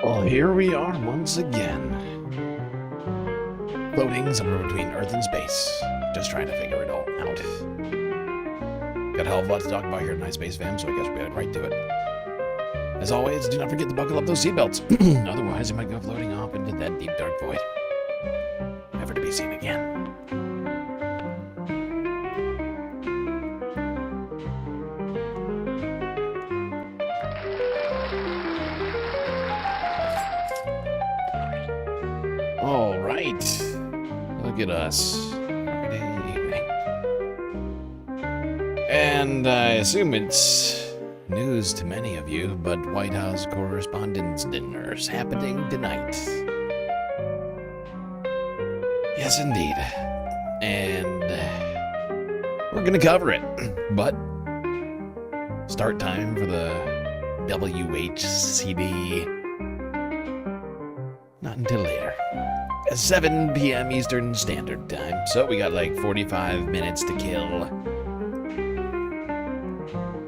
Well, here we are once again. Floating somewhere between Earth and space. Just trying to figure it all out. Got a hell of a lot to talk about here tonight, Space Fam, so I guess we'll get right to it. As always, do not forget to buckle up those seatbelts. Otherwise, you might go floating off into that deep, dark void. Never to be seen again. All right. Look at us. Friday evening. And I assume it's news to many of you, but White House Correspondents dinner's happening tonight. Yes, indeed. And we're gonna cover it. But start time for the WHCD not until later. 7 p.m. Eastern Standard Time. So we got like 45 minutes to kill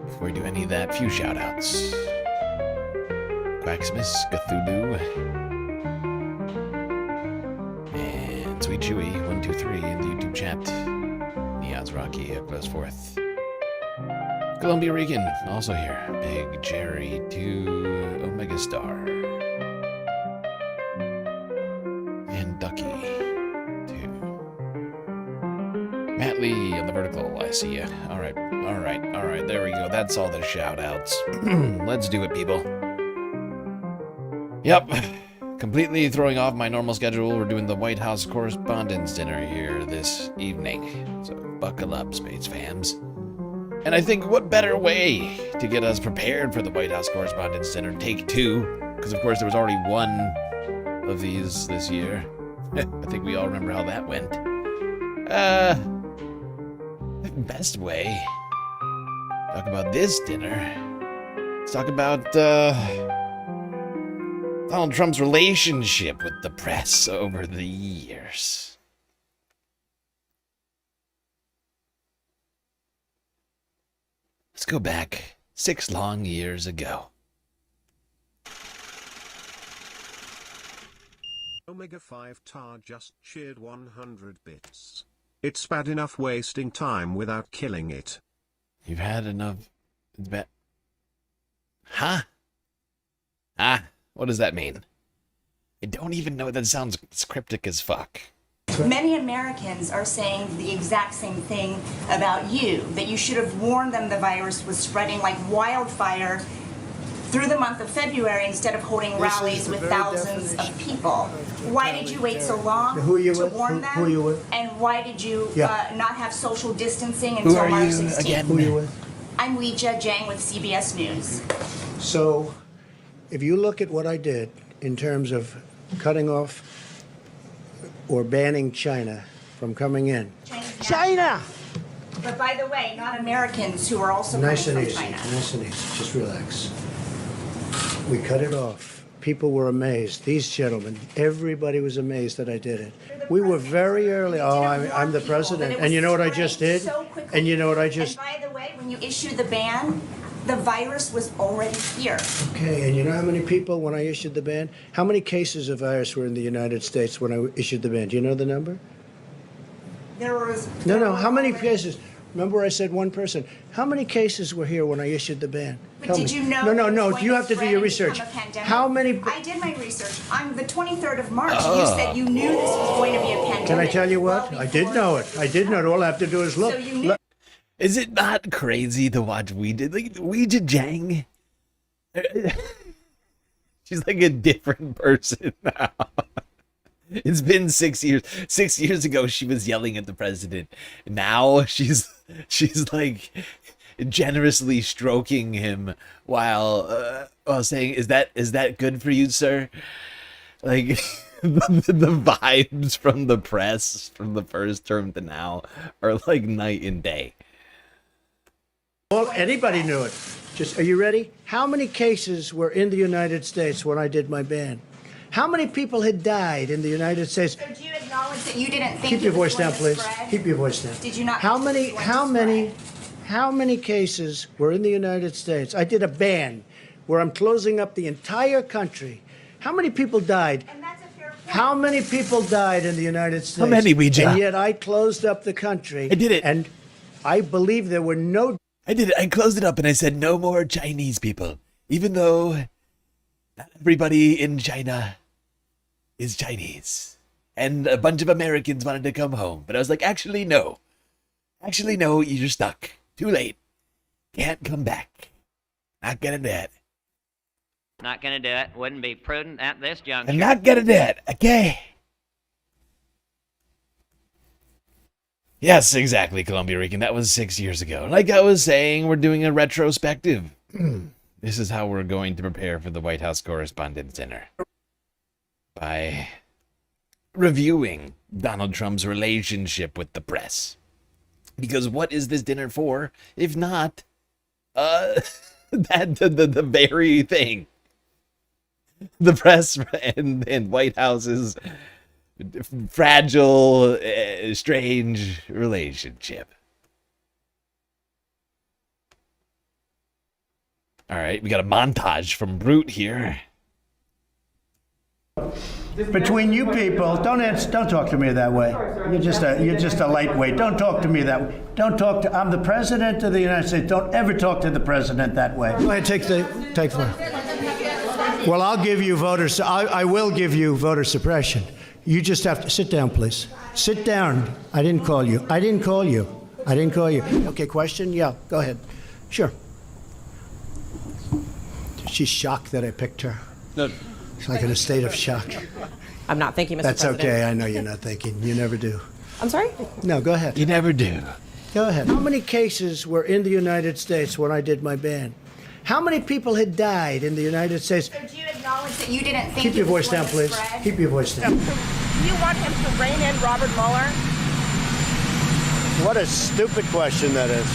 before we do any of that. Few shoutouts. Quacksmith, Cthulhu, and Sweet Chewy 123 in the YouTube chat. Neon's Rocky, close fourth. Columbia Regan, also here. Big Jerry to Omega Star. And Ducky to Matt Lee on the vertical. I see ya. Alright, there we go. That's all the shout outs. Let's do it, people. Yep. Completely throwing off my normal schedule. We're doing the White House Correspondents dinner here this evening. So buckle up, Space Fams. And I think what better way to get us prepared for the White House Correspondents dinner, take two, because of course there was already one of these this year. I think we all remember how that went. The best way to talk about this dinner, let's talk about Donald Trump's relationship with the press over the years. Let's go back 6 long years ago. Omega 5 Tar just cheered 100 bits. It's bad enough wasting time without killing it. You've had enough. It's bad. Huh? Ah, what does that mean? I don't even know. That sounds cryptic as fuck. Many Americans are saying the exact same thing about you, that you should have warned them the virus was spreading like wildfire through the month of February instead of holding rallies with thousands of people. Why did you wait so long to warn them? Who are you with? And why did you not have social distancing Who until are March you 16th? again? Who are you with? I'm Weijia Jiang with CBS News. So, if you look at what I did in terms of cutting off or banning China from coming in. China! But by the way, not Americans who are also Nice and coming easy, from China. nice and easy. Just relax. We cut it off. People were amazed. These gentlemen, everybody was amazed that I did it. We were very early. Oh, I'm the president. And you know what I just did? And you know what I just... And by the way, when you issued the ban, the virus was already here. Okay, and you know how many people, when I issued the ban, how many cases of virus were in the United States when I issued the ban? Do you know the number? No, how many cases? Remember I said one person. How many cases were here when I issued the ban? But did you know? No, you have to do your research. How many? I did my research. On the 23rd of March, you said you knew this was going to be a pandemic. Can I tell you what? I did know it. I did know it. All I have to do is look. So you knew. Is it not crazy to watch Weijia Jiang? She's like a different person now. It's been 6 years. 6 years ago, she was yelling at the president. Now she's like generously stroking him while saying, "Is that good for you, sir?" Like the vibes from the press from the first term to now are like night and day. Well, anybody knew it. Just, are you ready? How many cases were in the United States when I did my ban? How many people had died in the United States? So do you acknowledge that you didn't think Keep your it was voice down, going to please. spread? Keep your voice down. Did you not? How think it was many? going to spread? How many cases were in the United States? I did a ban where I'm closing up the entire country. How many people died? And that's a fair point. How many people died in the United States? How many, Ouija? And yet I closed up the country. I did it. And I believe there were no... I did it. I closed it up and I said no more Chinese people. Even though not everybody in China is Chinese. And a bunch of Americans wanted to come home. But I was like, actually, no. Actually, no, you're stuck. Too late. Can't come back. Not gonna do it. Not gonna do it. Wouldn't be prudent at this juncture. I'm not gonna do it, okay? Yes, exactly, Columbia Rican. That was 6 years ago. Like I was saying, we're doing a retrospective. This is how we're going to prepare for the White House Correspondents' Dinner. By reviewing Donald Trump's relationship with the press. Because what is this dinner for, if not, the very thing. The press and White House's fragile, strange relationship. All right, we got a montage from Brute here. Between you people, don't talk to me that way. You're just a lightweight. Don't talk to me that way. Don't talk to. I'm the president of the United States. Don't ever talk to the president that way. Go ahead, take the. Well, I'll give you voters. I will give you voter suppression. You just have to sit down, please. Sit down. I didn't call you. Okay, question? Yeah, go ahead. Sure. She's shocked that I picked her. No. It's like in a state of shock. I'm not thinking, Mr. That's President. okay. I know you're not thinking. You never do. I'm sorry? No, go ahead. You never do. Go ahead. How many cases were in the United States when I did my ban? How many people had died in the United States? So do you acknowledge that you didn't think Keep your it was voice down, going to please. spread? Keep your voice down. Do you want him to rein in Robert Mueller? What a stupid question that is.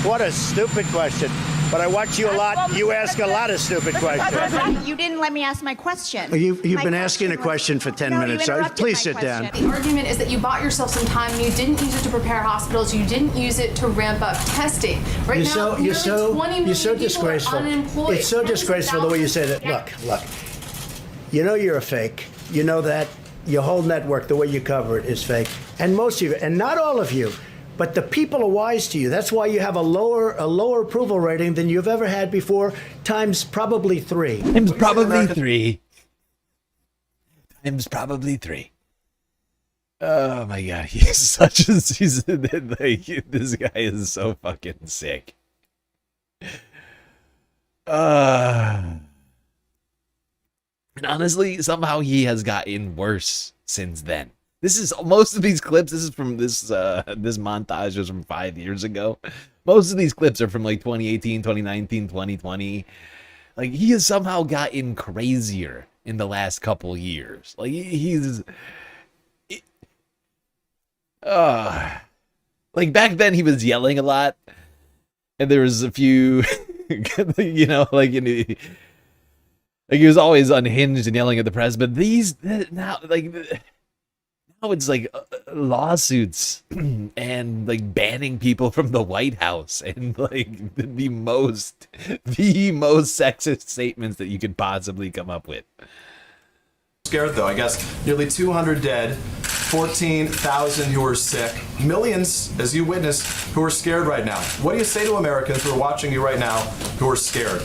What a stupid question. But I watch you a lot. You ask a lot of stupid questions. You didn't let me ask my question. You've My been asking a was- question for 10 No, you minutes. So interrupted please my sit down. question. The argument is that you bought yourself some time and you didn't use it to prepare hospitals. You didn't use it to ramp up testing. Right now, nearly 20 million you're so people disgraceful. are unemployed. It's so disgraceful the way you said it. Look. You know you're a fake. You know that. Your whole network, the way you cover it, is fake. And most of you, and not all of you, but the people are wise to you. That's why you have a lower approval rating than you've ever had before, times probably 3. Times probably 3. Times probably 3. Oh my god, he's such a this guy is so fucking sick. And honestly, somehow he has gotten worse since then. This is most of these clips. This is from this montage was from 5 years ago. Most of these clips are from like 2018, 2019, 2020. Like he has somehow gotten crazier in the last couple years. Like he's like back then he was yelling a lot, and there was a few, you know, like he was always unhinged and yelling at the press. But these now, like. Now it's like lawsuits and like banning people from the White House and like the most sexist statements that you could possibly come up with. Scared though, I guess nearly 200 dead, 14,000 who are sick, millions, as you witnessed, who are scared right now. What do you say to Americans who are watching you right now who are scared?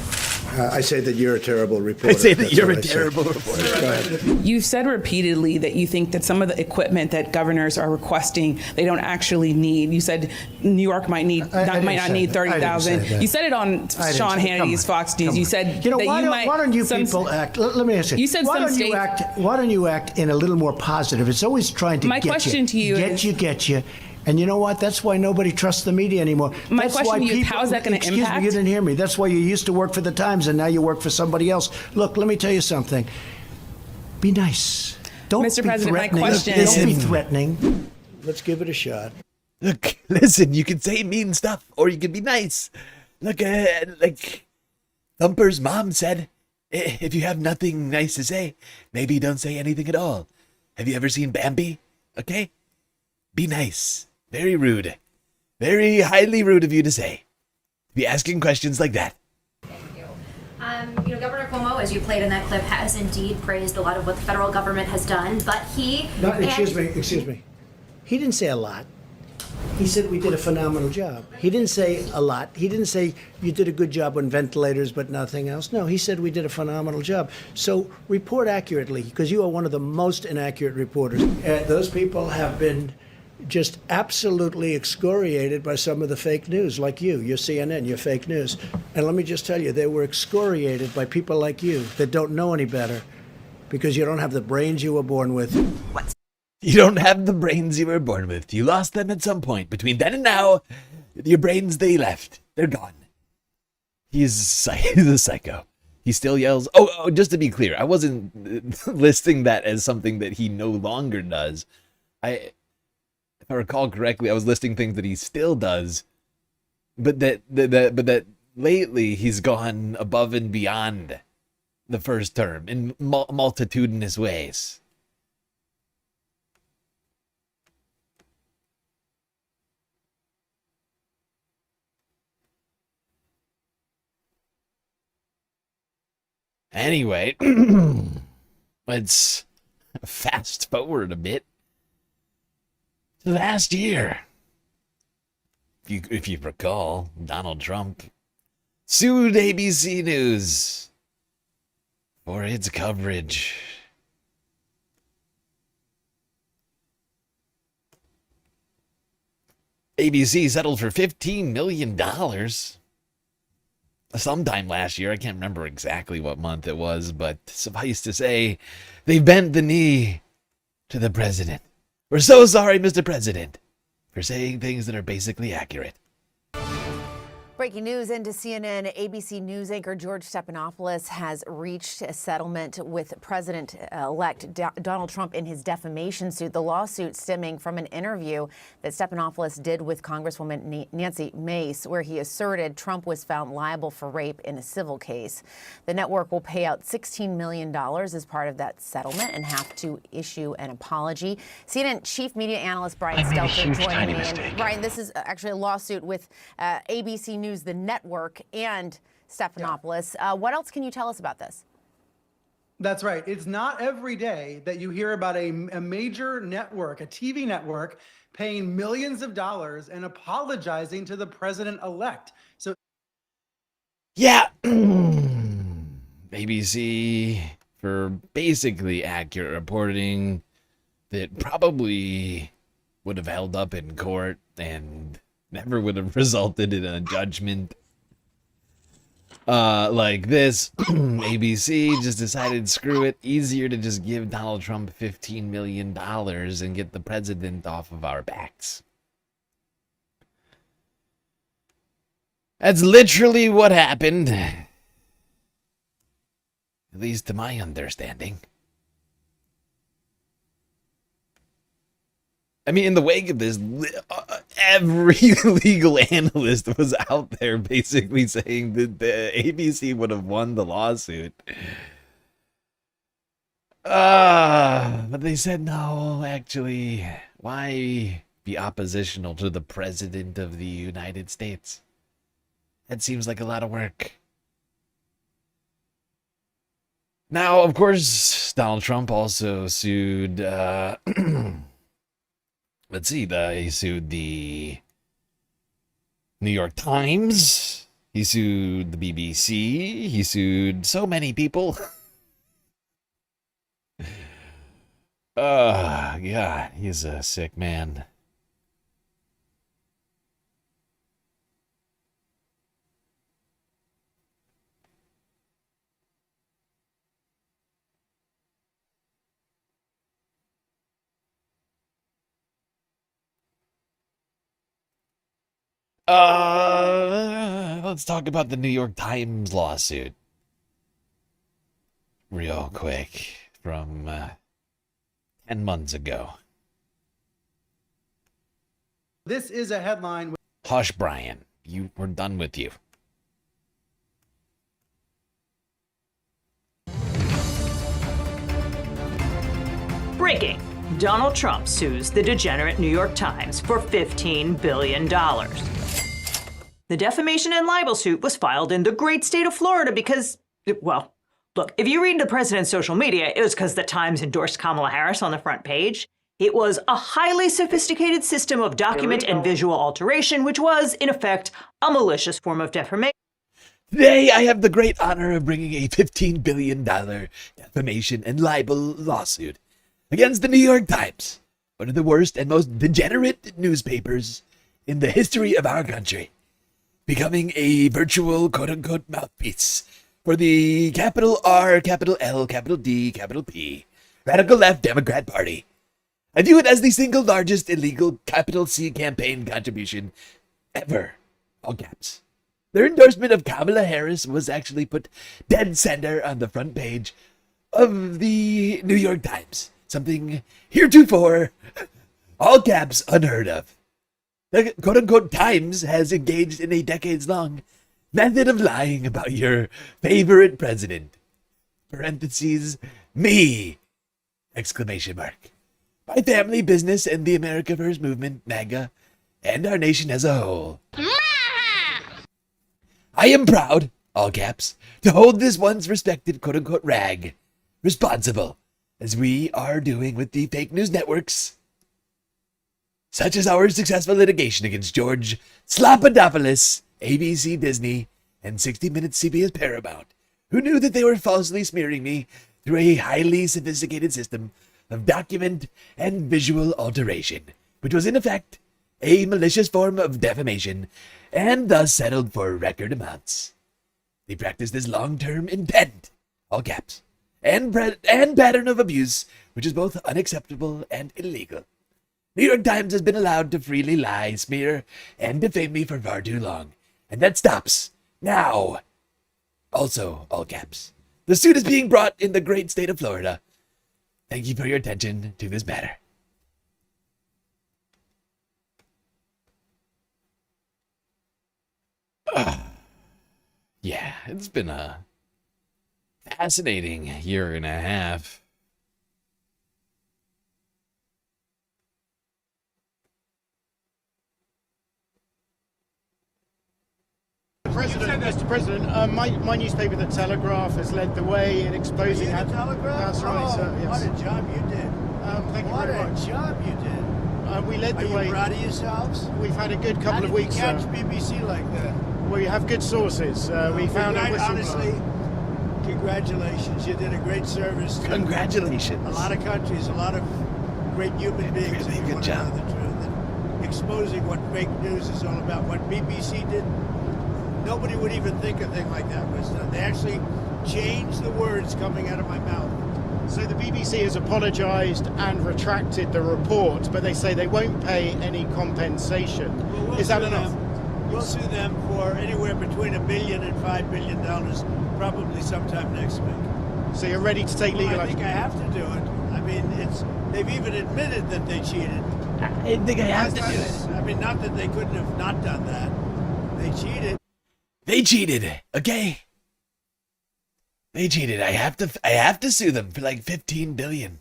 I say that you're a terrible reporter. I say that That's you're what a I say. terrible reporter. Go ahead. You've said repeatedly that you think that some of the equipment that governors are requesting they don't actually need. You said New York might I not didn't need say that. I didn't 30,000. say that. You said it on I didn't Sean say- come Hannity's on, Fox News. come You on. said You know, that why you might. why don't you some- people act? Let me ask you. You said why some don't you states- act? Why don't you act in a little more positive? It's always trying to My get question you, to you get you. And you know what? That's why nobody trusts the media anymore. My That's question why to you is, people, how is that gonna excuse impact? me, you didn't hear me. That's why you used to work for the Times and now you work for somebody else. Look, let me tell you something. Be nice. Don't Mr. be President, my threatening. question- Don't be Listen. threatening. Let's give it a shot. Look, listen, you can say mean stuff or you can be nice. Look, like Thumper's mom said, if you have nothing nice to say, maybe don't say anything at all. Have you ever seen Bambi? Okay? Be nice. Very rude. Very highly rude of you to say. To be asking questions like that. Governor Cuomo, as you played in that clip, has indeed praised a lot of what the federal government has done, but he... No, excuse me. He didn't say a lot. He said we did a phenomenal job. He didn't say a lot. He didn't say you did a good job on ventilators but nothing else. No, he said we did a phenomenal job. So report accurately, because you are one of the most inaccurate reporters. Those people have been just absolutely excoriated by some of the fake news, like you. You're CNN, you're fake news. And let me just tell you, they were excoriated by people like you that don't know any better because you don't have the brains you were born with. You don't have the brains you were born with. You lost them at some point. Between then and now, your brains, they left. They're gone. He's a psycho. He still yells. Oh, just to be clear, I wasn't listing that as something that he no longer does. If I recall correctly, I was listing things that he still does, but that lately he's gone above and beyond the first term in multitudinous ways. Anyway, let's fast forward a bit to last year. If you recall, Donald Trump sued ABC News for its coverage. ABC settled for $15 million. Sometime last year, I can't remember exactly what month it was, but suffice to say, they bent the knee to the president. We're so sorry, Mr. President, for saying things that are basically accurate. Breaking news into CNN, ABC News anchor George Stephanopoulos has reached a settlement with President-elect Donald Trump in his defamation suit. The lawsuit stemming from an interview that Stephanopoulos did with Congresswoman Nancy Mace, where he asserted Trump was found liable for rape in a civil case. The network will pay out $16 million as part of that settlement and have to issue an apology. CNN chief media analyst Brian Stelter joining me. And Brian, this is actually a lawsuit with ABC News, the network, and Stephanopoulos. What else can you tell us about this? That's right. It's not every day that you hear about a major network, a TV network, paying millions of dollars and apologizing to the president-elect. So, yeah, ABC for basically accurate reporting that probably would have held up in court and never would have resulted in a judgment like this. ABC just decided, screw it, easier to just give Donald Trump $15 million and get the president off of our backs. That's literally what happened, at least to my understanding. I mean, in the wake of this, every legal analyst was out there basically saying that the ABC would have won the lawsuit. But they said, no, actually, why be oppositional to the President of the United States? That seems like a lot of work. Now, of course, Donald Trump also sued... Let's see, he sued the New York Times, he sued the BBC, he sued so many people. God, he's a sick man. Let's talk about the New York Times lawsuit real quick from 10 months ago. this is a headline. Hush, Brian. We're done with you. Breaking. Donald Trump sues the degenerate New York Times for $15 billion. The defamation and libel suit was filed in the great state of Florida because Well, look, if you read the president's social media, it was because the Times endorsed Kamala Harris on the front page. It was a highly sophisticated system of document and visual alteration, which was, in effect, a malicious form of defamation. Today, I have the great honor of bringing a $15 billion defamation and libel lawsuit against the New York Times, one of the worst and most degenerate newspapers in the history of our country, becoming a virtual quote-unquote mouthpiece for the capital R, capital L, capital D, capital P, radical left Democrat Party. I view it as the single largest illegal capital C campaign contribution ever. All caps. Their endorsement of Kamala Harris was actually put dead center on the front page of the New York Times. Something heretofore, all caps, unheard of. The quote-unquote Times has engaged in a decades-long method of lying about your favorite president. Parentheses, me! Exclamation mark. My family, business, and the America First movement, MAGA, and our nation as a whole. I am proud, all caps, to hold this once respected quote-unquote rag responsible, as we are doing with the fake news networks, such as our successful litigation against George Slopadopoulos, ABC, Disney, and 60 Minutes CBS Paramount, who knew that they were falsely smearing me through a highly sophisticated system of document and visual alteration, which was in effect a malicious form of defamation, and thus settled for record amounts. They practiced this long-term intent, all caps, and pattern of abuse, which is both unacceptable and illegal. New York Times has been allowed to freely lie, smear, and defame me for far too long, and that stops now. Also, all caps. The suit is being brought in the great state of Florida. Thank you for your attention to this matter. Yeah, it's been a fascinating year and a half. Mr. President, my newspaper, The Telegraph, has led the way in exposing... The Telegraph? That's right, sir. Yes. What a job you did. Thank you very much. What a job you did. We led the way. Are you proud of yourselves? We've had a good couple of weeks. How did you catch BBC like that? We have good sources. We found a whistleblower. Honestly, congratulations. You did a great service. Congratulations. A lot of countries, a lot of great human beings. Really good job. The truth and exposing what fake news is all about. What BBC did, nobody would even think a thing like that was done. They actually changed the words coming out of my mouth. So the BBC has apologised and retracted the report, but they say they won't pay any compensation. Well, is that enough? We'll sue them for anywhere between $1 billion and $5 billion, probably sometime next week. So you're ready to take legal action? I think I have to do it. I mean, they've even admitted that they cheated. I think I have to do it. I mean, not that they couldn't have not done that. They cheated. They cheated, okay? They cheated. I have to sue them for like $15 billion.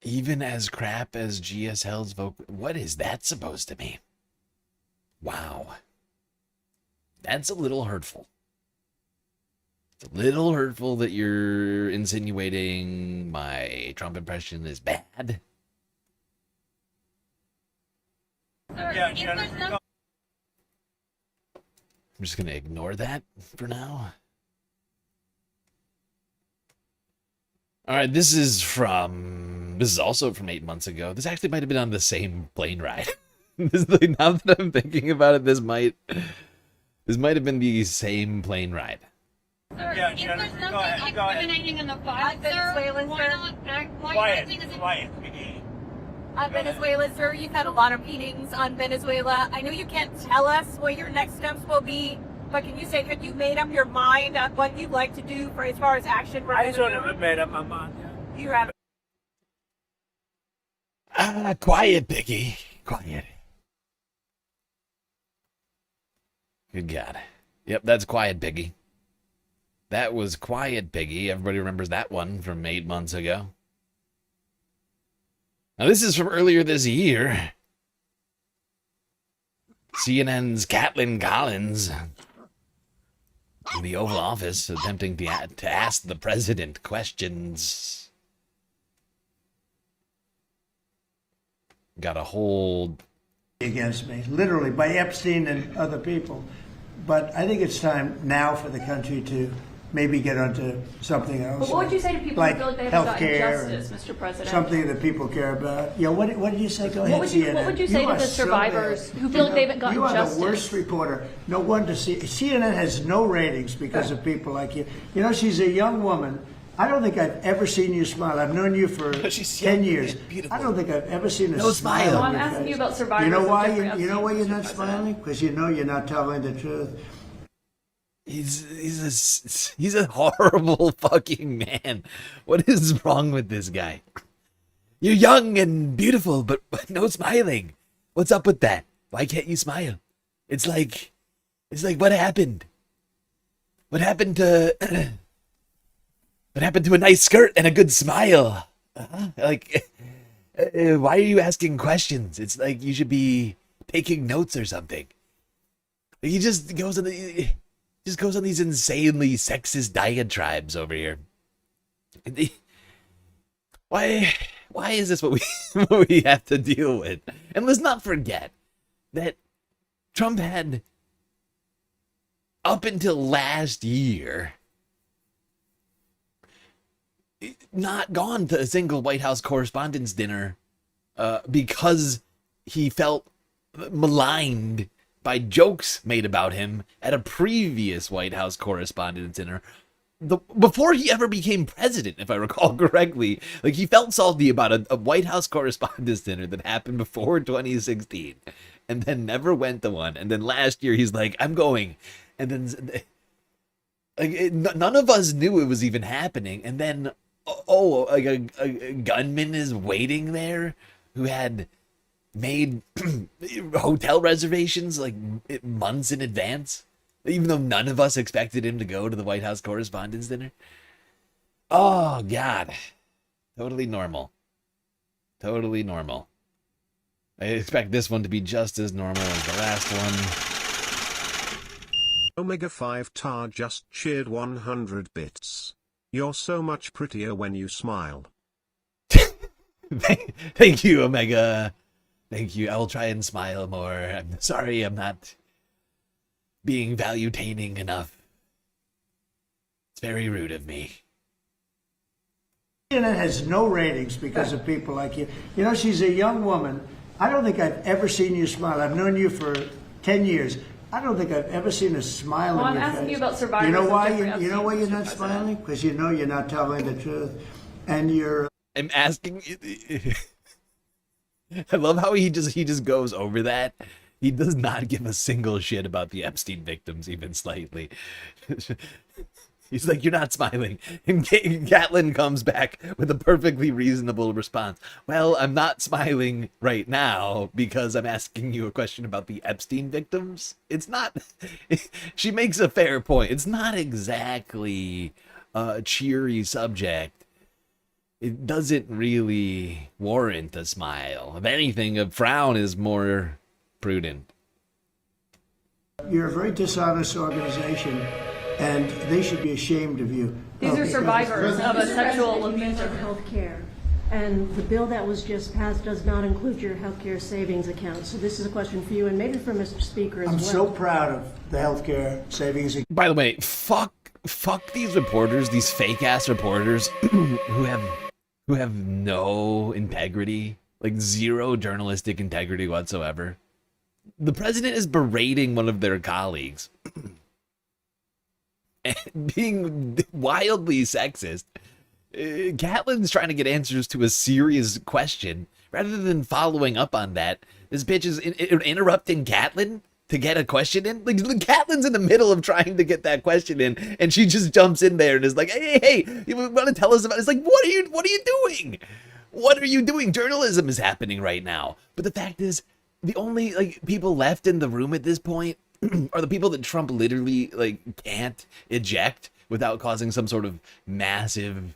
Even as crap as GSL's vocal... What is that supposed to mean? Wow. That's a little hurtful. It's a little hurtful that you're insinuating my Trump impression is bad. I'm just going to ignore that for now. All right, this is also from 8 months ago. This actually might have been on the same plane ride. Now that I'm thinking about it, this might have been the same plane ride. Sir, yeah, if there's nothing incriminating in the file, Venezuela, why not? Quiet. On Venezuela, sir, you've had a lot of meetings on Venezuela. I know you can't tell us what your next steps will be, but can you say that you made up your mind on what you'd like to do for as far as action for Venezuela? I sort of made up my mind. You have. Quiet, Piggy. Quiet. Good God. Yep, that's Quiet Piggy. That was Quiet Piggy. Everybody remembers that one from 8 months ago. Now, this is from earlier this year. CNN's Caitlin Collins in the Oval Office attempting to ask the president questions. Got a whole... against me, literally, by Epstein and other people. But I think it's time now for the country to maybe get onto something else. But what would you say to people like who feel like they haven't gotten healthcare, justice, Mr. President? something that people care about. Yeah, what did you say? Go ahead, What would you say to the survivors who feel like they haven't gotten justice? You are justice? the worst reporter. No wonder CNN has no ratings because of people like you. You know, she's a young woman. I don't think I've ever seen you smile. I've known you for 10 years. I don't think I've ever seen a smile. Well, I'm asking you about survivors. You know why? of Jeffrey You know why you're Epstein, not Mr. smiling? Because you know you're not telling the truth. He's a horrible fucking man. What is wrong with this guy? You're young and beautiful, but no smiling. What's up with that? Why can't you smile? It's like what happened? What happened to what happened to a nice skirt and a good smile? Like, why are you asking questions? It's like you should be taking notes or something. He just goes on these insanely sexist diatribes over here. Why is this what we have to deal with? And let's not forget that Trump had, up until last year, not gone to a single White House Correspondents' dinner because he felt maligned by jokes made about him at a previous White House Correspondents' dinner before he ever became president, if I recall correctly. Like, he felt salty about a White House Correspondents' dinner that happened before 2016 and then never went to one. And then last year he's like, I'm going. And then none of us knew it was even happening. And then, like a gunman is waiting there who had made hotel reservations like months in advance, even though none of us expected him to go to the White House Correspondents' dinner. Oh, God. Totally normal. Totally normal. I expect this one to be just as normal as the last one. Omega 5 Tar just cheered 100 bits. You're so much prettier when you smile. Thank you, Omega. Thank you. I will try and smile more. I'm sorry I'm not being valutaining enough. It's very rude of me. CNN has no ratings because of people like you. You know, she's a young woman. I don't think I've ever seen you smile. I've known you for 10 years. I don't think I've ever seen a smile on your face. I'm asking you about survivors. You know why? of Jeffrey You know why you're Epstein, not Mr. smiling? Because you know you're not telling the truth. And you're... I'm asking you... I love how he just goes over that. He does not give a single shit about the Epstein victims, even slightly. He's like, you're not smiling. And Caitlin comes back with a perfectly reasonable response. Well, I'm not smiling right now because I'm asking you a question about the Epstein victims. It's not... She makes a fair point. It's not exactly a cheery subject. It doesn't really warrant a smile. If anything, a frown is more prudent. You're a very dishonest organization, and they should be ashamed of you. These are survivors of a sexual abuse. Of health care. And the bill that was just passed does not include your health care savings account. So this is a question for you and maybe for Mr. Speaker as well. I'm so proud of the health care savings account. By the way, fuck these reporters, these fake-ass reporters who have no integrity, like zero journalistic integrity whatsoever. The president is berating one of their colleagues and being wildly sexist. Caitlin's trying to get answers to a serious question. Rather than following up on that, this bitch is interrupting Caitlin to get a question in. Like, Caitlin's in the middle of trying to get that question in, and she just jumps in there and is like, hey, you want to tell us about it? It's like, what are you doing? What are you doing? Journalism is happening right now. But the fact is, the only people left in the room at this point are the people that Trump literally can't eject without causing some sort of massive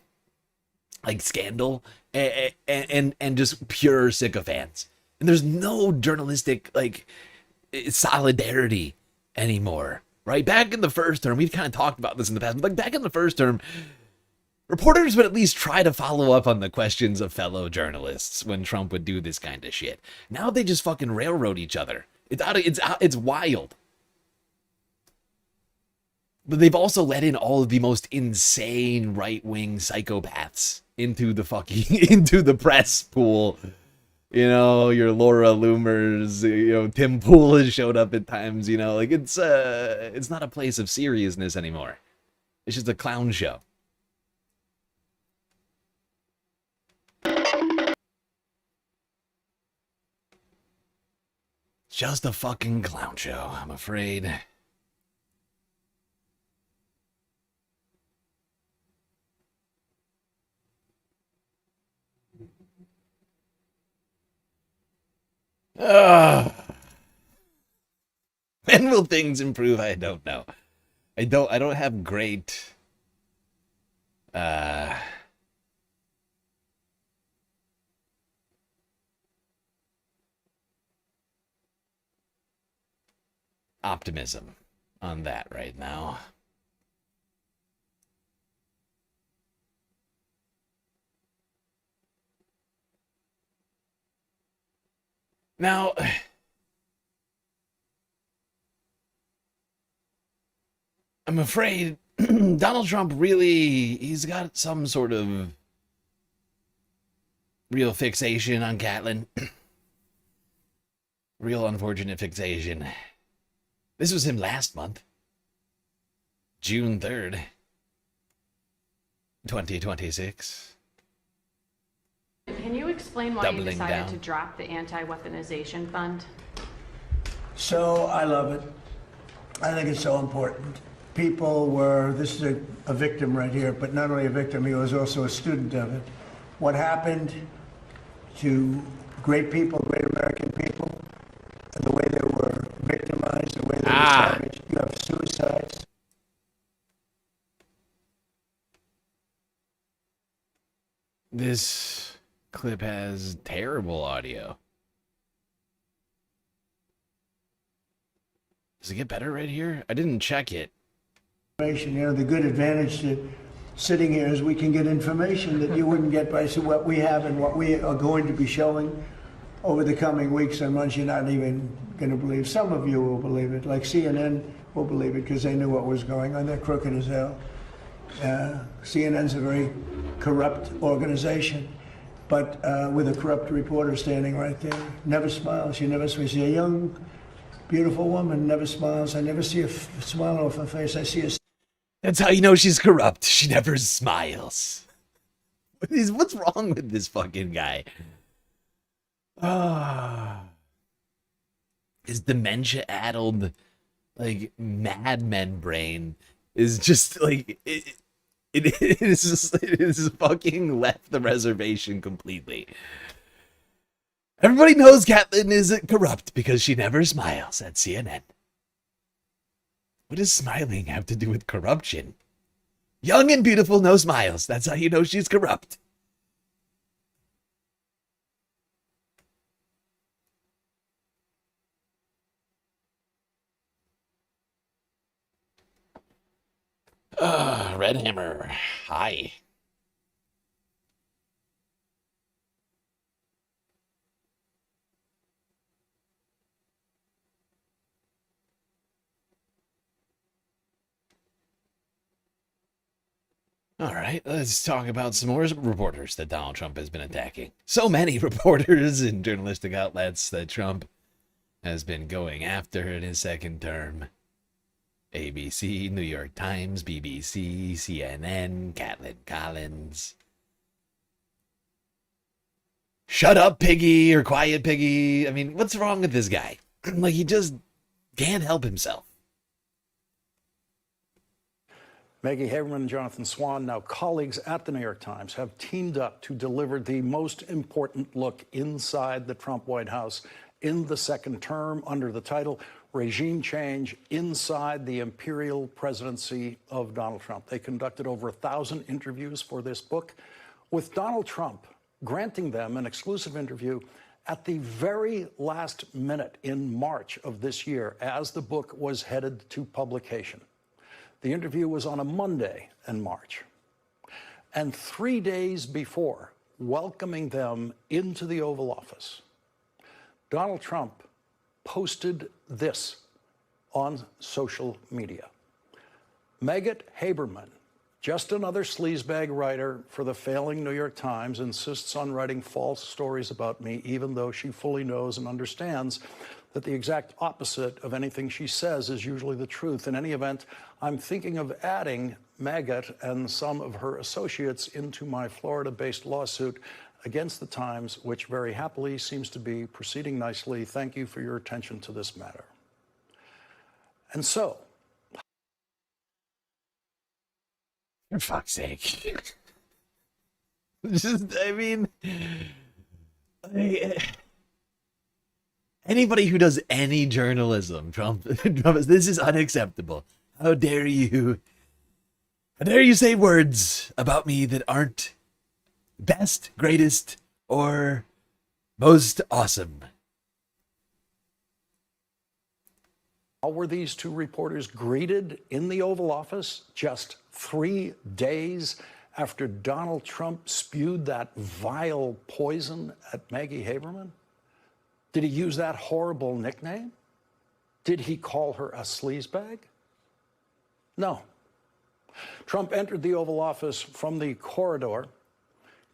like scandal and just pure sycophants. And there's no journalistic like solidarity anymore. Right? Back in the first term, we've kind of talked about this in the past, but like back in the first term, reporters would at least try to follow up on the questions of fellow journalists when Trump would do this kind of shit. Now they just fucking railroad each other. It's wild. But they've also let in all of the most insane right-wing psychopaths into the press pool. You know, your Laura Loomers, you know, Tim Pool has showed up at times, you know, like it's not a place of seriousness anymore. It's just a clown show. Just a fucking clown show, I'm afraid. When will things improve? I don't know. I don't have great optimism on that right now. Now, I'm afraid Donald Trump he's got some sort of real fixation on Catelyn. Real unfortunate fixation. This was him last month. June 3rd, 2026. Can you explain why you Doubling decided down. to drop the anti-weaponization fund? So I love it. I think it's so important. This is a victim right here, but not only a victim, he was also a student of it. What happened to great people, great American people, and the way they were victimized, the way they were savaged. You have suicides. This clip has terrible audio. Does it get better right here? I didn't check it. You know, the good advantage to sitting here is we can get information that you wouldn't get by what we have and what we are going to be showing over the coming weeks and months. You're not even going to believe. Some of you will believe it, like CNN will believe it because they knew what was going on. They're crooked as hell. CNN's a very corrupt organization, but with a corrupt reporter standing right there. Never smiles. You never see a young, beautiful woman, never smiles. I never see a smile off her face. I see a... That's how you know she's corrupt. She never smiles. What's wrong with this fucking guy? His dementia-addled, like, Mad Men brain is just, like, it is fucking left the reservation completely. Everybody knows Catelyn is corrupt because she never smiles at CNN. What does smiling have to do with corruption? Young and beautiful, no smiles. That's how you know she's corrupt. Red Hammer. Hi. All right, let's talk about some more reporters that Donald Trump has been attacking. So many reporters and journalistic outlets that Trump has been going after in his second term. ABC, New York Times, BBC, CNN, Catelyn Collins. Shut up, Piggy, or quiet, Piggy. I mean, what's wrong with this guy? Like, he just can't help himself. Maggie Haberman and Jonathan Swan, now colleagues at the New York Times, have teamed up to deliver the most important look inside the Trump White House in the second term under the title Regime Change Inside the Imperial Presidency of Donald Trump. They conducted over 1,000 interviews for this book with Donald Trump granting them an exclusive interview at the very last minute in March of this year as the book was headed to publication. The interview was on a Monday in March. And 3 days before welcoming them into the Oval Office, Donald Trump posted this on social media. Maggot Haberman, just another sleazebag writer for the failing New York Times, insists on writing false stories about me, even though she fully knows and understands that the exact opposite of anything she says is usually the truth. In any event, I'm thinking of adding Maggot and some of her associates into my Florida-based lawsuit against the Times, which very happily seems to be proceeding nicely. Thank you for your attention to this matter. And so, for fuck's sake. Just, I mean, anybody who does any journalism, Trump, this is unacceptable. How dare you? How dare you say words about me that aren't best, greatest, or most awesome? how were these two reporters greeted in the Oval Office just 3 days after Donald Trump spewed that vile poison at Maggie Haberman? Did he use that horrible nickname? Did he call her a sleazebag? No. Trump entered the Oval Office from the corridor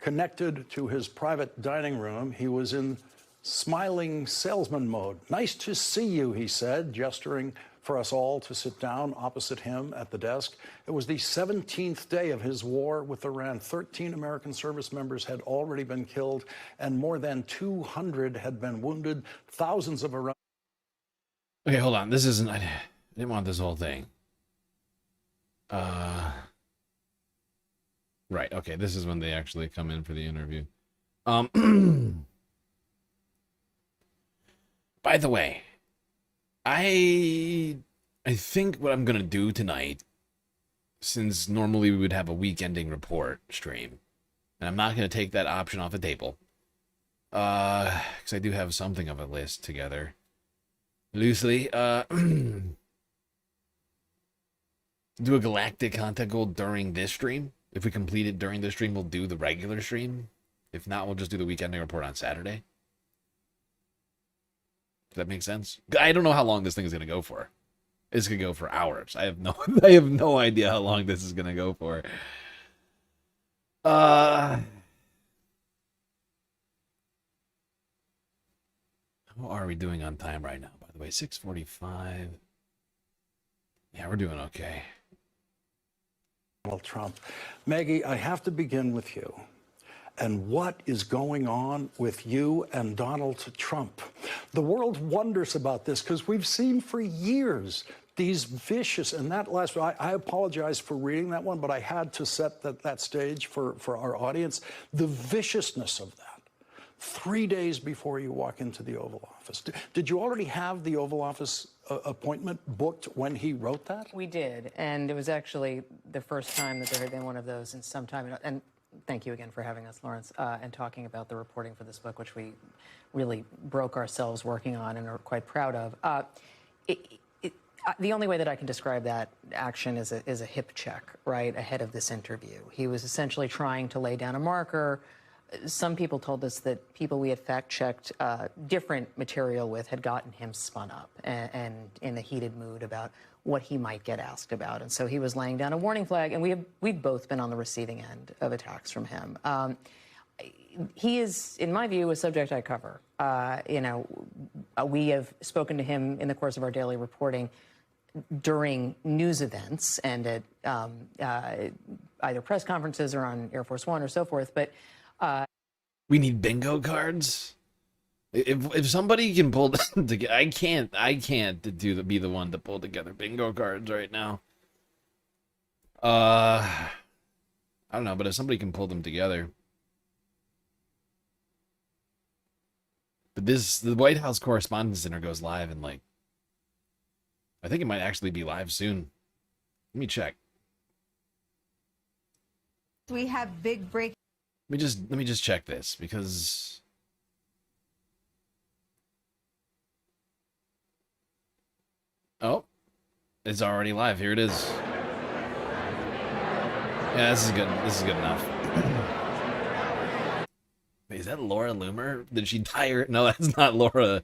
connected to his private dining room. He was in smiling salesman mode. Nice to see you, he said, gesturing for us all to sit down opposite him at the desk. It was the 17th day of his war with Iran. 13 American service members had already been killed, and more than 200 had been wounded. Thousands of Iran. Okay, hold on. This isn't... I didn't want this whole thing. Right, okay, this is when they actually come in for the interview. By the way, I think what I'm gonna do tonight, since normally we would have a week-ending report stream, and I'm not gonna take that option off the table, because I do have something of a list together, loosely, do a galactic content goal during this stream. If we complete it during this stream, we'll do the regular stream. If not, we'll just do the weekending report on Saturday. Does that make sense? I don't know how long this thing is gonna go for. It's gonna go for hours. I have no idea how long this is gonna go for. How are we doing on time right now, by the way? 6:45. Yeah, we're doing okay. Donald Trump. Maggie, I have to begin with you. And what is going on with you and Donald Trump? The world wonders about this because we've seen for years these vicious, and that last, I apologize for reading that one, but I had to set that stage for our audience. The viciousness of that. 3 days before you walk into the Oval Office. Did you already have the Oval Office appointment booked when he wrote that? We did, and it was actually the first time that there had been one of those in some time. And thank you again for having us, Lawrence, and talking about the reporting for this book, which we really broke ourselves working on and are quite proud of. The only way that I can describe that action is a hip check, right, ahead of this interview. He was essentially trying to lay down a marker. Some people told us that people we had fact-checked different material with had gotten him spun up and in a heated mood about what he might get asked about. And so he was laying down a warning flag, and we've both been on the receiving end of attacks from him. He is, in my view, a subject I cover. We have spoken to him in the course of our daily reporting during news events and at either press conferences or on Air Force One or so forth, but we need bingo cards. If somebody can pull together, I can't be the one to pull together bingo cards right now. I don't know, but if somebody can pull them together. But the White House Correspondents Center goes live in I think it might actually be live soon. Let me check. We have big break. Let me just check this because oh, it's already live. Here it is. Yeah, this is good. This is good enough. Wait, is that Laura Loomer? Did she die? No, that's not Laura.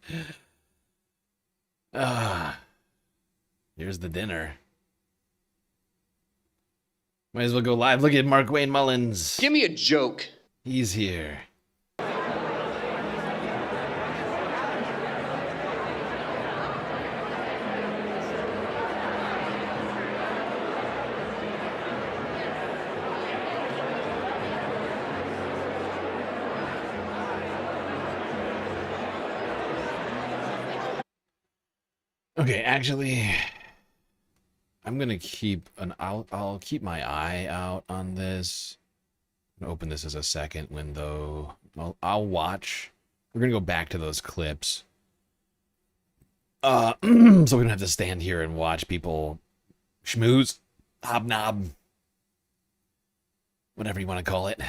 Here's the dinner. Might as well go live. Look at Mark Wayne Mullins. Give me a joke. He's here. Okay, actually, I'm gonna keep an I'll keep my eye out on this. I'm gonna open this as a second window. I'll watch. We're gonna go back to those clips. So we don't have to stand here and watch people schmooze, hobnob, whatever you want to call it.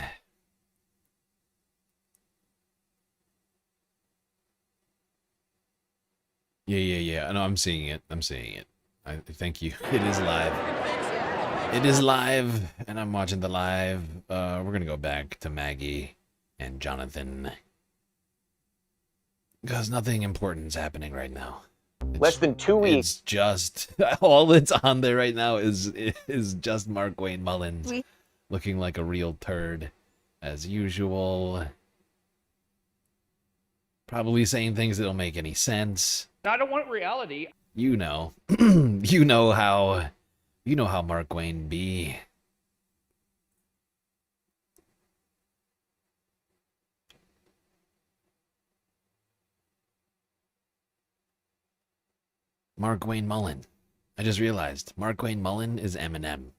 Yeah. No, I'm seeing it. I'm seeing it. Thank you. It is live. It is live, and I'm watching the live. We're gonna go back to Maggie and Jonathan because nothing important is happening right now. Less than 2 weeks. It's just all that's on there right now is just Mark Wayne Mullins looking like a real turd as usual. Probably saying things that don't make any sense. I don't want reality. You know. you know how Mark Wayne be. Mark Wayne Mullen. I just realized Mark Wayne Mullen is Eminem.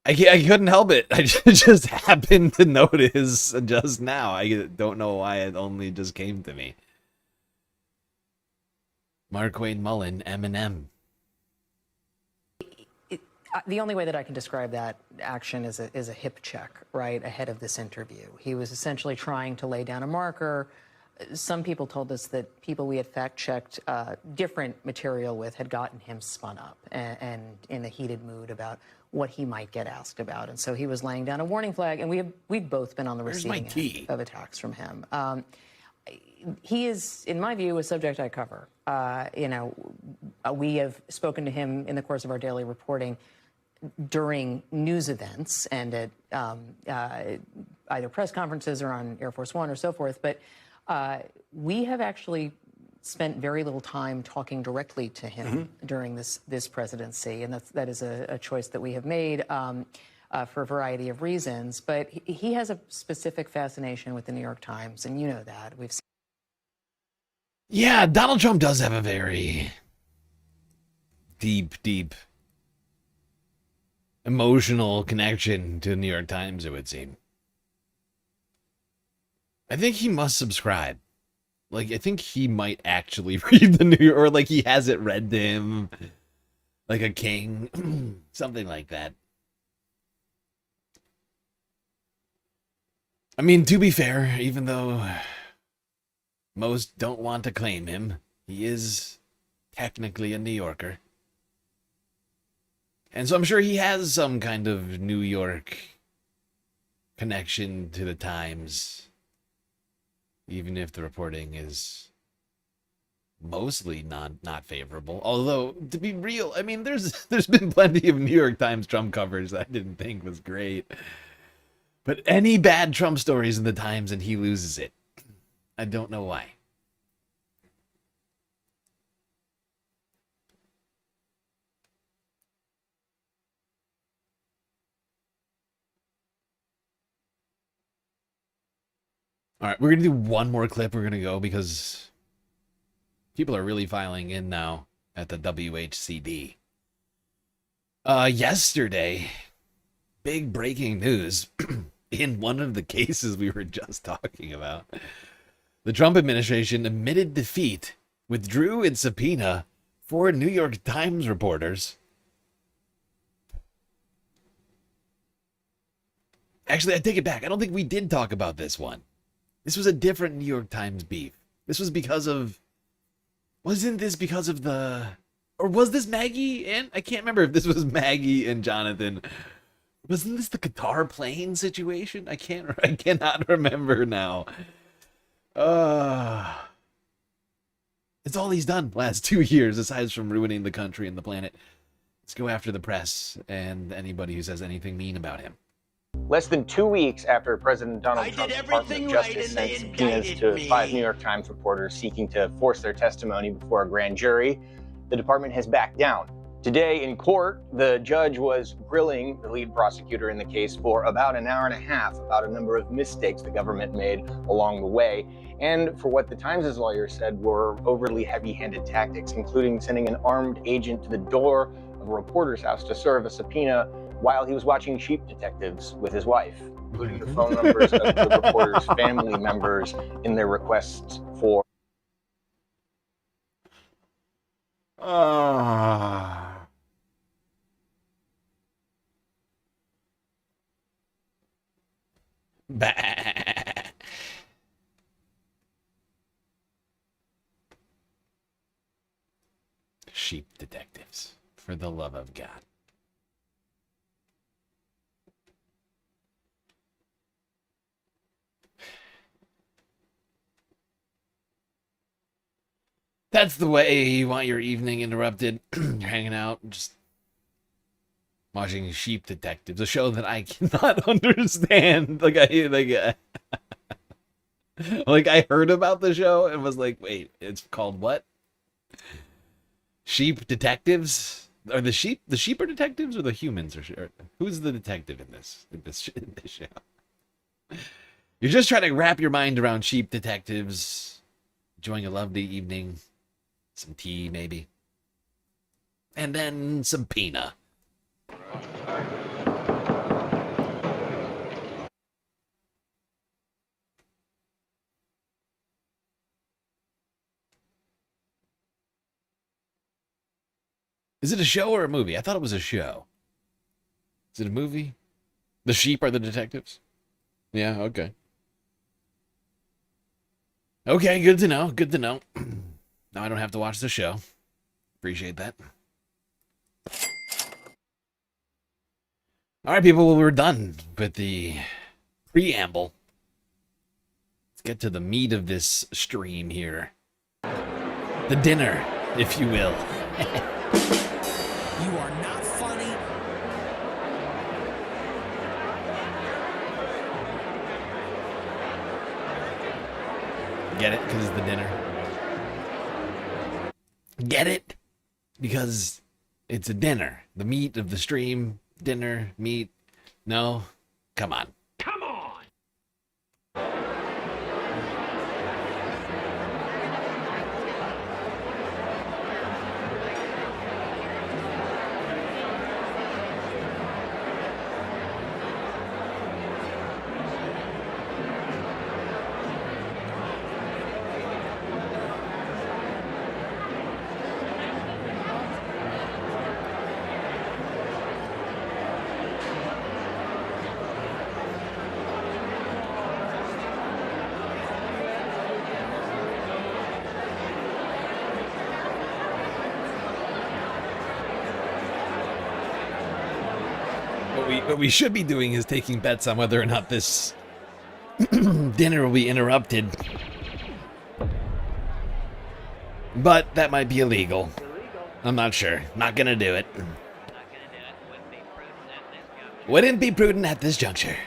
I couldn't help it. I just happened to notice just now. I don't know why it only just came to me. Mark Wayne Mullen, Eminem. The only way that I can describe that action is a hip check, right, ahead of this interview. He was essentially trying to lay down a marker. Some people told us that people we had fact-checked different material with had gotten him spun up and in a heated mood about what he might get asked about. And so he was laying down a warning flag, and we've both been on the receiving end of attacks from him. He is, in my view, a subject I cover. We have spoken to him in the course of our daily reporting during news events and at either press conferences or on Air Force One or so forth. But we have actually spent very little time talking directly to him during this presidency, and that is a choice that we have made for a variety of reasons. But he has a specific fascination with the New York Times, and you know that. We've seen. Yeah, Donald Trump does have a very deep emotional connection to the New York Times, it would seem. I think he must subscribe. Like, I think he might actually read the New York, or like he has it read to him like a king, something like that. I mean, to be fair, even though most don't want to claim him, he is technically a New Yorker. And so I'm sure he has some kind of New York connection to the Times, even if the reporting is mostly not favorable. Although, to be real, I mean, there's been plenty of New York Times Trump covers that I didn't think was great. But any bad Trump stories in the Times and he loses it. I don't know why. All right, we're going to do one more clip. We're going to go because people are really filing in now at the WHCD. Yesterday, big breaking news in one of the cases we were just talking about. The Trump administration admitted defeat, withdrew its subpoena for New York Times reporters. Actually, I take it back. I don't think we did talk about this one. This was a different New York Times beef. This was because of... Wasn't this because of the... Or was this Maggie and... I can't remember if this was Maggie and Jonathan. Wasn't this the Qatar plane situation? I cannot remember now. It's all he's done last 2 years, aside from ruining the country and the planet. Let's go after the press and anybody who says anything mean about him. Less than 2 weeks after President Donald Trump's Department of Justice sent subpoenas to 5 New York Times reporters seeking to force their testimony before a grand jury, the department has backed down. Today in court, the judge was grilling the lead prosecutor in the case for about an hour and a half about a number of mistakes the government made along the way, and for what the Times' lawyer said were overly heavy-handed tactics, including sending an armed agent to the door of a reporter's house to serve a subpoena while he was watching Sheep Detectives with his wife, including the phone numbers of the reporter's family members in their requests for... Bah. Sheep Detectives, for the love of God. That's the way you want your evening interrupted. You're hanging out, just watching Sheep Detectives, a show that I cannot understand. Like I heard about the show and was like, wait, it's called what? Sheep Detectives? Are the sheep are detectives or the humans are who's the detective in this show? You're just trying to wrap your mind around Sheep Detectives, enjoying a lovely evening, some tea maybe, and then some pina. Is it a show or a movie? I thought it was a show. Is it a movie? The sheep are the detectives? Yeah, okay. Okay, good to know. Good to know. Now I don't have to watch the show. Appreciate that. All right, people, well, we're done with the preamble. Let's get to the meat of this stream here. The dinner, if you will. You are not funny. Get it? Because it's the dinner. Get it? Because it's a dinner. The meat of the stream. Dinner, meat. No? Come on. Come on. What we should be doing is taking bets on whether or not this dinner will be interrupted. But that might be illegal. I'm not sure. Not gonna do it. Wouldn't be prudent at this juncture.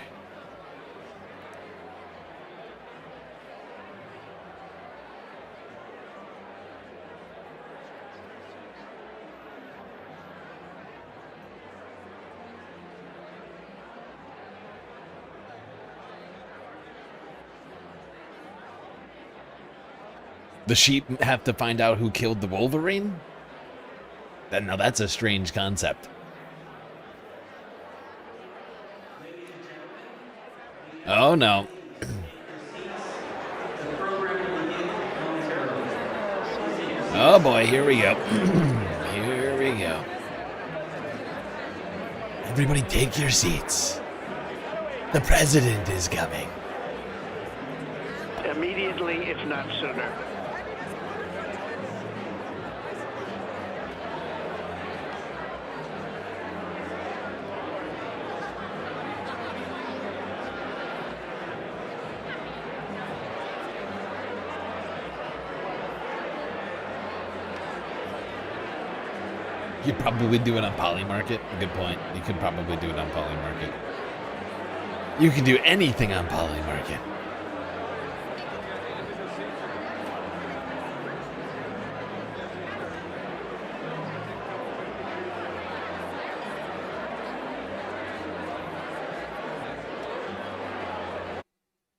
The sheep have to find out who killed the Wolverine? Now that's a strange concept. Oh no. Oh boy, here we go. Here we go. Everybody take your seats. The president is coming. Immediately, if not sooner. You could probably do it on Polymarket. Good point. You could probably do it on Polymarket. You can do anything on Polymarket.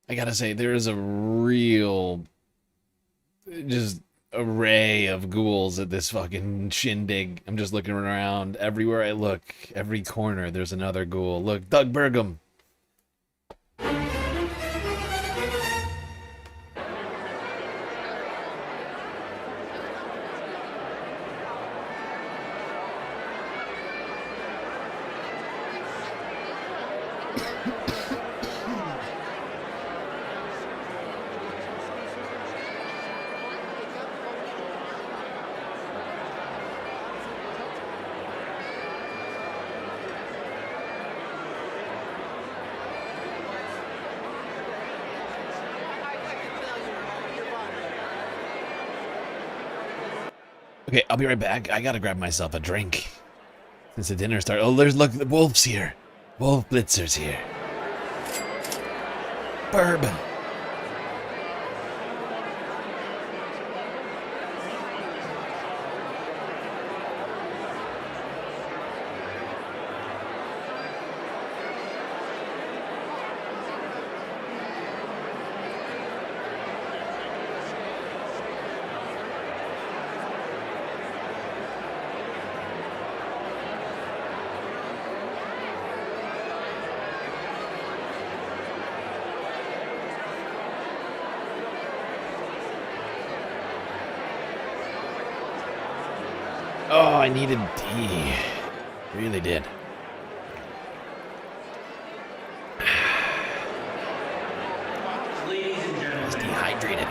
I gotta say, there is a real just array of ghouls at this fucking shindig. I'm just looking around. Everywhere I look, every corner, there's another ghoul. Look, Doug Burgum. Okay, I'll be right back. I gotta grab myself a drink. Since the dinner started. Oh, look, the Wolf's here. Wolf Blitzer's here. Bourbon. Oh, I needed tea. Really did. I was dehydrated.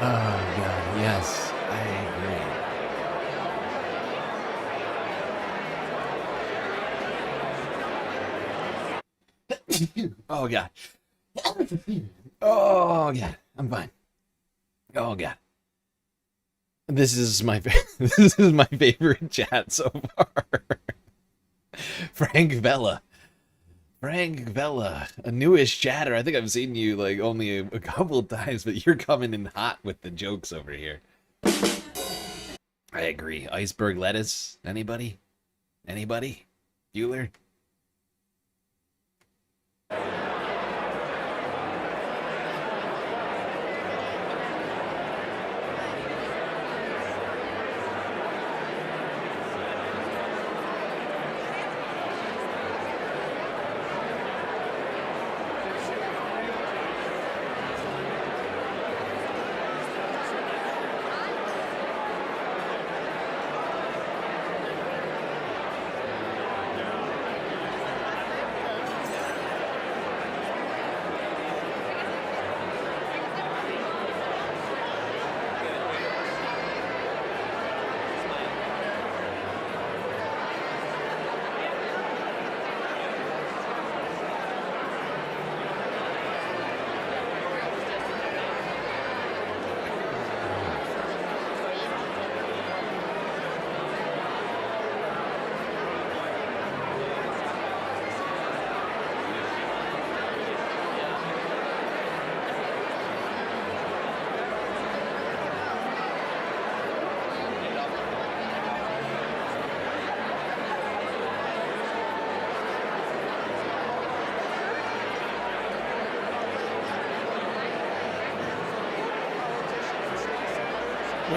Oh, God, yes, I agree. Oh, God. Oh, God, I'm fine. Oh, God. This is my favorite chat so far. Frank Vella, a newish chatter. I think I've seen you like only a couple of times, but you're coming in hot with the jokes over here. I agree. Iceberg lettuce. Anybody? Bueller?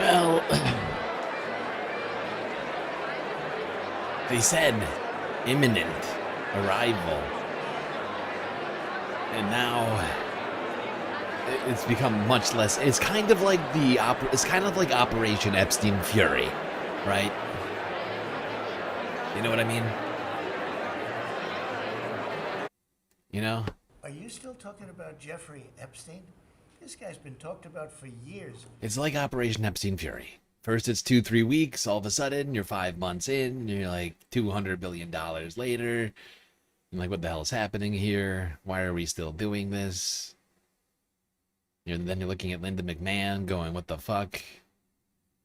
Well, they said imminent arrival, and now it's become much less. It's kind of like it's kind of like Operation Epstein Fury, right? You know what I mean? You know? Are you still talking about Jeffrey Epstein? This guy's been talked about for years. It's like Operation Epstein Fury. First it's 2-3 weeks, all of a sudden you're 5 months in, you're like $200 billion later. I'm like, what the hell is happening here? Why are we still doing this? Then you're looking at Linda McMahon going, what the fuck?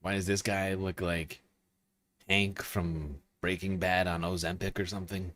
Why does this guy look like Hank from Breaking Bad on Ozempic or something?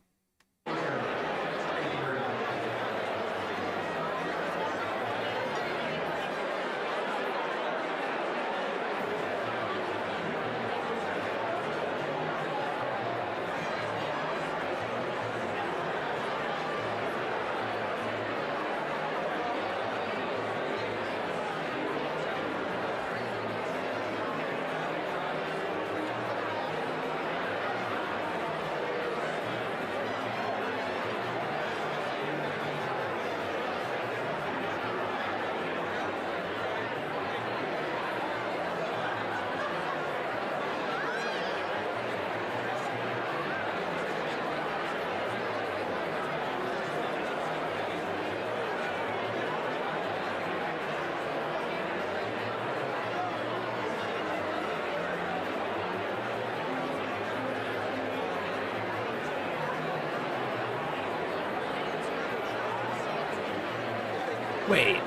Wait,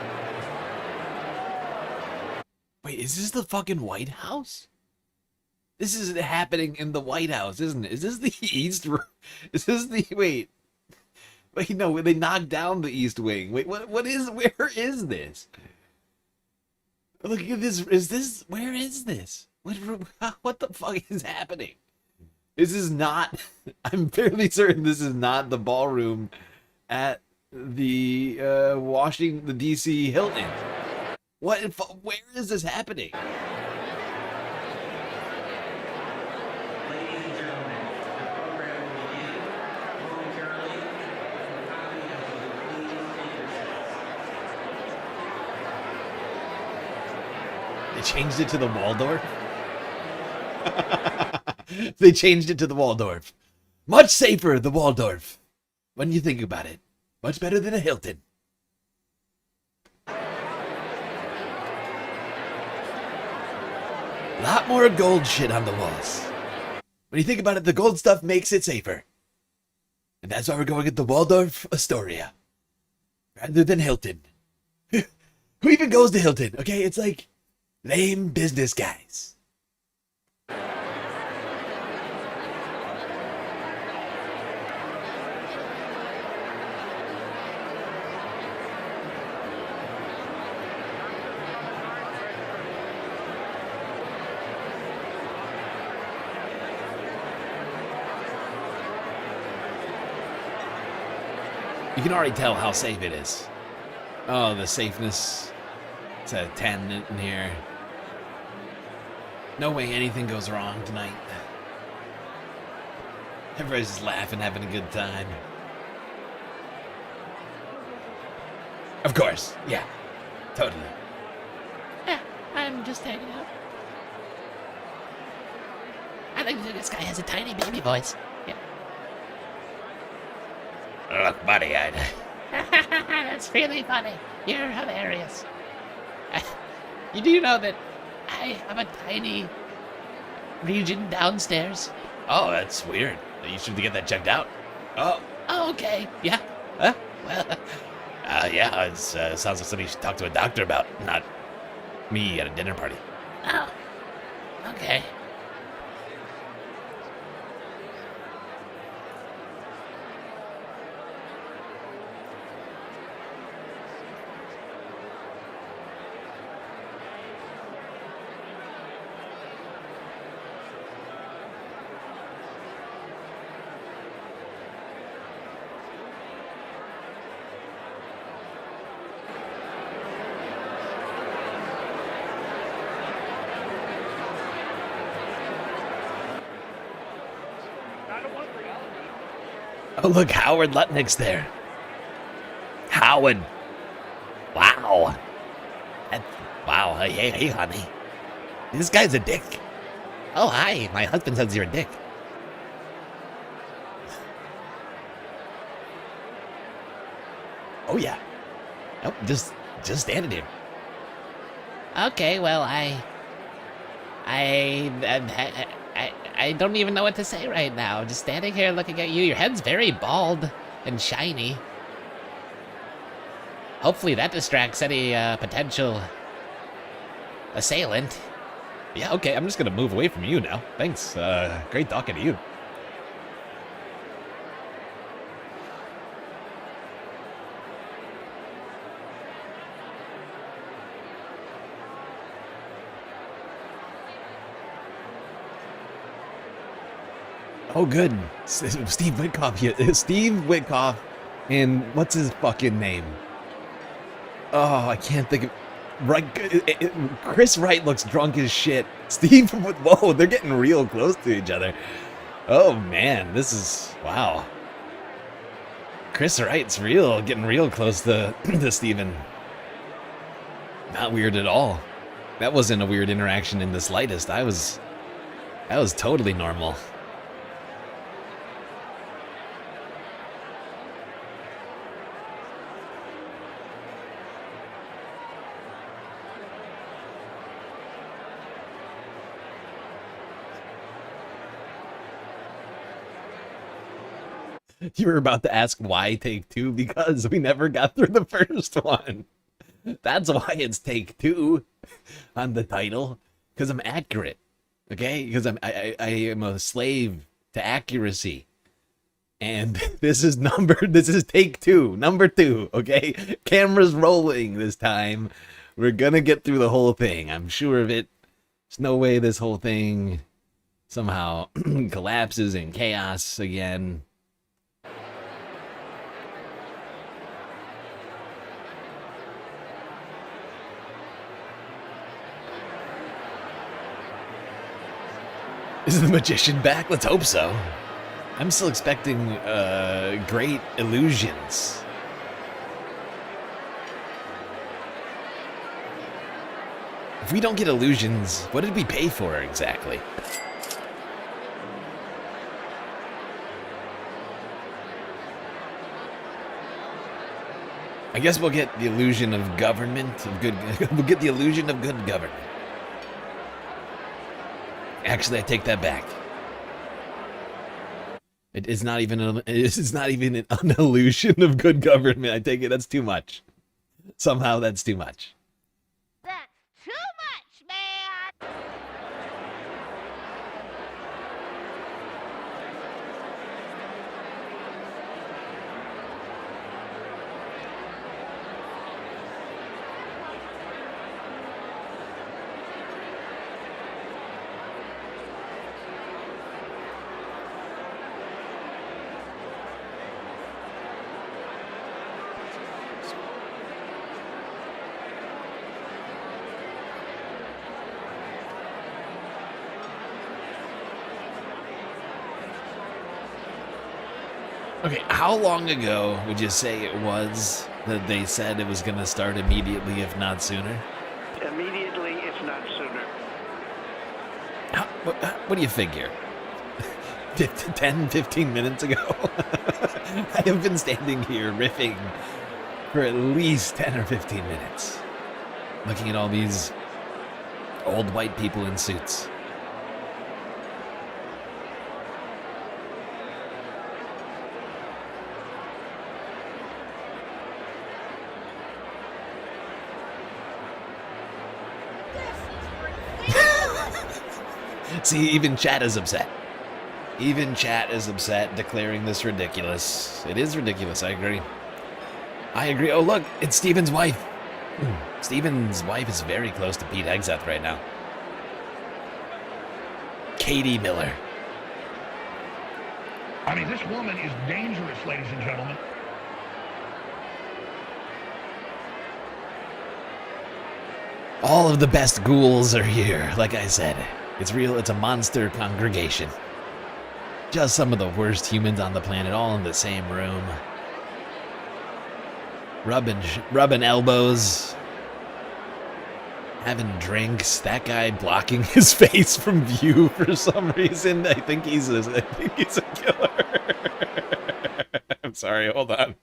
is this the fucking White House? This is happening in the White House, isn't it? Is this the East? Is this the wait? No, they knocked down the East Wing. Wait, what is? Where is this? Look at this. Where is this? What the fuck is happening? This is not. I'm fairly certain this is not the ballroom at the the DC Hilton. Where is this happening? They changed it to the Waldorf? They changed it to the Waldorf. Much safer, the Waldorf. When you think about it. Much better than a Hilton. A lot more gold shit on the walls. When you think about it, the gold stuff makes it safer. And that's why we're going at the Waldorf Astoria. Rather than Hilton. Who even goes to Hilton? Okay, it's like lame business guys. You can already tell how safe it is. Oh, the safeness. It's a 10 in here. No way anything goes wrong tonight. Everybody's just laughing, having a good time. Of course, yeah. Totally. Yeah, I'm just hanging out. I think this guy has a tiny baby voice. Yeah. Look, buddy, That's really funny. You're hilarious. You do know that I have a tiny region downstairs? Oh, that's weird. You should get that checked out. Oh. Oh, okay. Yeah. Huh? Well, yeah, it sounds like something you should talk to a doctor about, not me at a dinner party. Oh. Okay. Oh, look, Howard Lutnick's there. Howard. Wow. Wow. Hey, honey. This guy's a dick. Oh, hi. My husband says you're a dick. Oh, yeah. Nope, just standing here. Okay, well, I don't even know what to say right now. Just standing here looking at you. Your head's very bald and shiny. Hopefully that distracts any potential assailant. Yeah, okay, I'm just gonna move away from you now. Thanks. Great talking to you. Oh, good. Steve Witkoff. Yeah, Steve Witkoff. And what's his fucking name? Oh, I can't think of... Right, Chris Wright looks drunk as shit. Steve... Whoa, they're getting real close to each other. Oh, man. This is... Wow. Chris Wright's getting real close to Steven. Not weird at all. That wasn't a weird interaction in the slightest. That was totally normal. You were about to ask why take two, because we never got through the first one. That's why it's take two on the title, because I'm accurate, okay? Because I am a slave to accuracy, and this is take two, number two, okay? Camera's rolling this time. We're gonna get through the whole thing. I'm sure of it. There's no way this whole thing somehow collapses in chaos again. Is the magician back? Let's hope so. I'm still expecting great illusions. If we don't get illusions, what did we pay for exactly? I guess we'll get the illusion of government, of good. We'll get the illusion of good government. Actually, I take that back. It is not even an illusion of good government. I take it. That's too much. Somehow that's too much. That's too much, man! Okay, how long ago would you say it was that they said it was going to start immediately, if not sooner? Immediately, if not sooner. What do you figure? 10, 15 minutes ago? I have been standing here riffing for at least 10 or 15 minutes, looking at all these old white people in suits. See, even chat is upset. Even chat is upset, declaring this ridiculous. It is ridiculous, I agree. I agree. Oh, look, it's Steven's wife. Steven's wife is very close to Pete Hegseth right now. Katie Miller. I mean, this woman is dangerous, ladies and gentlemen. All of the best ghouls are here, like I said. It's real, it's a monster congregation. Just some of the worst humans on the planet, all in the same room. Rubbing elbows. Having drinks. That guy blocking his face from view for some reason. I think he's a killer. I'm sorry, hold on.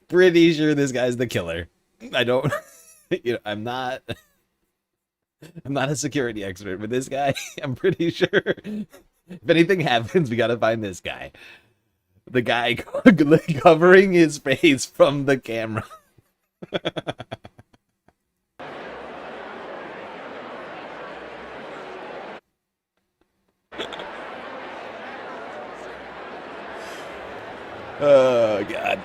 Pretty sure this guy's the killer. I don't, I'm not a security expert, but this guy, I'm pretty sure if anything happens, we gotta find this guy. The guy covering his face from the camera. Oh, God.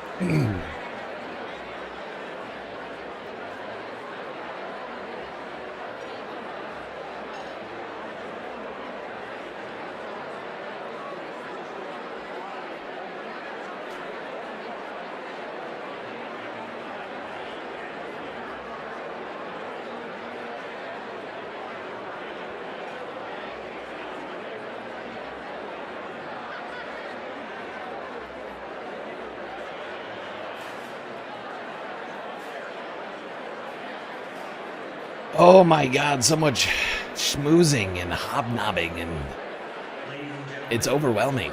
Oh my God, so much schmoozing and hobnobbing, and it's overwhelming.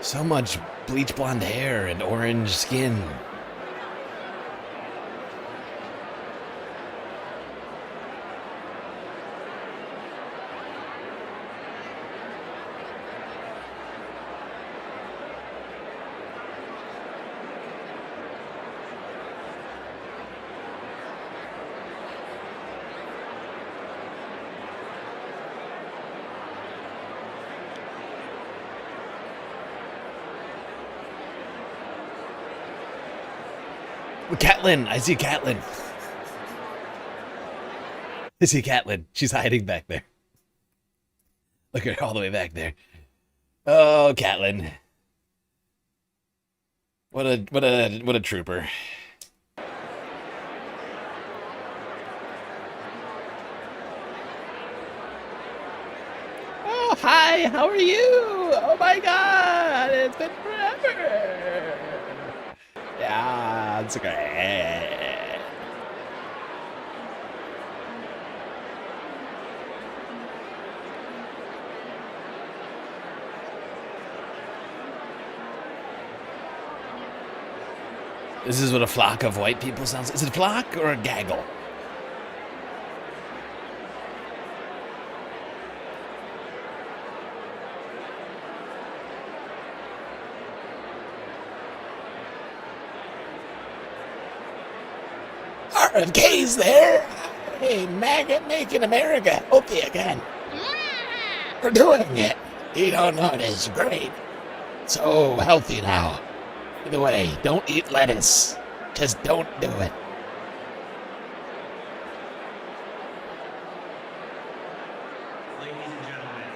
So much bleach blonde hair and orange skin. Catelyn! I see Catelyn. I see Catelyn. She's hiding back there. Look at her all the way back there. Oh, Catelyn. What a trooper. Oh, hi, how are you? Oh my God, it's been forever. Yeah, it's great. This is what a flock of white people sounds like. Is it a flock or a gaggle? RFK's there. Hey, maggot making America healthy again. We're doing it. You don't know it is great. So healthy now. By the way, don't eat lettuce. Just don't do it. Ladies and gentlemen,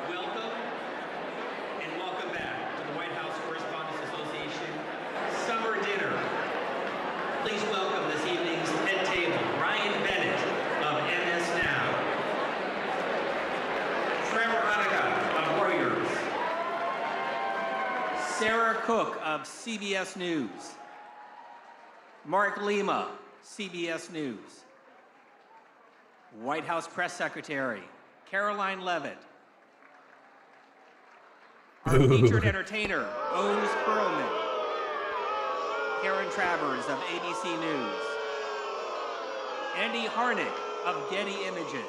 welcome and welcome back to the White House Correspondents Association Summer Dinner. Please welcome this evening's head table, Ryan Bennett of MS Now, Trevor Hanukkah of Warriors, Sarah Cook of CBS News, Mark Lima, CBS News, White House Press Secretary Caroline Levitt, our featured entertainer, Oz Perlman, Karen Travers of ABC News, Andy Harnick of Getty Images,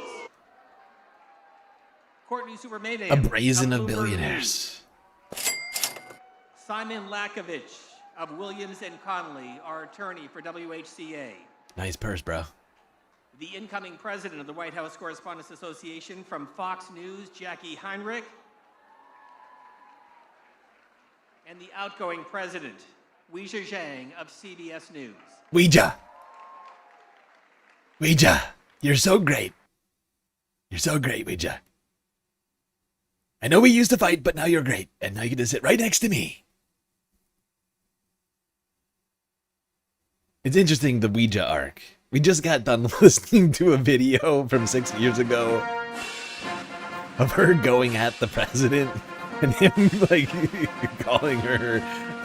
Courtney Supermede, A brazen of Bloomberg billionaires. News, Simon Lakovich of Williams and Connolly, our attorney for WHCA, Nice purse, bro. the incoming president of the White House Correspondents Association from Fox News, Jackie Heinrich, and the outgoing president, Weijia Zhang of CBS News. Ouija, you're so great. You're so great, Ouija. I know we used to fight, but now you're great. And now you get to sit right next to me. It's interesting, the Ouija arc. We just got done listening to a video from 6 years ago of her going at the president and him like calling her,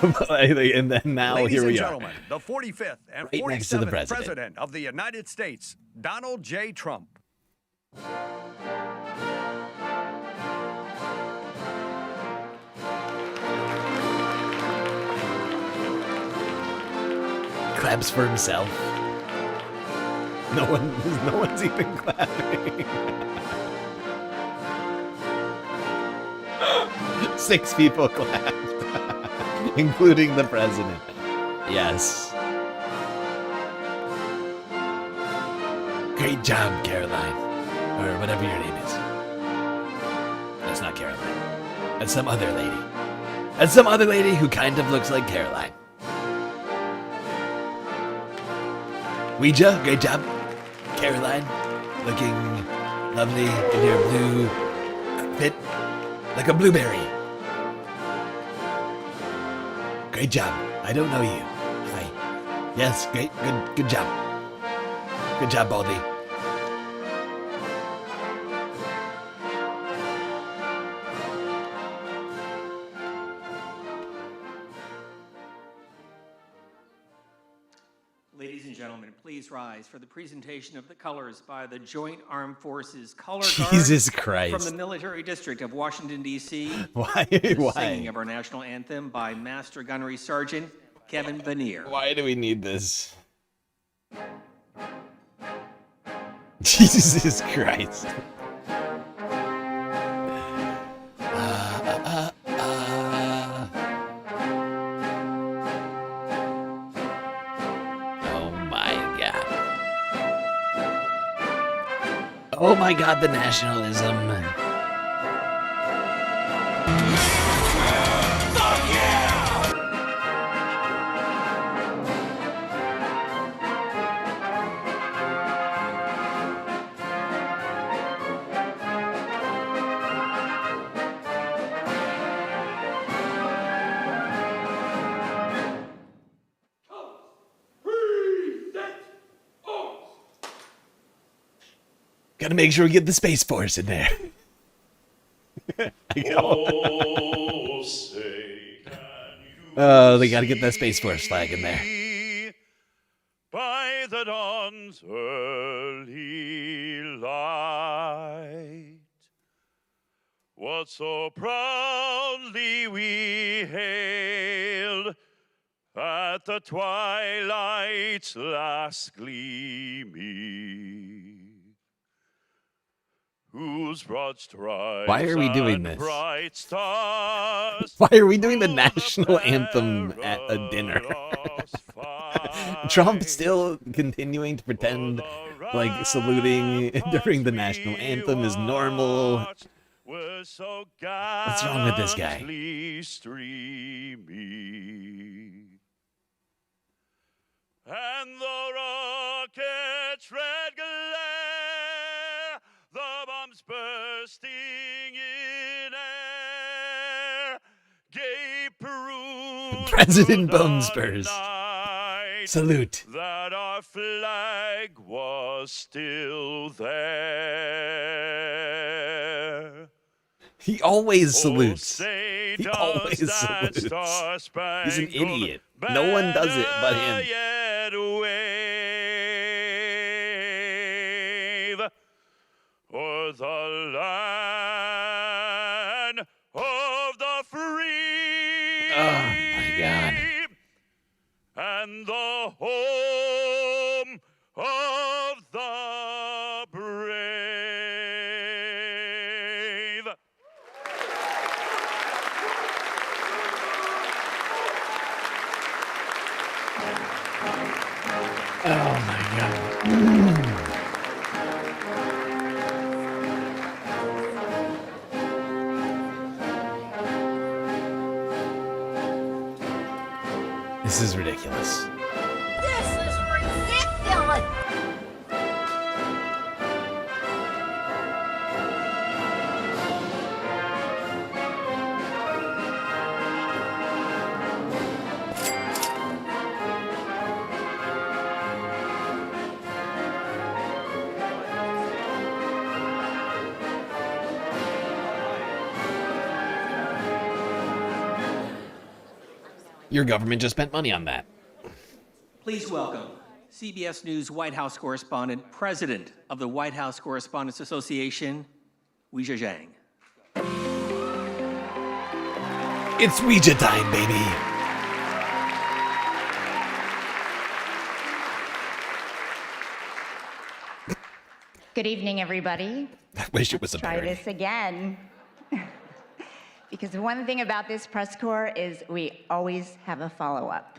and then now Ladies here and we are. gentlemen, the 45th and Right next to the 47th president. of the United States, Donald J. Trump. Claps for himself. No one's even clapping. 6 people clapped, including the president. Yes. Great job, Caroline. Or whatever your name is. That's not Caroline. That's some other lady. That's some other lady who kind of looks like Caroline. Ouija, great job. Caroline, looking lovely in your blue outfit, like a blueberry. Great job. I don't know you. Hi. Yes, great, good job. Good job, Baldy. Ladies and gentlemen, please rise for the presentation of the colors by the Joint Armed Forces Color Guard Jesus Christ. from the Military District of Washington, D.C. Why? The Why? singing of our national anthem by Master Gunnery Sergeant Kevin Vanier. Why do we need this? Jesus Christ. Oh my God. Oh my God, the nationalism. Gotta make sure we get the Space Force in there. Oh, they gotta get that Space Force flag in there. By the dawn's early light, what so proudly we hailed at the twilight's last gleaming, whose broad stripes Why are we doing and this? bright stars Why are we doing the national anthem at a dinner? Trump still continuing to pretend like saluting during the national anthem is normal. What's wrong with this guy? And the rocket's red glare, the bombs bursting in air, gave proof President Bonesburst. Salute. that our flag was still there. He always salutes. He always salutes. He's an idiot. No one does it but him. Yet wave o'er the land of the free. Oh my God. And the home of the brave. Oh my God. This is ridiculous. This is ridiculous! Your government just spent money on that. Please welcome CBS News White House correspondent, president of the White House Correspondents Association, Weijia Zhang. It's Ouija time, baby. Good evening, everybody. I wish it was a Try parody. this again. Because one thing about this press corps is we always have a follow-up.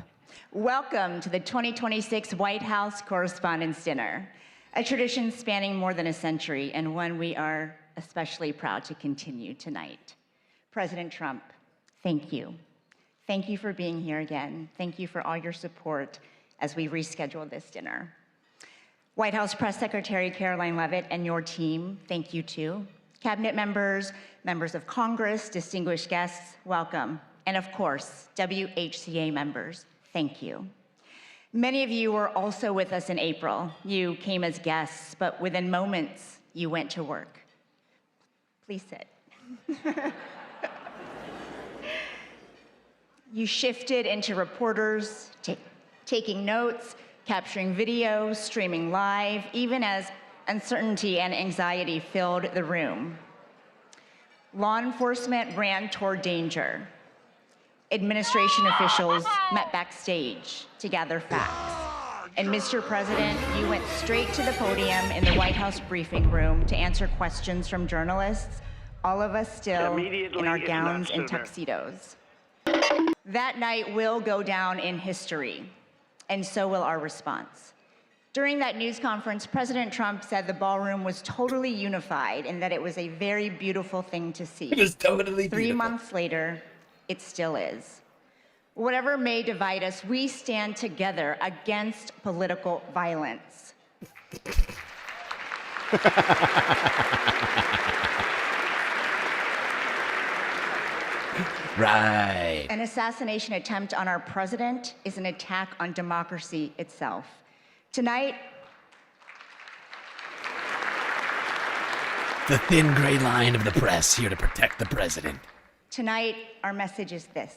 Welcome to the 2026 White House Correspondents' Dinner, a tradition spanning more than a century and one we are especially proud to continue tonight. President Trump, thank you. Thank you for being here again. Thank you for all your support as we reschedule this dinner. White House Press Secretary Caroline Leavitt and your team, thank you too. Cabinet members, members of Congress, distinguished guests, welcome. And of course, WHCA members, thank you. Many of you were also with us in April. You came as guests, but within moments, you went to work. Please sit. You shifted into reporters, taking notes, capturing video, streaming live, even as uncertainty and anxiety filled the room. Law enforcement ran toward danger. Administration officials met backstage to gather facts. And Mr. President, you went straight to the podium in the White House briefing room to answer questions from journalists, all of us still in our gowns and tuxedos. That night will go down in history, and so will our response. During that news conference, President Trump said the ballroom was totally unified and that it was a very beautiful thing to see. It was totally beautiful. 3 months later, it still is. Whatever may divide us, we stand together against political violence. Right. An assassination attempt on our president is an attack on democracy itself. Tonight, The thin gray line of the press here to protect the president. tonight, our message is this.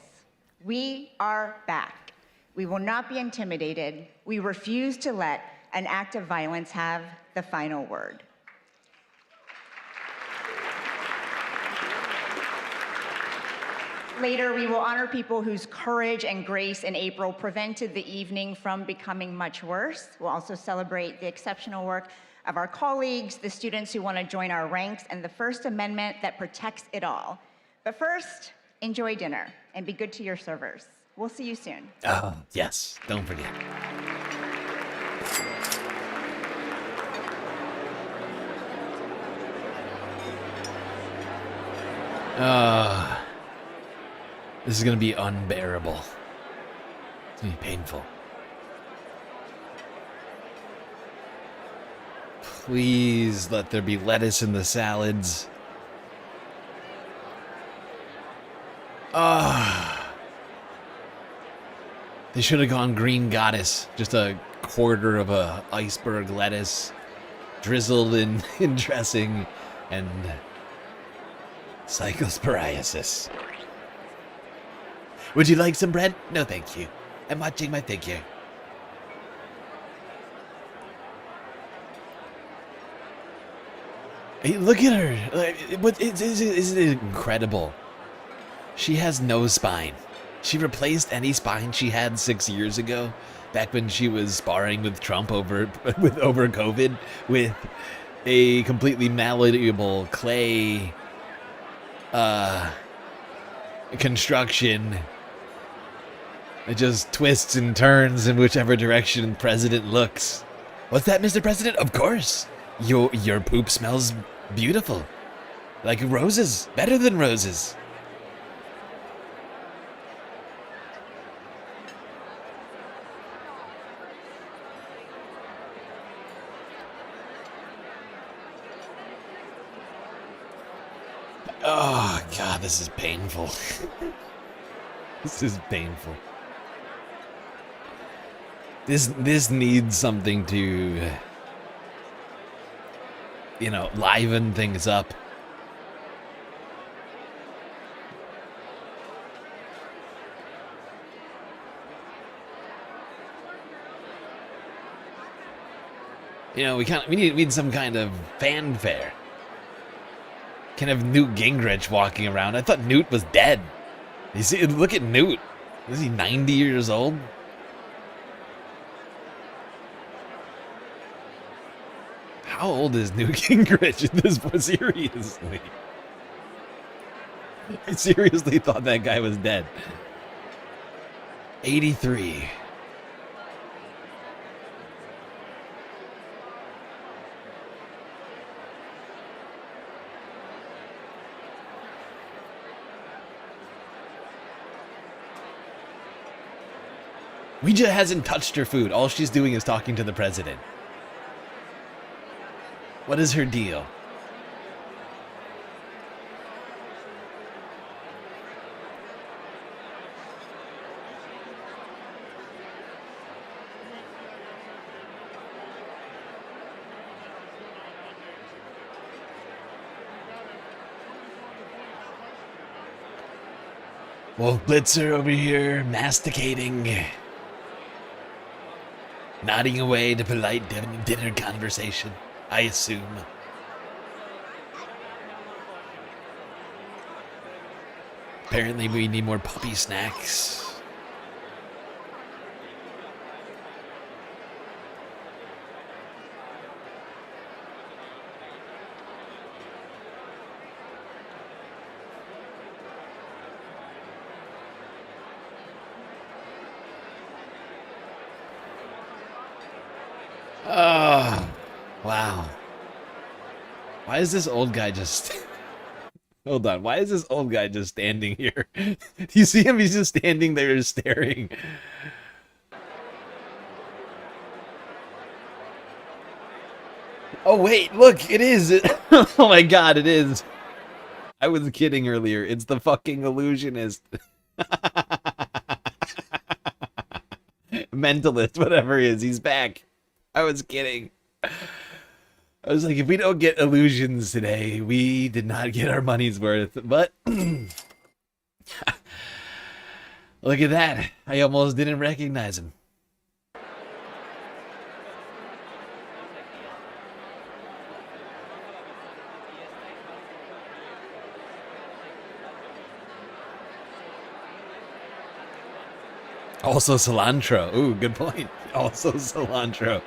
We are back. We will not be intimidated. We refuse to let an act of violence have the final word. Later, we will honor people whose courage and grace in April prevented the evening from becoming much worse. We'll also celebrate the exceptional work of our colleagues, the students who want to join our ranks, and the First Amendment that protects it all. But first, enjoy dinner and be good to your servers. We'll see you soon. Oh, yes. Don't forget. This is going to be unbearable. It's going to be painful. Please let there be lettuce in the salads. They should have gone green goddess. Just a quarter of a iceberg lettuce drizzled in dressing and cyclosporiasis. Would you like some bread? No, thank you. I'm watching my figure. Hey, look at her. Isn't it incredible? She has no spine. She replaced any spine she had 6 years ago, back when she was sparring with Trump over COVID, with a completely malleable clay construction. It just twists and turns in whichever direction the president looks. What's that, Mr. President? Of course. Your poop smells beautiful. Like roses. Better than roses. Oh, God, this is painful. This is painful. This needs something to, liven things up. You know, we need some kind of fanfare. Can't have Newt Gingrich walking around. I thought Newt was dead. You see, look at Newt. Is he 90 years old? How old is Newt Gingrich in this? Seriously. I seriously thought that guy was dead. 83. Ouija hasn't touched her food. All she's doing is talking to the president. What is her deal? Wolf Blitzer over here, masticating. Nodding away to polite dinner conversation, I assume. Apparently we need more puppy snacks. Oh, wow. Why is this old guy just... Hold on. Why is this old guy just standing here? Do you see him? He's just standing there staring. Oh, wait. Look. It is. Oh, my God. It is. I was kidding earlier. It's the fucking illusionist. Mentalist, whatever he is. He's back. I was kidding. I was like, if we don't get illusions today, we did not get our money's worth. But look at that. I almost didn't recognize him. Also cilantro. Ooh, good point. Also cilantro.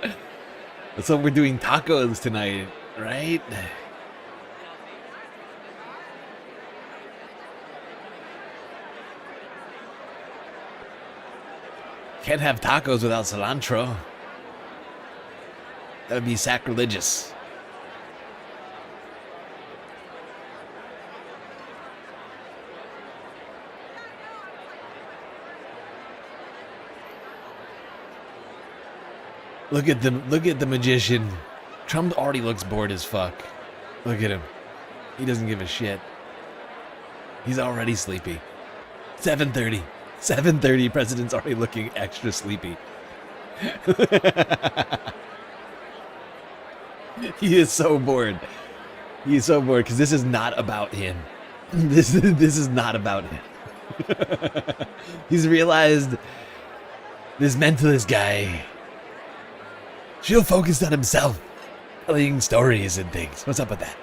So we're doing tacos tonight, right? Can't have tacos without cilantro. That would be sacrilegious. Look at the magician. Trump already looks bored as fuck. Look at him. He doesn't give a shit. He's already sleepy. 7:30. 7:30. President's already looking extra sleepy. He is so bored. He is so bored because this is not about him. This is not about him. He's realized this mentalist guy. She'll focus on himself, telling stories and things. What's up with that?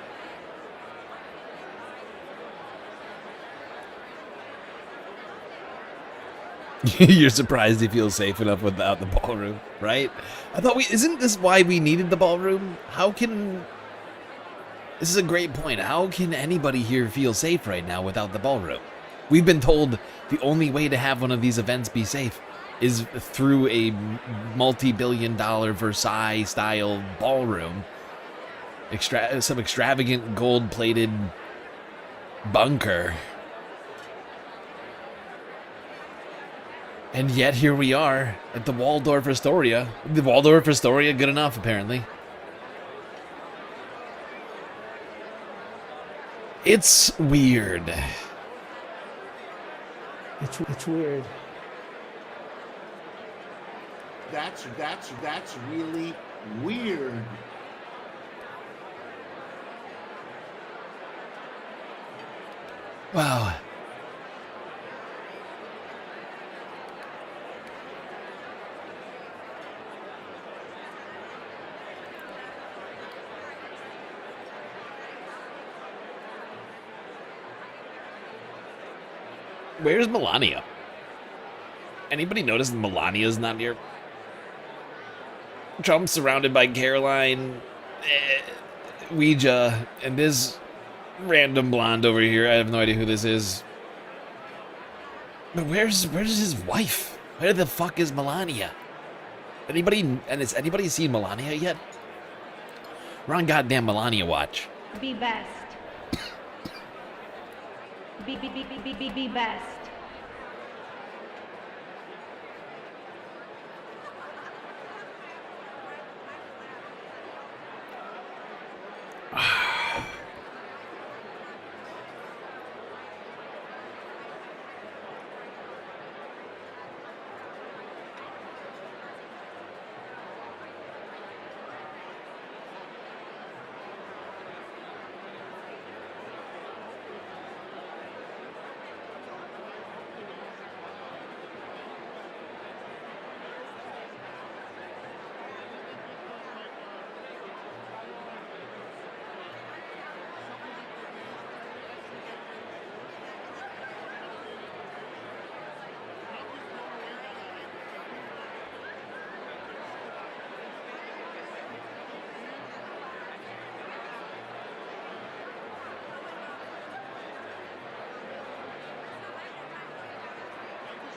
You're surprised he feels safe enough without the ballroom, right? I thought isn't this why we needed the ballroom? This is a great point. How can anybody here feel safe right now without the ballroom? We've been told the only way to have one of these events be safe is through a multi-billion-dollar Versailles-style ballroom, some extravagant gold-plated bunker. And yet here we are at the Waldorf Astoria. The Waldorf Astoria, good enough, apparently. It's weird. It's weird. That's really weird. Wow. Where's Melania? Anybody notice that Melania's not here? Trump's surrounded by Caroline, Ouija, and this random blonde over here. I have no idea who this is. But where's his wife? Where the fuck is Melania? Has anybody seen Melania yet? We're on goddamn Melania watch. Be best. Be best.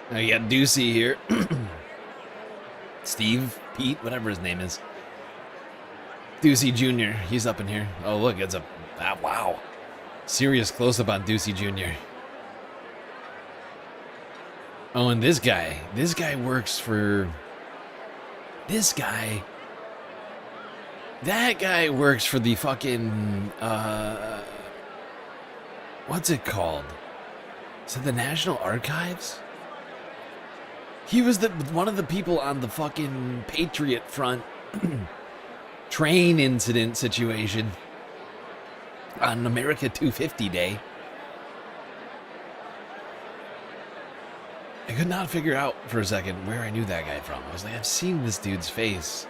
Now you got Ducey here. Steve, Pete, whatever his name is. Ducey Jr., he's up in here. Oh, look, it's a... wow. Serious close-up on Ducey Jr. Oh, and this guy. This guy works for... This guy... That guy works for the fucking... what's it called? Is it the National Archives? He was one of the people on the fucking Patriot Front train incident situation on America 250 Day. I could not figure out for a second where I knew that guy from. I was like, I've seen this dude's face.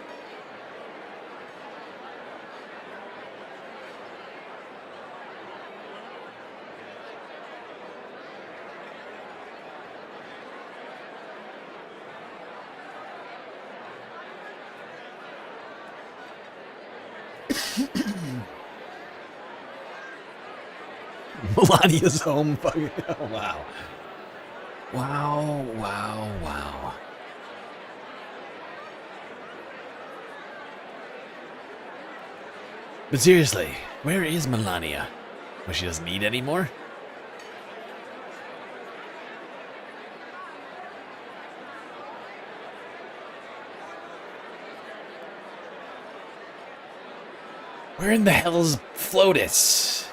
Melania's home. Fucking, oh, wow. Wow, wow, wow. But seriously, where is Melania? Well, she doesn't need any more? Where in the hell's Flotus?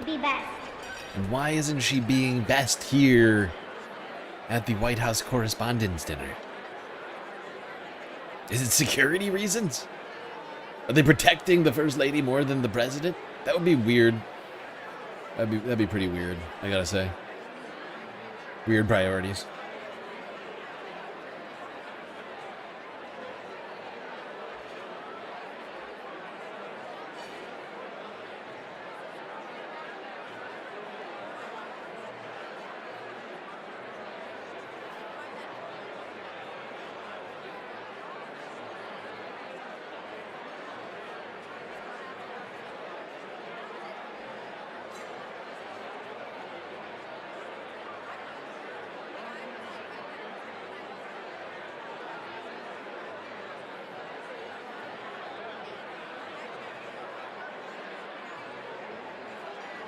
Be best. And why isn't she being best here at the White House Correspondents' Dinner? Is it security reasons? Are they protecting the First Lady more than the President? That would be weird. That'd be pretty weird, I gotta say. Weird priorities.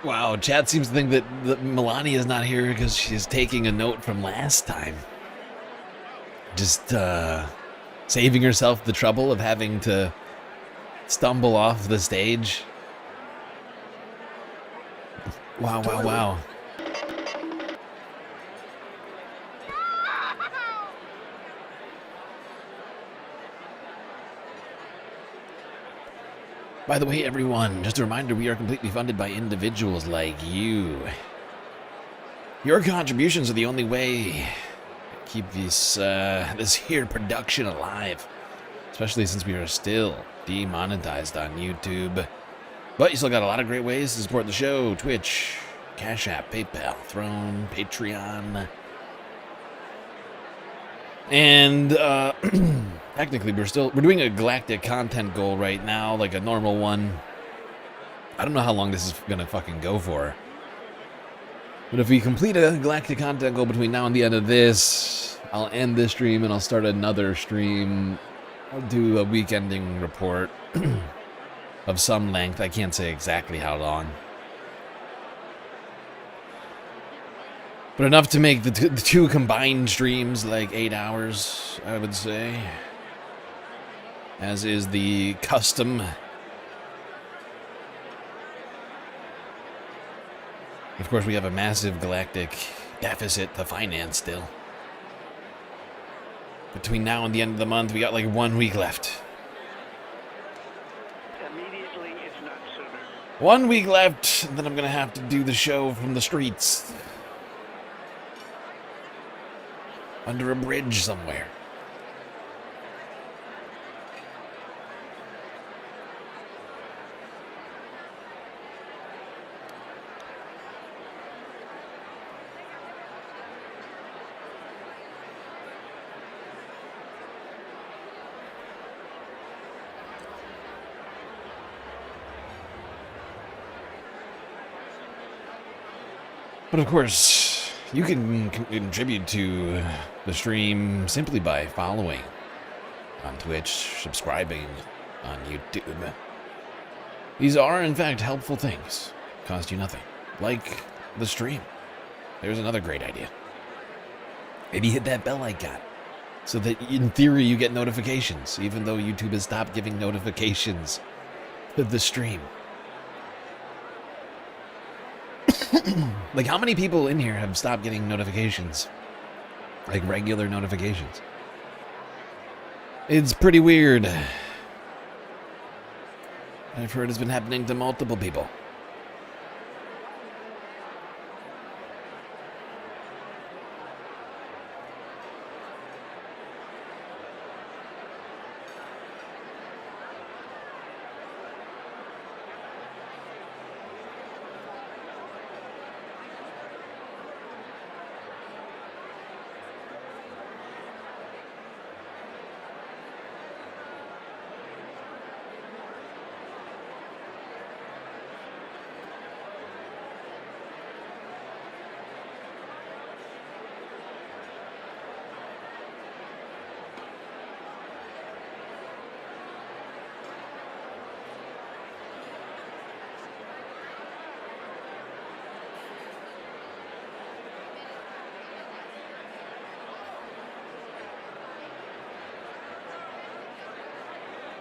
Wow, chat seems to think that Melania is not here because she's taking a note from last time. Just saving herself the trouble of having to stumble off the stage. Wow, wow, wow. By the way, everyone, just a reminder, we are completely funded by individuals like you. Your contributions are the only way to keep this here production alive, especially since we are still demonetized on YouTube. But you still got a lot of great ways to support the show: Twitch, Cash App, PayPal, Throne, Patreon. And technically we're doing a galactic content goal right now, like a normal one. I don't know how long this is gonna fucking go for. But if we complete a galactic content goal between now and the end of this, I'll end this stream and I'll start another stream. I'll do a week-ending report of some length. I can't say exactly how long. But enough to make the two combined streams like 8 hours, I would say. As is the custom. Of course, we have a massive galactic deficit to finance still. Between now and the end of the month, we got like 1 week left. Immediately, if not sooner. 1 week left, then I'm gonna have to do the show from the streets. Under a bridge somewhere. But of course, you can contribute to the stream simply by following on Twitch, subscribing on YouTube. These are, in fact, helpful things. Cost you nothing. Like the stream. There's another great idea. Maybe hit that bell icon so that, in theory, you get notifications, even though YouTube has stopped giving notifications to the stream. Like, how many people in here have stopped getting notifications? Like, regular notifications. It's pretty weird. I've heard it's been happening to multiple people.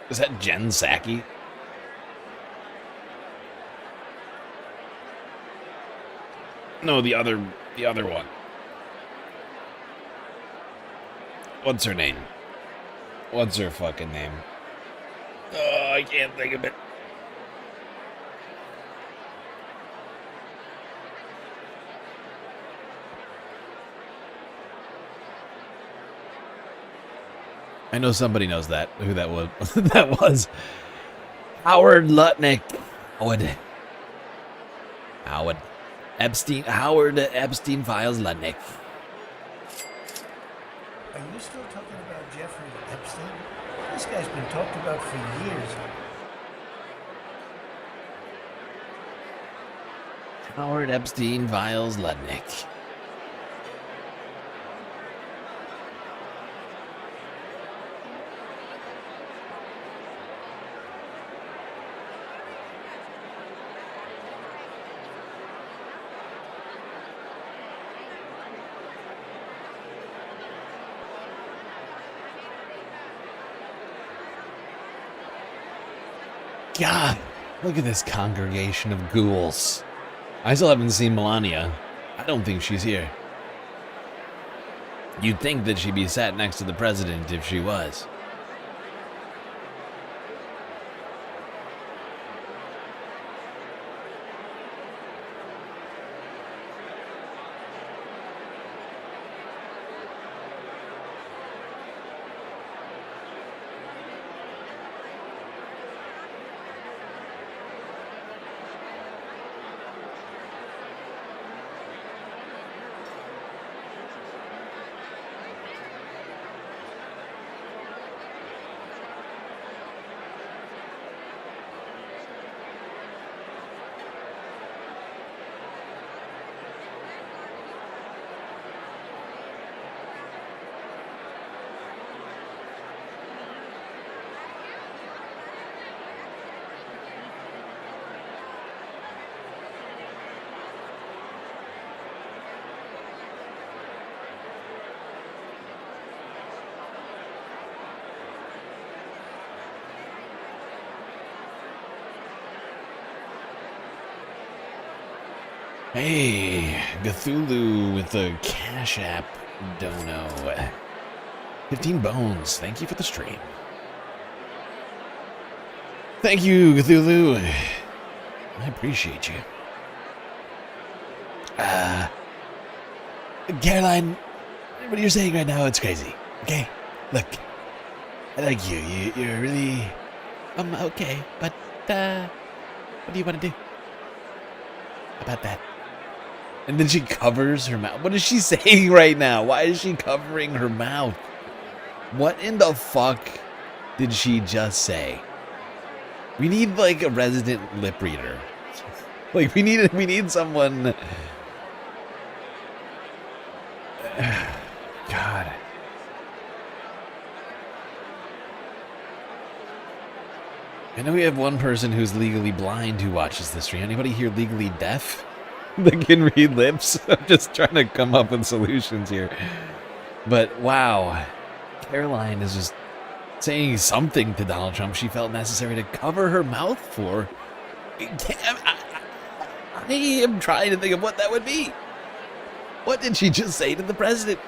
Is that Jen Psaki? No, the other one. What's her name? What's her fucking name? Oh, I can't think of it. I know somebody knows that. Who that was? That was Howard Lutnick. Howard Epstein. Howard Epstein Files Lutnick. Are you still talking about Jeffrey Epstein? This guy's been talked about for years. Howard Epstein Files Lutnick. God, look at this congregation of ghouls. I still haven't seen Melania. I don't think she's here. You'd think that she'd be sat next to the president if she was. Hey, Cthulhu with the Cash App dono. 15 bones. Thank you for the stream. Thank you, Cthulhu. I appreciate you. Caroline, what you're saying right now, it's crazy. Okay? Look, I like you. You're really... okay, but, what do you want to do about that? And then she covers her mouth. What is she saying right now? Why is she covering her mouth? What in the fuck did she just say? We need, like, a resident lip reader. Like, we need someone... God. I know we have one person who's legally blind who watches the stream. Anybody here legally deaf that can read lips? I'm just trying to come up with solutions here. But, wow. Caroline is just saying something to Donald Trump she felt necessary to cover her mouth for. I am trying to think of what that would be. What did she just say to the president?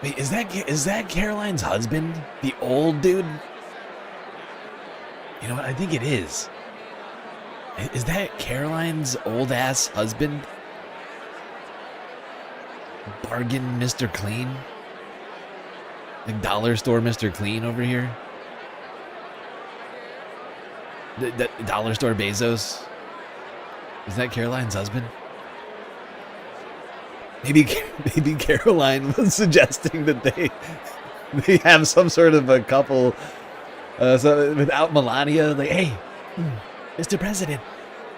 Wait, is that Caroline's husband? The old dude? You know what? I think it is. Is that Caroline's old-ass husband? Bargain Mr. Clean? Like dollar store Mr. Clean over here? The dollar store Bezos? Is that Caroline's husband? Maybe Caroline was suggesting that they have some sort of a couple so without Melania. Like, hey, Mr. President,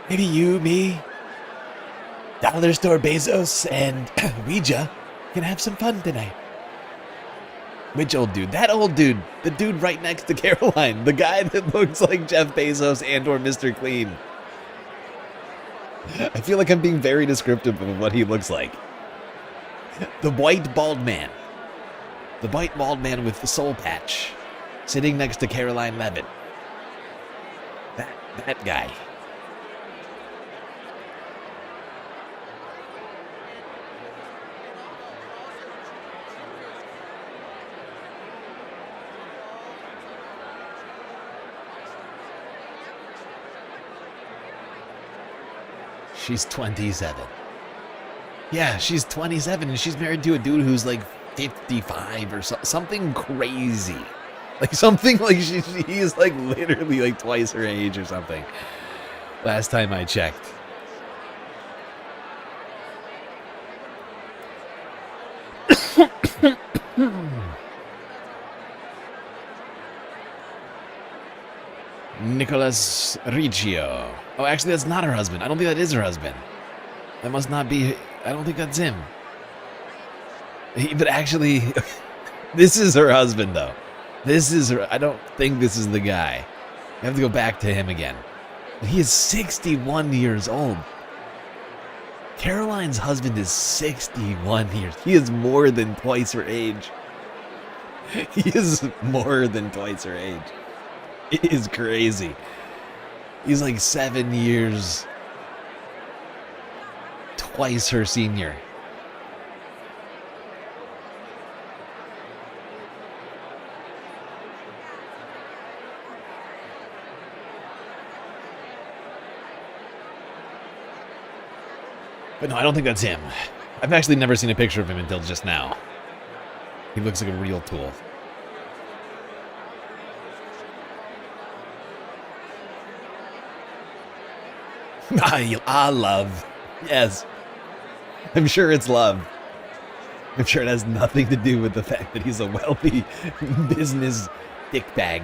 maybe you, me, dollar store Bezos, and Ouija can have some fun tonight. Which old dude? That old dude. The dude right next to Caroline. The guy that looks like Jeff Bezos and or Mr. Clean. I feel like I'm being very descriptive of what he looks like. The white bald man. The white bald man with the soul patch. Sitting next to Caroline Levitt. That guy. She's 27. Yeah, she's 27 and she's married to a dude who's like 55 or something crazy. Like something like he's like literally like twice her age or something. Last time I checked. Nicholas Riccio. Oh, actually, that's not her husband. I don't think that is her husband. That must not be... I don't think that's him. But actually, this is her husband, though. This is her... I don't think this is the guy. I have to go back to him again. He is 61 years old. Caroline's husband is 61 years. He is more than twice her age. He is more than twice her age. It is crazy. He's like 7 years, twice her senior. But no, I don't think that's him. I've actually never seen a picture of him until just now. He looks like a real tool. Love. Yes. I'm sure it's love. I'm sure it has nothing to do with the fact that he's a wealthy business dickbag.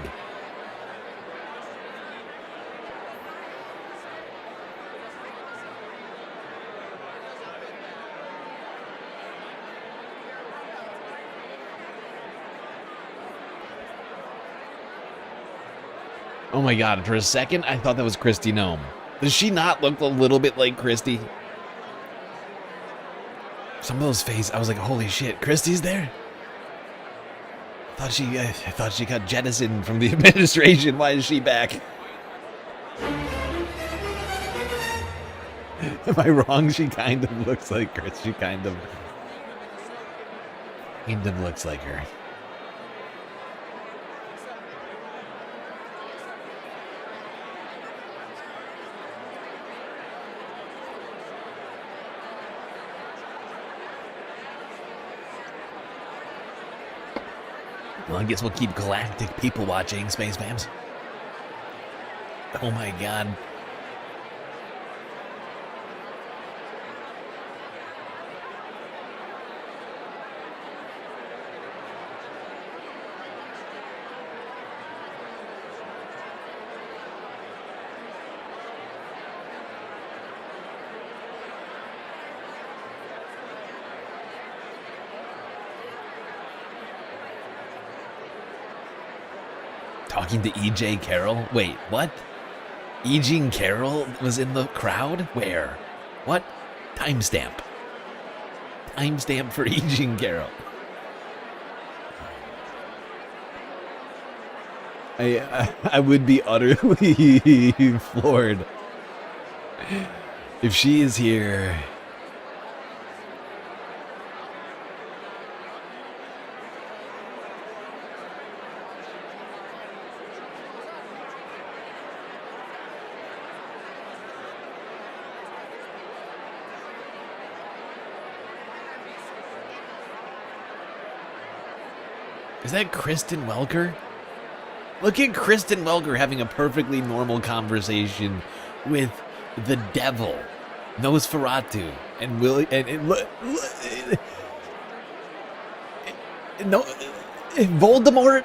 Oh my god, for a second I thought that was Kristi Noem. Does she not look a little bit like Kristi? Some of those faces, I was like, holy shit, Kristi's there? I thought she got jettisoned from the administration. Why is she back? Am I wrong? She kind of looks like her. She kind of looks like her. Well, I guess we'll keep galactic people watching, Space Fams. Oh my god. Talking to E.J. Carroll? Wait, what? E. Jean Carroll was in the crowd? Where? What? Timestamp. Timestamp for E. Jean Carroll. I would be utterly floored if she is here. Is that Kristen Welker? Look at Kristen Welker having a perfectly normal conversation with the devil, Nosferatu, and Willie. No, Voldemort,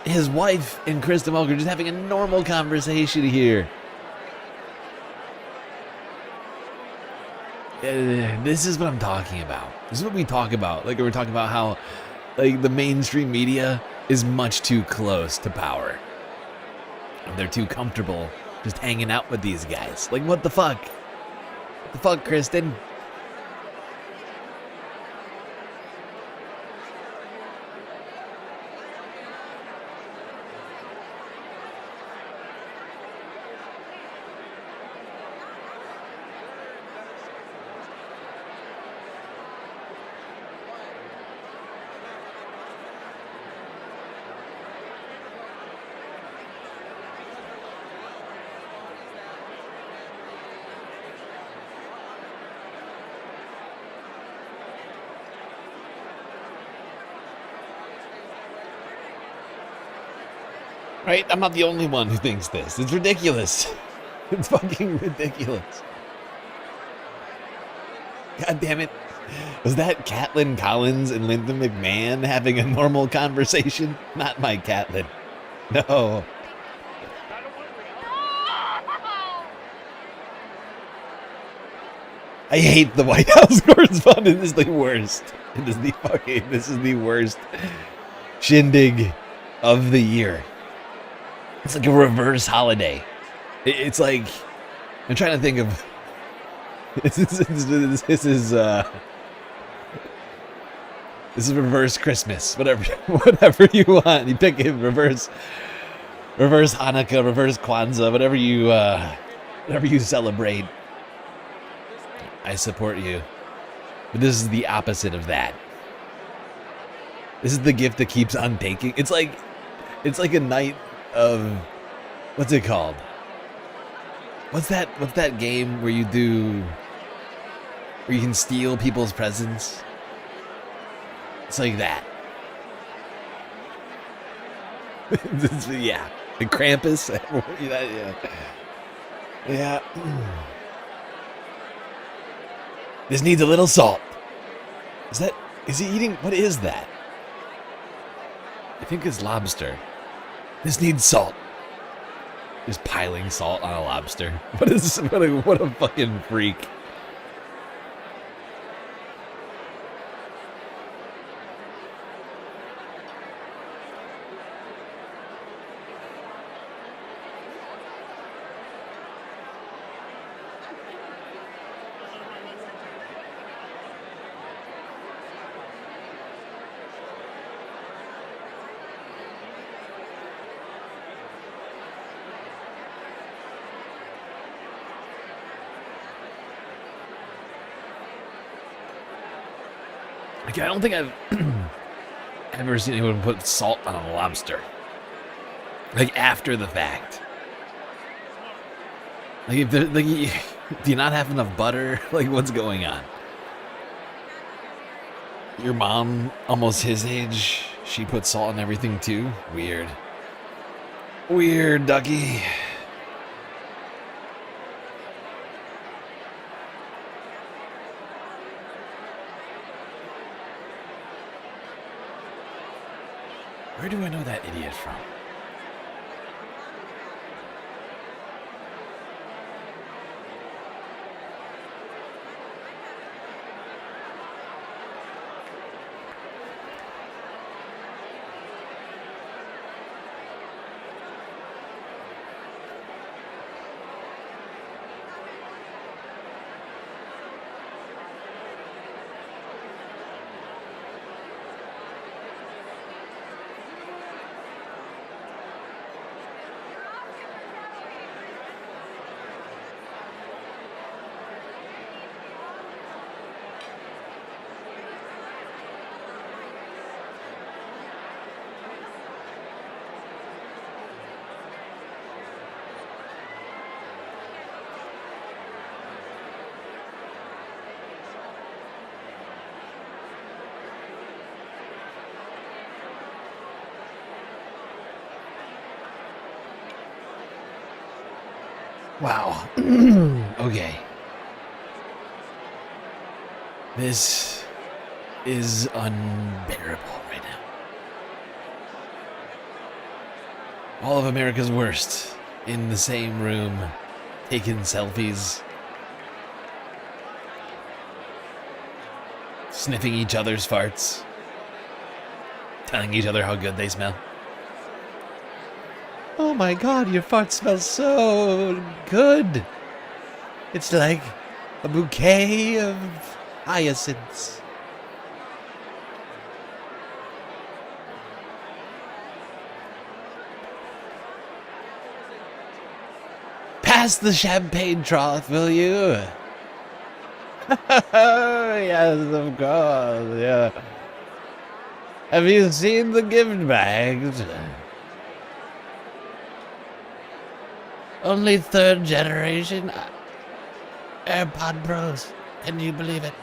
his wife, and Kristen Welker just having a normal conversation here. This is what I'm talking about. This is what we talk about. Like, we're talking about how, like, the mainstream media is much too close to power. And they're too comfortable just hanging out with these guys. Like, what the fuck? What the fuck, Kristen? Right? I'm not the only one who thinks this. It's ridiculous. It's fucking ridiculous. God damn it. Was that Catelyn Collins and Lyndon McMahon having a normal conversation? Not my Catelyn. No. I hate the White House correspondent. This is the worst. This is the worst shindig of the year. It's like a reverse holiday. It's like, I'm trying to think of. This is reverse Christmas. Whatever you want. You pick it. Reverse Hanukkah, reverse Kwanzaa, whatever you celebrate. I support you. But this is the opposite of that. This is the gift that keeps on taking. It's like a night of, what's it called? What's that game where you can steal people's presents? It's like that. Yeah. The Krampus. Yeah. This needs a little salt. Is he eating, what is that? I think it's lobster. This needs salt. Just piling salt on a lobster. What a fucking freak. Like, I don't think I've ever seen anyone put salt on a lobster. Like, after the fact. Like, if like, do you not have enough butter? Like, what's going on? Your mom, almost his age, she put salt on everything too? Weird. Weird, Ducky. Where do I know that idiot from? Wow. Okay. This is unbearable right now. All of America's worst in the same room, taking selfies, sniffing each other's farts, telling each other how good they smell. Oh my god, your fart smells so good. It's like a bouquet of hyacinths. Pass the champagne trough, will you? Yes, of course, yeah. Have you seen the gift bags? Only third generation AirPod Pros. Can you believe it?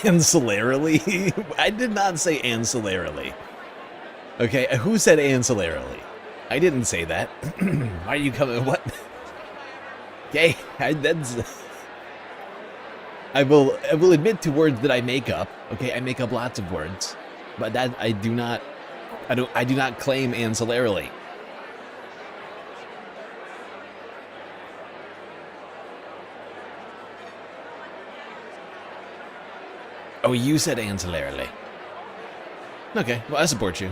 Ancillarily? I did not say ancillarily. Okay, who said ancillarily? I didn't say that. Why are you coming? What? Okay, I will admit to words that I make up. Okay, I make up lots of words, but that I do not claim ancillarily. Oh, you said ancillarily. Okay, well, I support you.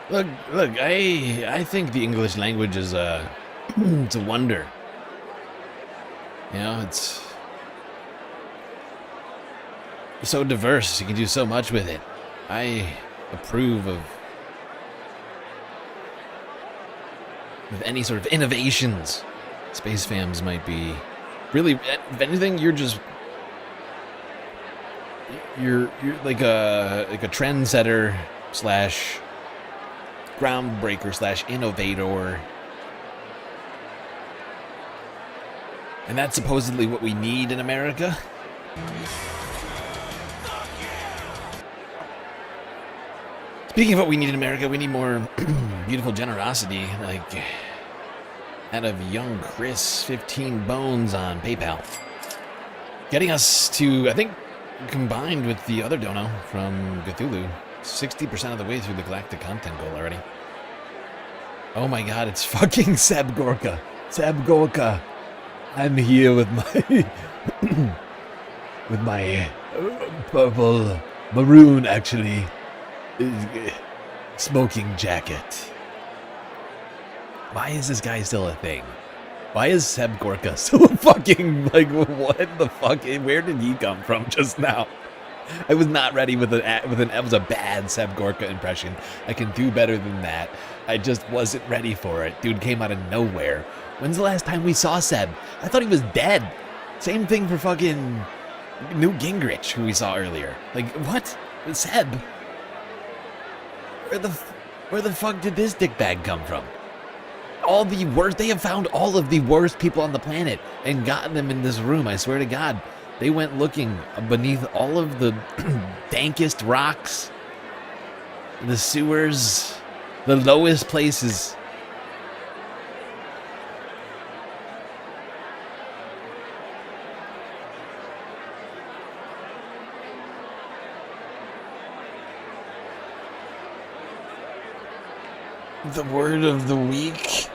Look, I think the English language is it's a wonder. You know, it's so diverse. You can do so much with it. I approve of any sort of innovations. Space Fams might be really, if anything, you're like a trendsetter slash groundbreaker slash innovator, and that's supposedly what we need in America. Speaking of what we need in America, we need more beautiful generosity, like that of young Chris 15 Bones on PayPal, getting us to, I think, combined with the other dono from Cthulhu, 60% of the way through the galactic content goal already. Oh my god, it's fucking Seb Gorka. Seb Gorka. I'm here with my with my purple, maroon actually, smoking jacket. Why is this guy still a thing? Why is Seb Gorka still a fucking, like, what the fuck? Where did he come from just now? I was not ready with it was a bad Seb Gorka impression. I can do better than that. I just wasn't ready for it. Dude came out of nowhere. When's the last time we saw Seb? I thought he was dead. Same thing for fucking Newt Gingrich, who we saw earlier. Like, what? Seb? Where the fuck did this dickbag come from? They have found all of the worst people on the planet and gotten them in this room, I swear to God. They went looking beneath all of the dankest rocks, the sewers, the lowest places. The word of the week.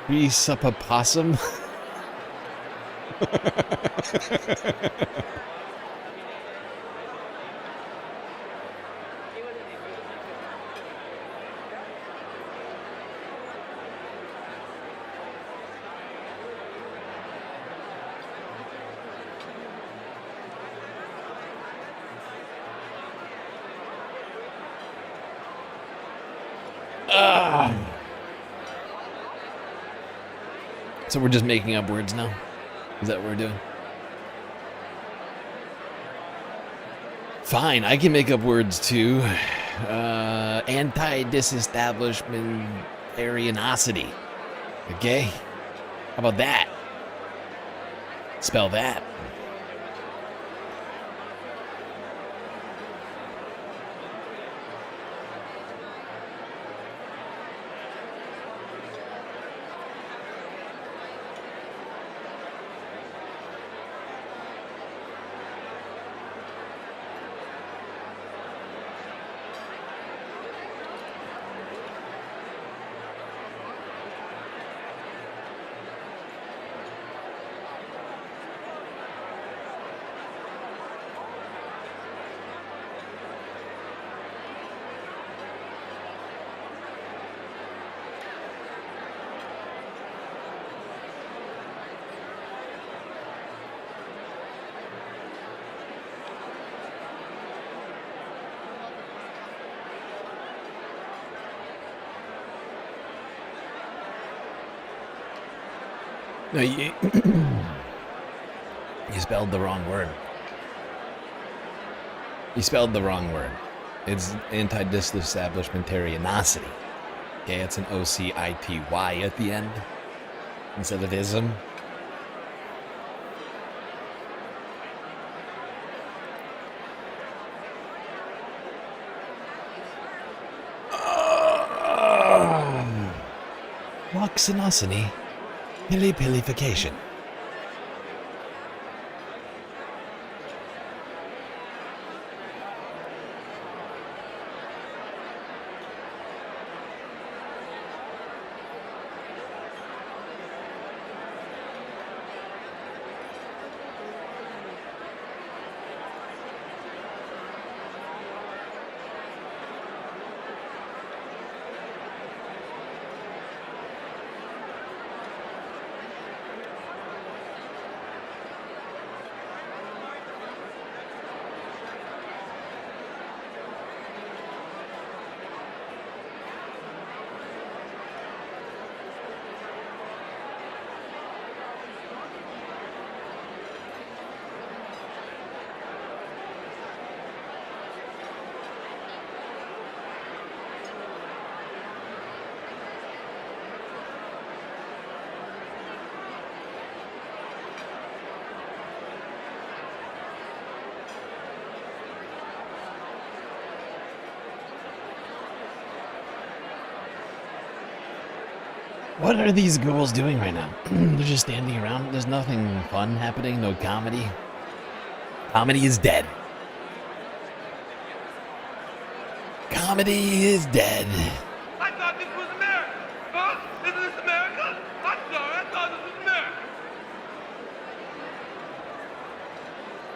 Resupapossum. So we're just making up words now? Is that what we're doing? Fine, I can make up words too. Anti-disestablishmentarianosity. Okay? How about that? Spell that. No, you spelled the wrong word. You spelled the wrong word. It's anti-disestablishmentarianosity. Okay, it's an O-C-I-T-Y at the end instead of ism. Loxanosony. Pilly-pillification. What are these girls doing right now? They're just standing around. There's nothing fun happening, no comedy. Comedy is dead. comedy is dead. I thought this was America. Huh? Isn't this America? I'm sorry, I thought this was America.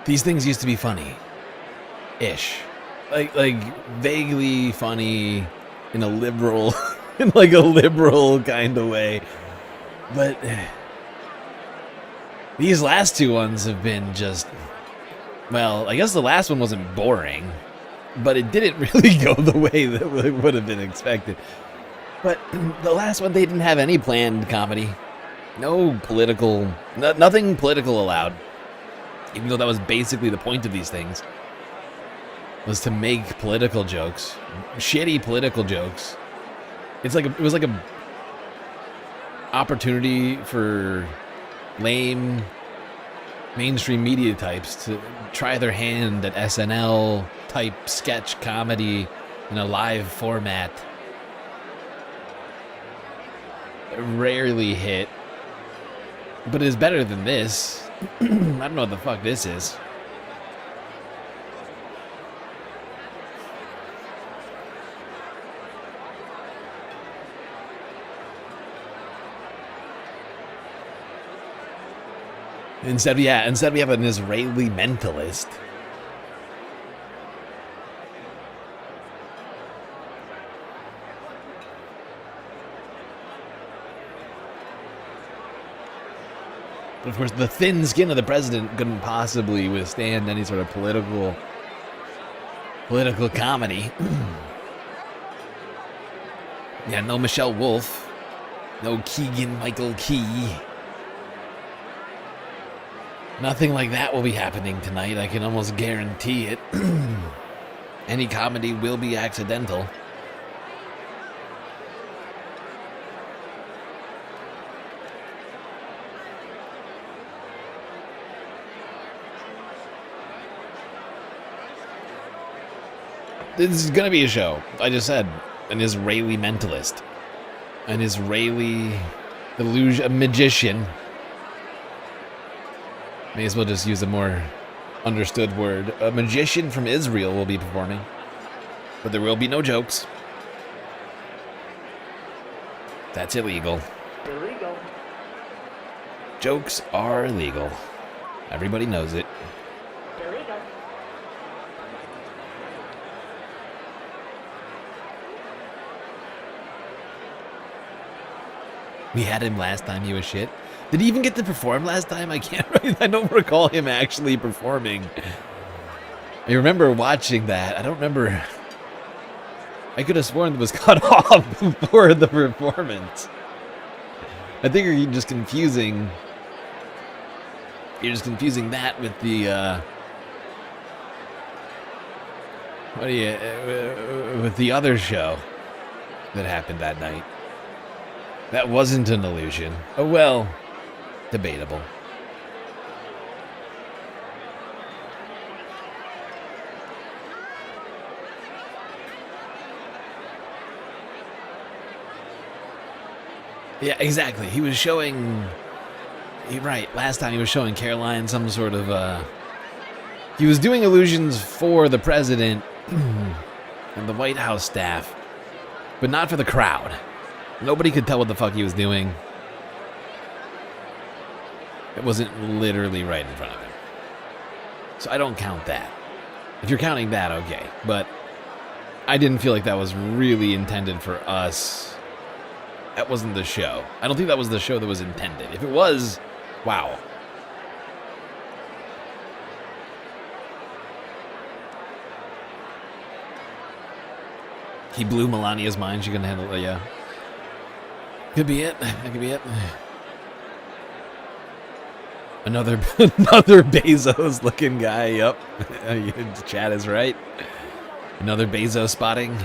These things used to be funny-ish. Like vaguely funny in a liberal, in like a liberal kind of way. But these last two ones have been just, well, I guess the last one wasn't boring, but it didn't really go the way that would have been expected. But the last one, they didn't have any planned comedy. No political, nothing political allowed. Even though that was basically the point of these things, was to make political jokes, shitty political jokes. It was like a opportunity for lame mainstream media types to try their hand at SNL type sketch comedy in a live format. It rarely hit, but it is better than this. I don't know what the fuck this is. Instead we have an Israeli mentalist. But of course, the thin skin of the president couldn't possibly withstand any sort of political comedy. Yeah, no Michelle Wolf, no Keegan-Michael Key. Nothing like that will be happening tonight. I can almost guarantee it. Any comedy will be accidental. This is going to be a show. I just said an Israeli mentalist. An Israeli illusion, a magician. May as well just use a more understood word. A magician from Israel will be performing. But there will be no jokes. That's illegal. Illegal. Jokes are illegal. Everybody knows it. Illegal. We had him last time he was shit. Did he even get to perform last time? I don't recall him actually performing. I remember watching that. I don't remember. I could have sworn it was cut off before the performance. I think you're just confusing. You're just confusing that with the with the other show that happened that night. That wasn't an illusion. Oh well, debatable. Yeah, exactly. He was showing... Right, last time he was showing Caroline some sort of... He was doing illusions for the president and the White House staff, but not for the crowd. Nobody could tell what the fuck he was doing. It wasn't literally right in front of him. So I don't count that. If you're counting that, okay. But I didn't feel like that was really intended for us. That wasn't the show. I don't think that was the show that was intended. If it was, wow. He blew Melania's mind. She couldn't handle it, yeah. Could be it. That could be it. Another Bezos looking guy. Yep. The chat is right. Another Bezos spotting.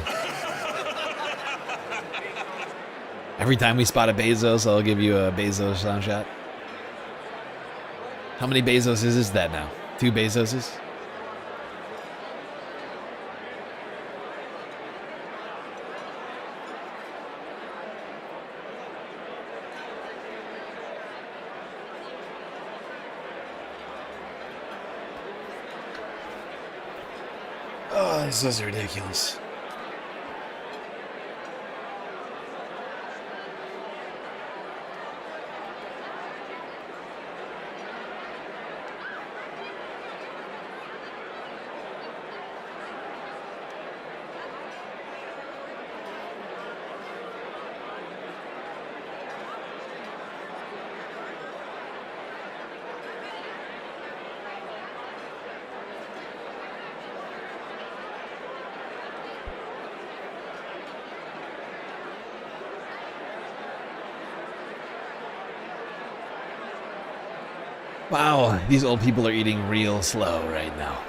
Every time we spot a Bezos, I'll give you a Bezos sound shot. How many Bezos is that now? 2 Bezoses? Oh, this is ridiculous. Wow, these old people are eating real slow right now.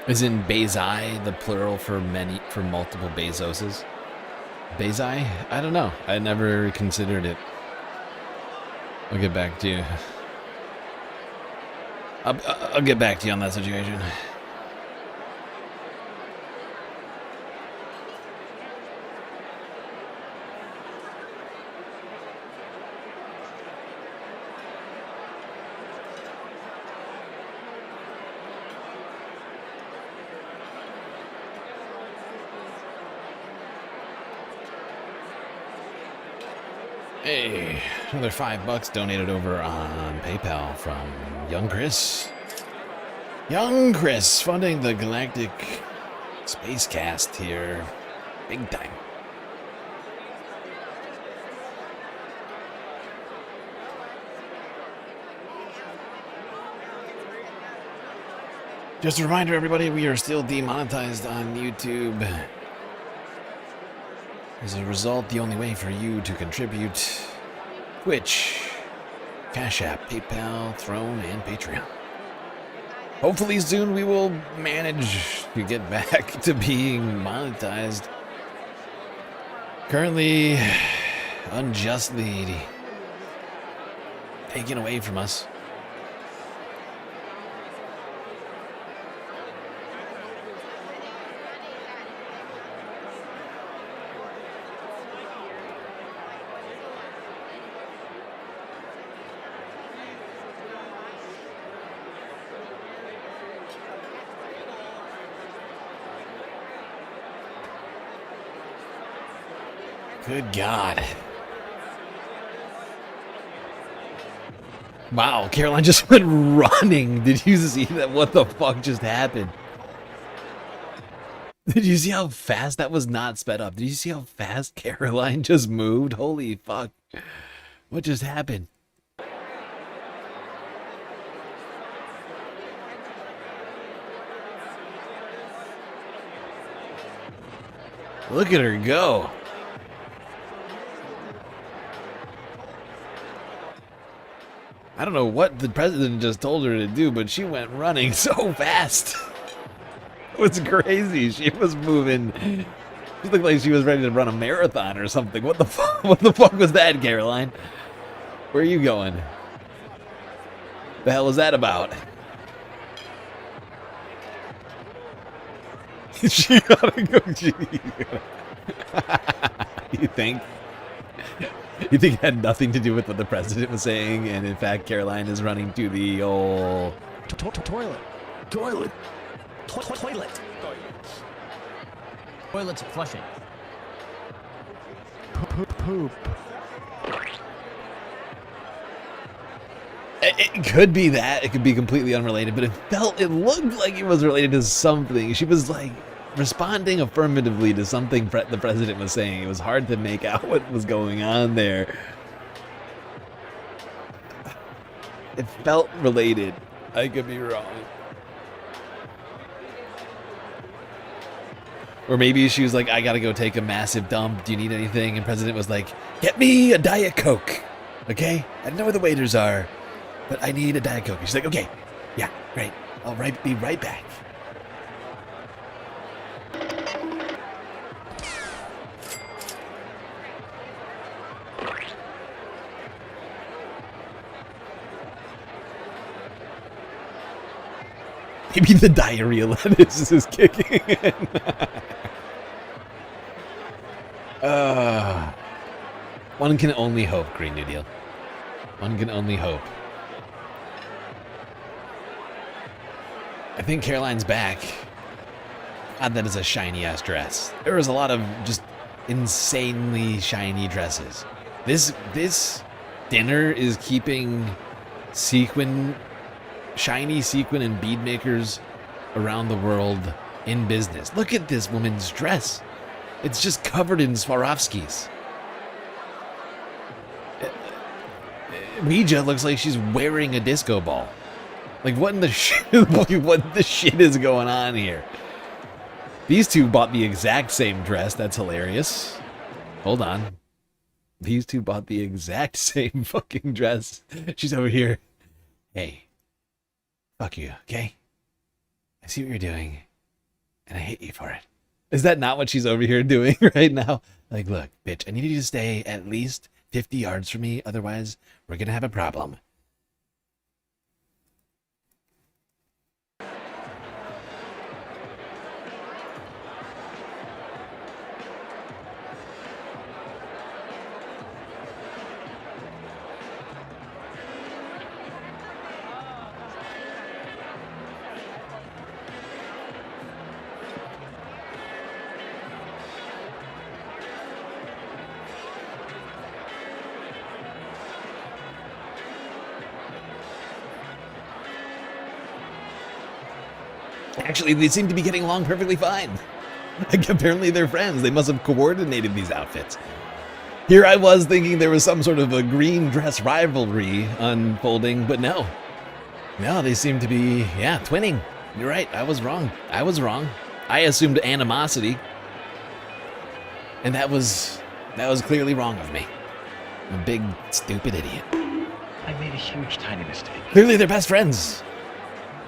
Isn't Bezai the plural for multiple Bezoses? Bezai? I don't know. I never considered it. I'll get back to you. I'll get back to you on that situation. Hey, another $5 donated over on PayPal from Young Chris. Young Chris funding the Galactic Spacecast here. Big time. Just a reminder, everybody, we are still demonetized on YouTube. As a result, the only way for you to contribute: Twitch, Cash App, PayPal, Throne, and Patreon. Hopefully soon we will manage to get back to being monetized. Currently, unjustly taken away from us. Good God. Wow, Caroline just went running. Did you see that? What the fuck just happened? Did you see how fast that was not sped up? Did you see how fast Caroline just moved? Holy fuck. What just happened? Look at her go. I don't know what the president just told her to do, but she went running so fast. It was crazy. She was moving. She looked like she was ready to run a marathon or something. What the fuck? What the fuck was that, Caroline? Where are you going? The hell was that about? She gotta go. You think? You think it had nothing to do with what the president was saying, and in fact, Caroline is running to the old toilet. Toilet. Toilet. Toilet's flushing. Poop. It could be that. It could be completely unrelated, but it looked like it was related to something. She was like responding affirmatively to something the president was saying. It was hard to make out what was going on there. It felt related. I could be wrong. Or maybe she was like, I gotta go take a massive dump. Do you need anything? And president was like, get me a Diet Coke. Okay? I don't know where the waiters are, but I need a Diet Coke. And she's like, okay. Yeah, great. I'll be right back. Maybe the diarrhea lettuce is kicking in. One can only hope, Green New Deal. One can only hope. I think Caroline's back. God, that is a shiny-ass dress. There was a lot of just insanely shiny dresses. This dinner is keeping shiny sequin and bead makers around the world in business. Look at this woman's dress. It's just covered in Swarovskis. Ouija looks like she's wearing a disco ball. Like, what in the shit? What the shit is going on here? These two bought the exact same dress. That's hilarious. Hold on. These two bought the exact same fucking dress. She's over here. Hey. Fuck you, okay? I see what you're doing. And I hate you for it. Is that not what she's over here doing right now? Like, look, bitch, I need you to stay at least 50 yards from me. Otherwise, we're gonna have a problem. Actually, they seem to be getting along perfectly fine. Like, apparently they're friends. They must have coordinated these outfits. Here I was thinking there was some sort of a green dress rivalry unfolding, but no. No, they seem to be, yeah, twinning. You're right, I was wrong. I was wrong. I assumed animosity. And that was clearly wrong of me. I'm a big, stupid idiot. I made a huge, tiny mistake. Clearly they're best friends.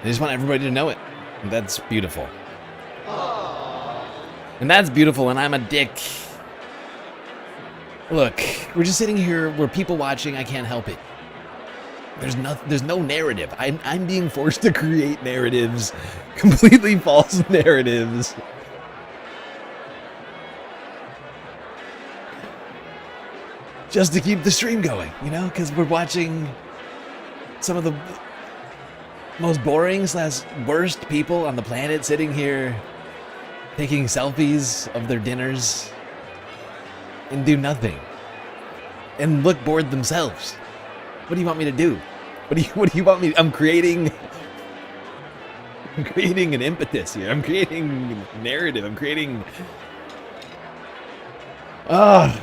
I just want everybody to know it. And that's beautiful. And that's beautiful, and I'm a dick. Look, we're just sitting here, we're people watching, I can't help it. There's no narrative. I'm being forced to create narratives, completely false narratives. Just to keep the stream going, you know, because we're watching some of the most boring / worst people on the planet sitting here taking selfies of their dinners and do nothing and look bored themselves. What do you want me to do? What do you want me? I'm creating an impetus here. I'm creating narrative. I'm creating. Oh,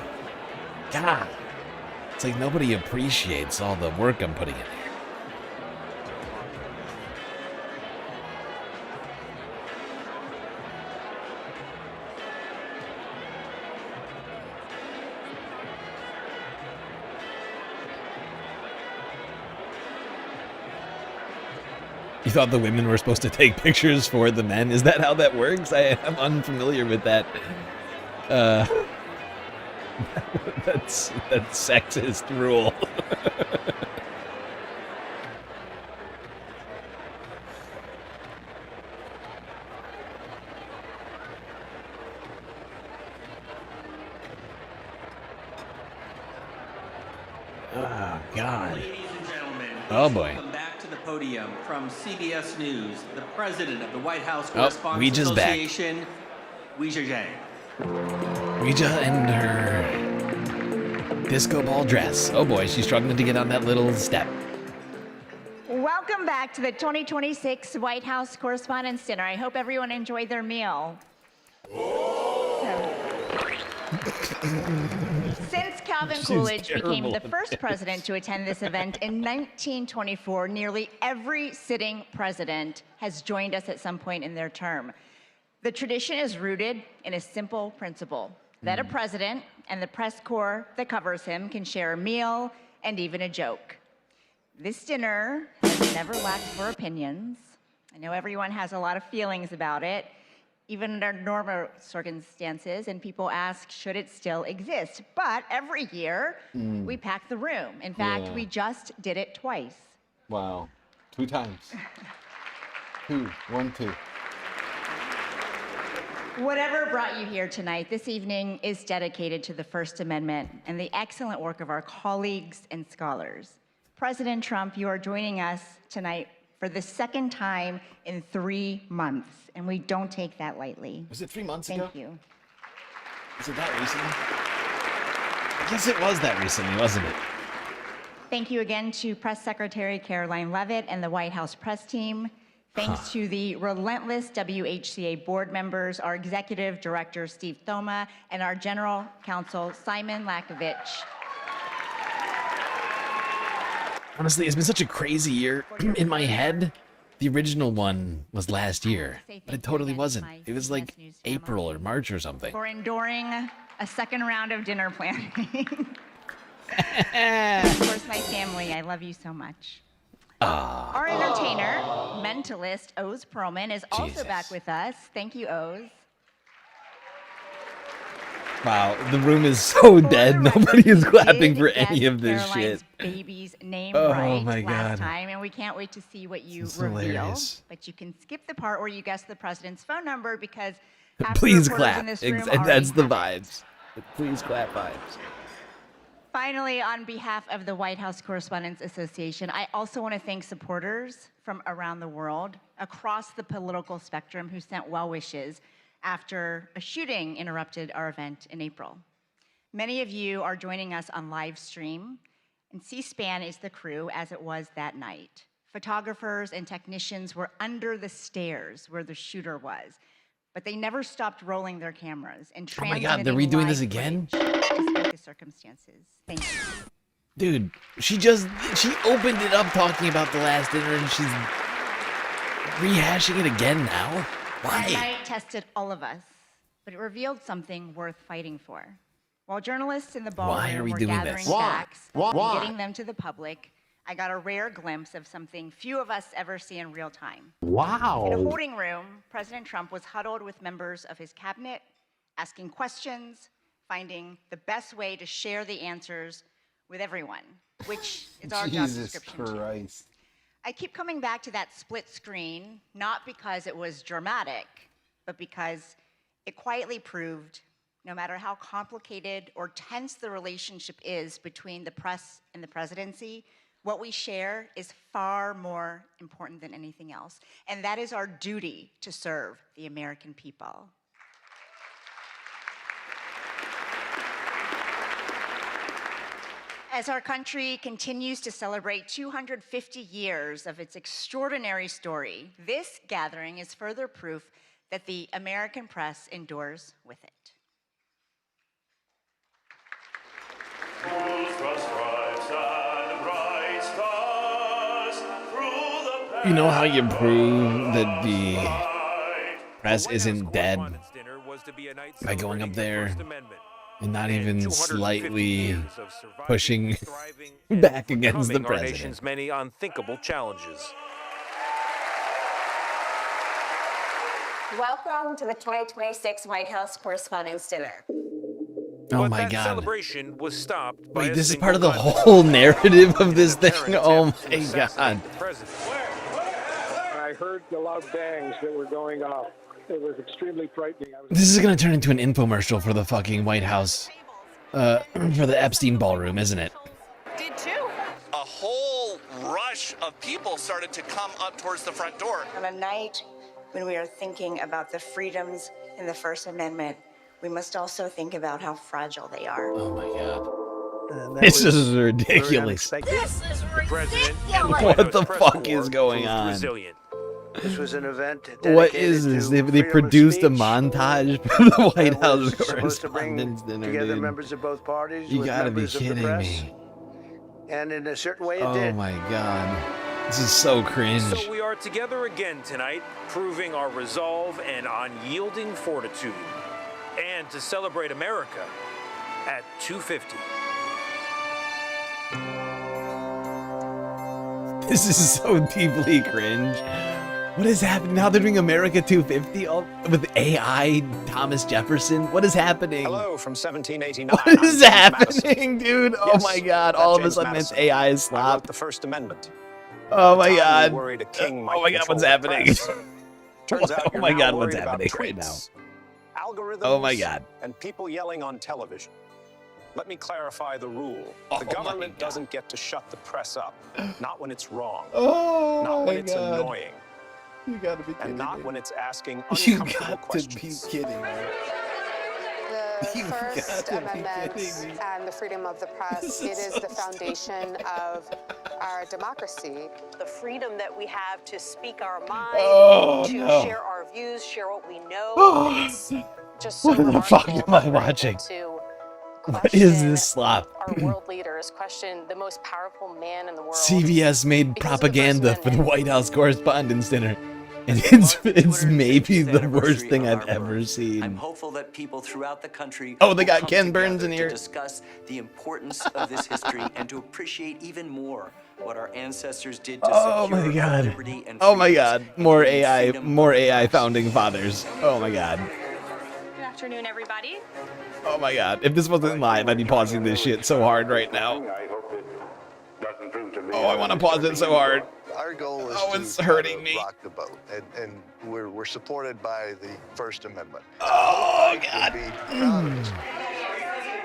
God! It's like nobody appreciates all the work I'm putting in here. You thought the women were supposed to take pictures for the men? Is that how that works? I am unfamiliar with that. That's sexist rule. Oh, God. Ladies and gentlemen, oh boy. Welcome back to the podium from CBS News, the president of the White House Correspondents Ouija's Association, Ouija Zhang. Ouija and her disco ball dress. Oh boy, she's struggling to get on that little step. Welcome back to the 2026 White House Correspondents' Dinner. I hope everyone enjoyed their meal. Since Calvin Coolidge became the first president to attend this event in 1924, nearly every sitting president has joined us at some point in their term. The tradition is rooted in a simple principle, that a president and the press corps that covers him can share a meal and even a joke. This dinner has never lacked for opinions. I know everyone has a lot of feelings about it, even under normal circumstances, and people ask, should it still exist? But every year, we pack the room. In fact, we just did it twice. Wow. 2 times. 2. 1, 2. Whatever brought you here tonight, this evening is dedicated to the First Amendment and the excellent work of our colleagues and scholars. President Trump, you are joining us tonight for the second time in 3 months, and we don't take that lightly. Was it 3 months ago? Thank you. Was it that recently? I guess it was that recently, wasn't it? Thank you again to Press Secretary Caroline Leavitt and the White House press team. Thanks to the relentless WHCA board members, our executive director, Steve Thoma, and our general counsel, Simon Lakovich. Honestly, it's been such a crazy year. In my head, the original one was last year, but it totally wasn't. It was like April or March or something. For enduring a second round of dinner planning. Of course, my family, I love you so much. Our entertainer, mentalist Oz Perlman is also back with us. Thank you, Oz. Wow, the room is so dead. Nobody is clapping for any of this Caroline's shit. baby's name Oh right my last God. time, and we can't wait to see what you This is reveal. hilarious. But you can skip the part where you guess the president's phone number because Please reporters clap. in this room That's the already have it. vibes. Please clap vibes. Finally, on behalf of the White House Correspondents Association, I also want to thank supporters from around the world, across the political spectrum, who sent well wishes after a shooting interrupted our event in April. Many of you are joining us on live stream, and C-SPAN is the crew as it was that night. Photographers and technicians were under the stairs where the shooter was, but they never stopped rolling their cameras and Oh my God, they're transmitting redoing this live again? footage despite the circumstances. Thank you. Dude, she opened it up talking about the last dinner and she's rehashing it again now? That Why? night tested all of us, but it revealed something worth fighting for. While journalists in the Why are ballroom we were doing gathering this? facts and Why? getting them to the public, I got a rare glimpse of something few of us ever see in real time. Wow. In a holding room, President Trump was huddled with members of his cabinet, asking questions, finding the best way to share the answers with everyone, which is our job Jesus description Christ. too. I keep coming back to that split screen, not because it was dramatic, but because it quietly proved no matter how complicated or tense the relationship is between the press and the presidency, what we share is far more important than anything else. And that is our duty to serve the American people. As our country continues to celebrate 250 years of its extraordinary story, this gathering is further proof that the American press endures with it. You know how you prove that the press isn't dead? By going up there and not even slightly pushing back against the our president. nation's many unthinkable challenges. Welcome to the 2026 White House Correspondents' Dinner. Oh my that God. celebration was stopped by Wait, a this is single part of the gunman. whole narrative of this thing? Apparent Oh attempt to my assassinate God. the president. I heard the loud bangs that were going off. It was extremely frightening. This is gonna turn into an infomercial for the fucking White House, for the Epstein ballroom, isn't it? Did too. A whole rush of people started to come up towards the front door. On a night when we are thinking about the freedoms in the First Amendment, we must also think about how fragile they are. Oh my God. This is ridiculous. This is ridiculous. What the fuck is going on? Resilient. This was an event What is this? They produced a montage for the White House supposed to bring Correspondents' Dinner, together dude. members of both parties You with gotta be members of the kidding press. me. And in a certain way it Oh did. my God. This is so cringe. So we are together again tonight, proving our resolve and unyielding fortitude. And to celebrate America at 250. This is so deeply cringe. What is happening now? They're doing America 250 with AI Thomas Jefferson. What is happening? Hello from 1789. What is happening, dude? Oh Yes, my God! that All of a James sudden, it's Madison. AI I wrote slop. the First Amendment. Oh my At the time, God! we worried a king might Oh my God! control What's the happening? press. Turns out Oh you're my now God! What's worried about happening right now? tweets, algorithms, Oh my God! and people yelling on television. Let me clarify the rule. Oh The my government doesn't get to shut the press up. Not when it's wrong. Oh not when my it's God. annoying. You gotta be kidding And not me. when it's asking You uncomfortable got to questions. be kidding me. The You First gotta be Amendment kidding me. and the freedom of the press, it is the foundation of our democracy. The freedom that we have to speak our mind, Oh, to no. share our views, share what we know. Oh. It's just so What the fuck remarkable am I that we're able watching? to What is this slop? our world leaders, question the most powerful man in the world. CBS made propaganda for the White House Correspondents' Dinner. And it's maybe the worst thing I've ever seen. I'm hopeful that people throughout the country oh, they got will Ken come Burns in together here. to discuss the importance of this history and to appreciate even more what our ancestors did to Oh secure my our god. liberty and Oh my freedoms, god. More including AI founding fathers. Oh my god. Good afternoon, everybody. Oh my god. If this wasn't live, I'd be pausing this shit so hard right now. Oh, I want to pause it so hard. Our goal is it's hurting me. rock the boat, and we're supported by the First Amendment. Oh god.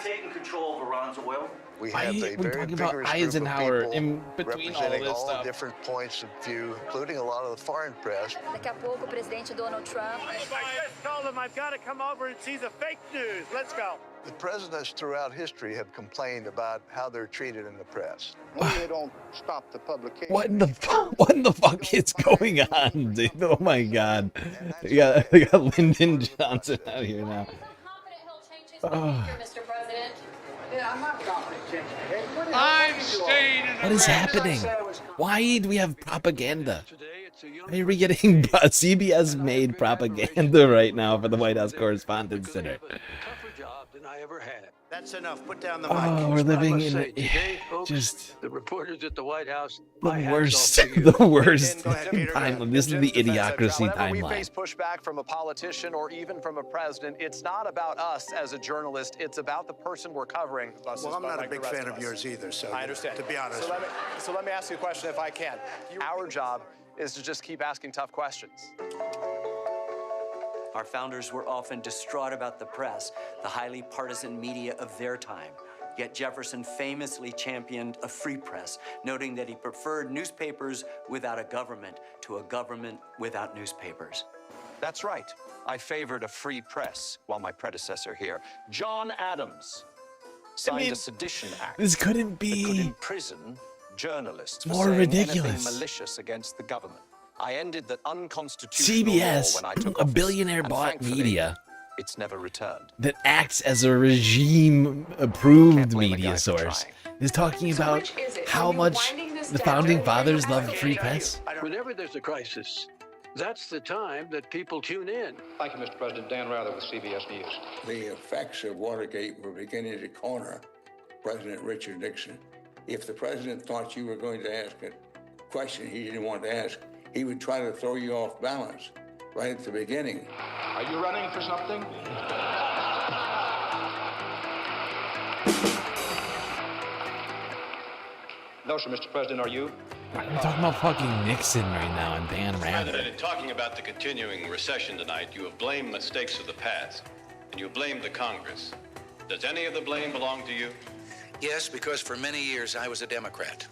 taking control of Iran's oil. We have a very vigorous group of Eisenhower people in between all representing this all stuff. different points of view, including a lot of the foreign press. Daqui a pouco, o presidente Donald Trump. I just told him I've got to come over and see the fake news. Let's go. The presidents throughout history have complained about how they're treated in the press. They don't stop the publication. What in the fuck is going on, dude? Oh my god. We got Lyndon Johnson out here now. Oh. Mr. President. Yeah, I'm not confident. I'm staying in What is happening? Why do we have propaganda? Why are we getting CBS made propaganda right now for the White House Correspondents' Dinner? That's enough. Put down the mic. Oh, we're living in just the reporters at the White House. the worst timeline. This is the idiocracy Whenever we timeline. face pushback from a politician or even from a president, it's not about us as a journalist. It's about the person we're covering. Well, I'm not a big fan of yours either, so I understand. to be honest. So let me ask you a question if I can. Our job is to just keep asking tough questions. Our founders were often distraught about the press, the highly partisan media of their time. Yet Jefferson famously championed a free press, noting that he preferred newspapers without a government to a government without newspapers. That's right. I favored a free press while my predecessor here, John Adams, signed a sedition act. This couldn't be that could imprison journalists for more saying ridiculous. anything malicious against the government. I ended that unconstitutional CBS, law when I took a office, billionaire and bought thankfully, media it's never returned. that acts as a regime approved media source, is talking about how much the founding fathers loved free press. Whenever there's a crisis, that's the time that people tune in. Thank you, Mr. President. Dan Rather with CBS News. The effects of Watergate were beginning to corner President Richard Nixon. If the president thought you were going to ask a question he didn't want to ask, he would try to throw you off balance right at the beginning. Are you running for something? No, sir, Mr. President, are you? I'm talking about fucking Nixon right now and Dan Rather. President, in talking about the continuing recession tonight, you have blamed mistakes of the past, and you blamed the Congress. Does any of the blame belong to you? Yes, because for many years I was a Democrat.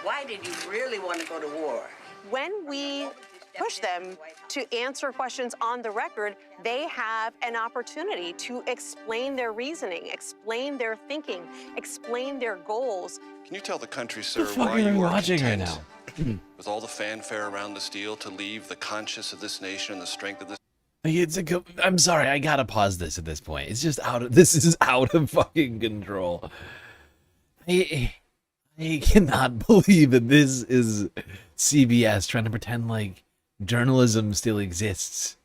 Why did you really want to go to war? When we push them to answer questions on the record, they have an opportunity to explain their reasoning, explain their thinking, explain their goals. Can you tell the country, sir, What the fuck why are you we are watching right content, now? with all the fanfare around this deal, to leave the conscience of this nation and the strength of this? I'm sorry, I gotta pause this at this point. It's just this is out of fucking control. I cannot believe that this is CBS trying to pretend like journalism still exists.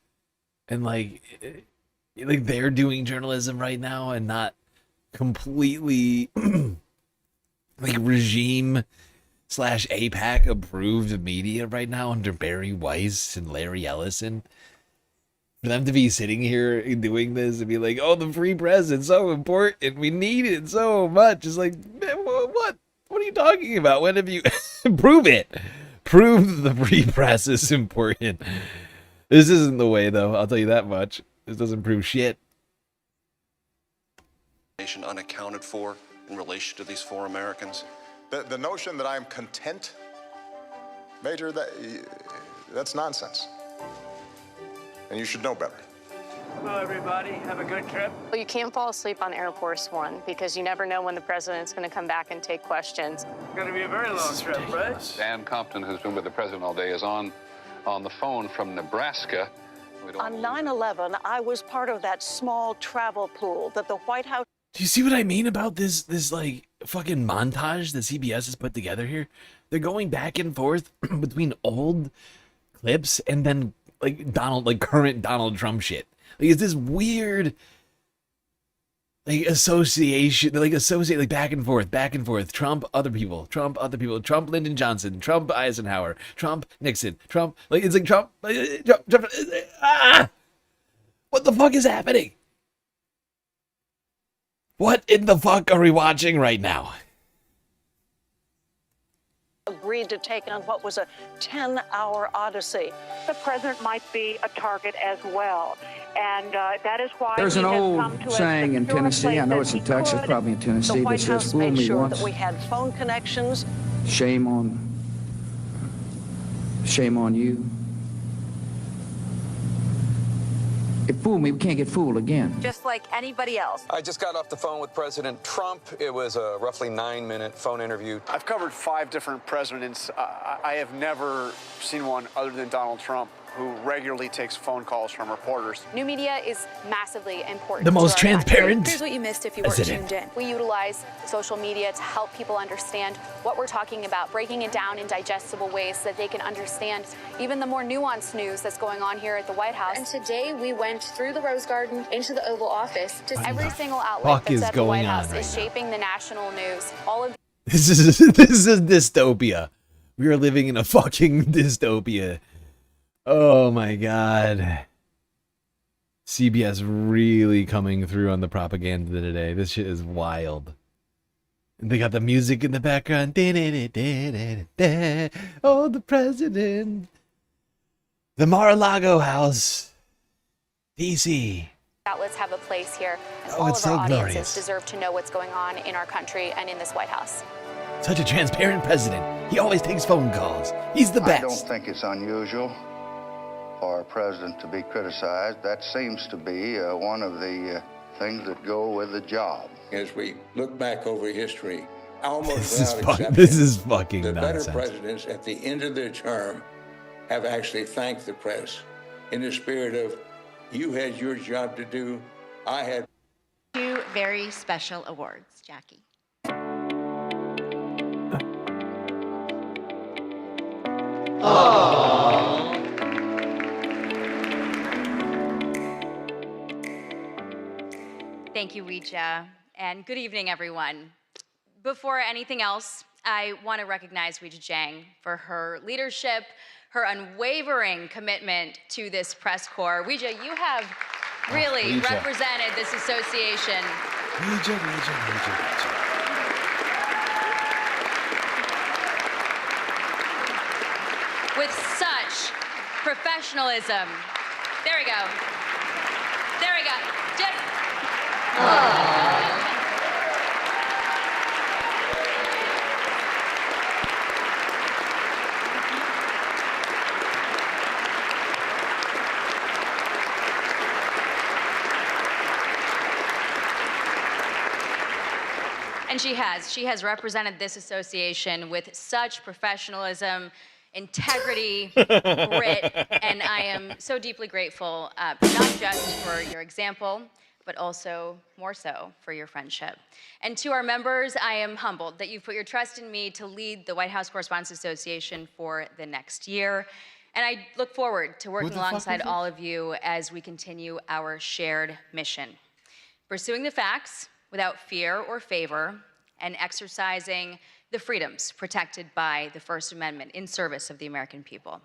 And like they're doing journalism right now and not completely like regime / APAC approved media right now under Barry Weiss and Larry Ellison. For them to be sitting here and doing this and be like, oh, the free press is so important. We need it so much. It's like, what? What are you talking about? When have you prove it? Prove the free press is important. This isn't the way, though. I'll tell you that much. This doesn't prove shit. Nation unaccounted for in relation to these 4 Americans. The notion that I'm content, Major, that's nonsense. And you should know better. Hello, everybody. Have a good trip. Well, you can't fall asleep on Air Force One because you never know when the president's going to come back and take questions. It's going to be a very long trip, right? Dan Compton, who's been with the president all day, is on the phone from Nebraska. On 9/11, I was part of that small travel pool that the White House. Do you see what I mean about this like fucking montage that CBS has put together here? They're going back and forth between old clips and then like current Donald Trump shit. Like it's this weird like association, like back and forth. Trump, other people, Trump, Lyndon Johnson, Trump, Eisenhower, Trump, Nixon, Trump. Like it's like Trump. What the fuck is happening? What in the fuck are we watching right now? Agreed to take on what was a 10-hour odyssey. The president might be a target as well, and that is why there's an old saying in Tennessee. I know it's in Texas, probably in Tennessee. The White that says, House "Fool made me sure once, that we had phone connections. shame on you." If fool me, we can't get fooled again. Just like anybody else. I just got off the phone with President Trump. It was a roughly 9-minute phone interview. I've covered 5 different presidents. I have never seen one other than Donald Trump who regularly takes phone calls from reporters. New media is massively important. The most to our country. transparent. Here's what you missed if you weren't tuned in. We utilize social media to help people understand what we're talking about, breaking it down in digestible ways so that they can understand even the more nuanced news that's going on here at the White House. And today we went through the Rose Garden into the Oval Office. Just every single outlet that's at the White House is shaping the national news. All of This is dystopia. We are living in a fucking dystopia. Oh my god. CBS really coming through on the propaganda today. This shit is wild. And they got the music in the background. Oh, the president. The Mar-a-Lago house. DC. outlets have a place here. And Oh, all it's of our so audiences glorious. deserve to know what's going on in our country and in this White House. Such a transparent president. He always takes phone calls. He's the best. I don't think it's unusual for a president to be criticized. That seems to be one of the things that go with the job. As we look back over history, almost This is fucking the nonsense. better presidents at the end of their term have actually thanked the press in the spirit of, you had your job to do, I had. 2 very special awards, Jackie. Thank you, Ouija, and good evening, everyone. Before anything else, I want to recognize Ouija Jiang for her leadership, her unwavering commitment to this press corps. Ouija, you have really Ouija. represented this association. Ouija. With such professionalism. There we go. There we go. And she has represented this association with such professionalism, integrity, grit, and I am so deeply grateful, not just for your example, but also more so for your friendship. And to our members, I am humbled that you've put your trust in me to lead the White House Correspondents Association for the next year. And I look forward to working alongside all of you as we continue our shared mission. Pursuing the facts without fear or favor, and exercising the freedoms protected by the First Amendment in service of the American people.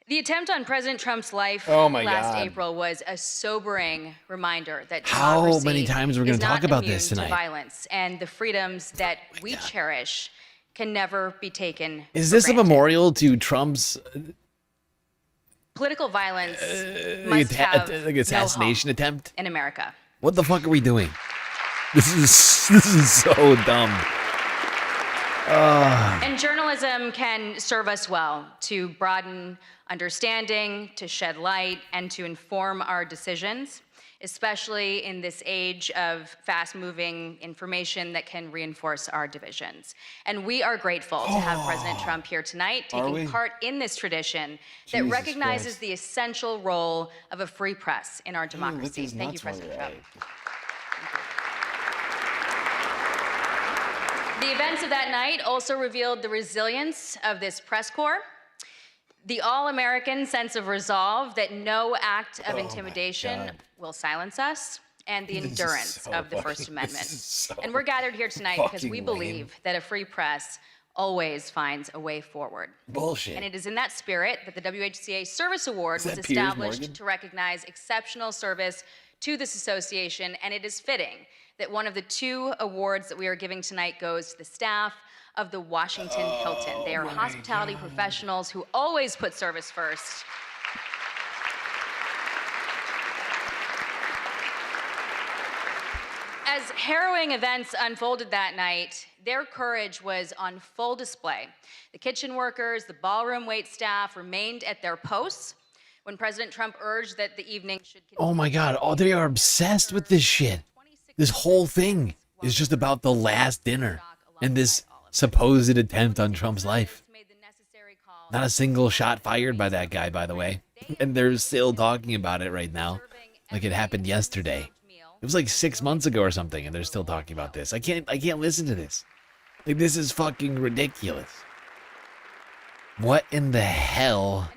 The attempt on President Trump's life last April was a sobering reminder that How democracy many times we're gonna is talk not about immune this to tonight? violence, and the freedoms that we cherish can never be taken Is for this a granted. memorial to Trump's Political violence must have like assassination attempt? in America. What the fuck are we doing? This is so dumb. And journalism can serve us well to broaden understanding, to shed light, and to inform our decisions. especially in this age of fast-moving information that can reinforce our divisions. And we are grateful to have President Trump here tonight, taking part in this tradition that recognizes the essential role of a free press in our democracy. Thank you, President Trump. The events of that night also revealed the resilience of this press corps, the all-American sense of resolve that no act of intimidation will silence us, and the endurance of the First Amendment. And we're gathered here tonight because we believe that a free press always finds a way forward. Bullshit. And it is in that spirit that the WHCA Service Award was established to recognize exceptional service to this association, and it is fitting that one of the 2 awards that we are giving tonight goes to the staff of the Washington Hilton. They are hospitality professionals who always put service first. As harrowing events unfolded that night, their courage was on full display. The kitchen workers, the ballroom wait staff remained at their posts when President Trump urged that the evening should continue. Oh my God. Oh, they are obsessed with this shit. This whole thing is just about the last dinner and this supposed attempt on Trump's life. Not a single shot fired by that guy, by the way. And they're still talking about it right now, like it happened yesterday. It was like 6 months ago or something, and they're still talking about this. I can't listen to this. Like, this is fucking ridiculous. What in the hell?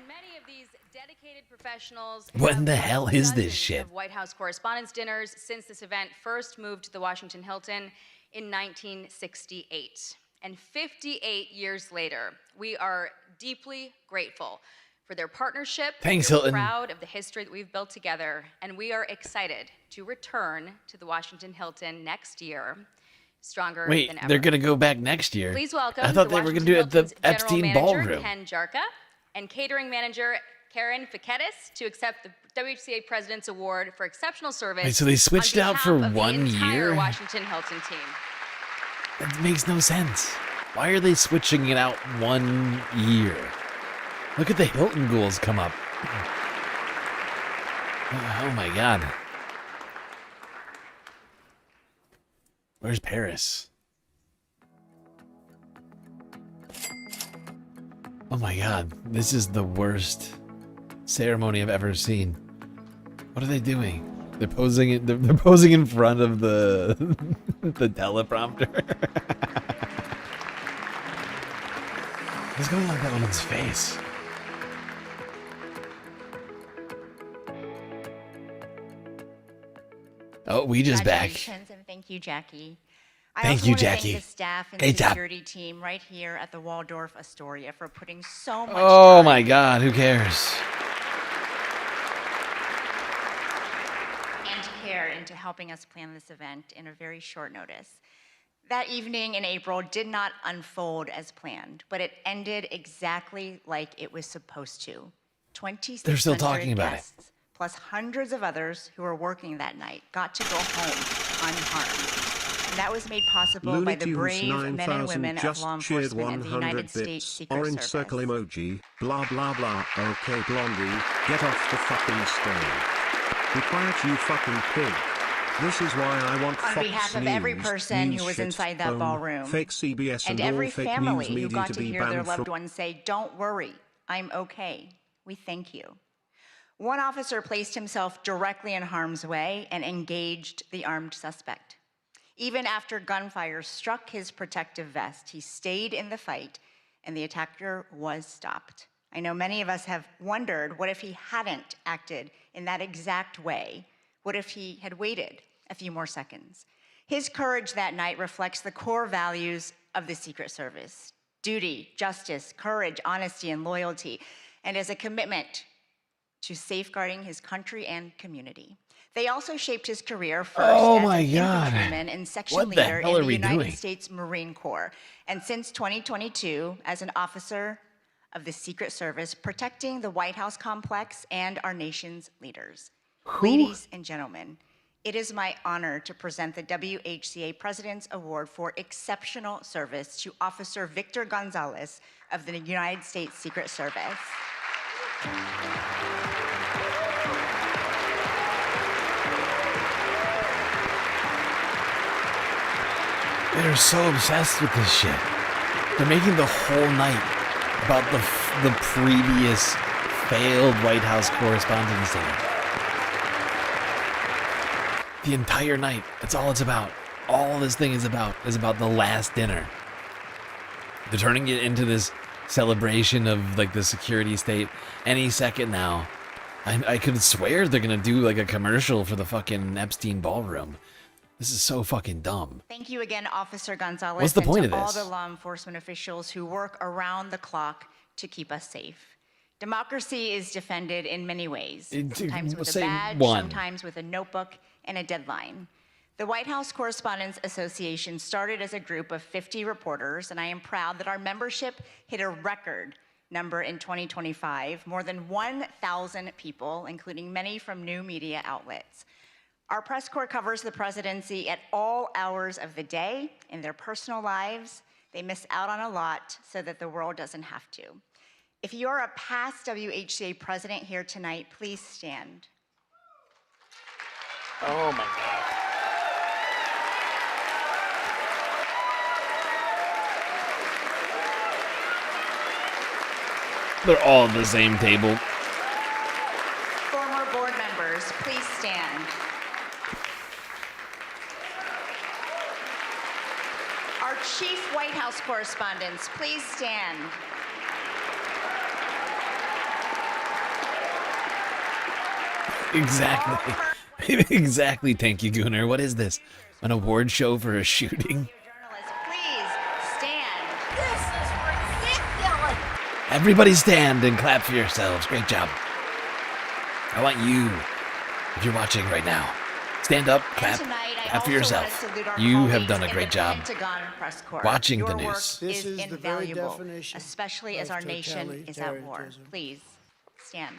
What in the hell is this shit? Of White House Correspondents' dinners since this event first moved to the Washington Hilton in 1968. And 58 years later, we are deeply grateful for their partnership. Thanks, We're Hilton. proud of the history that we've built together, and we are excited to return to the Washington Hilton next year, stronger Wait, than ever. they're gonna go back next year. Please welcome I thought the they were gonna Washington do it at the Hilton's General Epstein Manager, Ballroom. Ken Jarka, and catering manager Karen Fiketis to accept the WHCA President's Award for exceptional service. Wait, so they switched on it out behalf for of the 1 entire year? Washington Hilton team. That makes no sense. Why are they switching it out 1 year? Look at the Hilton ghouls come up. Oh my God. Where's Paris? Oh my God, this is the worst ceremony I've ever seen. What are they doing? They're posing it. They're posing in front of the the teleprompter. What's going on with that woman's face? Oh, we just back. Congratulations, and thank you, Jackie. Thank you, Jackie. I also want to thank the staff and Great job. security team right here at the Waldorf Astoria for putting so much Oh time my God, who cares? and care into helping us plan this event in a very short notice. That evening in April did not unfold as planned, but it ended exactly like it was supposed to. 2,600 They're still talking about it. guests, plus hundreds of others who were working that night, got to go home unharmed. And that was made possible by Looney the Tunes brave men and 9000 women of just law cheered enforcement and the 100 United States bits. Secret Orange Service. circle emoji. Blah blah blah. Okay, Blondie, get off the fucking stage. Be quiet, you fucking pig. This is why I want On Fox behalf of News, every person news who was shit, inside that own ballroom, fake CBS and and every all fake family news who media got to to be hear their banned loved from. ones say, "Don't worry, I'm okay. We thank you." One officer placed himself directly in harm's way and engaged the armed suspect. Even after gunfire struck his protective vest, he stayed in the fight, and the attacker was stopped. I know many of us have wondered, what if he hadn't acted in that exact way? What if he had waited a few more seconds? His courage that night reflects the core values of the Secret Service: duty, justice, courage, honesty, and loyalty, and as a commitment to safeguarding his country and community. They also shaped his career first Oh as my an God. infantryman and section What the leader hell in are the we United doing? States Marine Corps, and since 2022 as an officer of the Secret Service, protecting the White House complex and our nation's leaders. Ladies and gentlemen, it is my honor to present the WHCA President's Award for Exceptional Service to Officer Victor Gonzalez of the United States Secret Service. They're so obsessed with this shit. They're making the whole night about the previous failed White House Correspondents' Dinner. The entire night. That's all it's about. All this thing is about the last dinner. They're turning it into this celebration of like the security state any second now. I could swear they're gonna do like a commercial for the fucking Epstein ballroom. This is so fucking dumb. Thank you again, Officer Gonzalez. What's the point and to of all this? the law enforcement officials who work around the clock to keep us safe. Democracy is defended in many ways. Sometimes with a say badge, one. sometimes with a notebook and a deadline. The White House Correspondents Association started as a group of 50 reporters, and I am proud that our membership hit a record number in 2025, more than 1,000 people, including many from new media outlets. Our press corps covers the presidency at all hours of the day in their personal lives. They miss out on a lot so that the world doesn't have to. If you're a past WHCA president here tonight, please stand. Oh my God. They're all at the same table. Former board members, please stand. Our chief White House correspondents, please stand. Exactly. Exactly, thank you, Gunnar. What is this? An award show for a shooting? Please stand. This is ridiculous. Everybody stand and clap for yourselves. Great job. I want you, if you're watching right now, stand up, clap, clap for yourself. You have done a great job watching the news. This is invaluable, especially as our nation is at war. Please stand.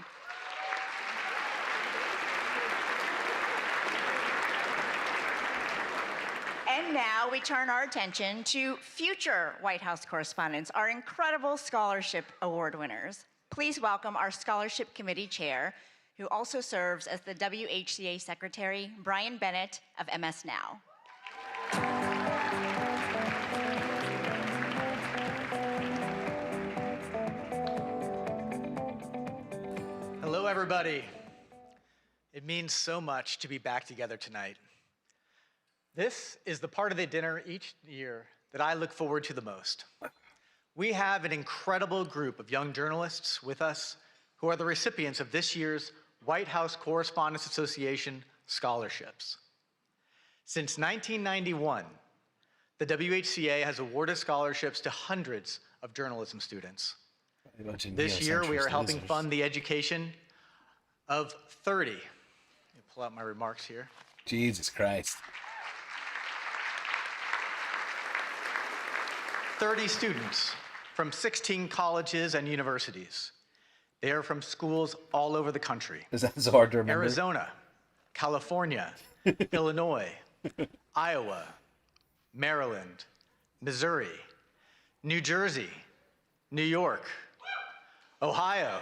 And now we turn our attention to future White House correspondents, our incredible scholarship award winners. Please welcome our scholarship committee chair, who also serves as the WHCA secretary, Brian Bennett of MS Now. Hello, everybody. It means so much to be back together tonight. This is the part of the dinner each year that I look forward to the most. We have an incredible group of young journalists with us who are the recipients of this year's White House Correspondents Association scholarships. Since 1991, the WHCA has awarded scholarships to hundreds of journalism students. This year, we are helping fund the education of 30. Let me pull out my remarks here. Jesus Christ. 30 students from 16 colleges and universities. They are from schools all over the country. Is that so hard to remember? Arizona, California, Illinois, Iowa, Maryland, Missouri, New Jersey, New York, Ohio,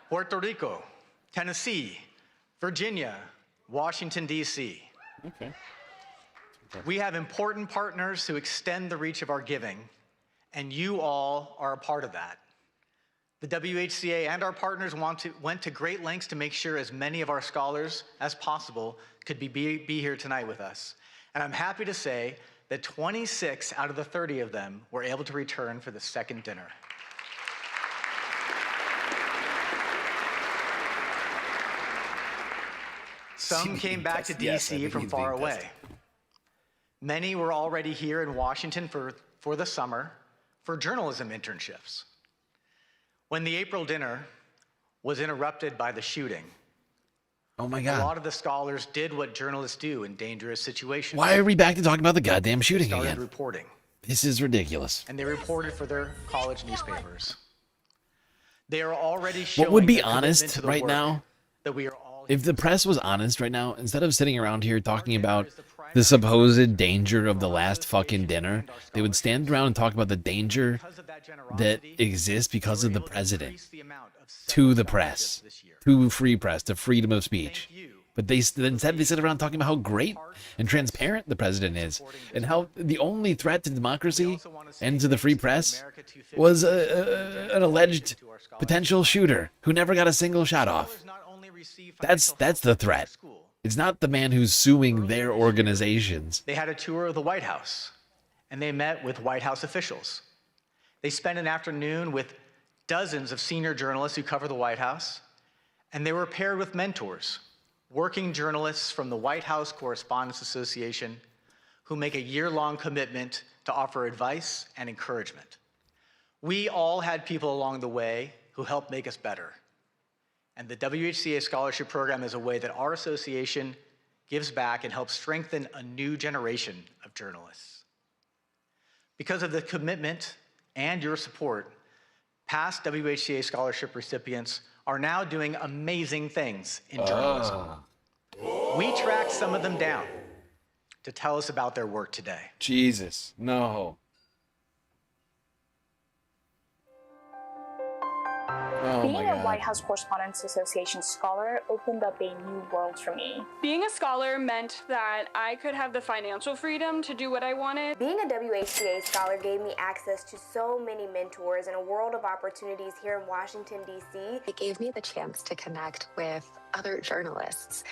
Puerto Rico, Tennessee, Virginia, Washington, D.C. Okay. We have important partners who extend the reach of our giving, and you all are a part of that. The WHCA and our partners went to great lengths to make sure as many of our scholars as possible could be here tonight with us. And I'm happy to say that 26 out of the 30 of them were able to return for the second dinner. Some came back to DC from far away. Many were already here in Washington for the summer for journalism internships. When the April dinner was interrupted by the shooting, oh my God, a lot of the scholars did what journalists do in dangerous situations. Why are we back to talking about the goddamn shooting Started again? reporting. This is ridiculous. And they reported for their college newspapers. They are already showing What would be their commitment honest to the right work now? that we are all If the press was honest right now, instead of sitting around here talking about the supposed danger of the last fucking dinner, they would stand around and talk about the danger that exists because of the president to the press, to free press, to freedom of speech. But instead they sit around talking about how great and transparent the president is, and how the only threat to democracy and to the free press was an alleged potential shooter who never got a single shot off. That's the threat. It's not the man who's suing their organizations. They had a tour of the White House, and they met with White House officials. They spent an afternoon with dozens of senior journalists who cover the White House, and they were paired with mentors, working journalists from the White House Correspondents Association who make a year-long commitment to offer advice and encouragement. We all had people along the way who helped make us better. And the WHCA Scholarship Program is a way that our association gives back and helps strengthen a new generation of journalists. Because of the commitment and your support, past WHCA Scholarship recipients are now doing amazing things in journalism. We tracked some of them down to tell us about their work today. Jesus, no. Being a White House Correspondents Association scholar opened up a new world for me. Being a scholar meant that I could have the financial freedom to do what I wanted. Being a WHCA scholar gave me access to so many mentors and a world of opportunities here in Washington, D.C. It gave me the chance to connect with other journalists,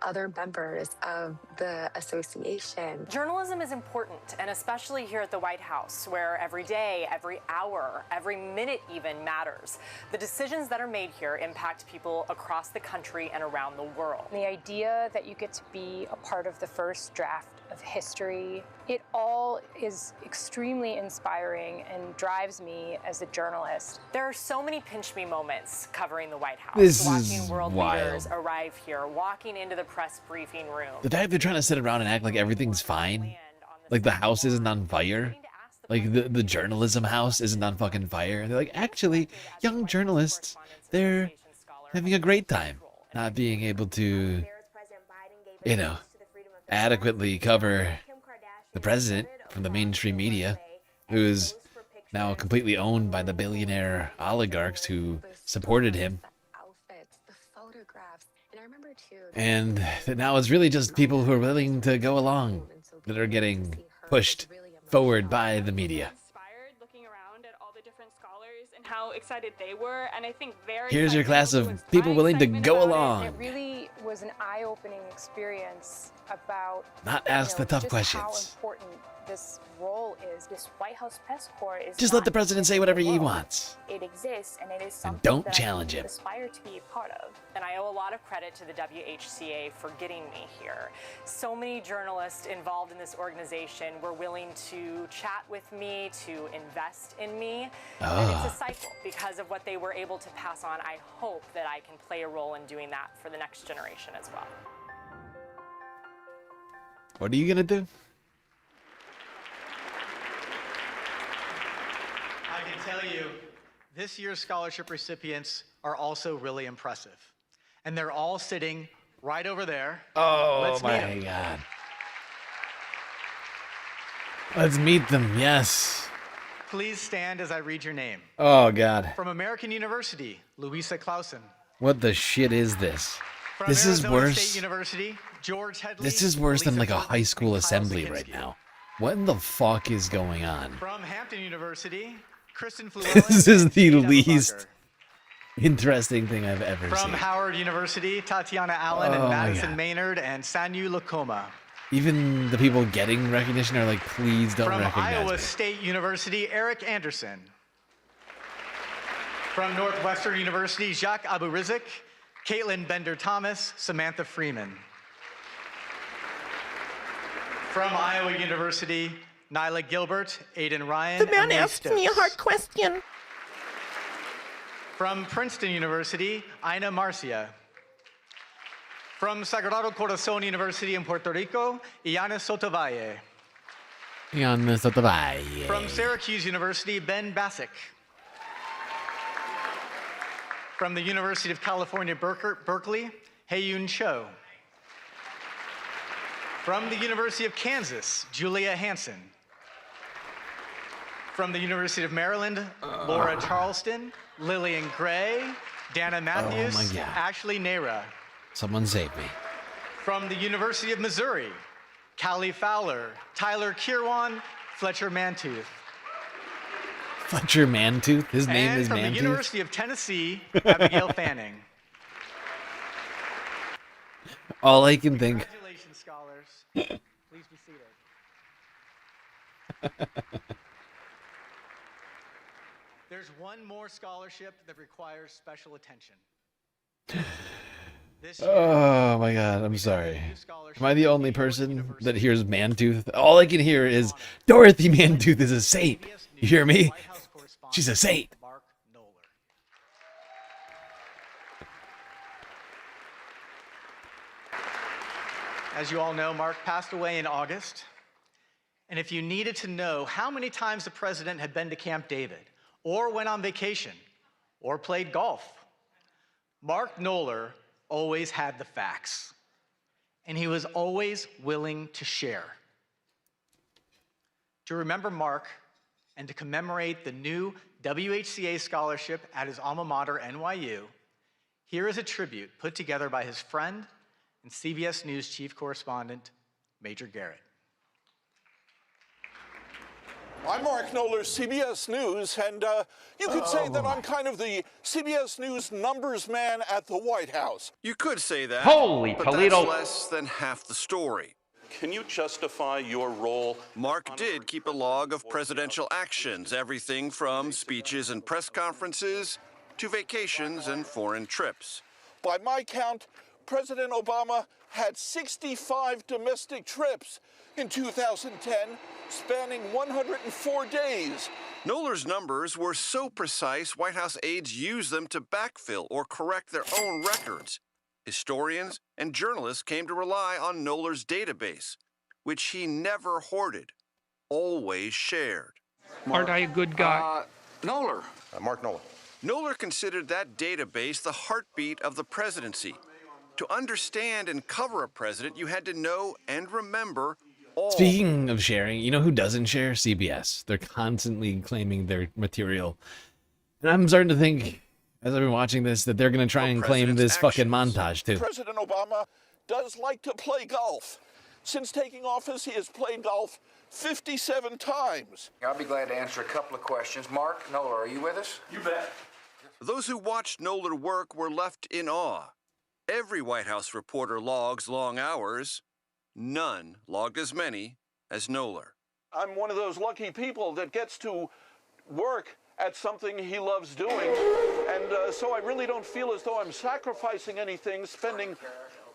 other members of the association. Journalism is important, and especially here at the White House, where every day, every hour, every minute even matters. The decisions that are made here impact people across the country and around the world. The idea that you get to be a part of the first draft of history, it all is extremely inspiring and drives me as a journalist. There are so many pinch me moments covering the White House. This watching is world wild. leaders arrive here, walking into the press briefing room. The fact they're trying to sit around and act like everything's fine, like the house isn't on fire, like the journalism house isn't on fucking fire. They're like, actually, young journalists, they're having a great time not being able to, you know, adequately cover the president from the mainstream media, who's now completely owned by the billionaire oligarchs who supported him. And now it's really just people who are willing to go along that are getting pushed forward by the media. Looking around at all the different scholars and how excited they were, and I think Here's your class of people willing to go along. It really was an eye-opening experience about Not ask the tough just questions. how important this role is. This White House press corps is Just not let the president say whatever he wants. It exists, and it is something don't that challenge I him. aspire to be a part of. And I owe a lot of credit to the WHCA for getting me here. So many journalists involved in this organization were willing to chat with me, to invest in me. And it's a cycle because of what they were able to pass on. I hope that I can play a role in doing that for the next generation as well. What are you gonna do? I can tell you, this year's scholarship recipients are also really impressive. And they're all sitting right over there. Oh Let's meet my 'em. god. Let's meet them, yes. Please stand as I read your name. Oh god. From American University, Louisa Clausen. What the shit is this? From This is Arizona worse. State University, George Headley. This is worse than Lisa like a Burton, high school and Kyle assembly Zakinski. right now. What in the fuck is going on? From Hampton University, Kristen Fluellen. This is the and Steve least Eberbacher. interesting thing I've ever From seen. Howard University, Tatiana Allen Oh and my Madison God. Maynard and Sanyu Lakoma. Even the people getting recognition are like, please don't From recognize Iowa me. State University, Eric Anderson. From Northwestern University, Jacques Abu-Rizik, Caitlin Bender-Thomas, Samantha Freeman. From Iowa University, Nyla Gilbert, Aiden Ryan, The man and Lee asked me a Stokes. hard question. From Princeton University, Ina Marcia. From Sagrado Corazon University in Puerto Rico, Iana Sotovalle. From Syracuse University, Ben Bassick. From the University of California, Berkeley, Haeyun Cho. From the University of Kansas, Julia Hansen. From the University of Maryland, Laura Charleston, Lillian Gray, Dana Matthews, my God. Ashley Nera. Someone save me. From the University of Missouri, Callie Fowler, Tyler Kirwan, Fletcher Mantooth. Fletcher Mantooth? His name And is from the Mantooth? University of Tennessee, Abigail Fanning. All I can think. Congratulations, scholars. Please be seated. There's one more scholarship that requires special attention. Oh my god, I'm sorry. Am I the only person that hears Mantooth? All I can hear is Dorothy Mantooth is a saint. You hear me? She's a saint. As you all know, Mark passed away in August. And if you needed to know how many times the president had been to Camp David, or went on vacation, or played golf, Mark Knoller always had the facts. And he was always willing to share. To remember Mark and to commemorate the new WHCA scholarship at his alma mater, NYU, here is a tribute put together by his friend and CBS News chief correspondent, Major Garrett. I'm Mark Knoller, CBS News, and you could say that I'm kind of the CBS News numbers man at the White House. You could say that. Holy but Toledo. That's less than half the story. Can you justify your role? Mark did keep a log of presidential actions, everything from speeches and press conferences to vacations and foreign trips. By my count, President Obama had 65 domestic trips in 2010, spanning 104 days. Knoller's numbers were so precise, White House aides used them to backfill or correct their own records. Historians and journalists came to rely on Knoller's database, which he never hoarded, always shared. Aren't I a good guy? Knoller. Mark Knoller. Knoller considered that database the heartbeat of the presidency. To understand and cover a president, you had to know and remember all. Speaking of sharing, you know who doesn't share? CBS. They're constantly claiming their material. And I'm starting to think, as I've been watching this, that they're going to try and claim this fucking montage too. President Obama does like to play golf. Since taking office, he has played golf 57 times. I'll be glad to answer a couple of questions. Mark Knoller, are you with us? You bet. Those who watched Knoller work were left in awe. Every White House reporter logs long hours. None logged as many as Knoller. I'm one of those lucky people that gets to work at something he loves doing, and so I really don't feel as though I'm sacrificing anything, spending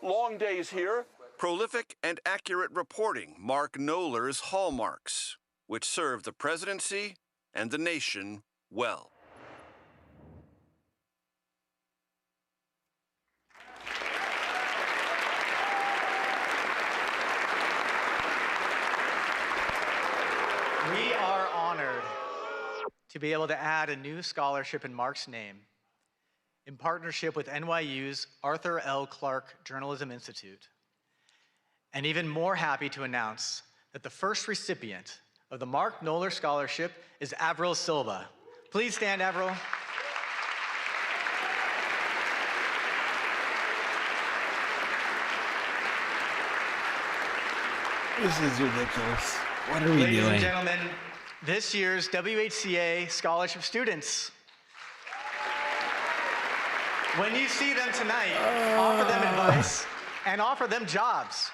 long days here. Prolific and accurate reporting mark Knoller's hallmarks, which served the presidency and the nation well. We are honored to be able to add a new scholarship in Mark's name in partnership with NYU's Arthur L. Clarke Journalism Institute. And even more happy to announce that the first recipient of the Mark Knoller Scholarship is Avril Silva. Please stand, Avril. This is ridiculous. What are we Ladies doing? and gentlemen, this year's WHCA Scholarship students. When you see them tonight, offer them advice and offer them jobs.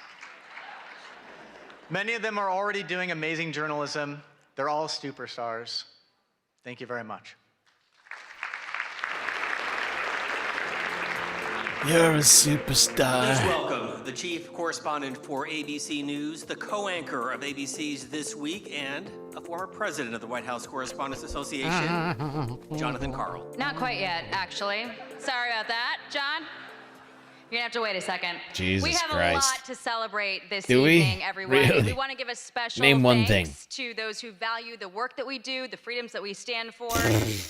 Many of them are already doing amazing journalism. They're all superstars. Thank you very much. You're a superstar. Please welcome the chief correspondent for ABC News, the co-anchor of ABC's This Week, and a former president of the White House Correspondents Association, Jonathan Karl. Not quite yet, actually. Sorry about that, John. You're gonna have to wait a second. Jesus we have Christ. a lot to celebrate this Do we? evening, everyone. Really? We want to give a special Name one thanks to those who value the work that we do, the freedoms that we stand for,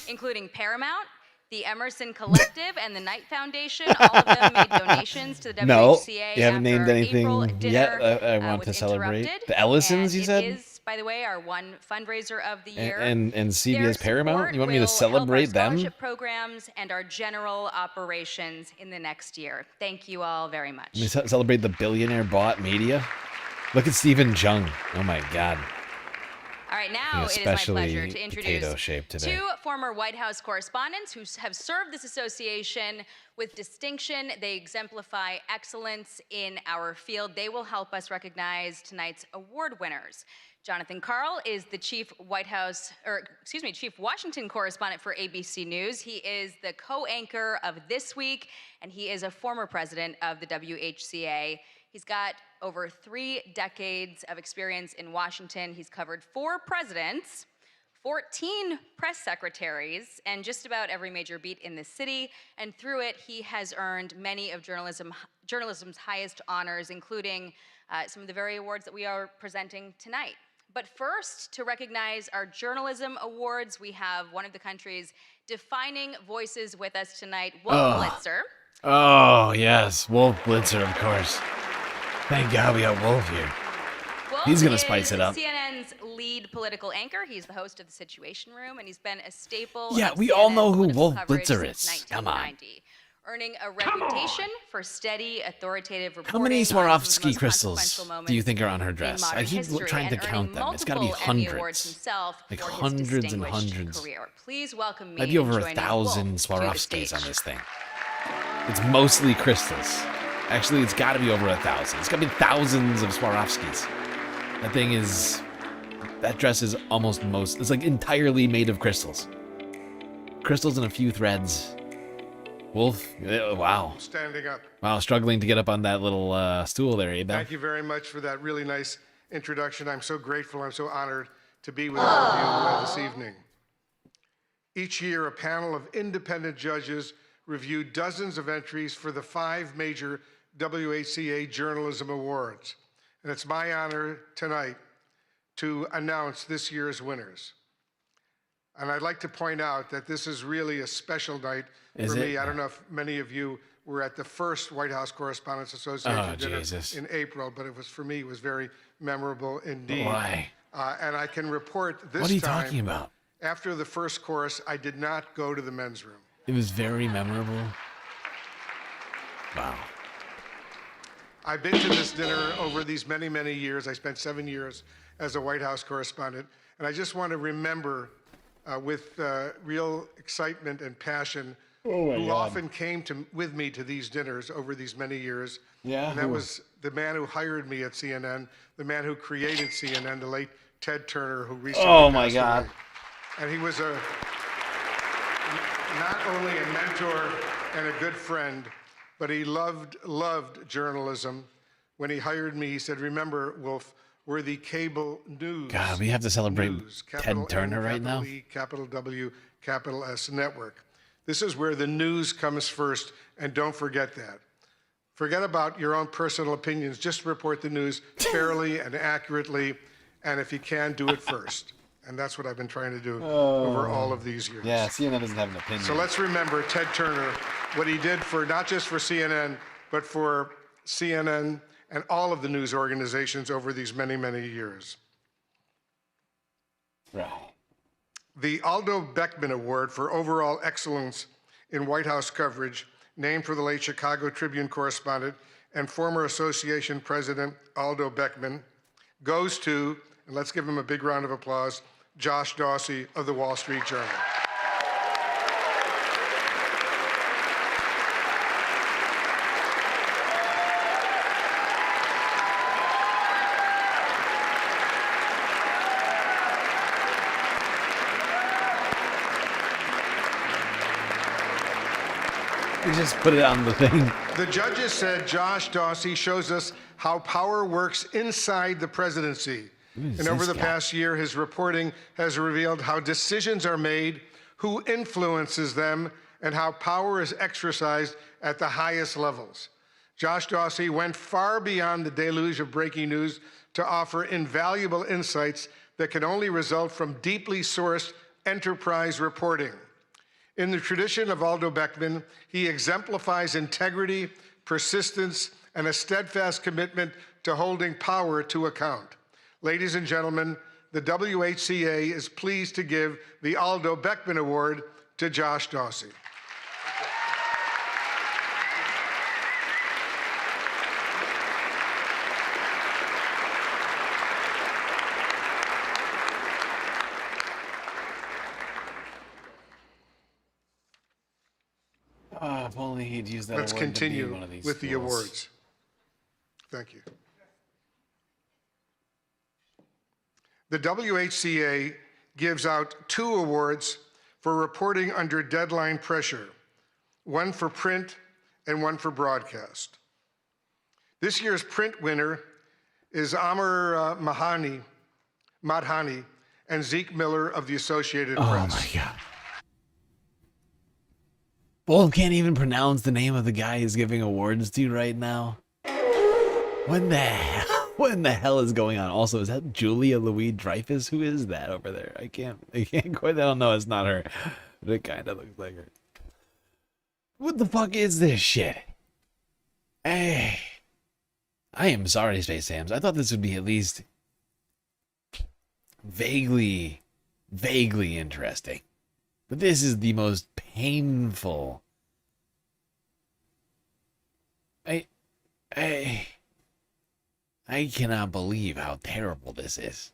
including Paramount, the Emerson Collective, and the Knight Foundation. All of them made donations to the WHCA. No, you haven't named after anything April yet. dinner, I want to was celebrate. interrupted, The Ellisons, and you said? It is by the way, our one fundraiser of the year. And Their CBS Paramount? You want me to support will celebrate help our them? scholarship programs and our general operations in the next year. Thank you all very much. We celebrate the billionaire bought media. Look at Stephen Jung. Oh my God. All right, now it is my pleasure to introduce two former White House correspondents who have served this association with distinction. They exemplify excellence in our field. They will help us recognize tonight's award winners. Jonathan Karl is the chief Washington correspondent for ABC News. He is the co-anchor of This Week, and he is a former president of the WHCA. He's got over 3 decades of experience in Washington. He's covered 4 presidents, 14 press secretaries, and just about every major beat in the city. And through it, he has earned many of journalism's highest honors, including some of the very awards that we are presenting tonight. But first, to recognize our journalism awards, we have one of the country's defining voices with us tonight, Wolf Blitzer. Oh, yes. Wolf Blitzer, of course. Thank God we got Wolf here. Wolf He's going to spice it up. CNN's lead political anchor. He's the host of The Situation Room, and he's been a staple Yeah, of we all know who political Wolf coverage Blitzer since is. Come on. 1990, earning a reputation for steady, authoritative reporting. How many on some of the Swarovski most crystals consequential do you think are on her moments in dress? I modern keep history, trying to and count earning them. It's got to be multiple Emmy Awards hundreds. himself Like for his hundreds and distinguished hundreds. career. Please welcome me Might be over in joining 1,000 Wolf to the Swarovskis stage. on this thing. It's mostly crystals. Actually, it's got to be over 1,000. It's got to be thousands of Swarovskis. That dress is it's like entirely made of crystals. Crystals and a few threads. Wolf, wow. Standing up. Wow, struggling to get up on that little stool there, Abe. Thank you very much for that really nice introduction. I'm so grateful. I'm so honored to be with all of you this evening. Each year, a panel of independent judges review dozens of entries for the 5 major WHCA Journalism Awards. And it's my honor tonight to announce this year's winners. And I'd like to point out that this is really a special night for me. I don't know if many of you were at the first White House Correspondents Association dinner in April, but for me, it was very memorable indeed. Why? And I can report this time. What are you talking about? After the first course, I did not go to the men's room. It was very memorable. Wow. I've been to this dinner over these many, many years. I spent 7 years as a White House correspondent. And I just want to remember with real excitement and passion who often came with me to these dinners over these many years. Yeah. And that was the man who hired me at CNN, the man who created CNN, the late Ted Turner, who recently passed away. And he was not only a mentor and a good friend, but he loved journalism. When he hired me, he said, "Remember, Wolf, we're the cable news." God, we have to celebrate Ted Capital Turner N, right now. capital E, capital W, capital S network. This is where the news comes first, and don't forget that. Forget about your own personal opinions. Just report the news fairly and accurately, and if you can, do it first. And that's what I've been trying to do over all of these years. Yeah, CNN doesn't have an opinion. So let's remember Ted Turner, what he did for not just for CNN, but for CNN and all of the news organizations over these many, many years. Right. The Aldo Beckman Award for Overall Excellence in White House Coverage, named for the late Chicago Tribune correspondent and former association president Aldo Beckman, goes to, and let's give him a big round of applause, Josh Dawsey of the Wall Street Journal. You just put it on the thing. The judges said Josh Dawsey shows us how power works inside the presidency. And over the past year, his reporting has revealed how decisions are made, who influences them, and how power is exercised at the highest levels. Josh Dawsey went far beyond the deluge of breaking news to offer invaluable insights that can only result from deeply sourced enterprise reporting. In the tradition of Aldo Beckman, he exemplifies integrity, persistence, and a steadfast commitment to holding power to account. Ladies and gentlemen, the WHCA is pleased to give the Aldo Beckman Award to Josh Dawsey. If only he'd use that Let's award to be continue one of these with the schools. awards. Thank you. The WHCA gives out 2 awards for reporting under deadline pressure, one for print and one for broadcast. This year's print winner is Amr Madhani and Zeke Miller of the Associated Press. Oh my God. Both can't even pronounce the name of the guy he's giving awards to right now. What in the hell is going on? Also, is that Julia Louis-Dreyfus? Who is that over there? I can't quite, I don't know, it's not her. But it kind of looks like her. What the fuck is this shit? Hey. I am sorry, Space Sams. I thought this would be at least vaguely interesting. But this is the most painful. I cannot believe how terrible this is.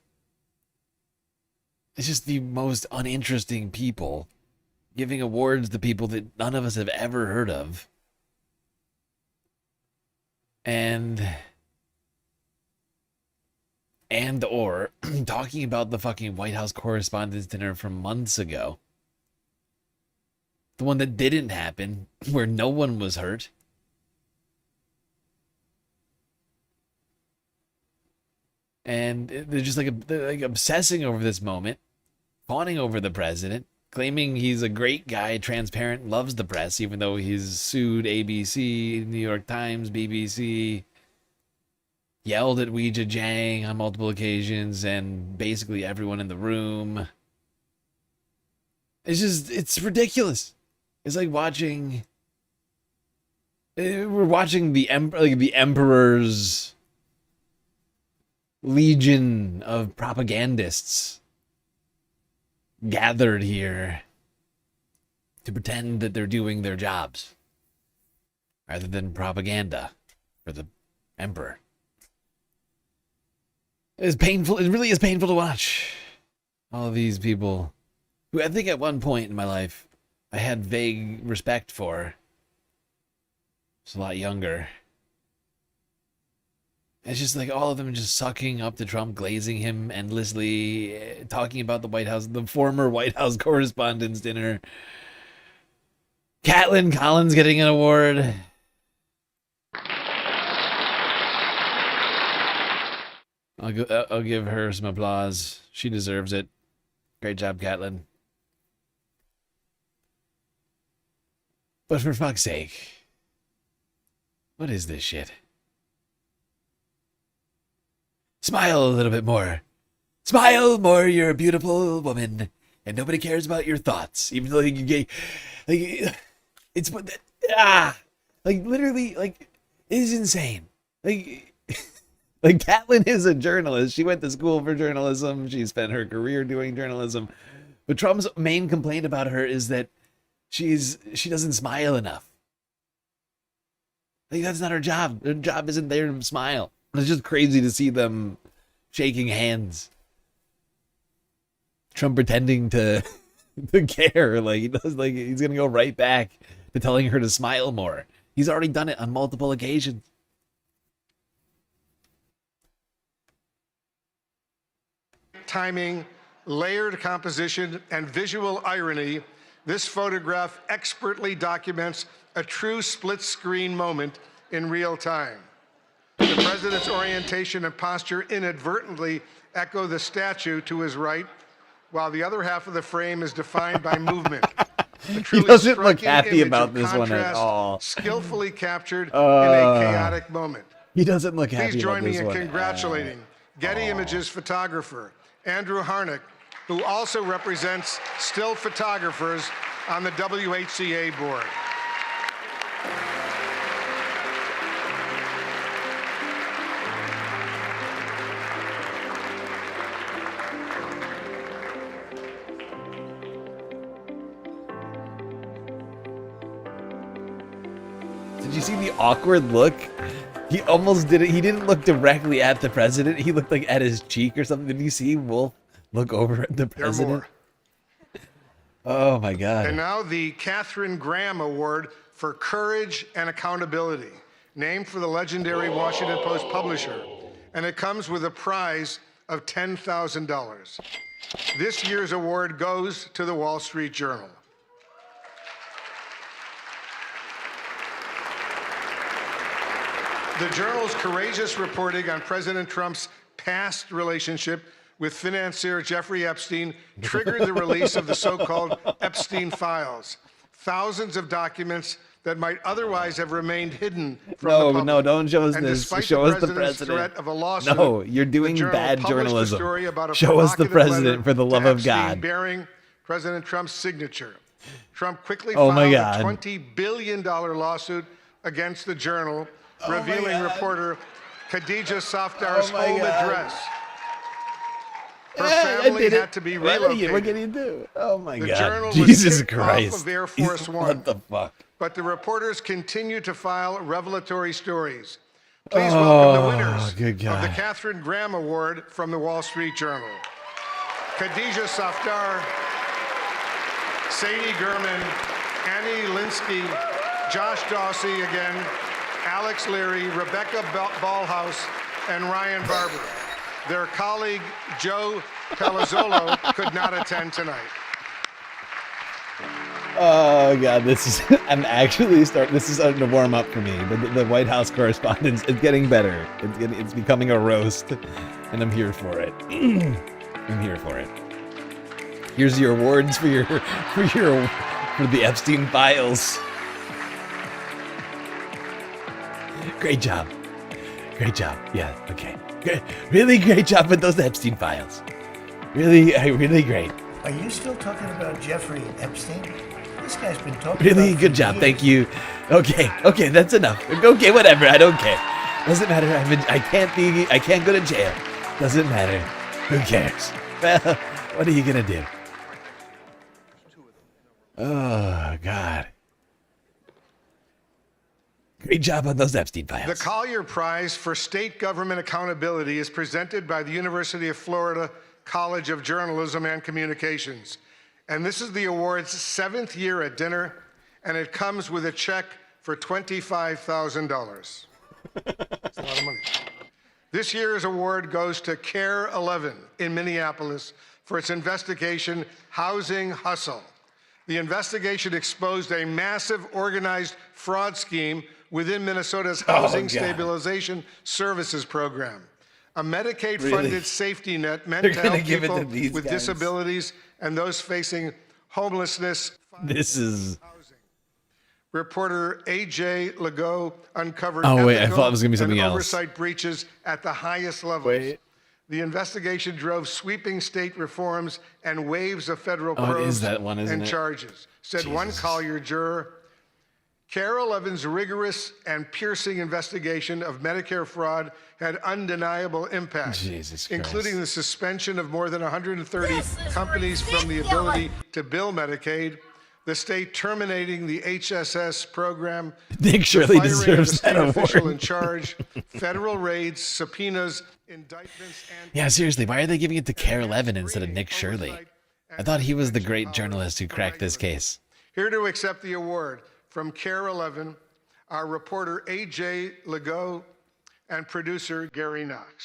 It's just the most uninteresting people giving awards to people that none of us have ever heard of. And or talking about the fucking White House Correspondents' Dinner from months ago. The one that didn't happen, where no one was hurt. And they're just like obsessing over this moment, fawning over the president, claiming he's a great guy, transparent, loves the press, even though he's sued ABC, New York Times, BBC, yelled at Ouija Jang on multiple occasions, and basically everyone in the room. It's ridiculous. It's like watching. We're watching the Emperor's legion of propagandists gathered here to pretend that they're doing their jobs rather than propaganda for the Emperor. It's painful. It really is painful to watch all of these people who I think at one point in my life I had vague respect for. I was a lot younger. It's just like all of them just sucking up to Trump, glazing him endlessly, talking about the White House, the former White House Correspondents' Dinner. Caitlin Collins getting an award. I'll give her some applause. She deserves it. Great job, Caitlin. But for fuck's sake, what is this shit? Smile a little bit more. Smile more, you're a beautiful woman. And nobody cares about your thoughts. Even though you get, like, it's, like, literally, like, it is insane. Like, Caitlin is a journalist. She went to school for journalism. She spent her career doing journalism. But Trump's main complaint about her is that she doesn't smile enough. Like, that's not her job. Her job isn't there to smile. It's just crazy to see them shaking hands. Trump pretending to care. Like, he does, like, he's gonna go right back to telling her to smile more. He's already done it on multiple occasions. Timing, layered composition, and visual irony, this photograph expertly documents a true split-screen moment in real time. The president's orientation and posture inadvertently echo the statue to his right, while the other half of the frame is defined by movement. He doesn't look happy about this one at all. Skillfully captured in a chaotic moment. He doesn't look happy Please join about this me in one. congratulating Getty Images photographer Andrew Harnick, who also represents still photographers on the WHCA board. Did you see the awkward look? He almost did it. He didn't look directly at the president. He looked like at his cheek or something. Did you see Wolf look over at the president? Oh my God. And now the Katharine Graham Award for Courage and Accountability, named for the legendary Washington Post publisher. And it comes with a prize of $10,000. This year's award goes to the Wall Street Journal. The Journal's courageous reporting on President Trump's past relationship with financier Jeffrey Epstein triggered the release of the so-called Epstein files, thousands of documents that might otherwise have remained hidden from the public. No, don't show us And this. despite Show us the president's president. threat of a lawsuit, No, you're doing the Journal bad published a journalism. story about a Show us the provocative president letter for the love to of Epstein God. bearing President Trump's signature. Trump quickly Oh my filed a God. $20 billion lawsuit against the Journal, revealing reporter Khadija Safdar's home address. Her family had to be relocated. What can you do? Oh my The God. Journal was Jesus kicked Christ. off of Air Force One. What the fuck? But the reporters continue to file revelatory stories. Please welcome the winners good of the God. Katharine Graham Award from the Wall Street Journal. Khadija Safdar, Sadie Gurman, Annie Linsky, Josh Dawsey again, Alex Leary, Rebecca Ballhaus, and Ryan Barber. Their colleague, Joe Palazzolo, could not attend tonight. Oh God, this is. This is starting to warm up for me. The White House Correspondents. It's getting better. It's becoming a roast, and I'm here for it. I'm here for it. Here's your awards for the Epstein files. Great job. Great job. Yeah. Okay. Great. Really great job with those Epstein files. Really great. Are you still talking about Jeffrey Epstein? This guy's been talking Really about good job. Thank you. Okay, that's enough. Okay, whatever. I don't care. Doesn't matter. I can't go to jail. Doesn't matter. Who cares? Well, what are you gonna do? Oh God. Great job on those Epstein files. The Collier Prize for State Government Accountability is presented by the University of Florida College of Journalism and Communications. And this is the award's 7th year at dinner, and it comes with a check for $25,000. That's a lot of money. This year's award goes to Care 11 in Minneapolis for its investigation, Housing Hustle. The investigation exposed a massive organized fraud scheme within Minnesota's Housing Stabilization Services Program, a Medicaid-funded safety net meant to help people with disabilities and those facing homelessness. This is. Reporter A.J. Legault uncovered Oh wait, I thought it was gonna be ethical something and else. oversight breaches at the highest levels. Wait. The investigation drove sweeping state reforms and waves of federal Oh, it probes is that one, isn't and it? charges, said one Collier juror. Care 11's rigorous and piercing investigation of Medicare fraud had undeniable impact, Jesus Christ. including the suspension of more than 130 companies from the ability to bill Medicaid, the state terminating the HSS program, Nick the Shirley firing of the deserves state that official award. in charge, federal raids, subpoenas, indictments, and Yeah, seriously, why are they giving it to Care 11 instead of Nick Shirley? I thought he was the great journalist who cracked this case. Here to accept the award from Care 11, our reporter A.J. Legault and producer Gary Knox.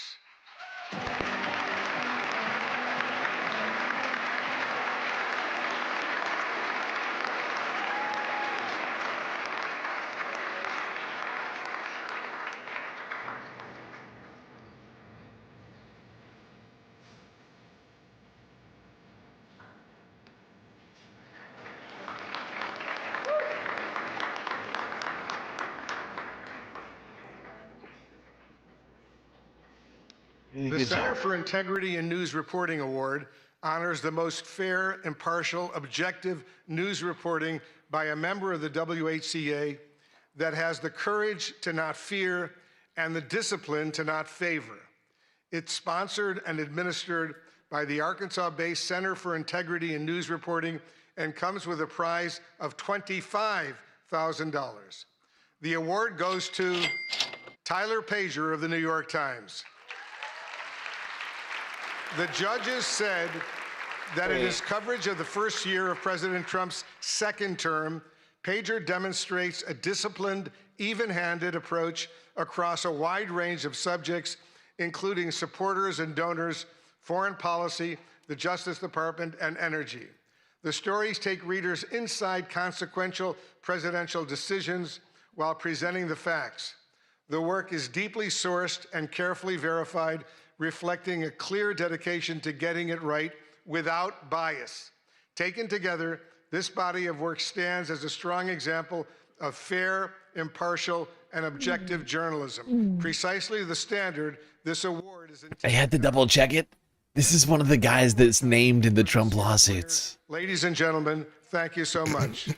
The Center for Integrity in News Reporting Award honors the most fair, impartial, objective news reporting by a member of the WHCA that has the courage to not fear and the discipline to not favor. It's sponsored and administered by the Arkansas-based Center for Integrity in News Reporting and comes with a prize of $25,000. The award goes to Tyler Pager of the New York Times. The judges said that in his coverage of the first year of President Trump's second term, Pager demonstrates a disciplined, even-handed approach across a wide range of subjects, including supporters and donors, foreign policy, the Justice Department, and energy. The stories take readers inside consequential presidential decisions while presenting the facts. The work is deeply sourced and carefully verified, reflecting a clear dedication to getting it right without bias. Taken together, this body of work stands as a strong example of fair, impartial, and objective journalism. Precisely the standard this award is intended. I had to double check it. This is one of the guys that's named in the Trump lawsuits. Ladies and gentlemen, thank you so much.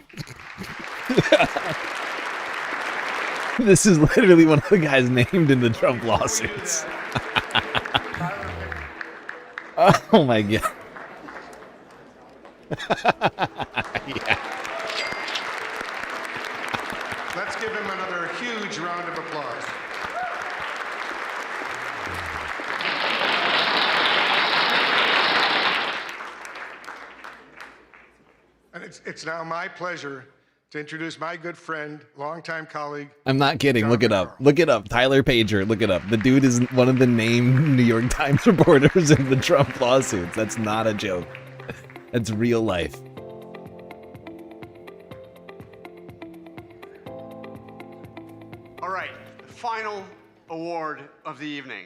This is literally one of the guys named in the Trump lawsuits. Oh my god. Yeah. Let's give him another huge round of applause. And it's now my pleasure to introduce my good friend, longtime colleague. I'm not kidding. Look it up. Look it up. Tyler Pager. Look it up. The dude is one of the named New York Times reporters in the Trump lawsuits. That's not a joke. That's real life. All right, the final award of the evening.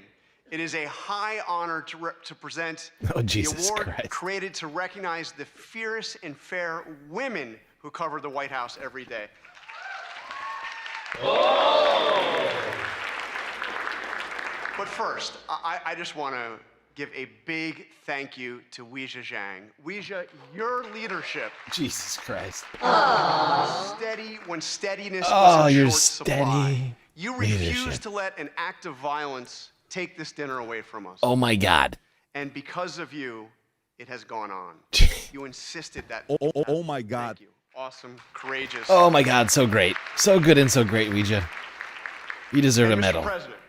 It is a high honor to present the award created to recognize the fierce and fair women who cover the White House every day. Oh. But first, I just want to give a big thank you to Weijia Zhang. Weijia, your leadership. Jesus Christ. Steady when steadiness Oh, was in you're short supply. steady. You refused to let an act of violence take this dinner away from us. Oh my God. And because of you, it has gone on. You insisted that. Oh my God. Thank you. Awesome, courageous. Oh my God. So great. So good and so great, Weijia. You deserve a Mr. medal. President,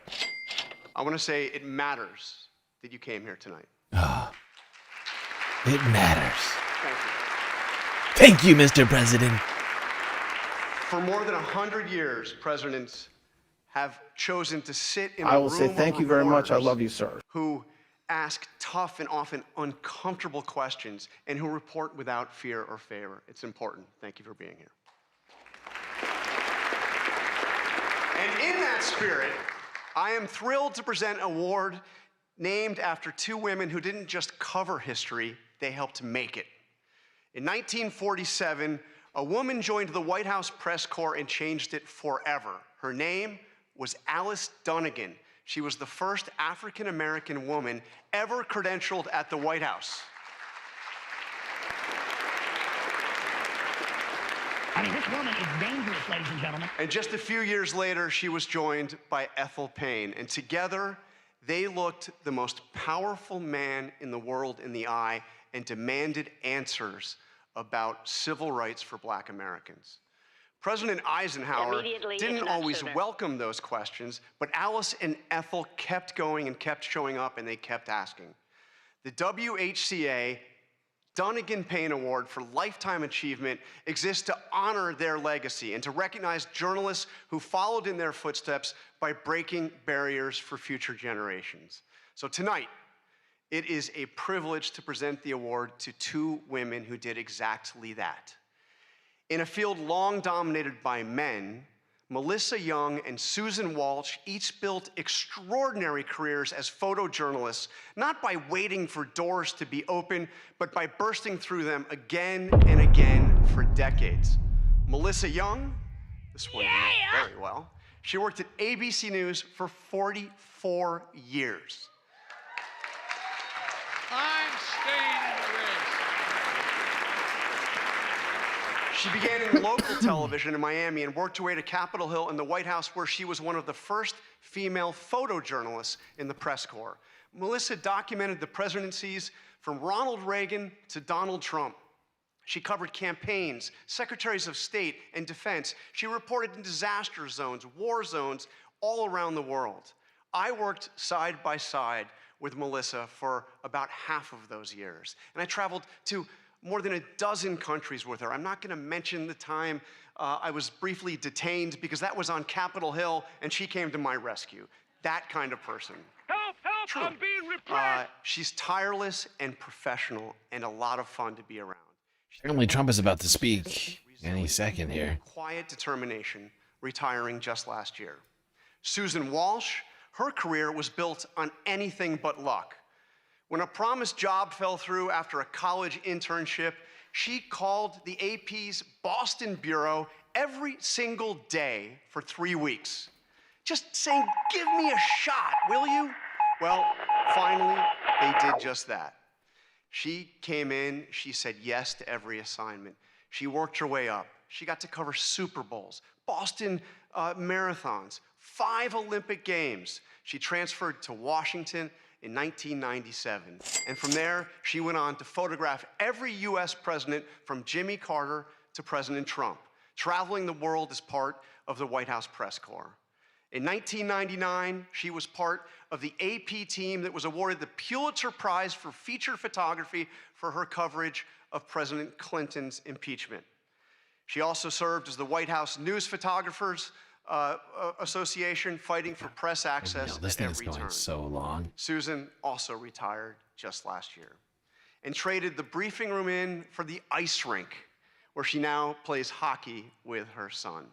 I want to say it matters that you came here tonight. It matters. Thank you. Thank you, Mr. President. For more than 100 years, presidents have chosen to sit in a I will room say of thank you very much. I reporters love you, sir. Who ask tough and often uncomfortable questions and who report without fear or favor. It's important. Thank you for being here. And in that spirit, I am thrilled to present an award named after two women who didn't just cover history, they helped make it. In 1947, a woman joined the White House press corps and changed it forever. Her name was Alice Dunnigan. She was the first African-American woman ever credentialed at the White House. I mean, this woman is dangerous, ladies and gentlemen. And just a few years later, she was joined by Ethel Payne. And together, they looked the most powerful man in the world in the eye and demanded answers about civil rights for Black Americans. President Eisenhower didn't always welcome those questions, but Alice and Ethel kept going and kept showing up, and they kept asking. The WHCA Dunnigan Payne Award for Lifetime Achievement exists to honor their legacy and to recognize journalists who followed in their footsteps by breaking barriers for future generations. So tonight, it is a privilege to present the award to two women who did exactly that. In a field long dominated by men, Melissa Young and Susan Walsh each built extraordinary careers as photojournalists, not by waiting for doors to be open, but by bursting through them again and again for decades. Melissa Young, this one you know very well, she worked at ABC News for 44 years. I'm staying in the race. She began in local television in Miami and worked her way to Capitol Hill and the White House, where she was one of the first female photojournalists in the press corps. Melissa documented the presidencies from Ronald Reagan to Donald Trump. She covered campaigns, secretaries of state, and defense. She reported in disaster zones, war zones, all around the world. I worked side by side with Melissa for about half of those years. And I traveled to more than a dozen countries with her. I'm not gonna mention the time I was briefly detained because that was on Capitol Hill and she came to my rescue. That kind of person. Help! Help! True. I'm being repressed! She's tireless and professional and a lot of fun to be around. Apparently Trump is about to speak any second here. Quiet determination, retiring just last year. Susan Walsh, her career was built on anything but luck. When a promised job fell through after a college internship, she called the AP's Boston bureau every single day for 3 weeks. Just saying, give me a shot, will you? Well, finally, they did just that. She came in, she said yes to every assignment. She worked her way up. She got to cover Super Bowls, Boston marathons, 5 Olympic Games. She transferred to Washington in 1997. And from there, she went on to photograph every US president from Jimmy Carter to President Trump, traveling the world as part of the White House press corps. In 1999, she was part of the AP team that was awarded the Pulitzer Prize for feature photography for her coverage of President Clinton's impeachment. She also served as the White House News Photographers Association, fighting for press access This at thing is every going turn. so long. Susan also retired just last year and traded the briefing room in for the ice rink, where she now plays hockey with her son.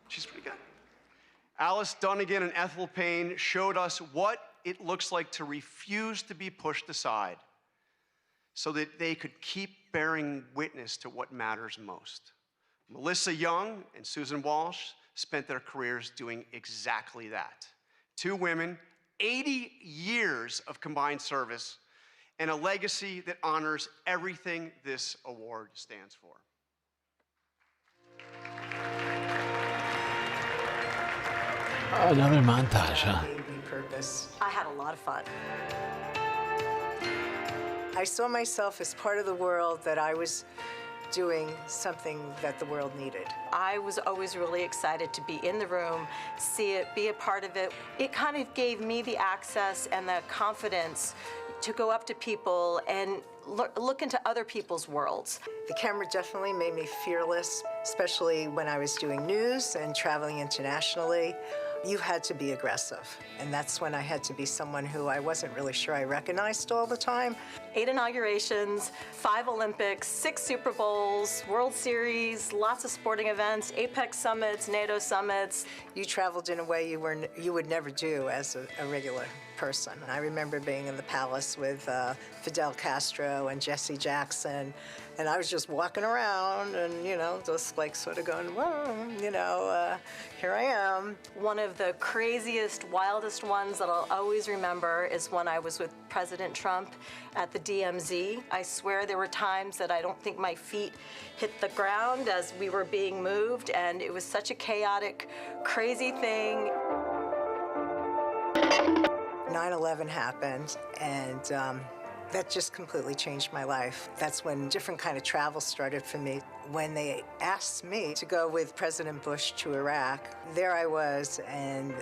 She's pretty good. Alice Dunnigan and Ethel Payne showed us what it looks like to refuse to be pushed aside so that they could keep bearing witness to what matters most. Melissa Young and Susan Walsh spent their careers doing exactly that. 2 women, 80 years of combined service, and a legacy that honors everything this award stands for. Another montage, huh? Purpose. I had a lot of fun. I saw myself as part of the world that I was doing something that the world needed. I was always really excited to be in the room, see it, be a part of it. It kind of gave me the access and the confidence to go up to people and look into other people's worlds. The camera definitely made me fearless, especially when I was doing news and traveling internationally. You had to be aggressive, and that's when I had to be someone who I wasn't really sure I recognized all the time. 8 inaugurations, 5 Olympics, 6 Super Bowls, World Series, lots of sporting events, APEC summits, NATO summits. You traveled in a way you would never do as a regular person. I remember being in the palace with Fidel Castro and Jesse Jackson, and I was just walking around and, just like sort of going, whoa, here I am. One of the craziest, wildest ones that I'll always remember is when I was with President Trump at the DMZ. I swear there were times that I don't think my feet hit the ground as we were being moved, and it was such a chaotic, crazy thing. 9/11 happened, and that just completely changed my life. That's when different kind of travel started for me. When they asked me to go with President Bush to Iraq, there I was, and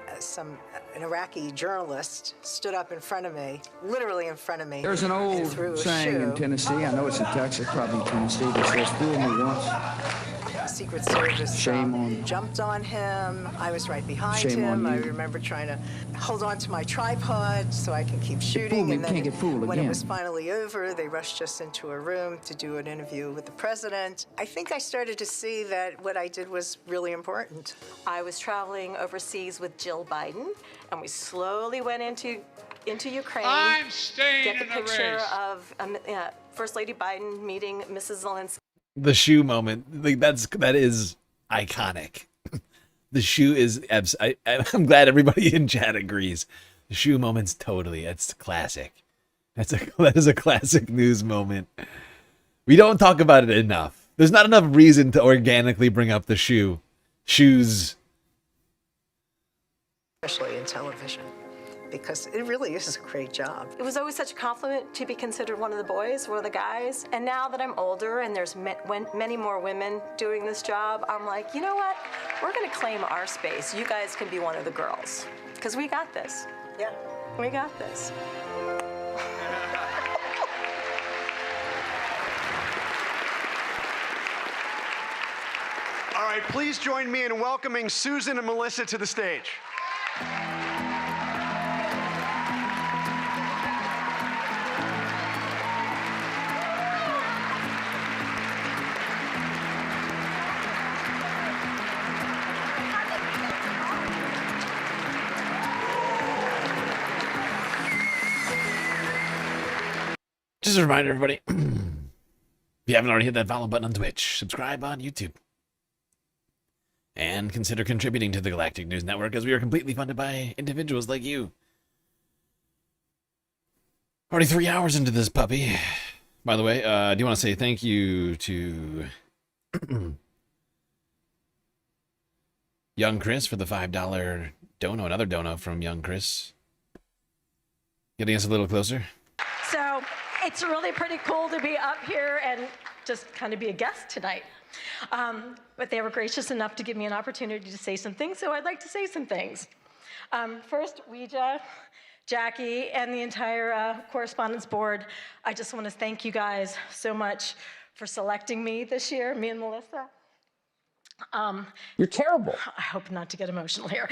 an Iraqi journalist stood up in front of me, literally in front of me. There's an old saying in Tennessee, I know it's in Texas, probably in Tennessee, that says, fool me once. Secret Service jumped on him. I was right behind him. I remember trying to hold on to my tripod so I can keep shooting. And then when it was finally over, they rushed us into a room to do an interview with the president. I think I started to see that what I did was really important. I was traveling overseas with Jill Biden, and we slowly went into Ukraine. I'm staying get the in the picture race. of First Lady Biden meeting Mrs. Zelensky. The shoe moment, like that is iconic. The shoe is I'm glad everybody in chat agrees. The shoe moment's totally, it's classic. That is a classic news moment. We don't talk about it enough. There's not enough reason to organically bring up the shoes. Especially in television. because it really is a great job. It was always such a compliment to be considered one of the boys, one of the guys. And now that I'm older and there's many more women doing this job, I'm like, you know what? We're gonna claim our space. You guys can be one of the girls, because we got this. Yeah. We got this. All right, please join me in welcoming Susan and Melissa to the stage. Just a reminder, everybody, if you haven't already hit that follow button on Twitch, subscribe on YouTube, and consider contributing to the Galactic News Network, as we are completely funded by individuals like you. Already 3 hours into this puppy. By the way, I do want to say thank you to Young Chris for the $5 dono, another dono from Young Chris. Getting us a little closer. So it's really pretty cool to be up here and just kind of be a guest tonight. But they were gracious enough to give me an opportunity to say some things, so I'd like to say some things. First, Ouija, Jackie, and the entire Correspondents board, I just want to thank you guys so much for selecting me this year, me and Melissa. You're terrible. I hope not to get emotional here.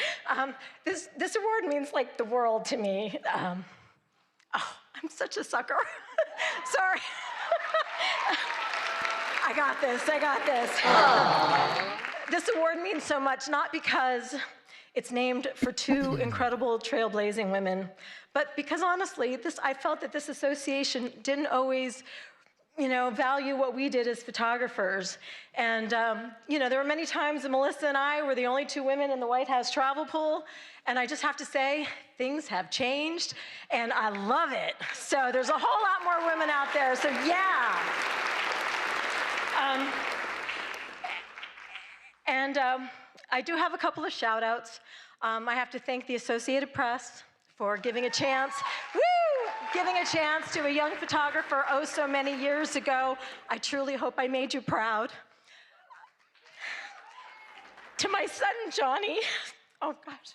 This award means like the world to me. Oh, I'm such a sucker. Sorry. I got this. This award means so much, not because it's named for two incredible trailblazing women, but because honestly, I felt that this association didn't always, value what we did as photographers. And, there were many times that Melissa and I were the only two women in the White House travel pool. And I just have to say, things have changed, and I love it. So there's a whole lot more women out there, so yeah. I do have a couple of shout outs. I have to thank the Associated Press for giving a chance to a young photographer oh so many years ago. I truly hope I made you proud. To my son, Johnny, oh gosh.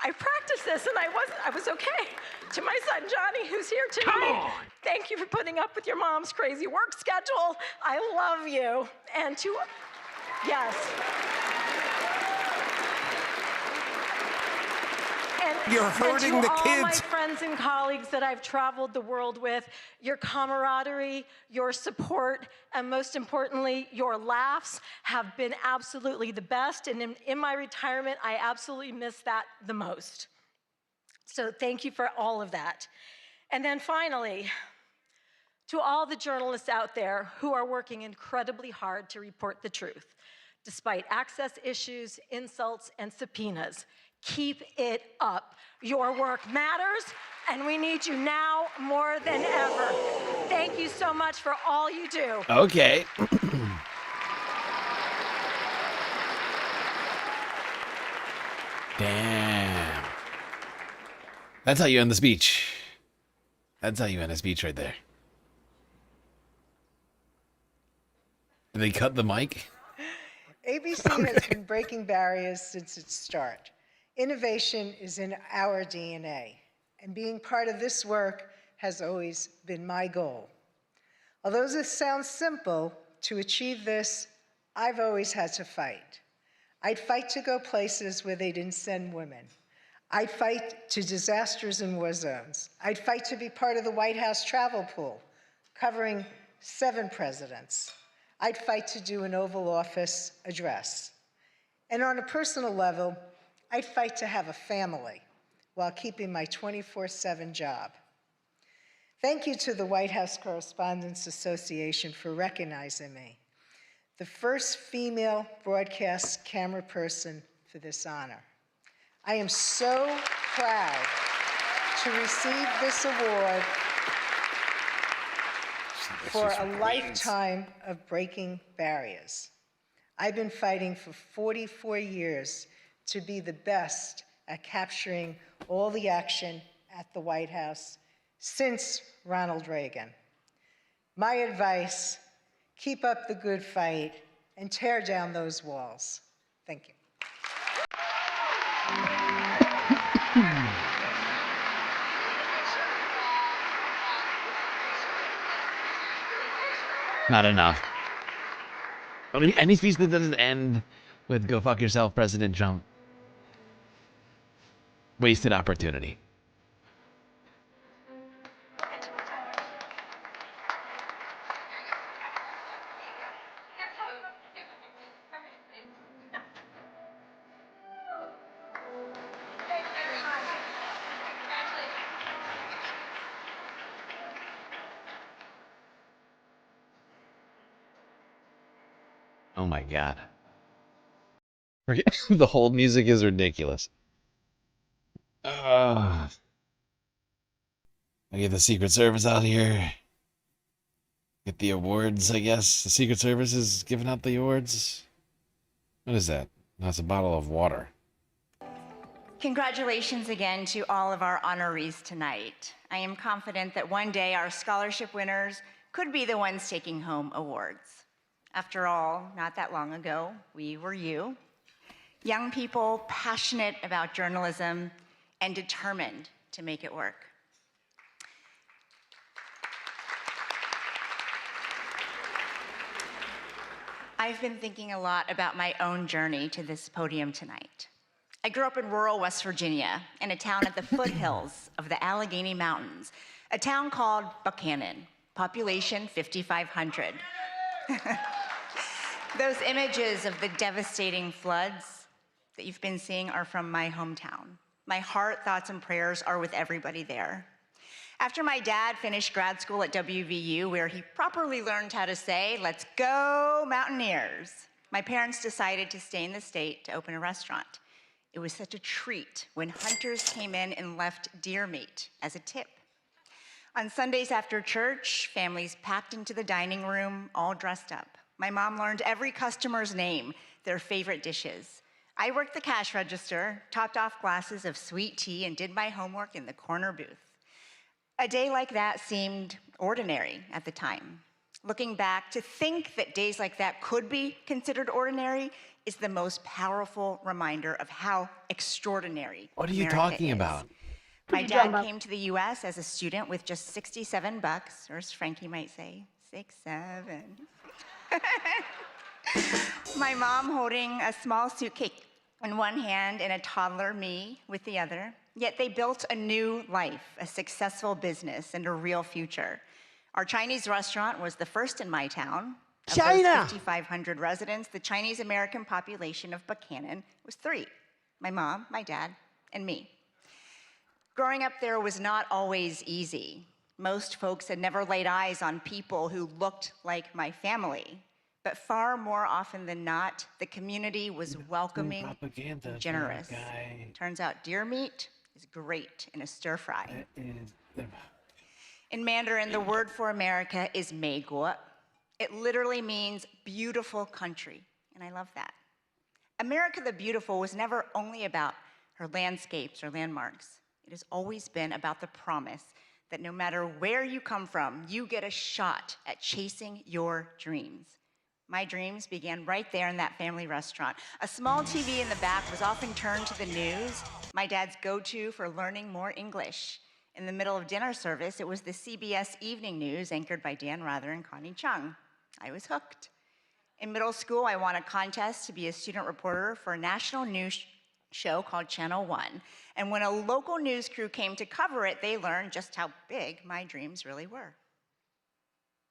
I practiced this and I was okay. To my son, Johnny, who's here tonight. Come on. Thank you for putting up with your mom's crazy work schedule. I love you. And yes. You're hurting the all kids. my friends and colleagues that I've traveled the world with, your camaraderie, your support, and most importantly, your laughs have been absolutely the best. And in my retirement, I absolutely miss that the most. So thank you for all of that. And then finally, to all the journalists out there who are working incredibly hard to report the truth, despite access issues, insults, and subpoenas, keep it up. Your work matters, and we need you now more than ever. Thank you so much for all you do. Okay. Damn. That's how you end the speech. That's how you end a speech right there. Did they cut the mic? ABC has been breaking barriers since its start. Innovation is in our DNA, and being part of this work has always been my goal. Although this sounds simple, to achieve this, I've always had to fight. I'd fight to go places where they didn't send women. I'd fight to disasters in war zones. I'd fight to be part of the White House travel pool, covering 7 presidents. I'd fight to do an Oval Office address. And on a personal level, I'd fight to have a family while keeping my 24/7 job. Thank you to the White House Correspondents Association for recognizing me, the first female broadcast camera person for this honor. I am so proud to receive this award for a lifetime of breaking barriers. I've been fighting for 44 years to be the best at capturing all the action at the White House since Ronald Reagan. My advice, keep up the good fight and tear down those walls. Thank you. Not enough. I mean, any speech that doesn't end with "Go fuck yourself, President Trump." Wasted opportunity. Oh my god. The hold music is ridiculous. I get the Secret Service out here. Get the awards, I guess. The Secret Service is giving out the awards. What is that? That's a bottle of water. Congratulations again to all of our honorees tonight. I am confident that one day our scholarship winners could be the ones taking home awards. After all, not that long ago, we were you. Young people passionate about journalism and determined to make it work. I've been thinking a lot about my own journey to this podium tonight. I grew up in rural West Virginia, in a town at the foothills of the Allegheny Mountains, a town called Buchanan, population 5,500. Those images of the devastating floods that you've been seeing are from my hometown. My heart, thoughts, and prayers are with everybody there. After my dad finished grad school at WVU, where he properly learned how to say, "Let's go Mountaineers," my parents decided to stay in the state to open a restaurant. It was such a treat when hunters came in and left deer meat as a tip. On Sundays after church, families packed into the dining room, all dressed up. My mom learned every customer's name, their favorite dishes. I worked the cash register, topped off glasses of sweet tea, and did my homework in the corner booth. A day like that seemed ordinary at the time. Looking back, to think that days like that could be considered ordinary is the most powerful reminder of how extraordinary What are you America talking is. about? My dad came to the US as a student with just $67, or as Frankie might say, 6-7. My mom holding a small suitcase in one hand and a toddler, me, with the other. Yet they built a new life, a successful business, and a real future. Our Chinese restaurant was the first in my town. China! Of those 5,500 residents, the Chinese American population of Buchanan was 3. My mom, my dad, and me. Growing up there was not always easy. Most folks had never laid eyes on people who looked like my family. But far more often than not, the community was welcoming and generous. Turns out deer meat is great in a stir fry. In Mandarin, the word for America is Meiguo. It literally means beautiful country, and I love that. America the Beautiful was never only about her landscapes or landmarks. It has always been about the promise that no matter where you come from, you get a shot at chasing your dreams. My dreams began right there in that family restaurant. A small TV in the back was often turned to the news, my dad's go-to for learning more English. In the middle of dinner service, it was the CBS Evening News, anchored by Dan Rather and Connie Chung. I was hooked. In middle school, I won a contest to be a student reporter for a national news show called Channel 1. And when a local news crew came to cover it, they learned just how big my dreams really were.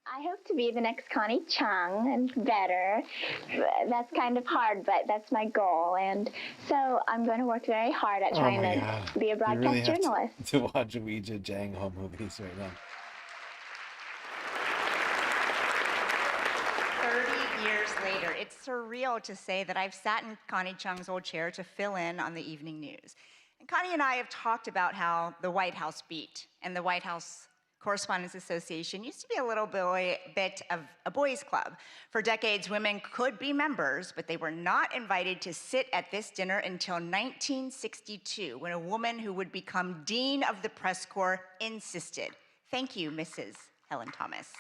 I hope to be the next Connie Chung and better. That's kind of hard, but that's my goal. And so I'm going to work very hard at trying to be a broadcast journalist. To watch Ouija Jang home movies right now. 30 years later, it's surreal to say that I've sat in Connie Chung's old chair to fill in on the evening news. And Connie and I have talked about how the White House beat and the White House Correspondents Association used to be a little bit of a boys' club. For decades, women could be members, but they were not invited to sit at this dinner until 1962, when a woman who would become Dean of the Press Corps insisted. Thank you, Mrs. Helen Thomas.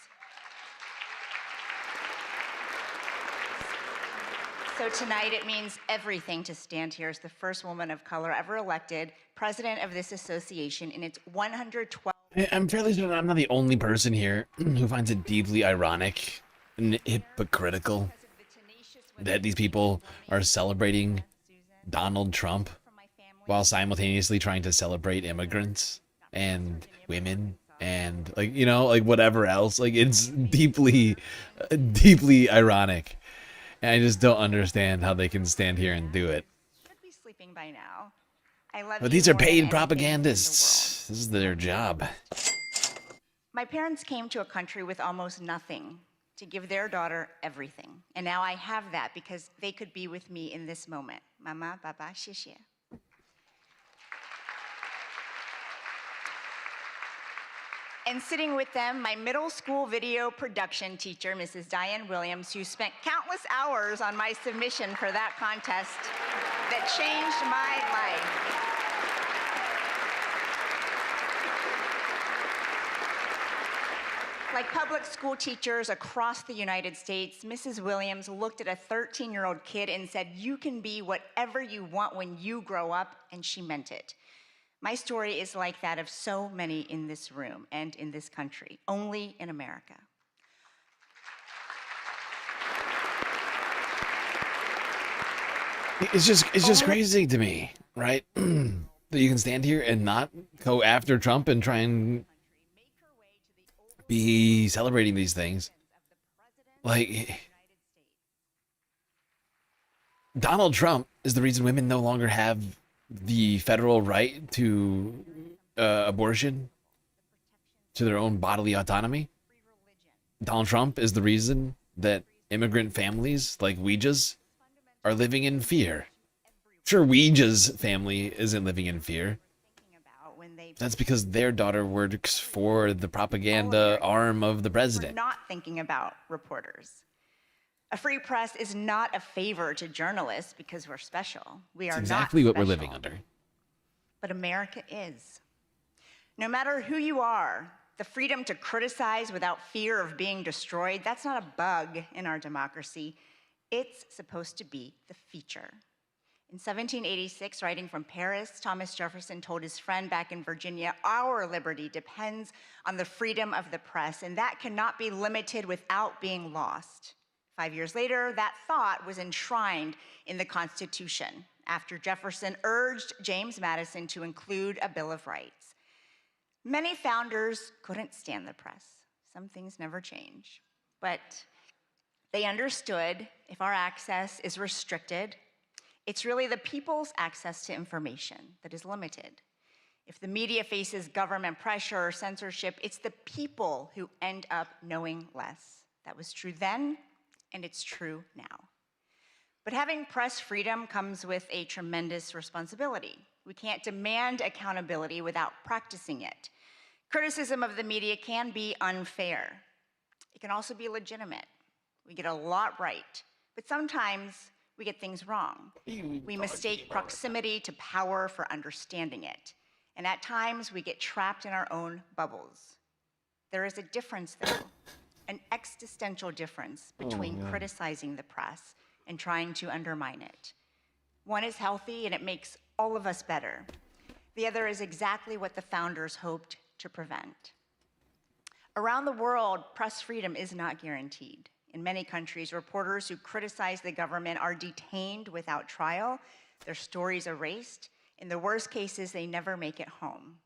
So tonight it means everything to stand here as the first woman of color ever elected president of this association in its 112. I'm fairly certain I'm not the only person here who finds it deeply ironic and hypocritical that these people are celebrating Donald Trump while simultaneously trying to celebrate immigrants and women and, like, you know, like whatever else. Like, it's deeply, deeply ironic. And I just don't understand how they can stand here and do it. Should be sleeping by now. I love But you these are more than paid anything in the propagandists. This is their job. My parents came to a country with almost nothing to give their daughter everything. And now I have that because they could be with me in this moment. Mama, Baba, Shishia. And sitting with them, my middle school video production teacher, Mrs. Diane Williams, who spent countless hours on my submission for that contest that changed my life. Like public school teachers across the United States, Mrs. Williams looked at a 13-year-old kid and said, "You can be whatever you want when you grow up," and she meant it. My story is like that of so many in this room and in this country, only in America. It's just crazy to me, right? That you can stand here and not go after Trump and try and be celebrating these things. Like, Donald Trump is the reason women no longer have the federal right to abortion, to their own bodily autonomy. Donald Trump is the reason that immigrant families like Ouija's are living in fear. Sure, Ouija's family isn't living in fear. That's because their daughter works for the propaganda arm of the president. We're not thinking about reporters. A free press is not a favor to journalists because we're special. We are It's exactly not what we're special. living under. But America is. No matter who you are, the freedom to criticize without fear of being destroyed, that's not a bug in our democracy. It's supposed to be the feature. In 1786, writing from Paris, Thomas Jefferson told his friend back in Virginia, "Our liberty depends on the freedom of the press, and that cannot be limited without being lost." 5 years later, that thought was enshrined in the Constitution after Jefferson urged James Madison to include a Bill of Rights. Many founders couldn't stand the press. Some things never change. But they understood if our access is restricted, it's really the people's access to information that is limited. If the media faces government pressure or censorship, it's the people who end up knowing less. That was true then, and it's true now. But having press freedom comes with a tremendous responsibility. We can't demand accountability without practicing it. Criticism of the media can be unfair. It can also be legitimate. We get a lot right, but sometimes we get things wrong. We mistake proximity to power for understanding it. And at times, we get trapped in our own bubbles. There is a difference, though, an existential difference between criticizing the press and trying to undermine it. One is healthy, and it makes all of us better. The other is exactly what the founders hoped to prevent. Around the world, press freedom is not guaranteed. In many countries, reporters who criticize the government are detained without trial, their stories erased. In the worst cases, they never make it home.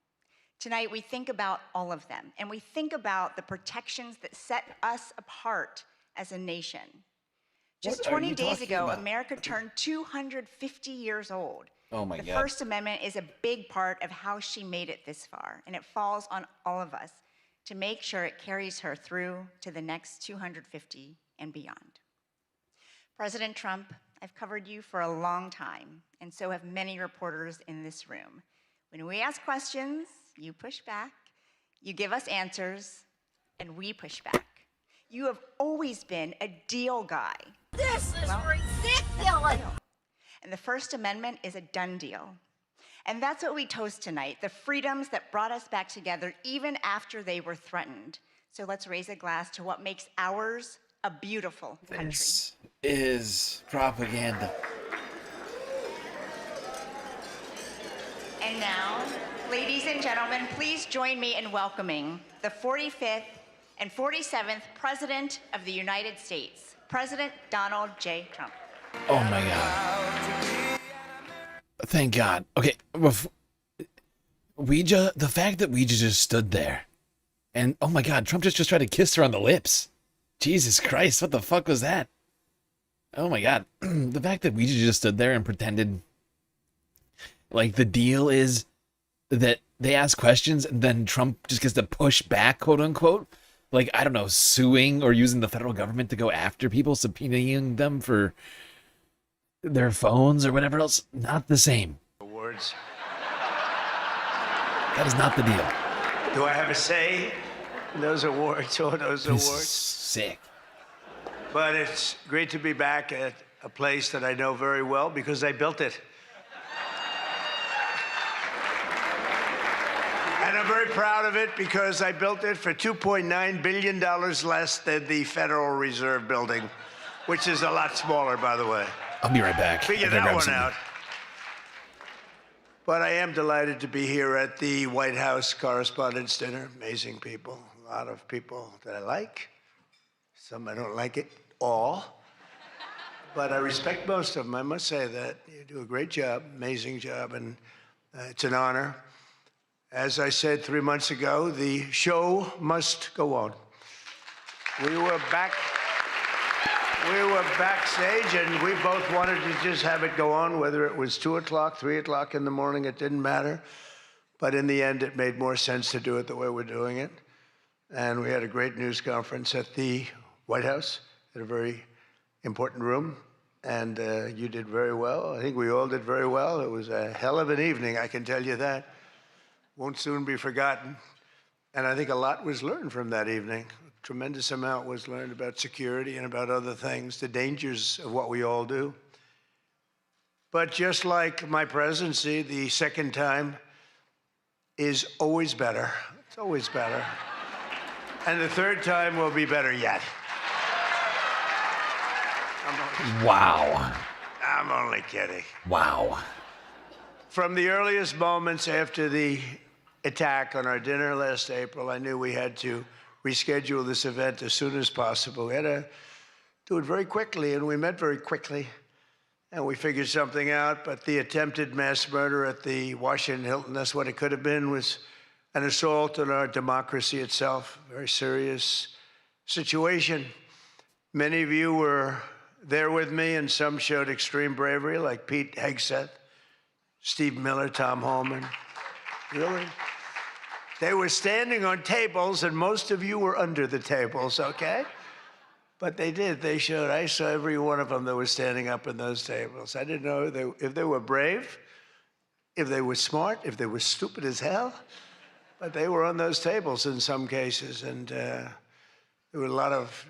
Tonight, we think about all of them, and we think about the protections that set us apart as a nation. Just 20 days ago, America turned 250 years old. Oh my The God. First Amendment is a big part of how she made it this far, and it falls on all of us to make sure it carries her through to the next 250 and beyond. President Trump, I've covered you for a long time, and so have many reporters in this room. When we ask questions, you push back. You give us answers, and we push back. You have always been a deal guy. This is ridiculous. And the First Amendment is a done deal. And that's what we toast tonight, the freedoms that brought us back together even after they were threatened. So let's raise a glass to what makes ours a beautiful country. This is propaganda. And now, ladies and gentlemen, please join me in welcoming the 45th and 47th President of the United States, President Donald J. Trump. Oh my God. Thank God. Okay, the fact that Ouija just stood there and oh my God, Trump just tried to kiss her on the lips. Jesus Christ, what the fuck was that? Oh my God. The fact that Ouija just stood there and pretended like the deal is that they ask questions and then Trump just gets to push back, quote unquote. Like, I don't know, suing or using the federal government to go after people, subpoenaing them for their phones or whatever else. Not the same. Awards. That is not the deal. Do I have a say in those awards or those This is awards? sick. But it's great to be back at a place that I know very well because I built it. And I'm very proud of it because I built it for $2.9 billion less than the Federal Reserve building, which is a lot smaller, by the way. I'll be right back. Figure I gotta that grab one something. out. But I am delighted to be here at the White House Correspondents' Dinner. Amazing people, a lot of people that I like. Some I don't like it all. But I respect most of them, I must say that. You do a great job, amazing job, and it's an honor. As I said 3 months ago, the show must go on. We were backstage, and we both wanted to just have it go on, whether it was 2 o'clock, 3 o'clock in the morning, it didn't matter. But in the end, it made more sense to do it the way we're doing it. And we had a great news conference at the White House, at a very important room. And you did very well. I think we all did very well. It was a hell of an evening, I can tell you that. Won't soon be forgotten. And I think a lot was learned from that evening. A tremendous amount was learned about security and about other things, the dangers of what we all do. But just like my presidency, the second time is always better. It's always better. And the third time will be better yet. Wow. I'm only kidding. Wow. From the earliest moments after the attack on our dinner last April, I knew we had to reschedule this event as soon as possible. We had to do it very quickly, and we met very quickly, and we figured something out. But the attempted mass murder at the Washington Hilton, that's what it could have been, was an assault on our democracy itself. A very serious situation. Many of you were there with me, and some showed extreme bravery, like Pete Hegseth, Steve Miller, Tom Holman. Really? They were standing on tables, and most of you were under the tables, okay? But they did. They showed. I saw every one of them that was standing up in those tables. I didn't know if they were brave, if they were smart, if they were stupid as hell. But they were on those tables in some cases, and there were a lot of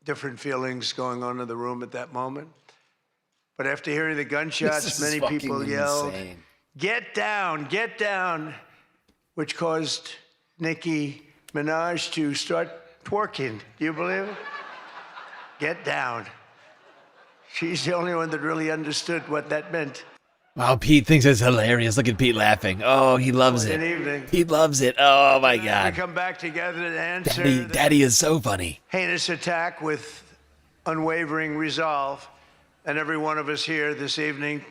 different feelings going on in the room at that moment. But after hearing the gunshots, many people yelled, "Get down, get down," which caused Nicki Minaj to start twerking. Do you believe it? Get down. She's the only one that really understood what that meant. Wow, Pete thinks it's hilarious. Look at Pete laughing. Oh, he loves it. Good evening. He loves it. Oh my We God. come back together to answer Daddy is so funny. heinous attack with unwavering resolve. And every one of us here this evening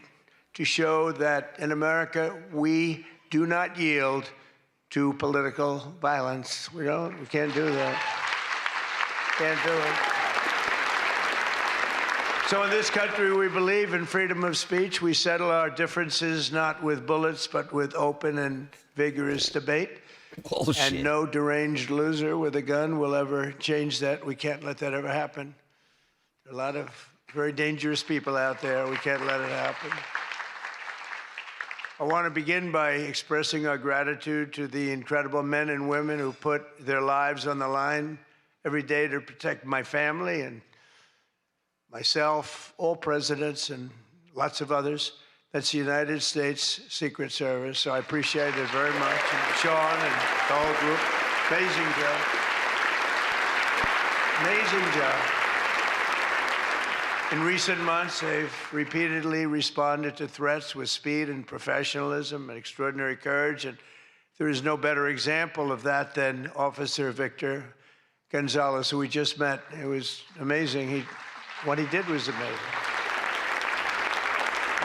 to show that in America, we do not yield to political violence. We can't do that. Can't do it. So in this country, we believe in freedom of speech. We settle our differences not with bullets, but with open and vigorous debate. Bullshit. And no deranged loser with a gun will ever change that. We can't let that ever happen. There are a lot of very dangerous people out there. We can't let it happen. I want to begin by expressing our gratitude to the incredible men and women who put their lives on the line every day to protect my family and myself, all presidents, and lots of others. That's the United States Secret Service, so I appreciate it very much. And Sean and the whole group, amazing job. Amazing job. In recent months, they've repeatedly responded to threats with speed and professionalism and extraordinary courage, and there is no better example of that than Officer Victor Gonzalez, who we just met. It was amazing. What he did was amazing.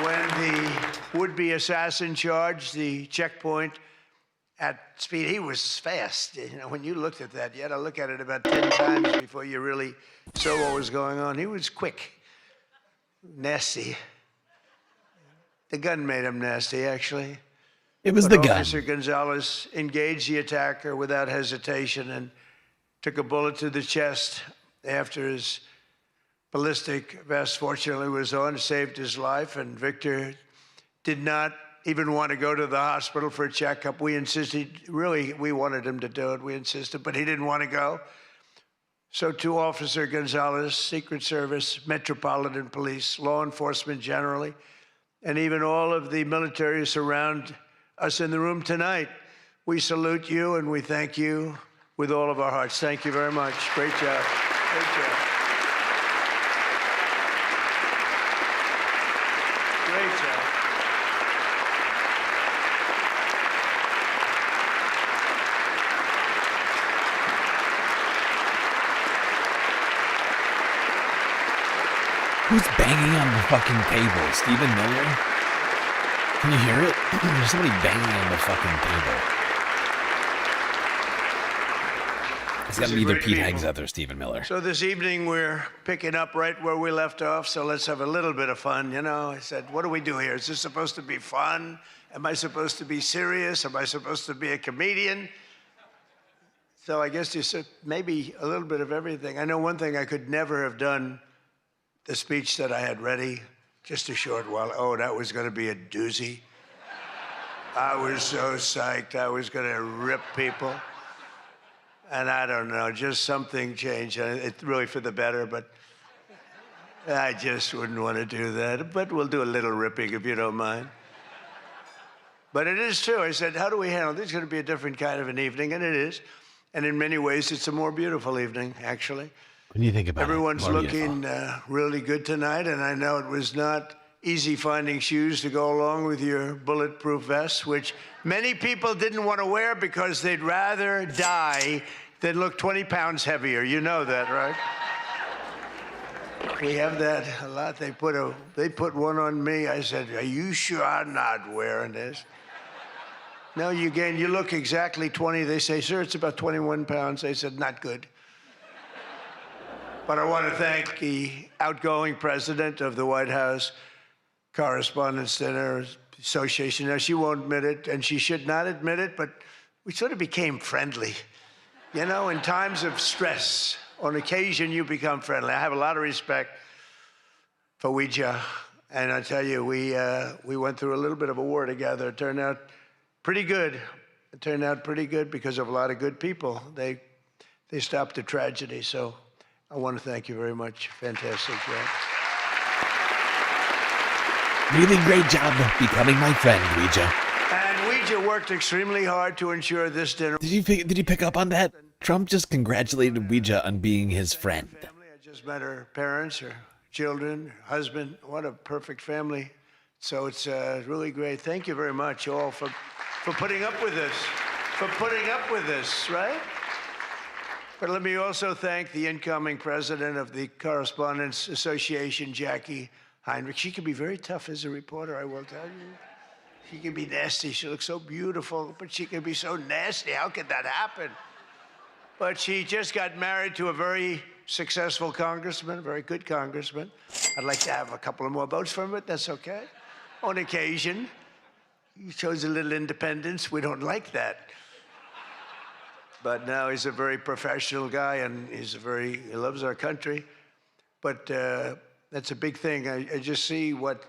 When the would-be assassin charged the checkpoint at speed, he was fast. You know, when you looked at that, you had to look at it about 10 times before you really saw what was going on. He was quick. Nasty. The gun made him nasty, actually. It was the gun. Officer Gonzalez engaged the attacker without hesitation and took a bullet to the chest after his ballistic vest, fortunately, was on, saved his life, and Victor did not even want to go to the hospital for a checkup. We insisted, really, we wanted him to do it. We insisted, but he didn't want to go. So to Officer Gonzalez, Secret Service, Metropolitan Police, law enforcement generally, and even all of the military who surround us in the room tonight, we salute you and we thank you with all of our hearts. Thank you very much. Great job. Great job. Great job. Who's banging on the fucking table? Stephen Miller? Can you hear it? There's somebody banging on the fucking table. It's got to be either Pete Hegseth or Stephen Miller. So this evening we're picking up right where we left off, so let's have a little bit of fun. You know, I said, what do we do here? Is this supposed to be fun? Am I supposed to be serious? Am I supposed to be a comedian? So I guess you said maybe a little bit of everything. I know one thing I could never have done, the speech that I had ready just a short while. Oh, that was going to be a doozy. I was so psyched. I was going to rip people. And I don't know, just something changed. It's really for the better, but I just wouldn't want to do that. But we'll do a little ripping if you don't mind. But it is true. I said, how do we handle this? It's going to be a different kind of an evening, and it is. And in many ways, it's a more beautiful evening, actually. When you think about Everyone's it, looking really good tonight, and I know it was not easy finding shoes to go along with your bulletproof vest, which many people didn't want to wear because they'd rather die than look 20 pounds heavier. You know that, right? We have that a lot. They put one on me. I said, are you sure I'm not wearing this? No, you look exactly 20. They say, sir, it's about 21 pounds. I said, not good. But I want to thank the outgoing president of the White House Correspondents Dinner Association. Now, she won't admit it, and she should not admit it, but we sort of became friendly. You know, in times of stress, on occasion, you become friendly. I have a lot of respect for Ouija, and I tell you, we went through a little bit of a war together. It turned out pretty good. It turned out pretty good because of a lot of good people. They stopped the tragedy, so I want to thank you very much. Fantastic job. Really great job becoming my friend, Ouija. And Ouija worked extremely hard to ensure this dinner. Did you pick up on that? Trump just congratulated Ouija on being his friend. I just met her parents, her children, her husband. What a perfect family. So it's really great. Thank you very much, all, for putting up with this. For putting up with this, right? But let me also thank the incoming president of the Correspondents Association, Jackie Heinrich. She can be very tough as a reporter, I will tell you. She can be nasty. She looks so beautiful, but she can be so nasty. How could that happen? But she just got married to a very successful congressman, a very good congressman. I'd like to have a couple of more votes from him, but that's okay. On occasion, he shows a little independence. We don't like that. But now he's a very professional guy, and he loves our country. But that's a big thing. I just see what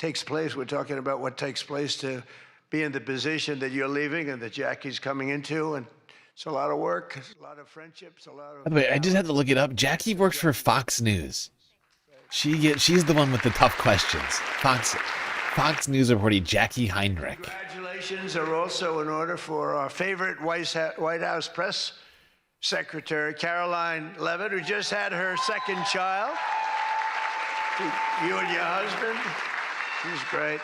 takes place. We're talking about what takes place to be in the position that you're leaving and that Jackie's coming into. And it's a lot of work, a lot of friendships, a lot of... By the way, I just had to look it up. Jackie works for Fox News. She's the one with the tough questions. Fox News reporter Jackie Heinrich. Congratulations are also in order for our favorite White House press secretary, Caroline Levitt, who just had her second child. You and your husband. She's great.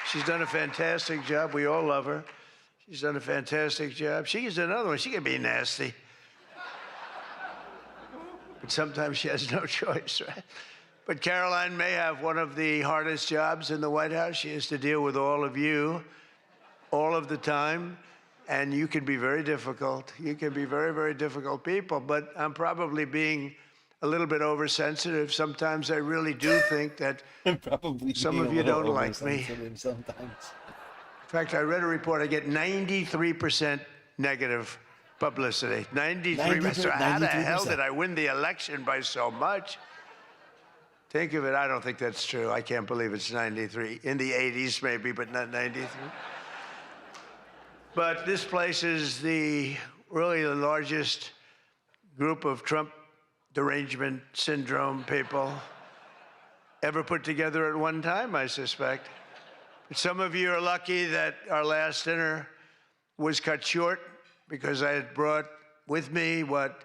She's done a fantastic job. We all love her. She's done a fantastic job. She's another one. She can be nasty. But sometimes she has no choice, right? But Caroline may have one of the hardest jobs in the White House. She has to deal with all of you all of the time. And you can be very difficult. You can be very, very difficult people. But I'm probably being a little bit oversensitive. Sometimes I really do think that some of you don't like me. Sometimes. In fact, I read a report. I get 93% negative publicity. 93%. So how the hell did I win the election by so much? Think of it. I don't think that's true. I can't believe it's 93. In the 80s, maybe, but not 93. But this place is really the largest group of Trump derangement syndrome people ever put together at one time, I suspect. Some of you are lucky that our last dinner was cut short because I had brought with me what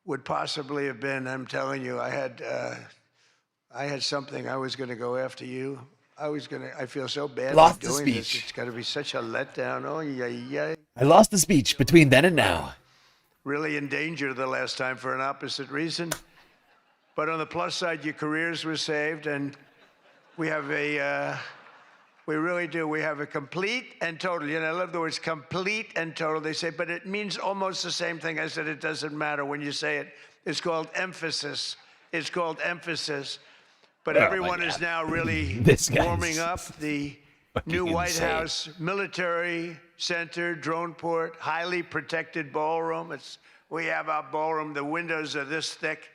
would possibly have been, I'm telling you, I had something. I was going to go after you. I feel so bad Lost the doing this. speech. It's got to be such a letdown. Oh, yeah. I lost the speech between then and now. Really in danger the last time for an opposite reason. But on the plus side, your careers were saved, and we have we really do. We have a complete and total. You know, I love the words complete and total. They say, but it means almost the same thing. I said, it doesn't matter when you say it. It's called emphasis. It's called emphasis. But everyone is now really warming up. The new White House military center, drone port, highly protected ballroom. We have our ballroom. The windows are this thick.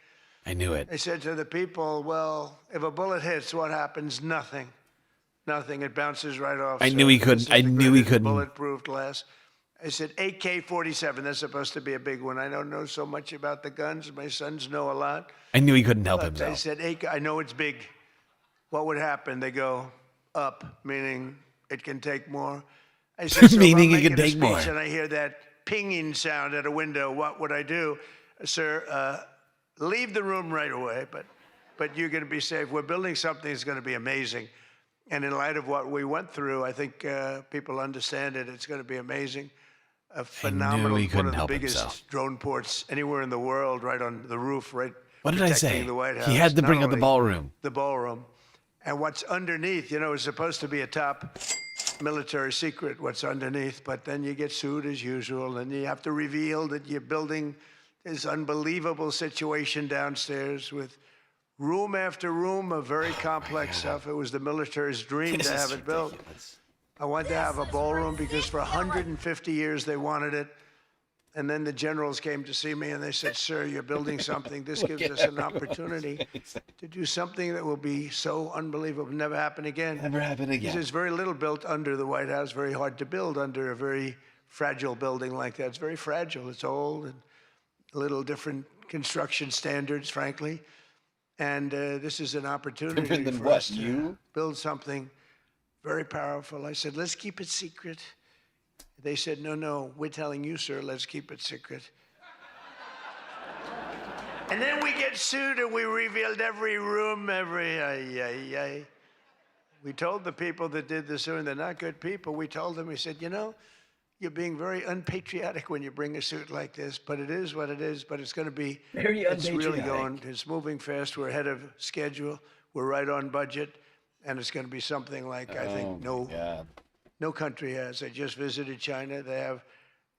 I knew it. I said to the people, well, if a bullet hits, what happens? Nothing. Nothing. It bounces right off. I knew he couldn't. I knew he couldn't. Bulletproof glass. I said, AK-47. That's supposed to be a big one. I don't know so much about the guns. My sons know a lot. I knew he couldn't help I himself. said, I know it's big. What would happen? They go up, meaning it can take more. I said, so meaning it can take more. And I hear that pinging sound at a window. What would I do? Sir, leave the room right away, but you're going to be safe. We're building something that's going to be amazing. And in light of what we went through, I think people understand it. It's going to be amazing. A phenomenal, one of the biggest drone ports anywhere in the world, right on the roof, right. What did I say? The White House. He had to bring up the ballroom. The ballroom. And what's underneath, you know, is supposed to be a top military secret, what's underneath, but then you get sued as usual, and you have to reveal that you're building this unbelievable situation downstairs with room after room of very complex stuff. It was the military's dream to have it built. I wanted to have a ballroom because for 150 years they wanted it. And then the generals came to see me and they said, sir, you're building something. This gives us an opportunity to do something that will be so unbelievable, never happen again. Never happen again. Because there's very little built under the White House, very hard to build under a very fragile building like that. It's very fragile. It's old and a little different construction standards, frankly. And this is an opportunity for us to build something very powerful. I said, let's keep it secret. They said, no, we're telling you, sir, let's keep it secret. And then we get sued and we revealed every room, We told the people that did the suing, they're not good people. We told them, we said, you know, you're being very unpatriotic when you bring a suit like this, but it is what it is, but it's going to be, very it's really going, it's moving fast. We're ahead of schedule. We're right on budget. And it's going to be something like, I think, no country has. I just visited China. They have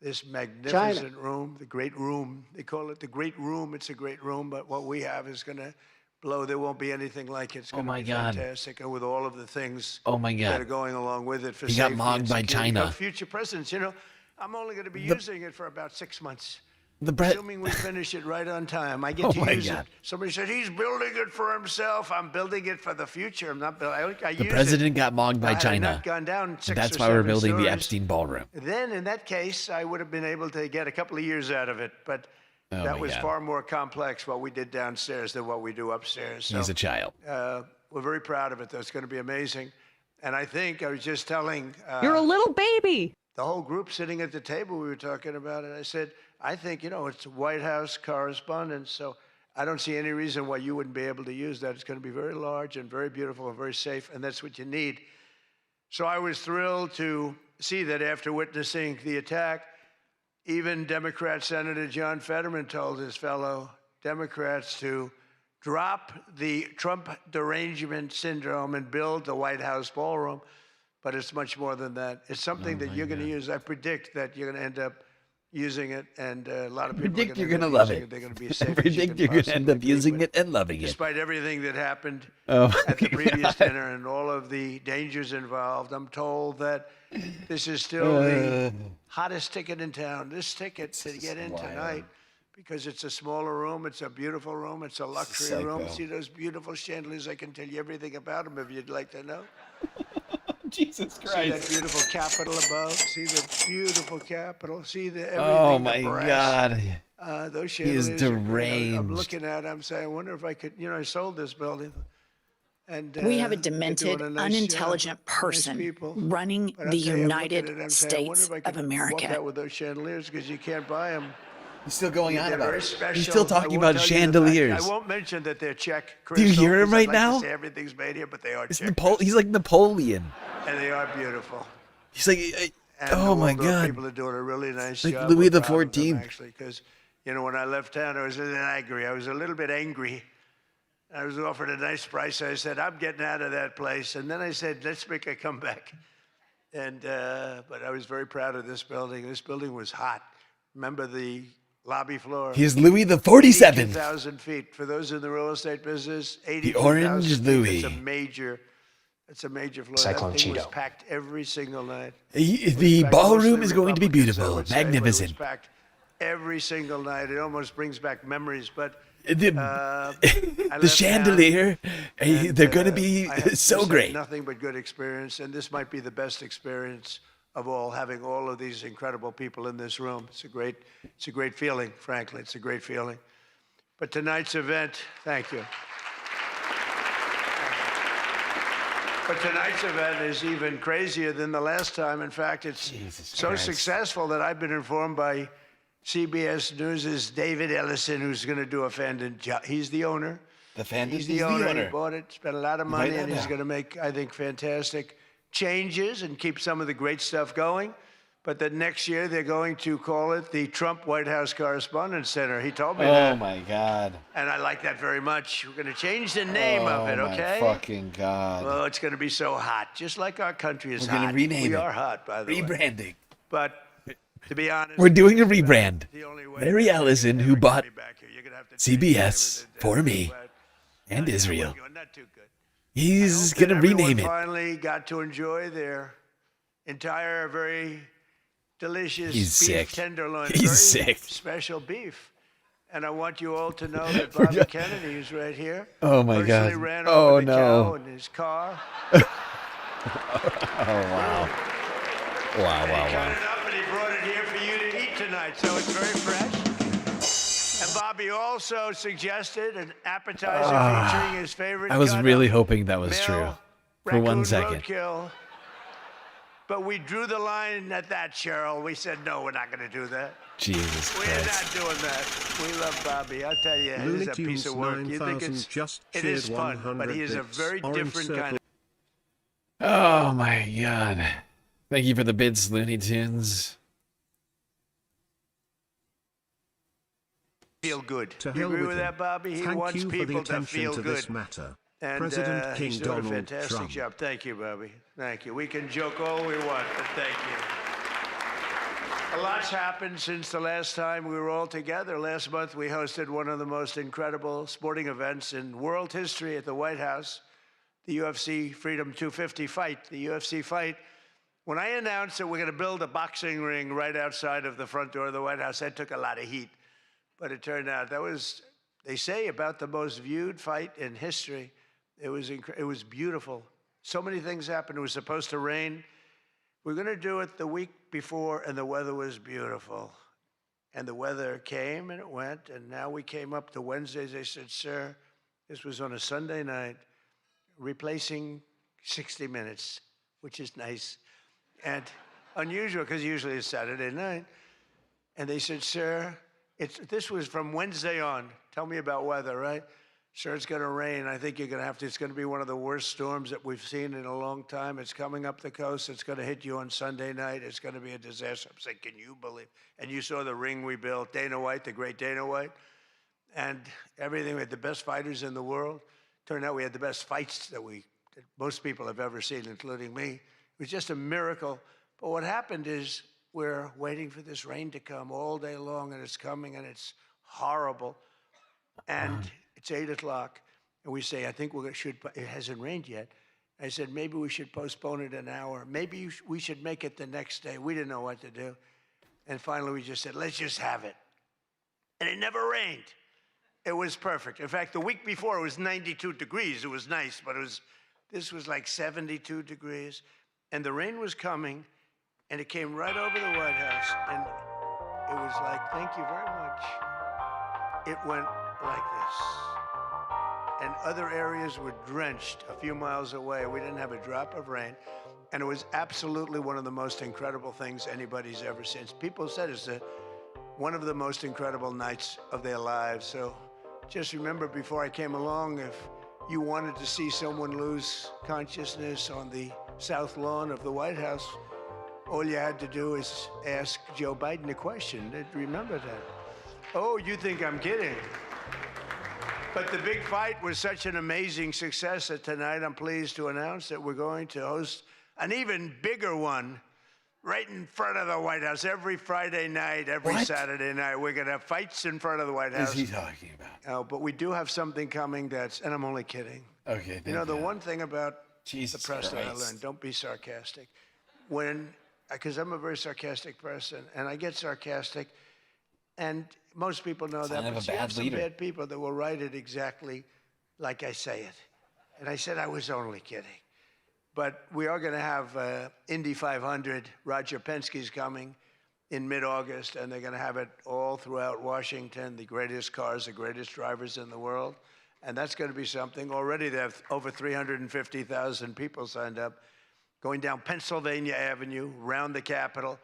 this magnificent room, the Great Room. They call it the Great Room. It's a great room, but what we have is going to blow. There won't be anything like it. It's going to be fantastic. And with all of the things that are going along with it for safety got mocked by China. Future presidents, you know, I'm only going to be using it for about 6 months. assuming we finish it right on time. I get to use it. Somebody said he's building it for himself. I'm building it for the future. I'm not building. The president got mogged by Had I China. not gone down And 6 that's or why we're 7 building the stories, Epstein ballroom. Then, in that case, I would have been able to get a couple of years out of it. But Oh that my was God. far more complex what we did downstairs than what we do upstairs. So, He's a child. we're very proud of it. That's going to be amazing. And I think I was just telling You're a little baby. the whole group sitting at the table we were talking about it. I said, I think, it's White House Correspondents, so I don't see any reason why you wouldn't be able to use that. It's going to be very large and very beautiful and very safe, and that's what you need. So I was thrilled to see that after witnessing the attack, even Democrat Senator John Fetterman told his fellow Democrats to drop the Trump derangement syndrome and build the White House ballroom. But it's much more than that. It's something that you're going to use. I predict that you're going to end up using it, and a lot of people Predict are you're going to love using it. They're going to be I safe. predict you're going to end up using it and loving it. Despite everything that happened Oh at the my previous God. dinner and all of the dangers involved, I'm told that this is still the hottest ticket in town. This ticket to get in tonight, because it's a smaller room, it's a beautiful room, it's a luxury room. Psycho. See those beautiful chandeliers? I can tell you everything about them if you'd like to know. Jesus See that Christ. beautiful Capitol above? See the beautiful Capitol? See the everything? Oh the my brass. God. Those He is chandeliers are great. I'm deranged. looking at it, I'm saying, I wonder if I could, I sold this building. And We have a they're demented, doing a nice unintelligent job. Nice person people. running But I'll the tell you, I'm looking at United it, I'm saying, I wonder States if I of could walk America. out with those chandeliers, because you can't buy them. He's still going on They're about very it. special. He's still I talking won't about tell you the fact. chandeliers. I won't mention that they're Czech Do you hear him crystal, 'cause I'd right like to now? say everything's made here, but they are It's Czech. He's like Napoleon. And they are beautiful. He's like, And oh my Waldorf God. people are doing a really nice Like job. Louis We're the proud of them, 14th. actually, because when I left town, I was a little angry. I was a little bit angry. I was offered a nice price. I said, I'm getting out of that place. And then I said, let's make a comeback. And but I was very proud of this building. This building was hot. Remember the lobby floor? He's Louis the 47th. 82,000 feet. For those in the real estate business, 82,000 Orange feet. Louis. It's a major floor. Cyclone That thing was Cheeto. packed every single night. The Packed ballroom mostly is going to be Republicans, I beautiful, would say, but it was magnificent. packed every single night. It almost brings back memories. But I The left chandelier, town, and, they're going to be I had so just had great. Nothing but good experience, and this might be the best experience of all. Having all of these incredible people in this room, it's a great feeling. Frankly, it's a great feeling. But tonight's event, thank you. But tonight's event is even crazier than the last time. In fact, it's so Christ. successful that I've been informed by CBS News' David Ellison, who's going to do a fantastic job. He's the owner. He's the owner. He bought it, spent a lot of money, and he's going to make, I think, fantastic changes and keep some of the great stuff going. But that next year they're going to call it the Trump White House Correspondents Center. He told me that. Oh my God. And I like that very much. We're going to change the name of it, okay? Oh my fucking God. Oh, it's going to be so hot, just like our country is We're hot. going to rename we it. are hot, by the way. Rebranding. But to be honest, We're doing a rebrand. Mary Ellison, who bought CBS for me and Israel. He's going to rename everyone it. finally got to enjoy their entire very delicious He's beef sick. tenderloin. He's very sick. special beef. And I want you all to know that Bobby Kennedy is right here. Oh, my Personally God. ran Oh, over the no. cow in his car. Oh, wow. Wow, And wow, he cut wow. it up and he brought it here for you to eat tonight, so it's very fresh. And Bobby also suggested an appetizer featuring his favorite I was cut really of hoping that was true male for 1 raccoon second. roadkill. But we drew the line at that, Cheryl. We said, no, we're not going to do that. Jesus We're Christ. not doing that. We love Bobby. I'll tell you, Looney he's a piece of work. You think 9000 it's just it is cheered fun, but 100 he is a bits. very Orange different circle. kind of. Oh, my God. Thank you for the bits, Looney Tunes. Feel good. To You hell agree with with him. that, Bobby? He Thank wants you for the people to attention feel to good. this matter. And President King he's doing Donald a fantastic Trump. job. Thank you, Bobby. Thank you. We can joke all we want, but thank you. A lot's happened since the last time we were all together. Last month, we hosted one of the most incredible sporting events in world history at the White House, the UFC Freedom 250 fight, the UFC fight. When I announced that we're going to build a boxing ring right outside of the front door of the White House, that took a lot of heat. but it turned out that was, they say, about the most viewed fight in history. It was beautiful. So many things happened. It was supposed to rain. We're going to do it the week before, and the weather was beautiful. And the weather came and it went, and now we came up to Wednesdays. They said, sir, this was on a Sunday night, replacing 60 Minutes, which is nice and unusual because usually it's Saturday night. And they said, sir, this was from Wednesday on. Tell me about weather, right? Sir, it's going to rain. I think you're going to have to. It's going to be one of the worst storms that we've seen in a long time. It's coming up the coast. It's going to hit you on Sunday night. It's going to be a disaster. I'm saying, can you believe? And you saw the ring we built, Dana White, the great Dana White, and everything. We had the best fighters in the world. Turned out we had the best fights that most people have ever seen, including me. It was just a miracle. But what happened is we're waiting for this rain to come all day long, and it's coming, and it's horrible. And it's 8 o'clock, and we say, I think it hasn't rained yet. I said, maybe we should postpone it an hour. Maybe we should make it the next day. We didn't know what to do. And finally, we just said, let's just have it. And it never rained. It was perfect. In fact, the week before, it was 92 degrees. It was nice, but this was like 72 degrees. And the rain was coming, and it came right over the White House. And it was like, thank you very much. It went like this. And other areas were drenched a few miles away. We didn't have a drop of rain. And it was absolutely one of the most incredible things anybody's ever seen. People said it's one of the most incredible nights of their lives. So just remember, before I came along, if you wanted to see someone lose consciousness on the south lawn of the White House, all you had to do is ask Joe Biden a question. Remember that. Oh, you think I'm kidding? But the big fight was such an amazing success that tonight I'm pleased to announce that we're going to host an even bigger one right in front of the White House. Every Friday night, every Saturday night, we're going to have fights in front of the White House. What is he talking about? But we do have something coming and I'm only kidding. Okay, you know, the one thing about Jesus the press that I Christ. learned, don't be sarcastic. Because I'm a very sarcastic person, and I get sarcastic, and most people know that, but you have some bad people that will write it exactly like I say it. And I said I was only kidding. But we are going to have Indy 500. Roger Penske's coming in mid-August, and they're going to have it all throughout Washington, the greatest cars, the greatest drivers in the world. And that's going to be something. Already they have over 350,000 people signed up, going down Pennsylvania Avenue, around the Capitol.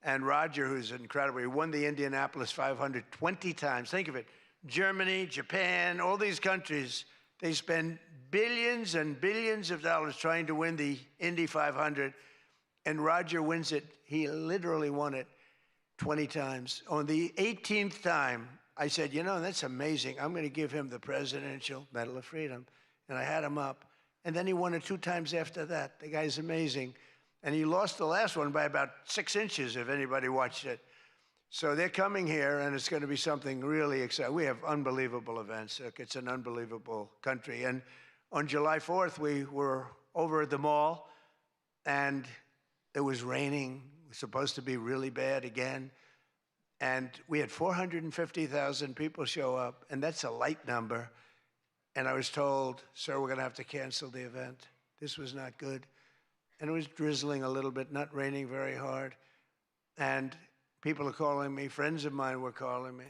And Roger, who's incredible, he won the Indianapolis 500 20 times. Think of it. Germany, Japan, all these countries, they spend billions and billions of dollars trying to win the Indy 500. And Roger wins it. He literally won it 20 times. On the 18th time, I said, you know, that's amazing. I'm going to give him the Presidential Medal of Freedom. And I had him up. And then he won it 2 times after that. The guy's amazing. And he lost the last one by about 6 inches, if anybody watched it. So they're coming here, and it's going to be something really exciting. We have unbelievable events. It's an unbelievable country. And on July 4th, we were over at the mall, and it was raining. It was supposed to be really bad again. And we had 450,000 people show up, and that's a light number. And I was told, sir, we're going to have to cancel the event. This was not good. And it was drizzling a little bit, not raining very hard. And people are calling me, friends of mine were calling me.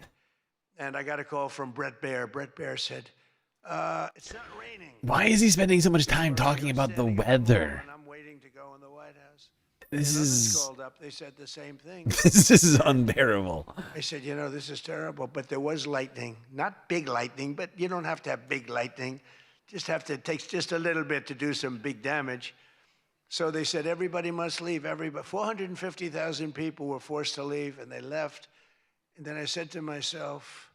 And I got a call from Brett Baer. Brett Baer said, it's not raining. Why is he spending so much time talking about the weather? And I'm waiting to go in the White House. This is called up. They said the same thing. This is unbearable. I said, you know, this is terrible. But there was lightning, not big lightning, but you don't have to have big lightning. It takes just a little bit to do some big damage. So they said everybody must leave. 450,000 people were forced to leave, and they left. And then I said to myself,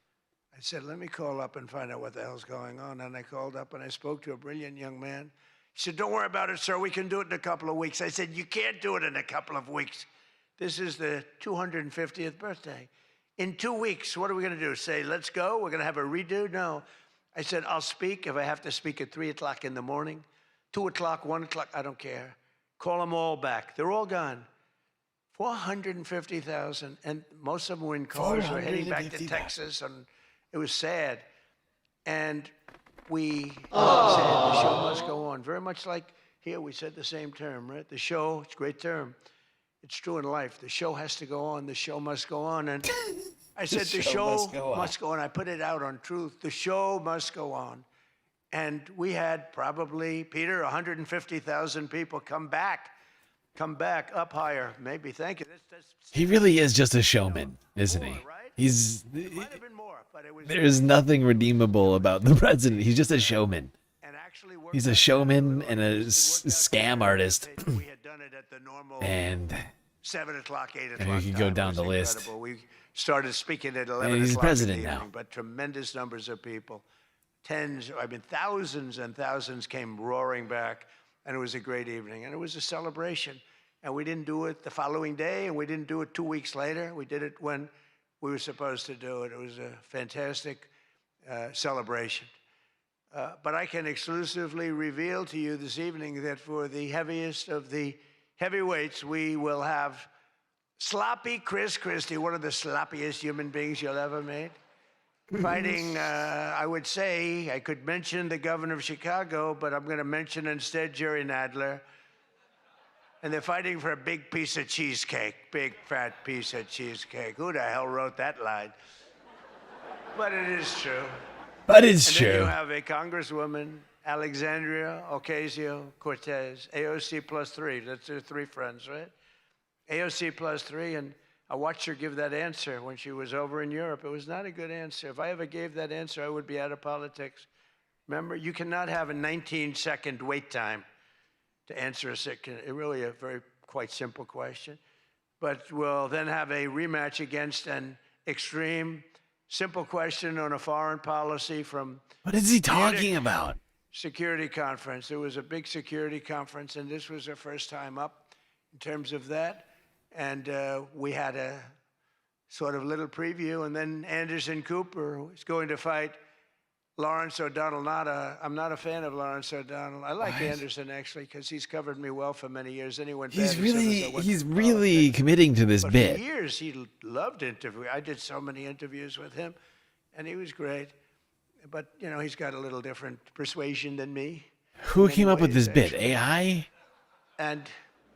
I said, let me call up and find out what the hell's going on. And I called up and I spoke to a brilliant young man. He said, don't worry about it, sir. We can do it in a couple of weeks. I said, you can't do it in a couple of weeks. This is the 250th birthday. In 2 weeks, what are we going to do? Say, let's go? We're going to have a redo? No. I said, I'll speak if I have to speak at 3 o'clock in the morning, 2 o'clock, 1 o'clock, I don't care. Call them all back. They're all gone. 450,000, and most of them were in cars. Were heading back to Texas, and it was sad. And we said the show must go on. Very much like here, we said the same term, right? The show, it's a great term. It's true in life. The show has to go on. The show must go on. And I said, the show must go on. I put it out on Truth. The show must go on. And we had probably, Peter, 150,000 people come back up higher. Maybe, thank you. He really is just a showman, isn't he? He's. There's nothing redeemable about the president. He's just a showman. He's a showman and a scam artist. And 7 o'clock, 8 o'clock. and we could go down the list. Incredible. We started speaking at 11 And he's o'clock president in the now. evening, but tremendous numbers of people. Thousands and thousands came roaring back, and it was a great evening, and it was a celebration. And we didn't do it the following day, and we didn't do it 2 weeks later. We did it when we were supposed to do it. It was a fantastic celebration. But I can exclusively reveal to you this evening that for the heaviest of the heavyweights, we will have sloppy Chris Christie, one of the sloppiest human beings you'll ever meet, fighting, I would say, I could mention the governor of Chicago, but I'm going to mention instead Jerry Nadler. And they're fighting for a big piece of cheesecake, big fat piece of cheesecake. Who the hell wrote that line? But it is true. But it's and true. Then you have a Congresswoman, Alexandria Ocasio-Cortez, AOC +3. That's her 3 friends, right? AOC +3, and I watched her give that answer when she was over in Europe. It was not a good answer. If I ever gave that answer, I would be out of politics. Remember, you cannot have a 19-second wait time to answer really a very quite simple question. But we'll then have a rematch against an extreme, simple question on a foreign policy from... What is he talking about? Security conference. There was a big security conference, and this was our first time up in terms of that. And we had a sort of little preview, and then Anderson Cooper is going to fight Lawrence O'Donnell. I'm not a fan of Lawrence O'Donnell. I like Anderson, actually, because he's covered me well for many years. Anyone He's really committing to this bit. For years, he loved interviewing. I did so many interviews with him, and he was great. But, you know, he's got a little different persuasion than me. Who came up with this bit? AI? And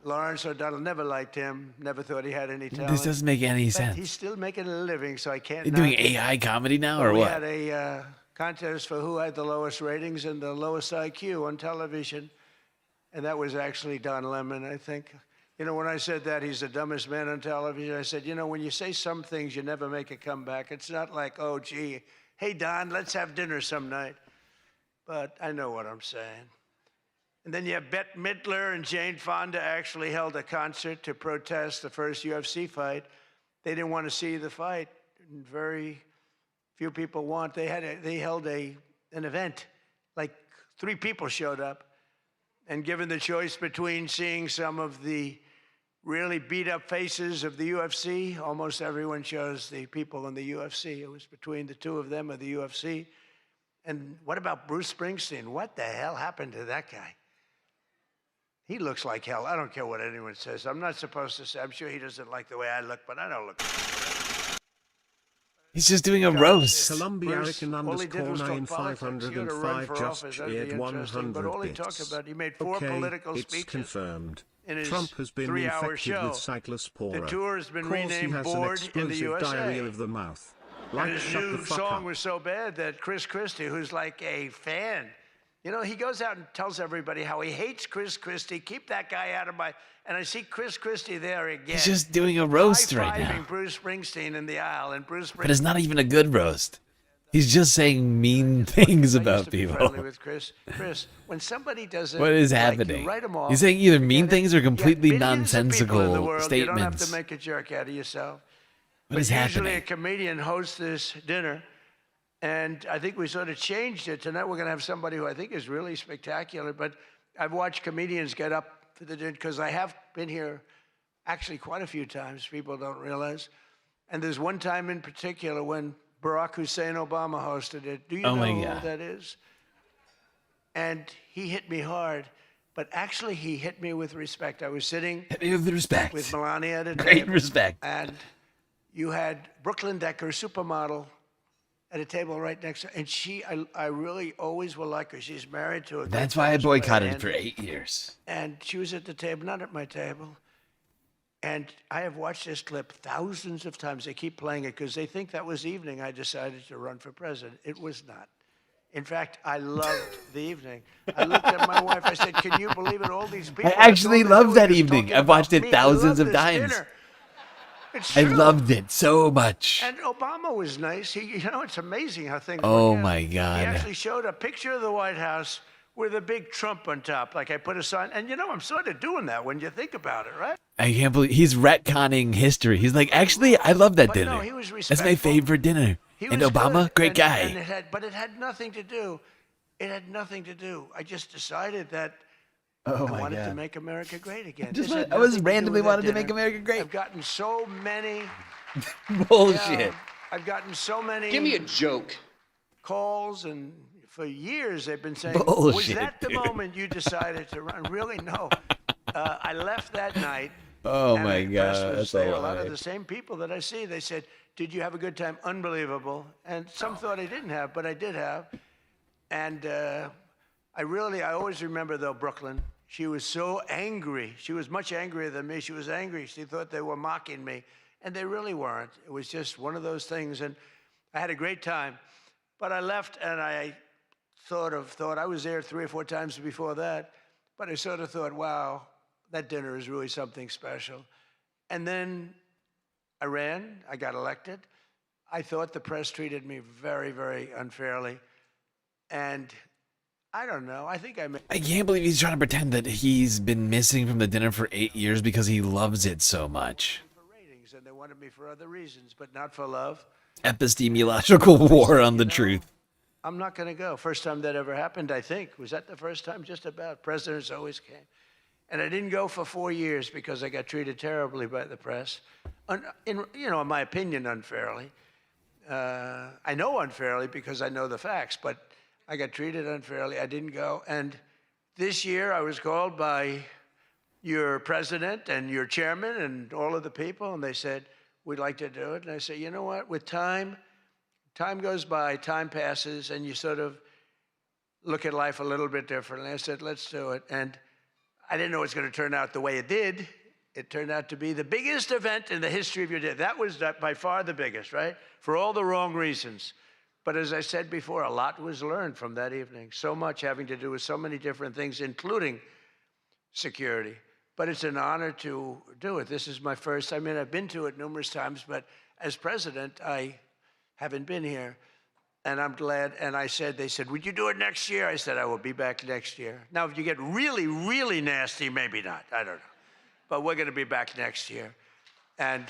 Lawrence O'Donnell, never liked him, never thought he had any talent. This doesn't make any But sense. he's still making a living, so I can't. They're doing AI comedy now, or we what? had a contest for who had the lowest ratings and the lowest IQ on television, and that was actually Don Lemon, I think. You know, when I said that he's the dumbest man on television, I said, you know, when you say some things, you never make a comeback. It's not like, oh, gee, hey, Don, let's have dinner some night. But I know what I'm saying. And then you have Bette Midler and Jane Fonda actually held a concert to protest the first UFC fight. They didn't want to see the fight. Very few people want. They held an event. Like 3 people showed up. And given the choice between seeing some of the really beat up faces of the UFC, almost everyone chose the people in the UFC. It was between the 2 of them of the UFC. And what about Bruce Springsteen? What the hell happened to that guy? He looks like hell. I don't care what anyone says. I'm not supposed to say. I'm sure he doesn't like the way I look, but I don't look. He's just doing a roast. Columbia _9505 just cheered 100 But all he bits. talked about, he made 4 Okay, political it's speeches confirmed. in his Trump has been 3-hour infected show. with cyclospora. The tour has been Calls he renamed has Bored an in the explosive USA. diarrhea of the mouth. And Like, his shut the new fuck song up. was so bad that Chris Christie, who's like a fan, you know, he goes out and tells everybody how he hates Chris Christie. Keep that guy out of my... And I see Chris Christie there again. He's just doing a roast right now. High-fiving Bruce Springsteen in the aisle, and Bruce Springsteen... But it's not even a good roast. He's just saying mean things about people. Friendly with Chris, when somebody does it, What is like, happening? you write them off. He's saying either mean things or completely You got billions of people in the nonsensical world. You don't have statements. to make a jerk out of yourself. What is Usually happening? a comedian hosts this dinner, and I think we sort of changed it. Tonight we're going to have somebody who I think is really spectacular, but I've watched comedians get up for the dinner because I have been here actually quite a few times. People don't realize. And there's one time in particular when Barack Hussein Obama hosted it. Do you know who that is? And he hit me hard. But actually, he hit me with respect. I was sitting Hit me with respect. with Melania at a Great table, respect. and you had Brooklyn Decker, supermodel, at a table right next to her. And I really always will like her. She's married to a That's great why I tennis player, boycotted for Andy. 8 years. And she was at the table, not at my table. And I have watched this clip thousands of times. They keep playing it because they think that was the evening I decided to run for president. It was not. In fact, I loved the evening. I looked at my wife. I said, "Can you believe it? All these people." I actually loved that evening. I've watched it thousands of this times. dinner. It's I true. loved it so much. And Obama was nice. It's amazing how things Oh work out. my He God. actually showed a picture of the White House with a big Trump on top. Like I put a sign. And I'm sort of doing that when you think about it, right? I can't believe he's retconning history. He's like, actually, I love that But dinner. no, he was That's my respectful. favorite dinner. He And was Obama, good. great guy. But it had nothing to do. It had nothing to do. I just decided that Oh I my wanted to God. make America great again. Just This had I was nothing to do randomly with that wanted to make dinner. America great. I've gotten so many. Bullshit. Yeah, I've gotten so many. Give me a joke. Calls, and for years they've been saying, Bullshit, "Was that the dude. moment you decided to run?" Really, no. I left that night. Oh and my the press God, was that's a there. A lot lie. of the same people that I see, they said, "Did you have a good time?" Unbelievable. And some thought I didn't have, but I did have. And I always remember though, Brooklyn. She was so angry. She was much angrier than me. She was angry. She thought they were mocking me. And they really weren't. It was just one of those things. And I had a great time. But I left and I thought I was there 3 or 4 times before that. But I sort of thought, wow, that dinner is really something special. And then I ran. I got elected. I thought the press treated me very, very unfairly. And I don't know. I think I can't believe he's trying to pretend that he's been missing from the dinner for 8 years because he loves it so much. ratings, and they wanted me for other reasons, but not for love. Epistemological war on the truth. I'm not going to go. First time that ever happened, I think. Was that the first time? Just about. Presidents always came. And I didn't go for 4 years because I got treated terribly by the press. In my opinion, unfairly. I know unfairly because I know the facts, but I got treated unfairly. I didn't go. And this year I was called by your president and your chairman and all of the people, and they said, we'd like to do it. And I said, you know what? With time goes by, time passes, and you sort of look at life a little bit differently. I said, let's do it. And I didn't know it was going to turn out the way it did. It turned out to be the biggest event in the history of your day. That was by far the biggest, right? For all the wrong reasons. But as I said before, a lot was learned from that evening. So much having to do with so many different things, including security. But it's an honor to do it. This is my first. I mean, I've been to it numerous times, but as president, I haven't been here. And I'm glad. And they said, would you do it next year? I said, I will be back next year. Now, if you get really, really nasty, maybe not. I don't know. But we're going to be back next year. And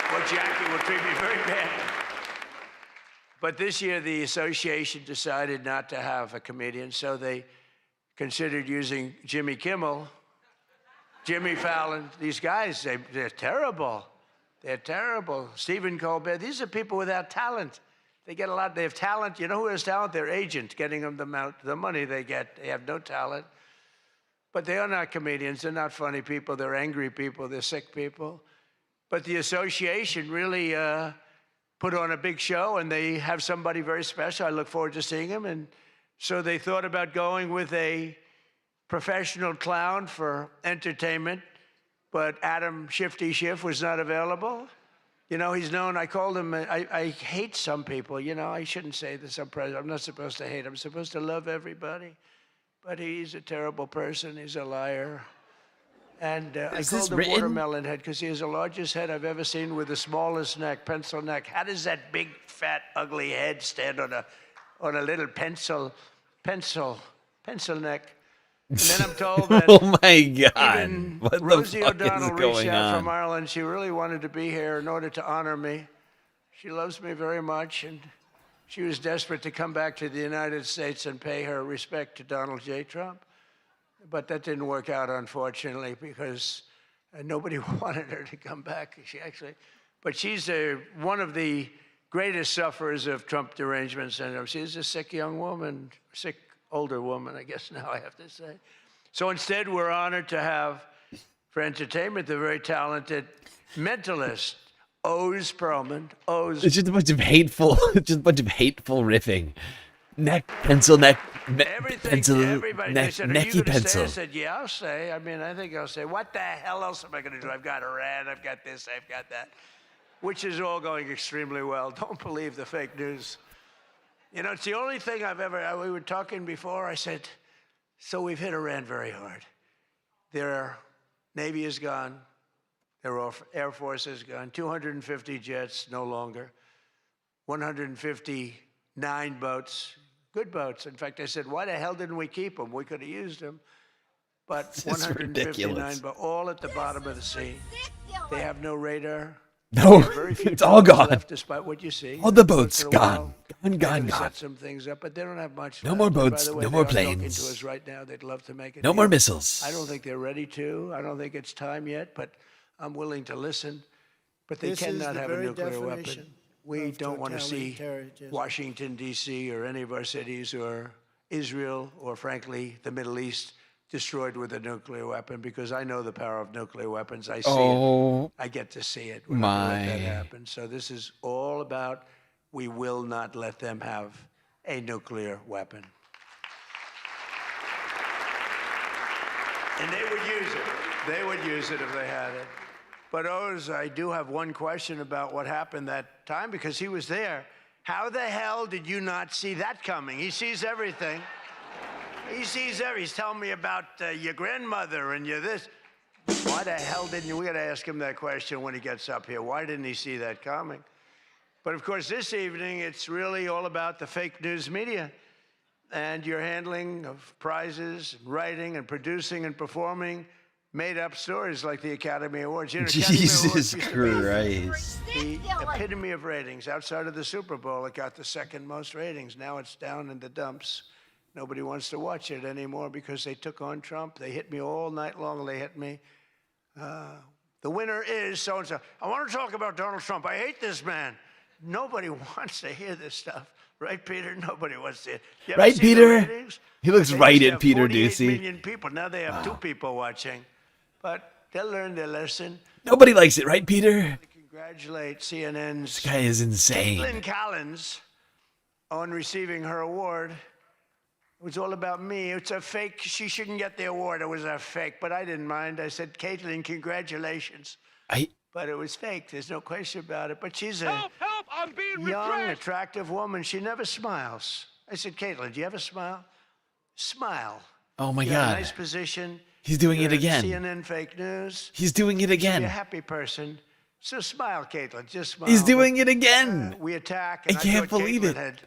Coach Yankee will treat me very bad. But this year, the association decided not to have a comedian, so they considered using Jimmy Kimmel, Jimmy Fallon. These guys, they're terrible. They're terrible. Stephen Colbert. These are people without talent. They get a lot. They have talent. You know who has talent? Their agent, getting them the money they get. They have no talent. But they are not comedians. They're not funny people. They're angry people. They're sick people. But the association really put on a big show, and they have somebody very special. I look forward to seeing him. And so they thought about going with a professional clown for entertainment, but Adam Shifty Schiff was not available. You know, he's known, I called him, I hate some people. You know, I shouldn't say this. I'm not supposed to hate. I'm supposed to love everybody. But he's a terrible person. He's a liar. And I called him Watermelon Head because he has the largest head I've ever seen with the smallest neck, pencil neck. How does that big, fat, ugly head stand on a little pencil neck? And then I'm told that oh my God, even what Rosie the fuck O'Donnell is reached going out on? from Ireland. She really wanted to be here in order to honor me. She loves me very much, and she was desperate to come back to the United States and pay her respect to Donald J. Trump. But that didn't work out, unfortunately, because nobody wanted her to come back. But she's one of the greatest sufferers of Trump derangement syndrome. She's a sick young woman, sick older woman, I guess now I have to say. So instead, we're honored to have, for entertainment, the very talented mentalist, Oz Perlman. Oz. It's just a bunch of hateful, riffing. Neck, pencil, neck, pencil, Everybody, neck, they said, are you necky going to stay? pencil. I said, yeah, I'll stay. I mean, I think I'll stay. What the hell else am I going to do? I've got Iran, I've got this, I've got that, which is all going extremely well. Don't believe the fake news. You know, it's the only thing I've ever, we were talking before, I said, so we've hit Iran very hard. Their Navy is gone. Their Air Force is gone. 250 jets, no longer. 159 boats, good boats. In fact, I said, why the hell didn't we keep them? We could have used them. But This is 159, ridiculous. but all at the bottom of the sea. They have no radar. No, Very few it's all boats gone. left, despite what you see. All the Once boats in a gone. while, Gone, they gone, have gone. set some things up, but they don't have much No left. more And by boats, the way, no they more are talking planes. to us right now. They'd love to make it. No more missiles. I don't think they're ready to. I don't think it's time yet, but I'm willing to listen. But they This is cannot the have a very nuclear weapon. definition We of don't want to see totalitarianism. Washington, D.C., or any of our cities, or Israel, or frankly, the Middle East, destroyed with a nuclear weapon, because I know the power of nuclear weapons. I see it. I get to see it. We're not going to let that happen. So this is all about, we will not let them have a nuclear weapon. And they would use it. They would use it if they had it. But Oz, I do have one question about what happened that time, because he was there. How the hell did you not see that coming? He sees everything. He sees everything. He's telling me about your grandmother and your this. Why the hell didn't you? We got to ask him that question when he gets up here. Why didn't he see that coming? But of course, this evening, it's really all about the fake news media and your handling of prizes, and writing and producing and performing made-up stories like the Academy Awards. You know, Jesus Academy Awards used to be Christ. the epitome of ratings. Outside of the Super Bowl, it got the second most ratings. Now it's down in the dumps. Nobody wants to watch it anymore because they took on Trump. They hit me all night long. They hit me. The winner is so-and-so. I want to talk about Donald Trump. I hate this man. Nobody wants to hear this stuff. Right, Peter? Nobody wants to. You ever Right, see the Peter? ratings? He looks They right used to at have Peter 48 Ducey. million people. Now they have 2 people watching. But they'll learn their lesson. Nobody likes it, right, Peter? Congratulate CNN's This guy is insane. Lynn Collins on receiving her award. It was all about me. It's a fake. She shouldn't get the award. It was a fake, but I didn't mind. I said, Caitlin, congratulations. But it was fake. There's no question about it. But she's a I'm being young, attractive woman. She never smiles. I said, Caitlin, do you ever smile? Smile. Oh my You're in a God. nice position. He's doing You're it again. CNN fake news. He's doing it again. You're a happy person. So smile, Caitlin. Just smile. He's doing it again. We attack. I And can't thought believe Caitlin it. had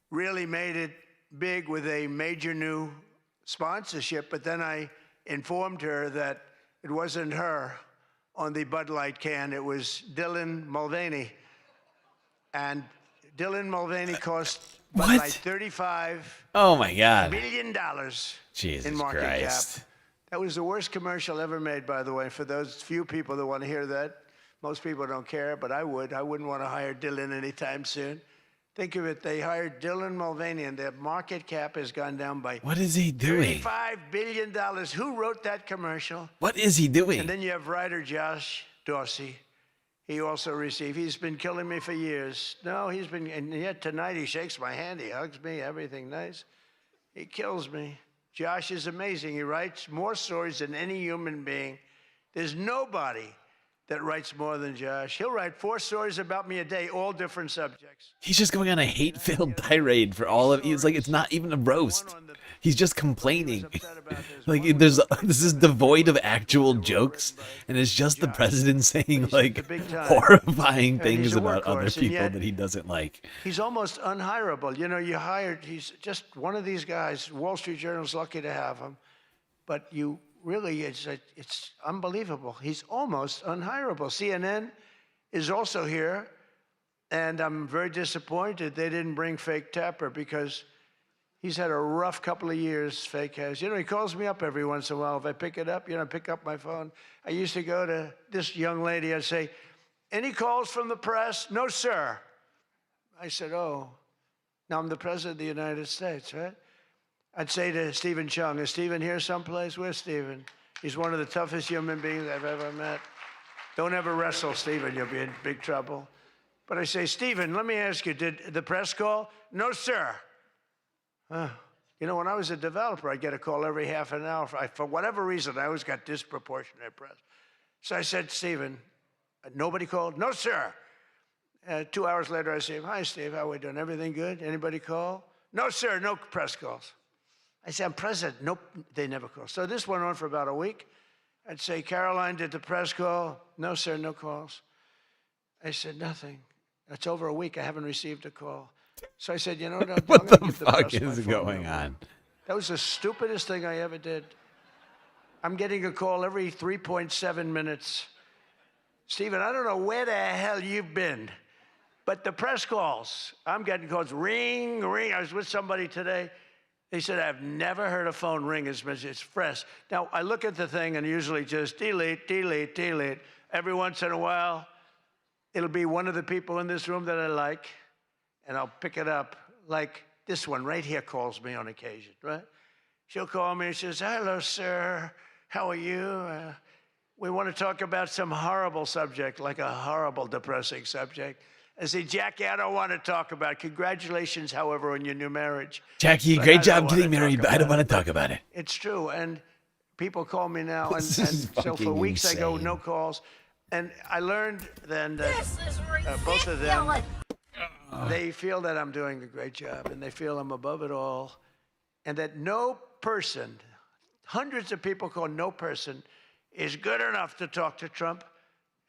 really made it big with a major new sponsorship, but then I informed her that it wasn't her on the Bud Light can. It was Dylan Mulvaney. And Dylan Mulvaney cost Bud What? Light $35 Oh my God. million Jesus in market Christ. cap. That was the worst commercial ever made, by the way, for those few people that want to hear that. Most people don't care, but I would. I wouldn't want to hire Dylan anytime soon. Think of it, they hired Dylan Mulvaney, and their market cap has gone down by What is he doing? $35 billion. Who wrote that commercial? What is he doing? And then you have writer Josh Dorsey. He also received, he's been killing me for years. No, he's been, and yet tonight he shakes my hand, he hugs me, everything nice. He kills me. Josh is amazing. He writes more stories than any human being. There's nobody that writes more than Josh. He'll write 4 stories about me a day, all different subjects. He's just going on a hate-filled tirade for all of. It's like it's not even a roast. He's just complaining. Like this is devoid of actual jokes, and it's just the president saying like horrifying things about other people that he doesn't like. He's almost unhireable. You know, he's just one of these guys. Wall Street Journal's lucky to have him, but you really, it's unbelievable. He's almost unhireable. CNN is also here, and I'm very disappointed they didn't bring Fake Tapper because he's had a rough couple of years, Fake has. You know, he calls me up every once in a while. If I pick it up, I pick up my phone. I used to go to this young lady. I'd say, any calls from the press? No, sir. I said, oh, now I'm the president of the United States, right? I'd say to Stephen Chung, is Stephen here someplace? Where's Stephen? He's one of the toughest human beings I've ever met. Don't ever wrestle Stephen, you'll be in big trouble. But I say, Stephen, let me ask you, did the press call? No, sir. You know, when I was a developer, I'd get a call every half an hour. For whatever reason, I always got disproportionate press. So I said, Stephen, nobody called? No, sir. 2 hours later, I say, hi, Steve, how are we doing? Everything good? Anybody call? No, sir, no press calls. I say, I'm president. Nope, they never call. So this went on for about a week. I'd say, Caroline, did the press call? No, sir, no calls. I said, nothing. It's over a week. I haven't received a call. So I said, you know what? What the fuck is going on? That was the stupidest thing I ever did. I'm getting a call every 3.7 minutes. Stephen, I don't know where the hell you've been, but the press calls, I'm getting calls, ring, ring. I was with somebody today. They said, I've never heard a phone ring as much as fresh. Now, I look at the thing and usually just delete, delete, delete. Every once in a while, it'll be one of the people in this room that I like, and I'll pick it up. Like this one right here calls me on occasion, right? She'll call me and she says, hello, sir. How are you? We want to talk about some horrible subject, like a horrible, depressing subject. I say, Jackie, I don't want to talk about it. Congratulations, however, on your new marriage. Jackie, But great I job don't wanna getting married, talk but I don't about want to talk about it. It's true, and people call me now, and This is so for fucking weeks I go, insane. no calls. And I learned then that This is both of them, ridiculous. they feel that I'm doing a great job, and they feel I'm above it all, and that no person, hundreds of people call no person, is good enough to talk to Trump.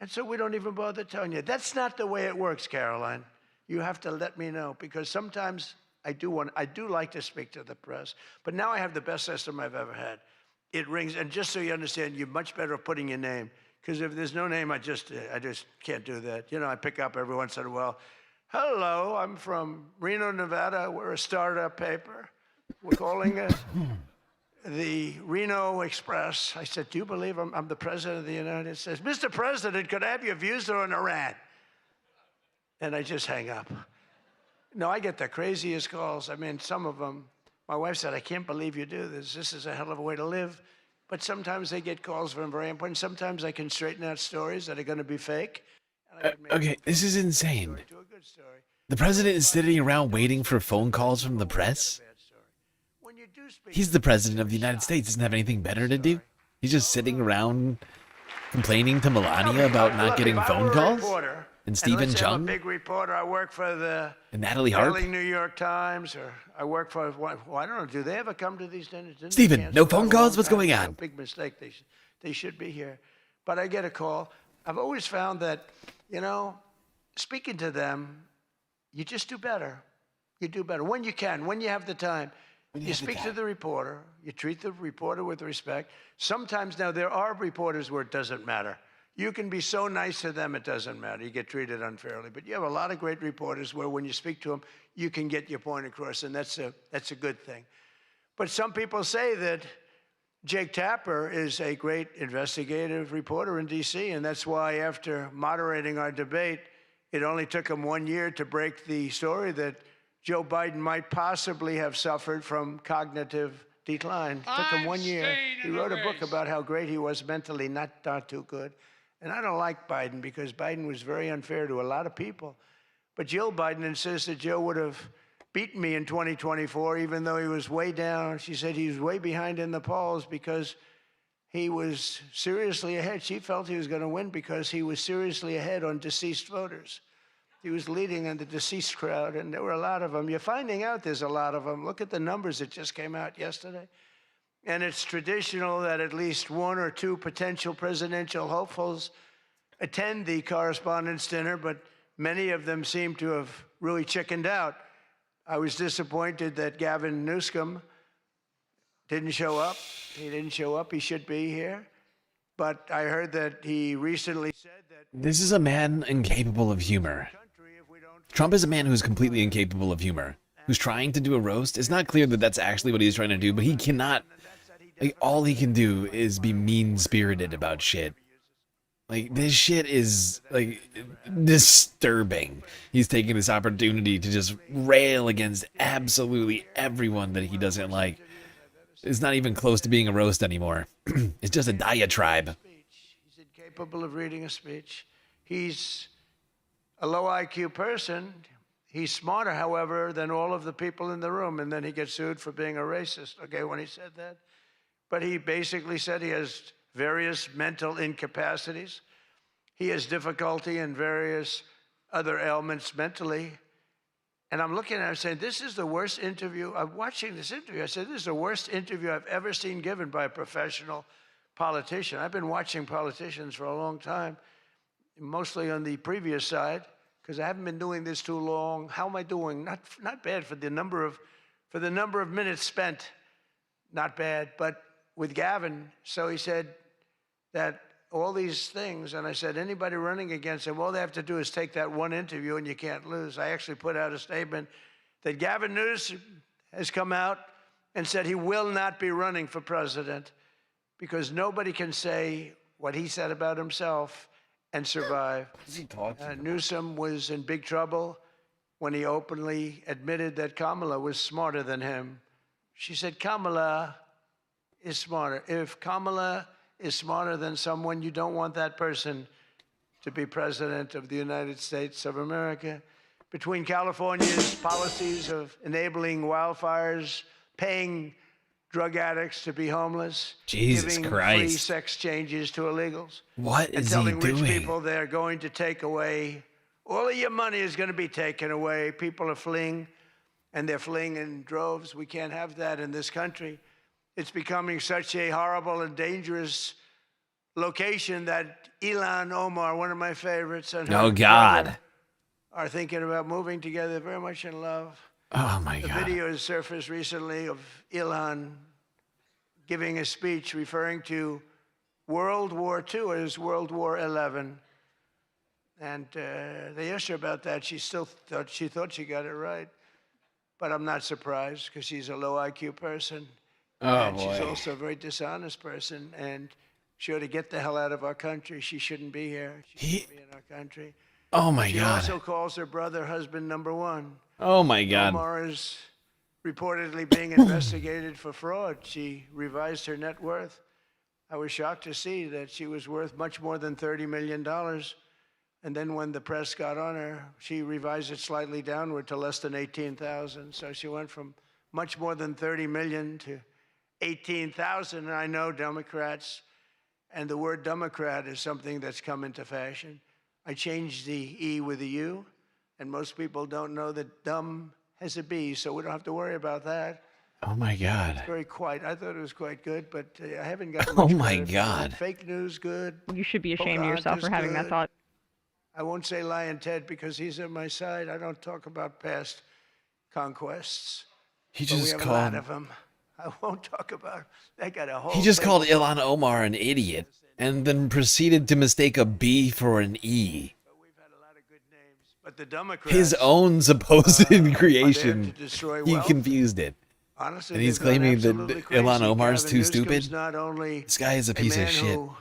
And so we don't even bother telling you. That's not the way it works, Caroline. You have to let me know, because sometimes I do like to speak to the press, but now I have the best system I've ever had. It rings, and just so you understand, you're much better at putting your name, because if there's no name, I just can't do that. You know, I pick up every once in a while. Hello, I'm from Reno, Nevada. We're a startup paper. We're calling the Reno Express. I said, do you believe I'm the president of the United States? Mr. President, could I have your views on Iran? And I just hang up. No, I get the craziest calls. I mean, some of them, my wife said, I can't believe you do this. This is a hell of a way to live. But sometimes they get calls from very important. Sometimes I can straighten out stories that are going to be fake. Okay, this is insane. The president is sitting around waiting for phone calls from the press? He's the president of the United States. Doesn't have anything better to do? He's just sitting around complaining to Melania about not getting phone calls? And Stephen Chung? I'm a big reporter. I work for the And Natalie Harp? New York Times, or I work for, well, I don't know, do they ever come to these dinners? Didn't they Stephen, cancel no for a phone calls? long What's time going ago? on? Big mistake. They should be here. But I get a call. I've always found that, you know, speaking to them, you just do better. You do better when you can, when you have the time. You speak to the reporter. You treat the reporter with respect. Sometimes now there are reporters where it doesn't matter. You can be so nice to them, it doesn't matter. You get treated unfairly. But you have a lot of great reporters where when you speak to them, you can get your point across, and that's a good thing. But some people say that Jake Tapper is a great investigative reporter in D.C., and that's why after moderating our debate, it only took him 1 year to break the story that Joe Biden might possibly have suffered from cognitive decline. It took him 1 year. He wrote a book about how great he was mentally, not too good. And I don't like Biden because Biden was very unfair to a lot of people. But Jill Biden insists that Joe would have beaten me in 2024, even though he was way down. She said he was way behind in the polls because he was seriously ahead. She felt he was going to win because he was seriously ahead on deceased voters. He was leading in the deceased crowd, and there were a lot of them. You're finding out there's a lot of them. Look at the numbers that just came out yesterday. And it's traditional that at least one or two potential presidential hopefuls attend the Correspondents' dinner, but many of them seem to have really chickened out. I was disappointed that Gavin Newsom didn't show up. He didn't show up. He should be here. But I heard that he recently said that... This is a man incapable of humor. Trump is a man who's completely incapable of humor, who's trying to do a roast. It's not clear that that's actually what he's trying to do, but he cannot... Like, all he can do is be mean-spirited about shit. Like, this shit is, like, disturbing. He's taking this opportunity to just rail against absolutely everyone that he doesn't like. It's not even close to being a roast anymore. It's just a diatribe. He's incapable of reading a speech. He's a low IQ person. He's smarter, however, than all of the people in the room. And then he gets sued for being a racist, okay, when he said that. But he basically said he has various mental incapacities. He has difficulty in various other ailments mentally. And I'm looking at him saying, this is the worst interview. I'm watching this interview. I said, this is the worst interview I've ever seen given by a professional politician. I've been watching politicians for a long time, mostly on the previous side, because I haven't been doing this too long. How am I doing? Not bad for the number of minutes spent. Not bad. But with Gavin, so he said that all these things, and I said, anybody running against him, all they have to do is take that one interview and you can't lose. I actually put out a statement that Gavin Newsom has come out and said he will not be running for president because nobody can say what he said about himself and survive. Newsom was in big trouble when he openly admitted that Kamala was smarter than him. She said, Kamala is smarter. If Kamala is smarter than someone, you don't want that person to be president of the United States of America. Between California's policies of enabling wildfires, paying drug addicts to be homeless, Jesus giving Christ. free sex changes to illegals, What and is he telling rich doing? people they're going to take away, all of your money is going to be taken away. People are fleeing, and they're fleeing in droves. We can't have that in this country. It's becoming such a horrible and dangerous location that Ilhan Omar, one of my favorites, and her Oh, God. brother are thinking about moving together, very much in love. Oh, my The God. video has surfaced recently of Ilhan giving a speech referring to World War II as World War XI. And they asked her about that. She still thought she got it right. But I'm not surprised because she's a low IQ person. Oh, And she's boy. also a very dishonest person. And she ought to get the hell out of our country. She shouldn't be here. She shouldn't be in our country. Oh, my She God. also calls her brother husband number one. Oh, my God. Omar is reportedly being investigated for fraud. She revised her net worth. I was shocked to see that she was worth much more than $30 million. And then when the press got on her, she revised it slightly downward to less than 18,000. So she went from much more than 30 million to 18,000. And I know Democrats, and the word Democrat is something that's come into fashion. I changed the E with a U, and most people don't know that dumb has a B, so we don't have to worry about that. Oh, my God. It's very quiet. I thought it was quite good, but I haven't gotten Oh, much my credit for it. God. Fake news, good. You should be ashamed of yourself for having that Pocahontas, thought. I won't say Lion Ted because he's on my side. I don't talk about past conquests. He but we just have a lot called. of them. I won't talk about. They got a whole. He just thing. called Ilhan Omar an idiot and then proceeded to mistake a B for an E. But the Democrats, His own supposed are there to creation. destroy He wealth. confused it. Honestly, And he's they've gone claiming that absolutely crazy. Ilhan Omar's Gavin too Newsom's stupid. Not only This guy is a piece of man shit. who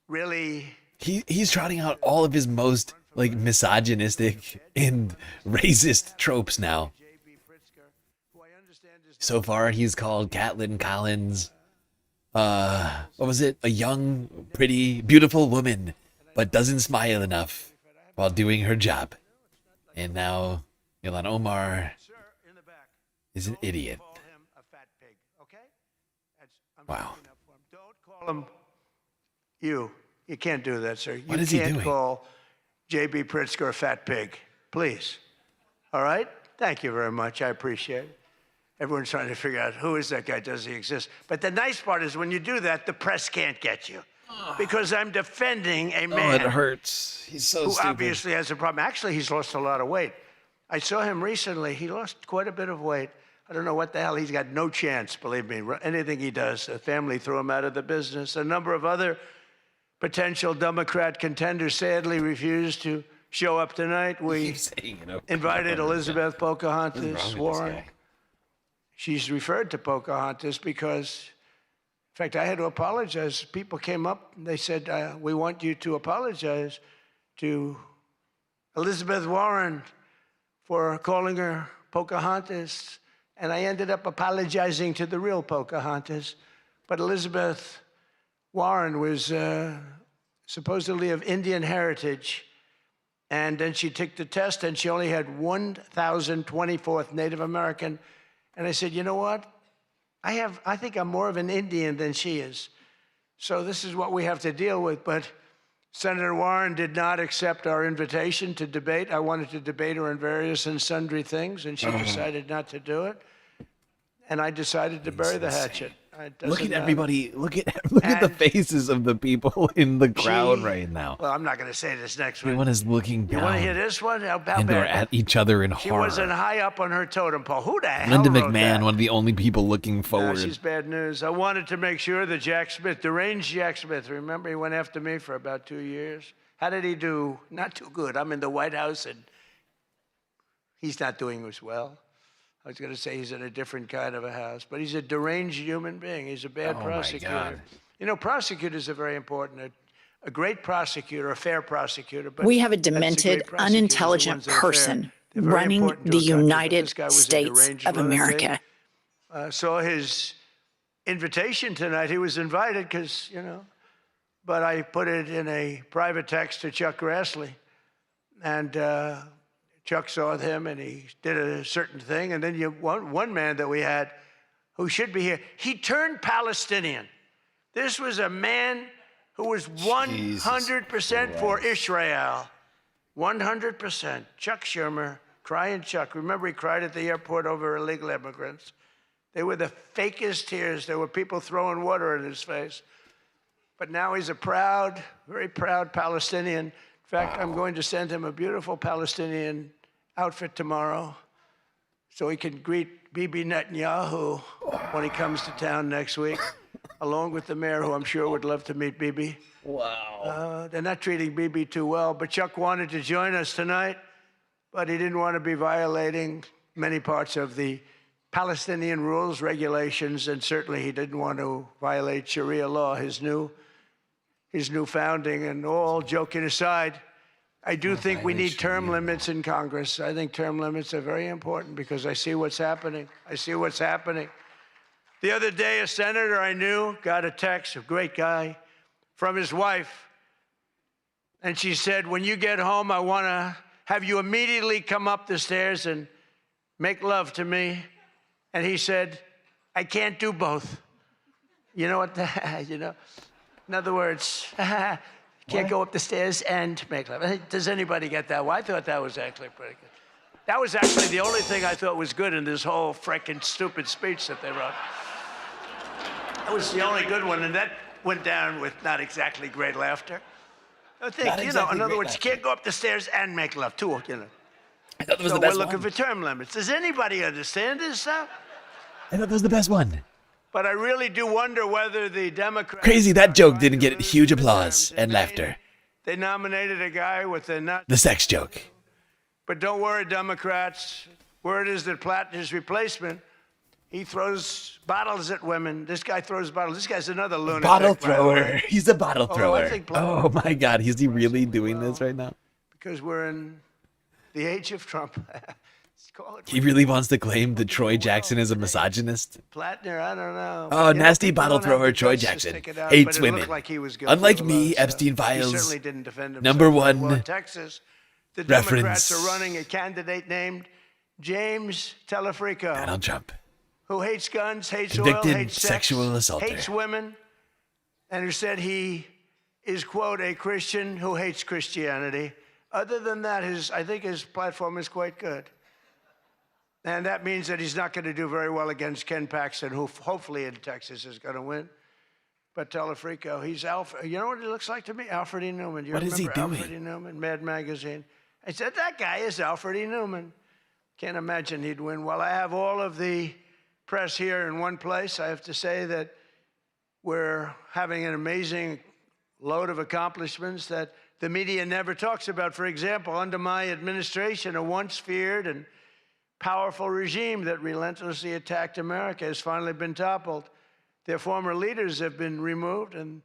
really. He's trotting out all of his most like misogynistic and racist tropes now. So far, he's called Caitlin Collins. What was it? A young, pretty, beautiful woman, but doesn't smile enough while doing her job. And now, Ilhan Omar is an idiot. Wow. Call him you. You can't do that, sir. What You is he can't doing? call J.B. Pritzker a fat pig. Please. All right? Thank you very much. I appreciate it. Everyone's trying to figure out who is that guy? Does he exist? But the nice part is when you do that, the press can't get you. Because I'm defending a Oh, man it hurts. He's so who stupid. obviously has a problem. Actually, he's lost a lot of weight. I saw him recently. He lost quite a bit of weight. I don't know what the hell. He's got no chance, believe me. Anything he does, the family threw him out of the business. A number of other potential Democrat contenders sadly refused to show up tonight. We invited Elizabeth Pocahontas Warren. She's referred to Pocahontas because, in fact, I had to apologize. People came up and they said, we want you to apologize to Elizabeth Warren for calling her Pocahontas And I ended up apologizing to the real Pocahontas. But Elizabeth Warren was supposedly of Indian heritage. And then she took the test, and she only had 1,024th Native American. And I said, you know what? I think I'm more of an Indian than she is. So this is what we have to deal with. But Senator Warren did not accept our invitation to debate. I wanted to debate her on various and sundry things, and she decided not to do it. And I decided to bury the hatchet. Look at everybody. Look at the faces of the people in the crowd right now. Well, I'm not going to say this next one. Everyone is looking down. You want to hear this one? How and they're bad? at each other in She horror. wasn't high up on her totem pole. Who the hell Linda wrote McMahon, that? one of the only people looking forward. She's bad news. I wanted to make sure that Jack Smith, deranged Jack Smith, remember he went after me for about 2 years? How did he do? Not too good. I'm in the White House and he's not doing as well. I was going to say he's in a different kind of a house, but he's a deranged human being. He's a bad prosecutor. God. You know, prosecutors are very important. A great prosecutor, a fair prosecutor. But We have a that's the demented, great prosecutors, the unintelligent ones that are fair. person They're very running important to the a country, but United this guy was a States deranged of lunatic. America. Saw his invitation tonight. He was invited because, you know, but I put it in a private text to Chuck Grassley. And Chuck saw him and he did a certain thing. And then one man that we had who should be here, he turned Palestinian. This was a man who was 100% for Israel. 100%. Chuck Schumer, crying Chuck. Remember he cried at the airport over illegal immigrants. They were the fakest tears. There were people throwing water in his face. But now he's a proud, very proud Palestinian. In fact, I'm going to send him a beautiful Palestinian outfit tomorrow so he can greet Bibi Netanyahu when he comes to town next week, along with the mayor, who I'm sure would love to meet Bibi. Wow. They're not treating Bibi too well, but Chuck wanted to join us tonight, but he didn't want to be violating many parts of the Palestinian rules, regulations, and certainly he didn't want to violate Sharia law, his new founding. And all joking aside, I do think we need term limits in Congress. I think term limits are very important because I see what's happening. I see what's happening. The other day, a senator I knew got a text, a great guy, from his wife. And she said, when you get home, I want to have you immediately come up the stairs and make love to me. And he said, I can't do both. You know what? You know, in other words, can't go up the stairs and make love. Does anybody get that? Well, I thought that was actually pretty good. That was actually the only thing I thought was good in this whole frickin' stupid speech that they wrote. That was the only good one, and that went down with not exactly great laughter. I think, you know, in other words, you can't go up the stairs and make love, too, you know. I thought that was So the best we're looking one. for term limits. Does anybody understand this stuff? I thought that was the best one. But I really do wonder whether the Democrats... Crazy that joke didn't get huge applause and laughter. They nominated a guy with a nut. The sex joke. But don't worry, Democrats. Word is that Platt, his replacement, he throws bottles at women. This guy throws bottles. This guy's another lunatic. Bottle by the way. thrower. He's a bottle I thrower. think Platt- Oh my God. Is he really doing this right now? Because we're in the age of Trump. He really wants to claim that Troy Jackson is a misogynist? Plattner, I don't know. Oh, You know, nasty people bottle don't have thrower the Troy guts to Jackson. stick it out, Hates but it women. looked like he was guilty Unlike of a me, lot, so Epstein he Files. certainly didn't defend himself. Number Well, in one Texas, the reference. Democrats are running a candidate named James Telefrico, Donald Trump. who hates guns, hates Convicted oil, hates sex, sexual assaulter. hates women, and who said he is, quote, a Christian who hates Christianity. Other than that, I think his platform is quite good. And that means that he's not going to do very well against Ken Paxton, who hopefully in Texas is going to win. But Telefrico, he's Alfred. You know what he looks like to me? Alfred E. Newman. You What is he remember doing? Alfred E. Newman, Mad Magazine. I said, that guy is Alfred E. Newman. Can't imagine he'd win. Well, I have all of the press here in one place. I have to say that we're having an amazing load of accomplishments that the media never talks about. For example, under my administration, a once feared and powerful regime that relentlessly attacked America has finally been toppled. Their former leaders have been removed, and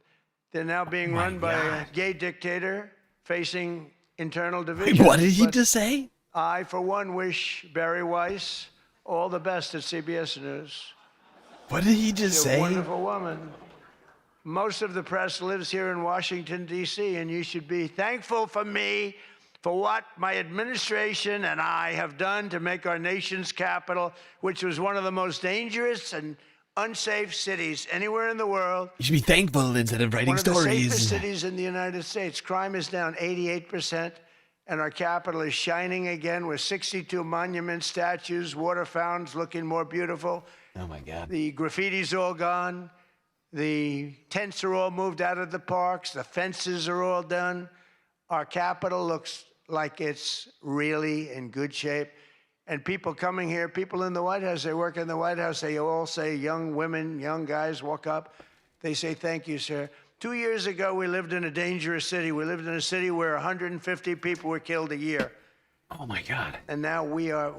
they're now being run by a gay dictator facing internal divisions. What did he But just say? I, for one, wish Barry Weiss all the best at CBS News. What did he just She's say? a wonderful woman. Most of the press lives here in Washington, D.C., and you should be thankful for me for what my administration and I have done to make our nation's capital, which was one of the most dangerous and unsafe cities anywhere in the world. You should be thankful instead of writing One of the safest stories. cities in the United States. Crime is down 88%, and our capital is shining again with 62 monuments, statues, water fountains looking more beautiful. Oh, my God. The graffiti's all gone. The tents are all moved out of the parks. The fences are all done. Our capital looks like it's really in good shape. And people coming here, people in the White House, they work in the White House, they all say, young women, young guys walk up. They say, thank you, sir. 2 years ago, we lived in a dangerous city. We lived in a city where 150 people were killed a year. Oh, my God. And now we have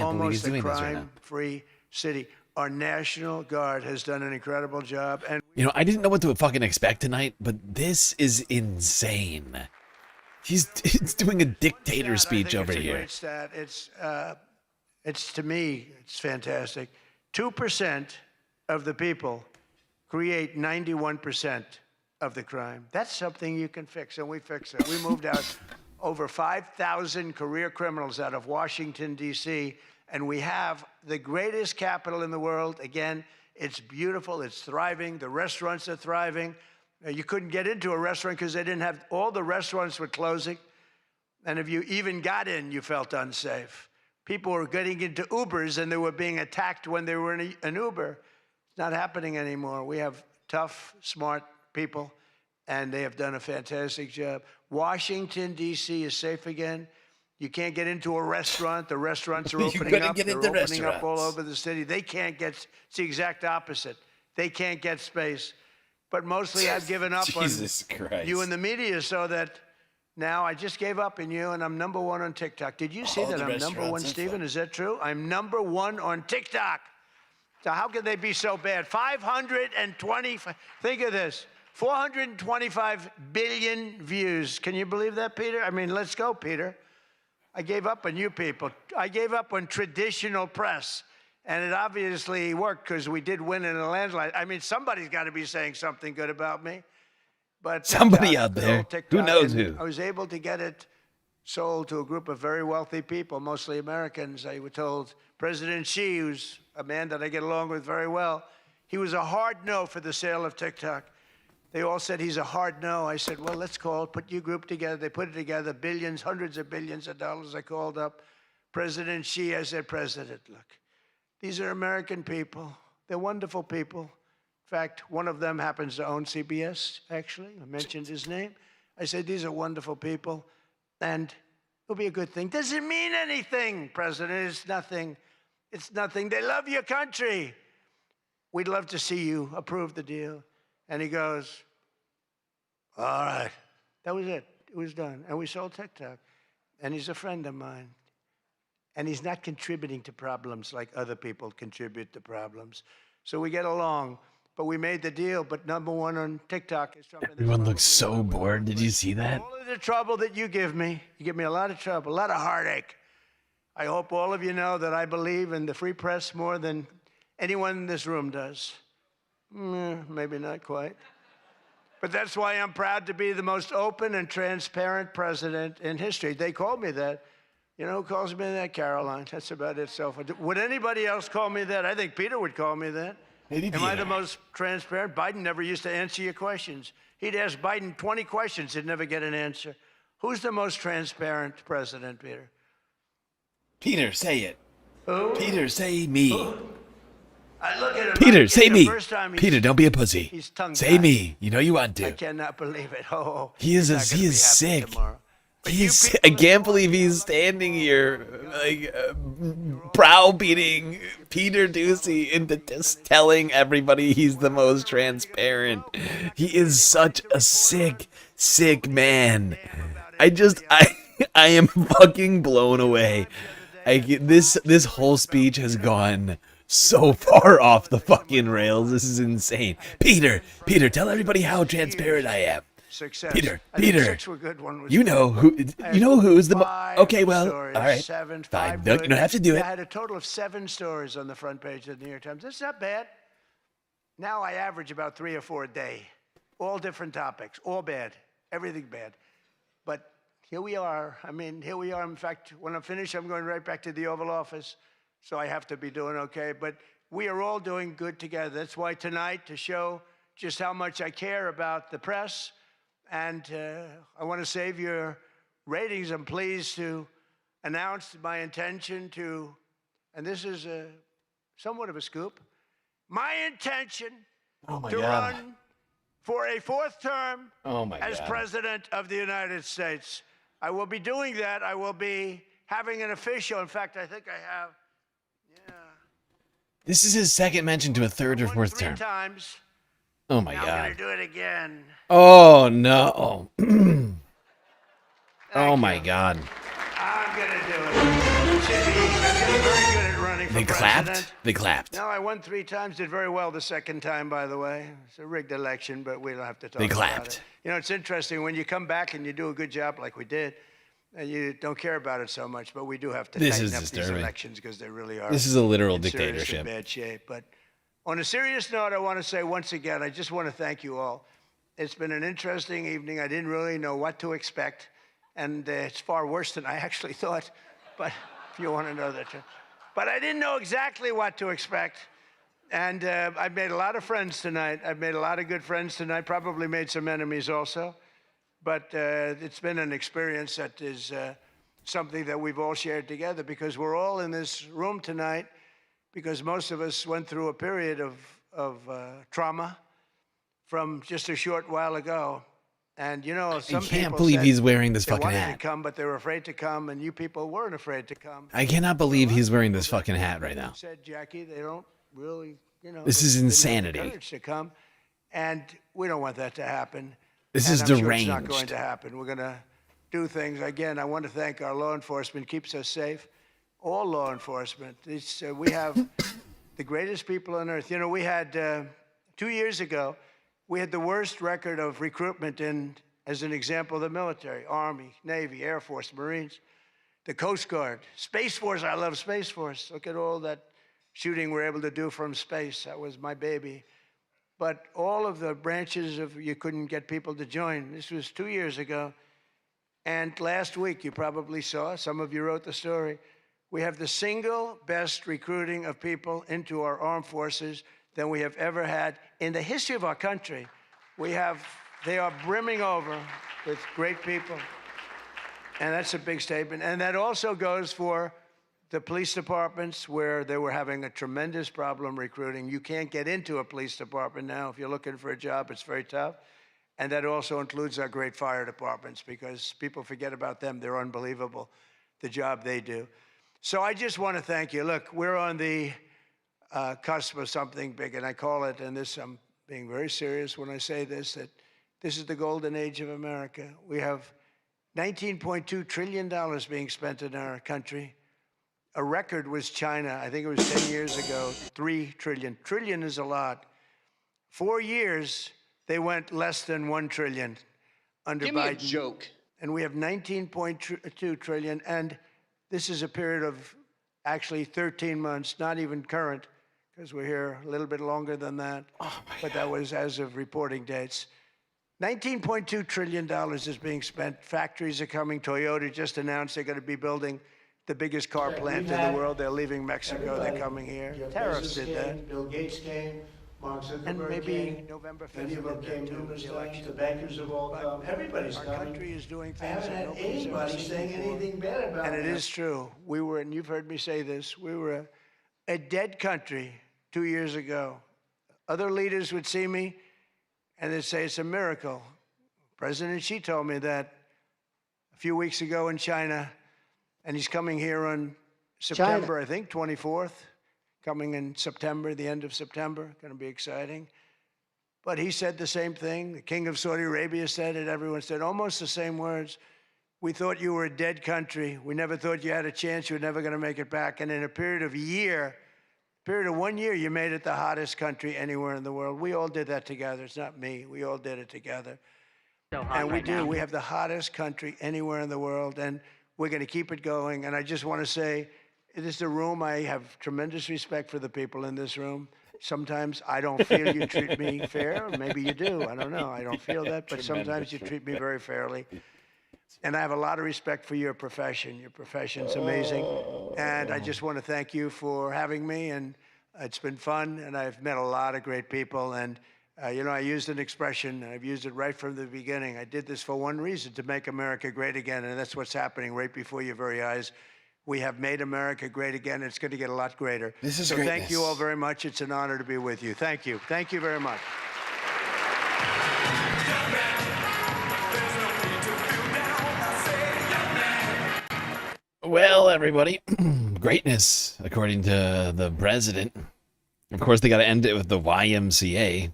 almost a crime-free city. Our National Guard has done an incredible job. And You know, I didn't know what to fucking expect tonight, but this is insane. He's doing a dictator speech over it's a here. Great stat. It's to me, it's fantastic. 2% of the people create 91% of the crime. That's something you can fix, and we fix it. We moved out over 5,000 career criminals out of Washington, D.C., and we have the greatest capital in the world. Again, it's beautiful, it's thriving, the restaurants are thriving. You couldn't get into a restaurant because they didn't have, all the restaurants were closing. And if you even got in, you felt unsafe. People were getting into Ubers and they were being attacked when they were in an Uber. It's not happening anymore. We have tough, smart people, and they have done a fantastic job. Washington, D.C. is safe again. You can't get into a restaurant. The restaurants are opening up. They're opening up all over the city. They can't get, it's the exact opposite. They can't get space. But mostly I've given up on you and the media so that now I just gave up on you and I'm #1 on TikTok. Did you see that I'm #1, Stephen? Is that true? I'm #1 on TikTok. So how can they be so bad? 520, think of this, 425 billion views. Can you believe that, Peter? I mean, let's go, Peter. I gave up on you people. I gave up on traditional press. And it obviously worked because we did win in a landslide. I mean, somebody's got to be saying something good about me. But somebody out there, who knows who? I was able to get it sold to a group of very wealthy people, mostly Americans. I was told President Xi, who's a man that I get along with very well, he was a hard no for the sale of TikTok. They all said he's a hard no. I said, well, let's put your group together. They put it together, billions, hundreds of billions of dollars. I called up President Xi. I said, President, look. These are American people. They're wonderful people. In fact, one of them happens to own CBS, actually. I mentioned his name. I said, these are wonderful people, and it'll be a good thing. Does it mean anything, President? It's nothing. It's nothing. They love your country. We'd love to see you approve the deal. And he goes, all right. That was it. It was done. And we sold TikTok. And he's a friend of mine. And he's not contributing to problems like other people contribute to problems. So we get along. But we made the deal. But #1 on TikTok is Trump. Everyone looks so bored. Did you see that? All of the trouble that you give me a lot of trouble, a lot of heartache. I hope all of you know that I believe in the free press more than anyone in this room does. Maybe not quite. But that's why I'm proud to be the most open and transparent president in history. They called me that. You know who calls me that? Caroline. That's about it so far. Would anybody else call me that? I think Peter would call me that. Am I the most transparent? Biden never used to answer your questions. He'd ask Biden 20 questions. He'd never get an answer. Who's the most transparent president, Peter? Peter, say it. Who? Peter, say me. Who? I look at him. Peter, say me. Time Peter, don't be a pussy. He's tongue-tied. Say me. You know you want to. I cannot believe it. Oh, he is sick. I can't believe he's standing here like browbeating Peter Ducey into just telling everybody he's the most transparent. He is such a sick man. I am fucking blown away. This whole speech has gone so far off the fucking rails. This is insane. Peter, tell everybody how transparent I am. success. Peter, I think Peter, 6 were good. One was you know who? You know who's the? five Okay, well, stories, all right, seven, fine. five No, you good. don't have to do Yeah, it. I had a total of 7 stories on the front page of the New York Times. That's not bad. Now I average about 3 or 4 a day, all different topics, all bad, everything bad. But here we are. I mean, here we are. In fact, when I'm finished, I'm going right back to the Oval Office, so I have to be doing okay. But we are all doing good together. That's why tonight, to show just how much I care about the press, and I want to save your ratings, I'm pleased to announce my intention to, and this is somewhat of a scoop, my intention to run for a 4th term as President of the United States. I will be doing that. I will be having an official, in fact, I think I have, This is his second mention to a 3rd or 4th 3 term. times. Oh my Now I'm God. going to do it again. Oh no. Oh my God. I'm going to do it. Should be easy. I'm getting very good at running for They president. clapped. They clapped. No, I won 3 times. Did very well the second time, by the way. It's a rigged election, but we don't have to talk They about clapped. it. You know, it's interesting when you come back and you do a good job like we did, and you don't care about it so much, but we do have to This tighten is up these disturbing. elections because they really are. This is a literal in serious dictatorship. and bad shape. But on a serious note, I want to say once again, I just want to thank you all. It's been an interesting evening. I didn't really know what to expect, and it's far worse than I actually thought. But if you want to know that, but I didn't know exactly what to expect. And I've made a lot of friends tonight. I've made a lot of good friends tonight. Probably made some enemies also. But it's been an experience that is something that we've all shared together because we're all in this room tonight because most of us went through a period of trauma from just a short while ago. And, you know, some people can't believe said he's wearing this they fucking wanted hat. to come, but they were afraid to come, and you people weren't afraid to come. I cannot believe he's wearing this fucking hat right now. Said, Jackie, they don't really, you know. This is they didn't have the insanity. courage to come, and we don't want that to happen. This And is I'm sure it's deranged. not going to happen. We're going to do things. Again, I want to thank our law enforcement, keeps us safe. All law enforcement. We have the greatest people on earth. You know, we had 2 years ago, we had the worst record of recruitment in, as an example, the military, Army, Navy, Air Force, Marines, the Coast Guard, Space Force. I love Space Force. Look at all that shooting we're able to do from space. That was my baby. But all of the branches of, you couldn't get people to join. This was 2 years ago. And last week, you probably saw, some of you wrote the story, we have the single best recruiting of people into our armed forces than we have ever had in the history of our country. They are brimming over with great people. And that's a big statement. And that also goes for the police departments where they were having a tremendous problem recruiting. You can't get into a police department now. If you're looking for a job, it's very tough. And that also includes our great fire departments because people forget about them. They're unbelievable, the job they do. So I just want to thank you. Look, we're on the cusp of something big, and I call it, and this, I'm being very serious when I say this, that this is the golden age of America. We have $19.2 trillion being spent in our country. A record was China. I think it was 10 years ago, 3 trillion. Trillion is a lot. 4 years, they went less than 1 trillion under Biden. Give me a joke. And we have 19.2 trillion. And this is a period of actually 13 months, not even current, because we're here a little bit longer than that. But that was as of reporting dates. $19.2 trillion is being spent. Factories are coming. Toyota just announced they're going to be building the biggest car plant in the world. They're leaving Mexico. They're coming here. Tariffs did that. Bill Gates came. Mark Zuckerberg And maybe came. November 5th. Many of them came numerous times. The bankers have all come. Everybody's Our coming. country is doing I things haven't that had nobody's ever anybody seen saying before. anything bad about And it it. is true. We were, and you've heard me say this, we were a dead country 2 years ago. Other leaders would see me and they'd say it's a miracle. President Xi told me that a few weeks ago in China, and he's coming here on September, I think, 24th, coming in September, the end of September, going to be exciting. But he said the same thing. The king of Saudi Arabia said it. Everyone said almost the same words. We thought you were a dead country. We never thought you had a chance. You were never going to make it back. And in a period of 1 year, you made it the hottest country anywhere in the world. We all did that together. It's not me. We all did it together. And we do. We have the hottest country anywhere in the world, and we're going to keep it going. And I just want to say, it is a room. I have tremendous respect for the people in this room. Sometimes I don't feel you treat me fair. Or maybe you do. I don't know. I don't feel that. But sometimes you treat me very fairly. And I have a lot of respect for your profession. Your profession's amazing. And I just want to thank you for having me. And it's been fun. And I've met a lot of great people. And, you know, I used an expression, and I've used it right from the beginning. I did this for one reason, to make America great again. And that's what's happening right before your very eyes. We have made America great again. It's going to get a lot greater. This is so greatness. Thank you all very much. It's an honor to be with you. Thank you. Thank you very much. Well, everybody, greatness, according to the president. Of course, they got to end it with the YMCA.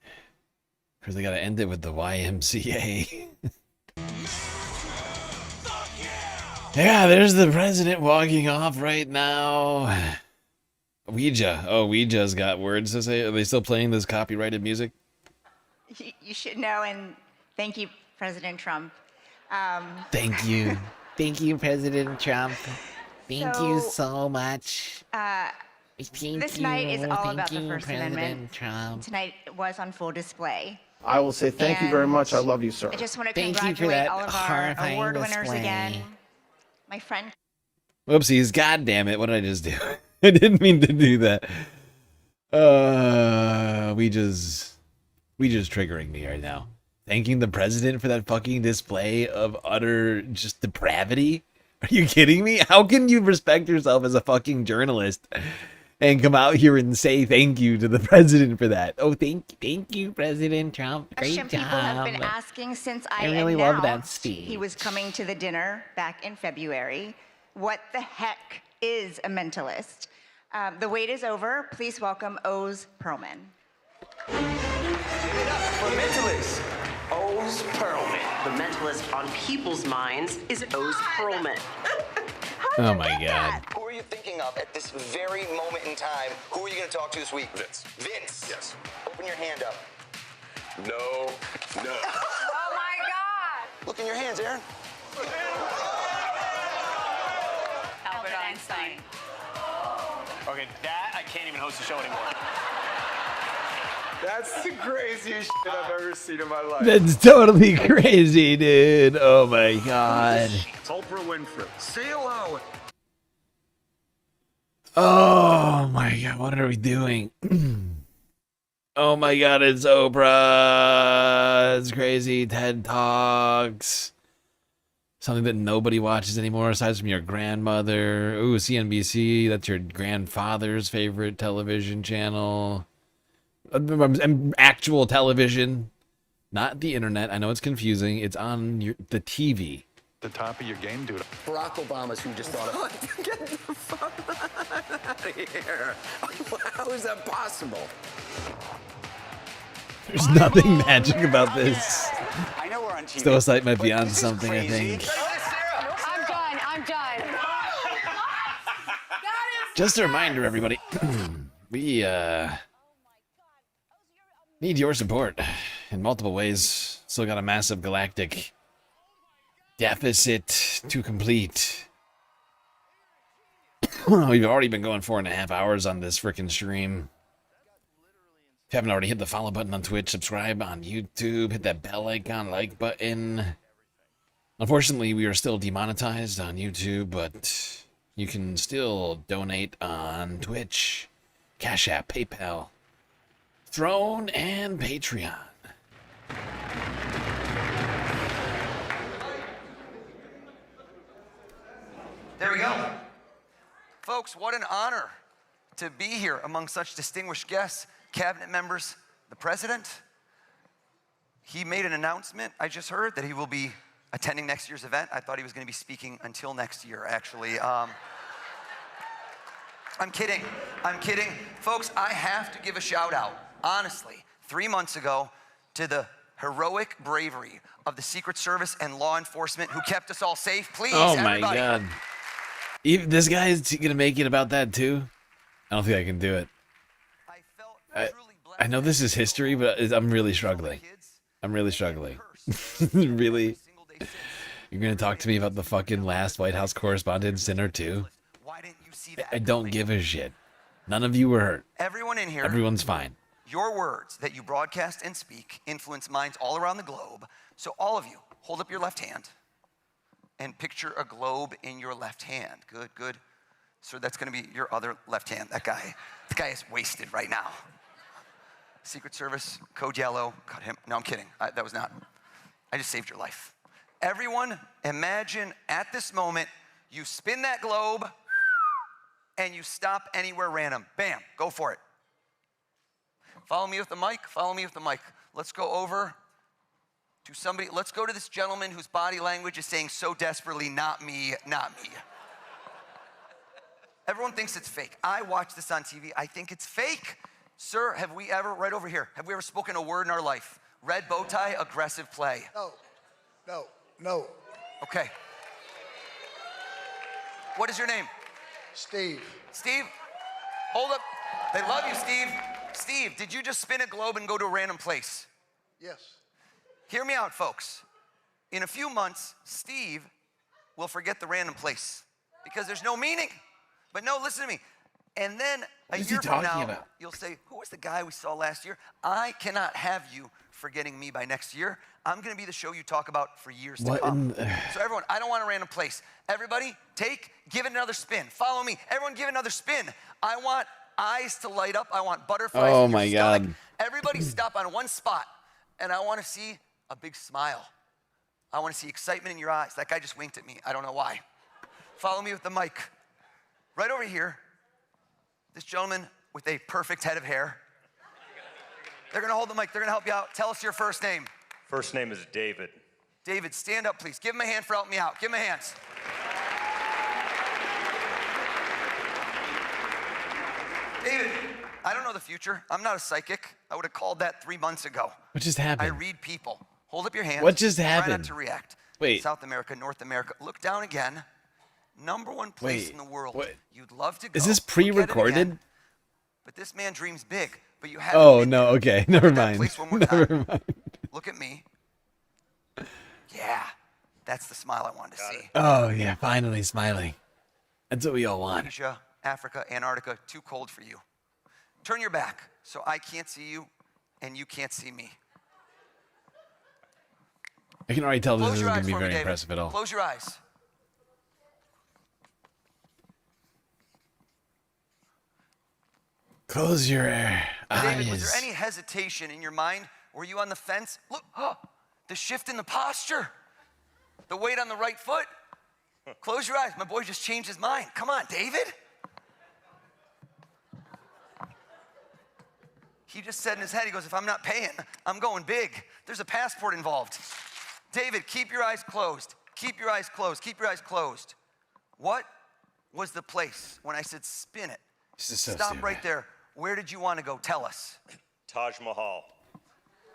Of course, they got to end it with the YMCA. Yeah, there's the president walking off right now. Ouija. Oh, Ouija's got words to say. Are they still playing this copyrighted music? You should know, and thank you, President Trump. Thank you. Thank you, President Trump. Thank you so much. This night is all about the First Amendment. Trump. Tonight was on full display. I will say thank you very much. I love you, sir. I just want to Thank you for congratulate that all of our horrifying award winners display. again. My friend. Whoopsies. God damn it. What did I just do? I didn't mean to do that. Ouija's triggering me right now. Thanking the president for that fucking display of utter just depravity? Are you kidding me? How can you respect yourself as a fucking journalist and come out here and say thank you to the president for that? Oh, thank you, President Trump. Great job. People have been asking since I really love that announced speech. he was coming to the dinner back in February. What the heck is a mentalist? The wait is over. Please welcome Oz Perlman. Give it up for mentalist Oz Perlman. The mentalist on people's minds is Oz Perlman. Oh my God. Who are you thinking of at this very moment in time? Who are you going to talk to this week? Vince. Vince. Yes. Open your hand up. No. Oh my God. Look in your hands, Aaron. Albert Einstein. Okay, that I can't even host the show anymore. That's the craziest shit I've ever seen in my life. That's totally crazy, dude. Oh my God. It's Oprah Winfrey. Say hello. Oh my God, what are we doing? Oh my God, it's Oprah. It's crazy. TED Talks. Something that nobody watches anymore aside from your grandmother. Ooh, CNBC. That's your grandfather's favorite television channel. Actual television. Not the internet. I know it's confusing. It's on the TV. The top of your game, dude. Barack Obama's who just thought of. Get the fuck out of here. How is that possible? There's nothing magic about this. I know we're on TV. Stowsite might be on something, I think. I'm done. Just a reminder, everybody. We need your support in multiple ways. Still got a massive galactic deficit to complete. We've already been going 4.5 hours on this freaking stream. If you haven't already, hit the follow button on Twitch, subscribe on YouTube, hit that bell icon, like button. Unfortunately, we are still demonetized on YouTube, but you can still donate on Twitch, Cash App, PayPal, Throne, and Patreon. There we go. Folks, what an honor to be here among such distinguished guests, cabinet members, the president. He made an announcement, I just heard, that he will be attending next year's event. I thought he was going to be speaking until next year, actually. I'm kidding. I'm kidding. Folks, I have to give a shout out, honestly, 3 months ago to the heroic bravery of the Secret Service and law enforcement who kept us all safe. Please, everybody. My God. Even this guy is going to make it about that, too? I don't think I can do it. I felt truly blessed I know this is history, but I'm really struggling. I'm really struggling. Really? You're gonna talk to me about the fucking last White House Correspondents dinner too? I don't give a shit. None of you were hurt. Everyone in here. Everyone's fine. Your words that you broadcast and speak influence minds all around the globe. So all of you, hold up your left hand and picture a globe in your left hand. Good, good. So that's going to be your other left hand. That guy is wasted right now. Secret Service, code yellow, cut him. No, I'm kidding. That was not. I just saved your life. Everyone, imagine at this moment, you spin that globe and you stop anywhere random. Bam, go for it. Follow me with the mic, follow me with the mic. Let's go over to somebody. Let's go to this gentleman whose body language is saying so desperately, not me, not me. Everyone thinks it's fake. I watch this on TV. I think it's fake. Sir, have we ever, right over here, have we ever spoken a word in our life? Red bow tie, aggressive play. No. Okay. What is your name? Steve. Steve, hold up. They love you, Steve. Steve, did you just spin a globe and go to a random place? Yes. Hear me out, folks. In a few months, Steve will forget the random place because there's no meaning. But no, listen to me. And then a year from now, you'll say, who was the guy we saw last year? I cannot have you forgetting me by next year. I'm going to be the show you talk about for years to come. So everyone, I don't want a random place. Everybody, give it another spin. Follow me. Everyone, give it another spin. I want eyes to light up. I want butterflies in your stomach. Everybody stop on one spot, and I want to see a big smile. I want to see excitement in your eyes. That guy just winked at me. I don't know why. Follow me with the mic. Right over here, this gentleman with a perfect head of hair. They're going to hold the mic. They're going to help you out. Tell us your first name. First name is David. David, stand up, please. Give him a hand for helping me out. Give him a hand. David, I don't know the future. I'm not a psychic. I would have called that 3 months ago. What just happened? I read people. Hold up your hand. What just Try happened? not to react. Wait. South America, North America. Look down again. Number one place in the world. You'd love to go. Is this Look at it pre-recorded? again. But this man dreams big. But you have. Oh no. Okay. Never mind. Never mind. Look at me. Yeah, that's the smile I wanted to see. Oh yeah. Finally smiling. That's what we all want. Asia, Africa, Antarctica, too cold for you. Turn your back so I can't see you and you can't see me. I can already tell this Close isn't your going eyes to be for me, very David. impressive at all. Close your eyes. Close your David, was eyes. there any hesitation in your mind? Were you on the fence? Look, the shift in the posture, the weight on the right foot. Close your eyes. My boy just changed his mind. Come on, David. He just said in his head, he goes, if I'm not paying, I'm going big. There's a passport involved. David, keep your eyes closed. Keep your eyes closed. Keep your eyes closed. What was the place when I said spin it? This is so Stop stupid. right there. Where did you want to go? Tell us. Taj Mahal.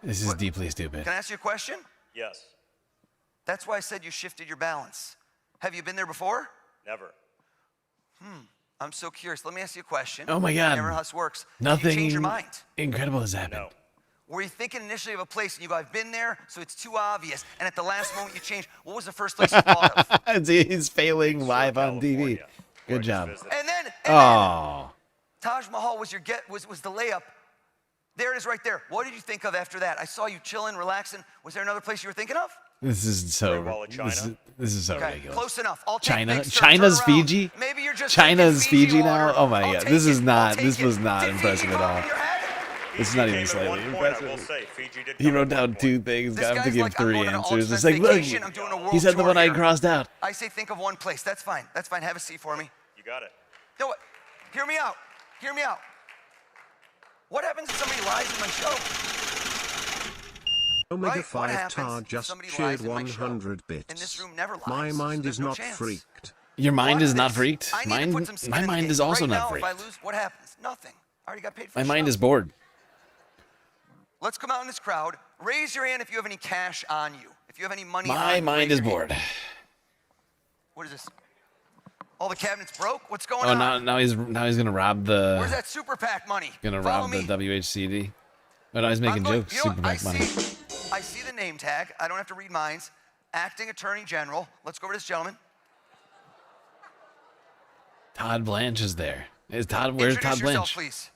This is deeply stupid. Can I ask you a question? Yes. That's why I said you shifted your balance. Have you been there before? Never. I'm so curious. Let me ask you a question. Oh my God. You never know how this works. Did Nothing you change your mind? incredible has happened. No. Were you thinking initially of a place and you go, I've been there, so it's too obvious, and at the last moment you change? What was the first place you thought of? He's failing live on TV. Good job. And then Oh. Taj Mahal was was the layup. There it is right there. What did you think of after that? I saw you chilling, relaxing. Was there another place you were thinking of? This is so. Wall of China. This is so Okay, ridiculous. close enough. I'll take China. big, sir. China's Turn around. Fiji. Maybe you're just China's drinking Fiji now. water. Oh my I'll God. take This is it. not. I'll This take was it. not Did impressive Fiji at come all. in your head? It's not even Came at slightly one point, I will impressive. say, Fiji did He come wrote at one down point. 2 things. This Got him to guy's give like, I'm 3 going on an answers. It's all-expense like, look. vacation. I'm doing a world He said the tour one I here. crossed out. I say think of one place. That's fine. That's fine. Have a seat for me. You got it. You know what? Hear me out. Hear me out. What happens if somebody lies in my show? Omega Right? What 5 happens Tar if just somebody shared lies in my show? 100 And bits. this room never lies. My mind There's is no not chance. freaked. Your mind Watch is not this. freaked. I need to put some skin My in the mind game. is also right not now, freaked. If I lose, what happens? Nothing. I already got paid for My the mind show. is bored. Let's come out in this crowd. Raise your hand if you have any cash on you. If you have any money My on you, mind raise is your hand. bored. What is this? All the cabinets broke? What's going Oh, on? now he's gonna rob the. Where's that super PAC money? Gonna Follow rob me. the WHCD. But I was making jokes. You know Super what? PAC money. I see the name tag. I don't have to read minds. Acting Attorney General. Let's go over to this gentleman. Todd Blanche is there. Is Todd? Where's Introduce Todd yourself, Blanche? please.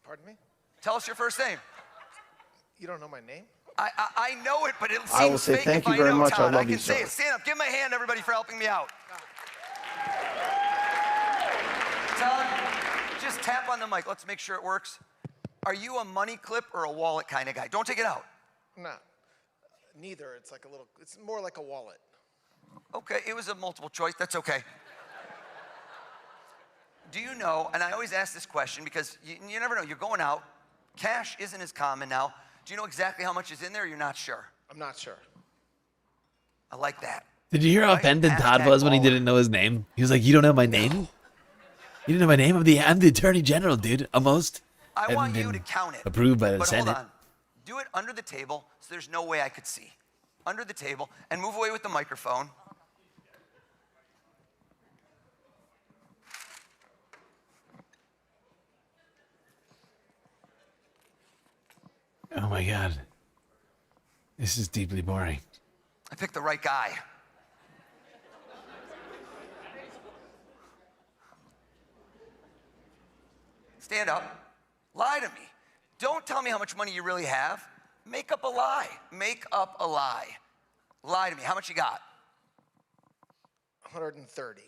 Pardon me? Tell us your first name. You don't know my name? I know it, but it seems I will say fake thank if you I very know much. I Todd. love I can you, say sir. it. Stand up. Give my hand, everybody, for helping me out. Todd, just tap on the mic. Let's make sure it works. Are you a money clip or a wallet kind of guy? Don't take it out. No. Neither. It's like a little, it's more like a wallet. Okay, it was a multiple choice. That's okay. Do you know, and I always ask this question because you never know, you're going out, cash isn't as common now. Do you know exactly how much is in there or you're not sure? I'm not sure. I like that. Did you hear how offended Todd was when he didn't know his name? He was like, "You don't know my name? You didn't know my name? I'm the Attorney General, dude. Almost." I want Haven't you to been count it. Approved by the But Senate. hold on. Do it under the table so there's no way I could see. Under the table and move away with the microphone. Oh my God. This is deeply boring. I picked the right guy. Stand up. Lie to me. Don't tell me how much money you really have. Make up a lie. Make up a lie. Lie to me. How much you got? 130.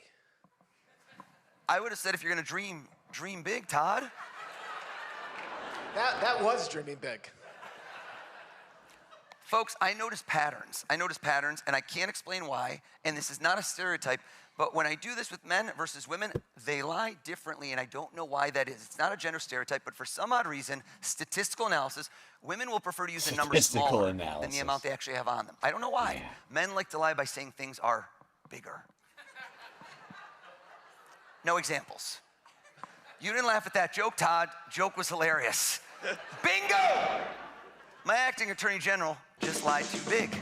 I would have said if you're gonna dream big, Todd. That was dreaming big. Folks, I notice patterns. And I can't explain why, and this is not a stereotype, but when I do this with men versus women, they lie differently, and I don't know why that is. It's not a gender stereotype, but for some odd reason, statistical analysis, women will prefer to use a number smaller than the amount they actually have on them. I don't know why. Men like to lie by saying things are bigger. No examples. You didn't laugh at that joke, Todd. Joke was hilarious. Bingo! My acting attorney general just lied too big.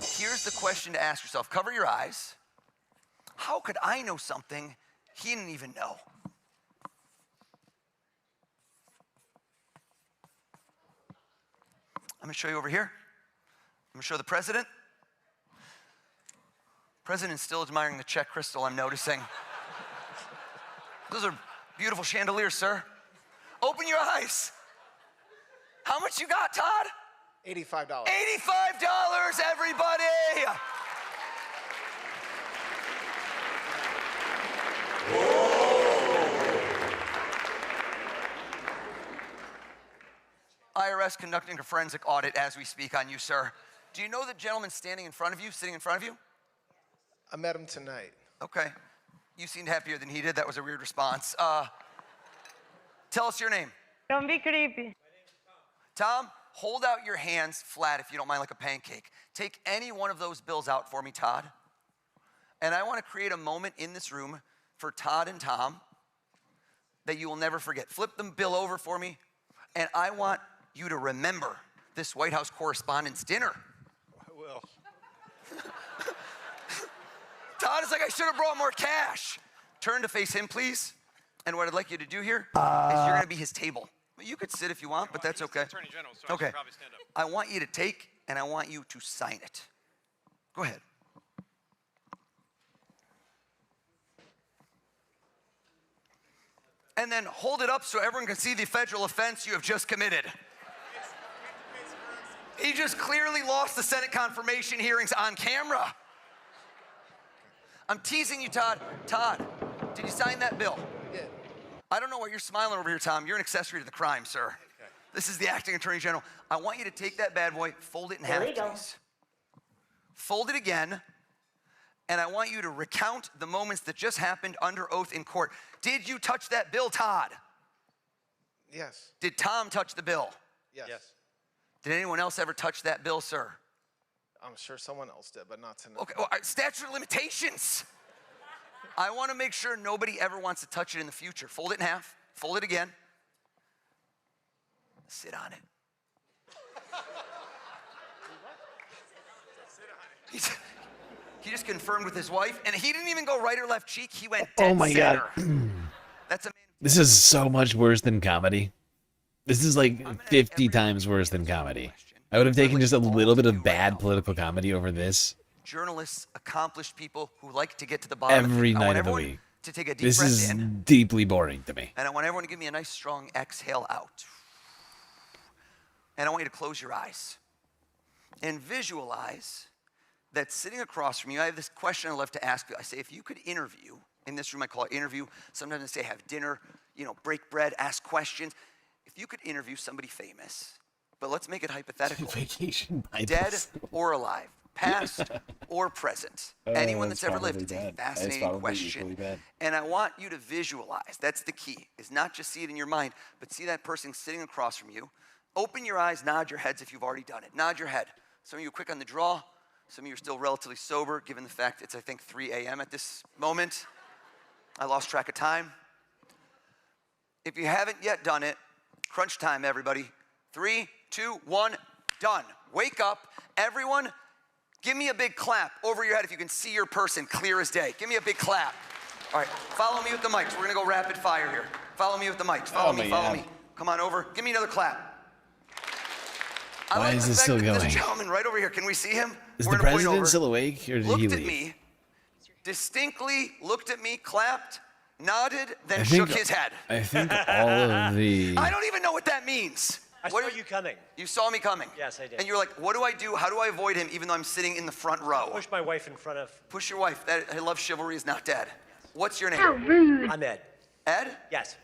Here's the question to ask yourself. Cover your eyes. How could I know something he didn't even know? I'm gonna show you over here. I'm gonna show the president. President's still admiring the Czech crystal, I'm noticing. Those are beautiful chandeliers, sir. Open your eyes. How much you got, Todd? $85. $85, everybody! IRS conducting a forensic audit as we speak on you, sir. Do you know the gentleman standing in front of you, sitting in front of you? I met him tonight. Okay. You seemed happier than he did. That was a weird response. Tell us your name. Don't be creepy. Tom, hold out your hands flat if you don't mind, like a pancake. Take any one of those bills out for me, Todd. And I want to create a moment in this room for Todd and Tom that you will never forget. Flip the bill over for me, and I want you to remember this White House Correspondents' dinner. I will. Todd is like, I should have brought more cash. Turn to face him, please. And what I'd like you to do here is you're going to be his table. You could sit if you want, but that's okay. Attorney General, so I Okay. should probably stand up. I want you to take, and I want you to sign it. Go ahead. And then hold it up so everyone can see the federal offense you have just committed. He just clearly lost the Senate confirmation hearings on camera. I'm teasing you, Todd. Todd, did you sign that bill? I did. I don't know why you're smiling over here, Tom. You're an accessory to the crime, sir. Okay. This is the acting attorney general. I want you to take that bad boy, fold it in half, please. Fold it again, and I want you to recount the moments that just happened under oath in court. Did you touch that bill, Todd? Yes. Did Tom touch the bill? Yes. Did anyone else ever touch that bill, sir? I'm sure someone else did, but not tonight. Okay, well, statute of limitations. I want to make sure nobody ever wants to touch it in the future. Fold it in half, fold it again. Sit on it. He just confirmed with his wife, and he didn't even go right or left cheek. He went dead Oh my God. center. That's amazing. This is so much worse than comedy. This is like 50 times worse than comedy. I would have taken just a little bit of bad political comedy over this Journalists, accomplished people who like to get to the bottom. every I want night of the everyone week. to take a deep This breath is in, deeply boring to me. and I want everyone to give me a nice strong exhale out. And I want you to close your eyes and visualize that sitting across from you. I have this question I love to ask you. I say, if you could interview, in this room I call it interview, sometimes I say have dinner, break bread, ask questions. If you could interview somebody famous, but let's make it hypothetical. Vacation Bible dead school. or alive, past or present. Anyone that's ever lived. It's a bad. fascinating question. And I want you to visualize, that's the key, is not just see it in your mind, but see that person sitting across from you. Open your eyes, nod your heads if you've already done it. Nod your head. Some of you are quick on the draw. Some of you are still relatively sober, given the fact it's, I think, 3 a.m. at this moment. I lost track of time. If you haven't yet done it, crunch time, everybody. 3, 2, 1, done. Wake up. Everyone, give me a big clap over your head if you can see your person clear as day. Give me a big clap. All right, follow me with the mics. We're going to go rapid fire here. Follow me with the mics. Follow me. Come on over. Give me another clap. Why is this still going? This gentleman right over here, can we see him? Is the president still awake, or did he leave? Looked at me, distinctly looked at me, clapped, nodded, then shook his head. I think all of the... I don't even know what that means. I saw you coming. You saw me coming? Yes, I did. And you're like, what do I do? How do I avoid him even though I'm sitting in the front row? Push my wife in front of... Push your wife. I love chivalry is not dead. What's your name? How rude. I'm Ed. Ed? Yes.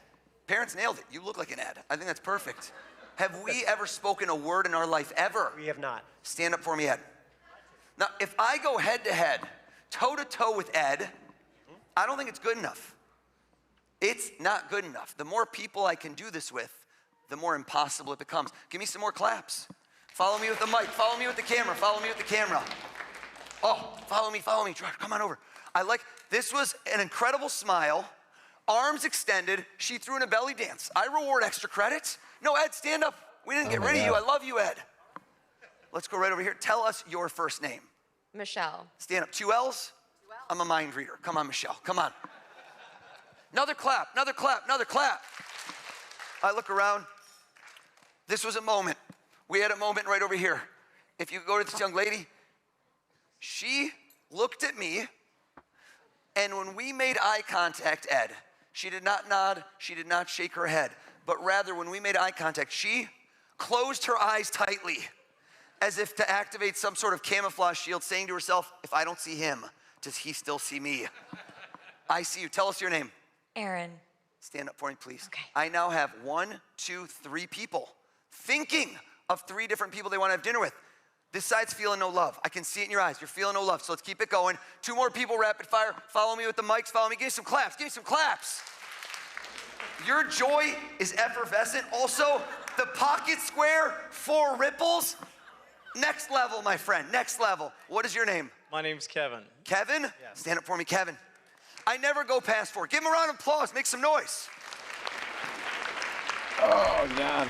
Parents nailed it. You look like an Ed. I think that's perfect. Have we ever spoken a word in our life, ever? We have not. Stand up for me, Ed. Now, if I go head-to-head, toe-to-toe with Ed, I don't think it's good enough. It's not good enough. The more people I can do this with, the more impossible it becomes. Give me some more claps. Follow me with the mic. Follow me with the camera. Follow me with the camera. Oh, follow me. Come on over. This was an incredible smile. Arms extended. She threw in a belly dance. I reward extra credits. No, Ed, stand up. We didn't get rid of you. I love you, Ed. Let's go right over here. Tell us your first name. Michelle. Stand up. 2 L's? I'm a mind reader. Come on, Michelle. Come on. Another clap. I look around. This was a moment. We had a moment right over here. If you go to this young lady, she looked at me, and when we made eye contact, Ed, she did not nod, she did not shake her head, but rather when we made eye contact, she closed her eyes tightly as if to activate some sort of camouflage shield, saying to herself, if I don't see him, does he still see me? I see you. Tell us your name. Aaron. Stand up for me, please. Okay. I now have 1, 2, 3 people thinking of 3 different people they want to have dinner with. This side's feeling no love. I can see it in your eyes. You're feeling no love, so let's keep it going. 2 more people, rapid fire. Follow me with the mics. Follow me. Give me some claps. Your joy is effervescent. Also, the pocket square, 4 ripples. Next level, my friend. Next level. What is your name? My name's Kevin. Kevin? Yes. Stand up for me, Kevin. I never go past 4. Give him a round of applause. Make some noise. Oh, God.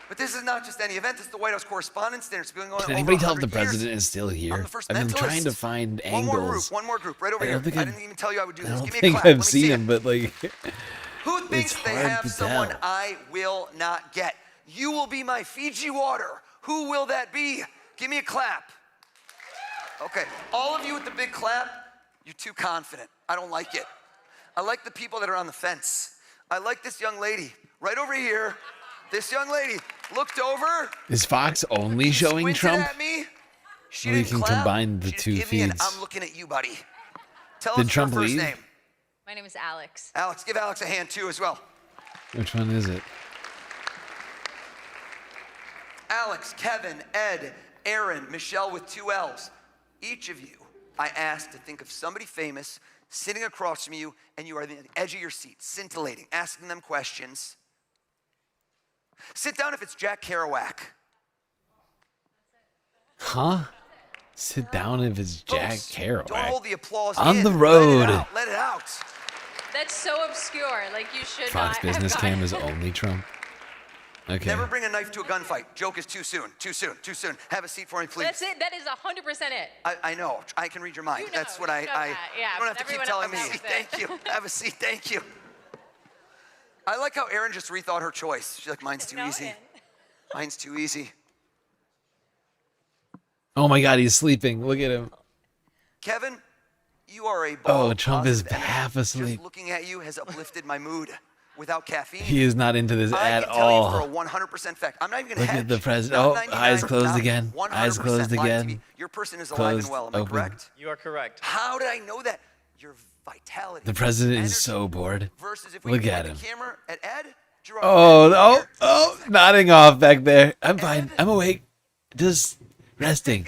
But this is not just any event. This is the White House Correspondents' Dinner. It's been going on Can over anybody tell if 100 the president years. is still here? I'm the first I've been mentalist. trying to find angles. One more group, right over here. I didn't even tell you I would do this. Give me a think clap. I've Let me seen see him, it. but like, Who thinks it's they hard have to someone tell. I will not get? You will be my Fiji water. Who will that be? Give me a clap. Okay, all of you with the big clap, you're too confident. I don't like it. I like the people that are on the fence. I like this young lady right over here. This young lady looked over. Is Fox only showing squinted Trump? At me. She Or you didn't can clap. combine the She just 2 gave me an, feeds. I'm looking at you, buddy. Tell Did us Trump your first leave? name. My name is Alex. Alex, give Alex a hand too as well. Which one is it? Alex, Kevin, Ed, Aaron, Michelle with 2 L's. Each of you, I asked to think of somebody famous sitting across from you, and you are at the edge of your seat, scintillating, asking them questions. Sit down if it's Jack Kerouac. Huh? Sit down if it's Jack Folks, Kerouac. Don't hold the applause On in. the road. Let it out. That's so obscure. Like, you should Fox not Business have Cam gotten is only Trump. Okay. Never bring a knife to a gunfight. Joke is too soon. Have a seat for me, please. That's it. That is 100% it. I know. I can read your mind. You know, That's what you know that. Yeah, you don't have to but keep everyone telling me. else knows that. Thank you. Have a seat. Thank you. I like how Erin just rethought her choice. She's like, mine's too easy. Mine's too easy. Oh my God, he's sleeping. Look at him. Kevin, you are a ball Oh, of Trump is positive energy. half asleep. Just looking at you has uplifted my mood. Without caffeine, He is not into this I at can tell you all. for a 100% fact. I'm not even going to Look at the president. Oh, eyes closed again. Eyes closed again. Your person is alive and well. Am I Open. correct? You are correct. How did I know that? Your vitality. The president energy, is so bored. Versus if we Look point at the him. camera at Ed. Oh, nodding off back there. I'm fine. I'm awake. Just resting.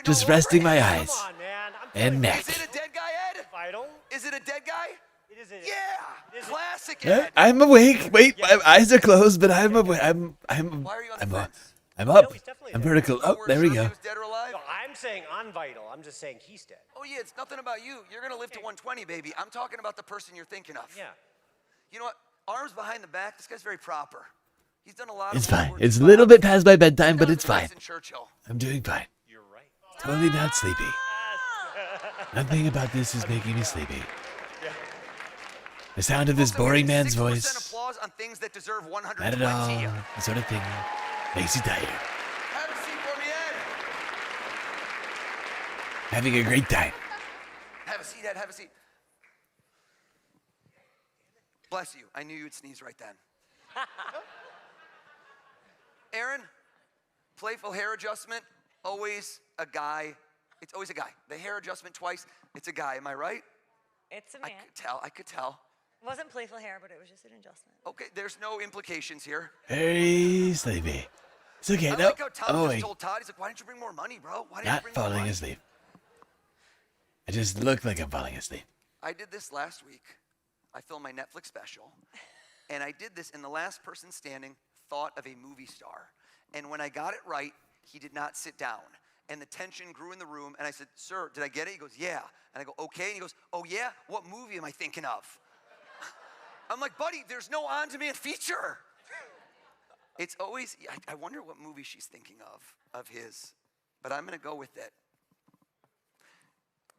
Just resting my eyes. Come on, man. And neck. Is it a dead guy, Ed? Vital. Is it a dead guy? It is a, Yeah. Classic Yeah, Ed. I'm awake. Wait, my eyes are closed, but I'm awake. I'm up. I'm vertical. Oh, there we go. Dead or alive? No, I'm saying I'm vital. I'm just saying he's dead. Oh yeah, it's nothing about you. You're gonna live to 120, baby. I'm talking about the person you're thinking of. Yeah. You know what? Arms behind the back. This guy's very proper. He's done a lot. It's of fine. work. It's a little bit past my bedtime, but it's fine. Winston Churchill. I'm doing fine. You're right. Totally not sleepy. Nothing about this is making me sleepy. The sound of this boring man's voice, Applause on things that deserve 120. not at all the sort of thing makes you tired. Have a seat for me, Ed. Having a great time. Have a seat, Ed. Have a seat. Bless you. I knew you'd sneeze right then. Aaron, playful hair adjustment, always a guy. It's always a guy. The hair adjustment twice, it's a guy. Am I right? It's a man. I could tell. It wasn't playful hair, but it was just an adjustment. Okay, there's no implications here. Very sleepy. It's okay. I No, like how Tom I'm just awake. told Todd, he's like, why didn't you bring more money, bro? Why didn't you Not bring more falling money? asleep. I just look like I'm falling asleep. I did this last week. I filmed my Netflix special. And I did this, and the last person standing thought of a movie star. And when I got it right, he did not sit down. And the tension grew in the room, and I said, sir, did I get it? He goes, yeah. And I go, okay. And he goes, oh, yeah? What movie am I thinking of? I'm like, buddy, there's no on-demand feature. It's always, I wonder what movie she's thinking of his. But I'm going to go with it.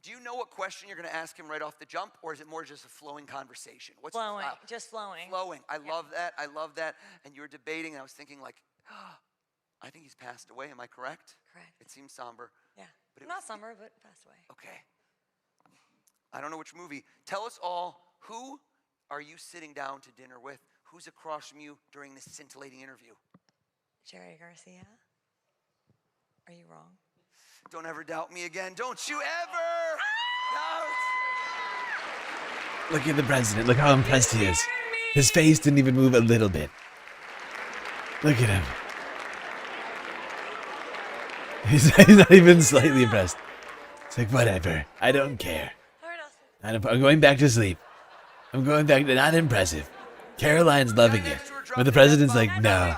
Do you know what question you're going to ask him right off the jump, or is it more just a flowing conversation? What's Flowing, the style? just flowing. Flowing. I love that. I love that. And you were debating, and I was thinking like, I think he's passed away. Am I correct? Correct. It seems somber. Yeah. But it Not was- summer, but passed away. Okay. I don't know which movie. Tell us all, who are you sitting down to dinner with? Who's across from you during this scintillating interview? Jerry Garcia. Are you wrong? Don't ever doubt me again. Don't you ever doubt. Look at the president. Look how impressed he is. His face didn't even move a little bit. Look at him. He's not even slightly impressed. It's like, whatever. I don't care. I'm going back to sleep. I'm going back to not impressive. Caroline's loving it. But the president's like, no.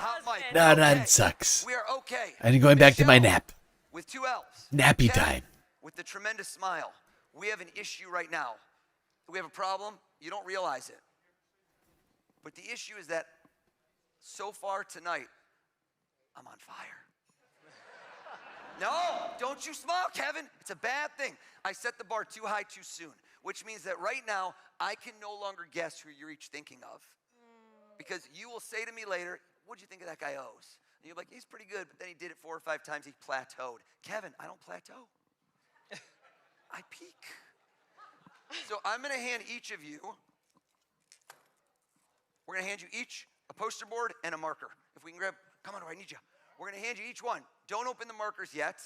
No, it sucks. We are okay. I'm going back to my nap. With two L's. Nappy Kevin, time. With the tremendous smile. We have an issue right now. We have a problem. You don't realize it. But the issue is that so far tonight, I'm on fire. No, don't you smile, Kevin. It's a bad thing. I set the bar too high too soon, which means that right now, I can no longer guess who you're each thinking of. Because you will say to me later, what'd you think of that guy O's? And you're like, he's pretty good, but then he did it 4 or 5 times, he plateaued. Kevin, I don't plateau. I peak. So I'm gonna hand each of you, we're gonna hand you each a poster board and a marker. If we can grab, come on, I need you. We're gonna hand you each one. Don't open the markers yet.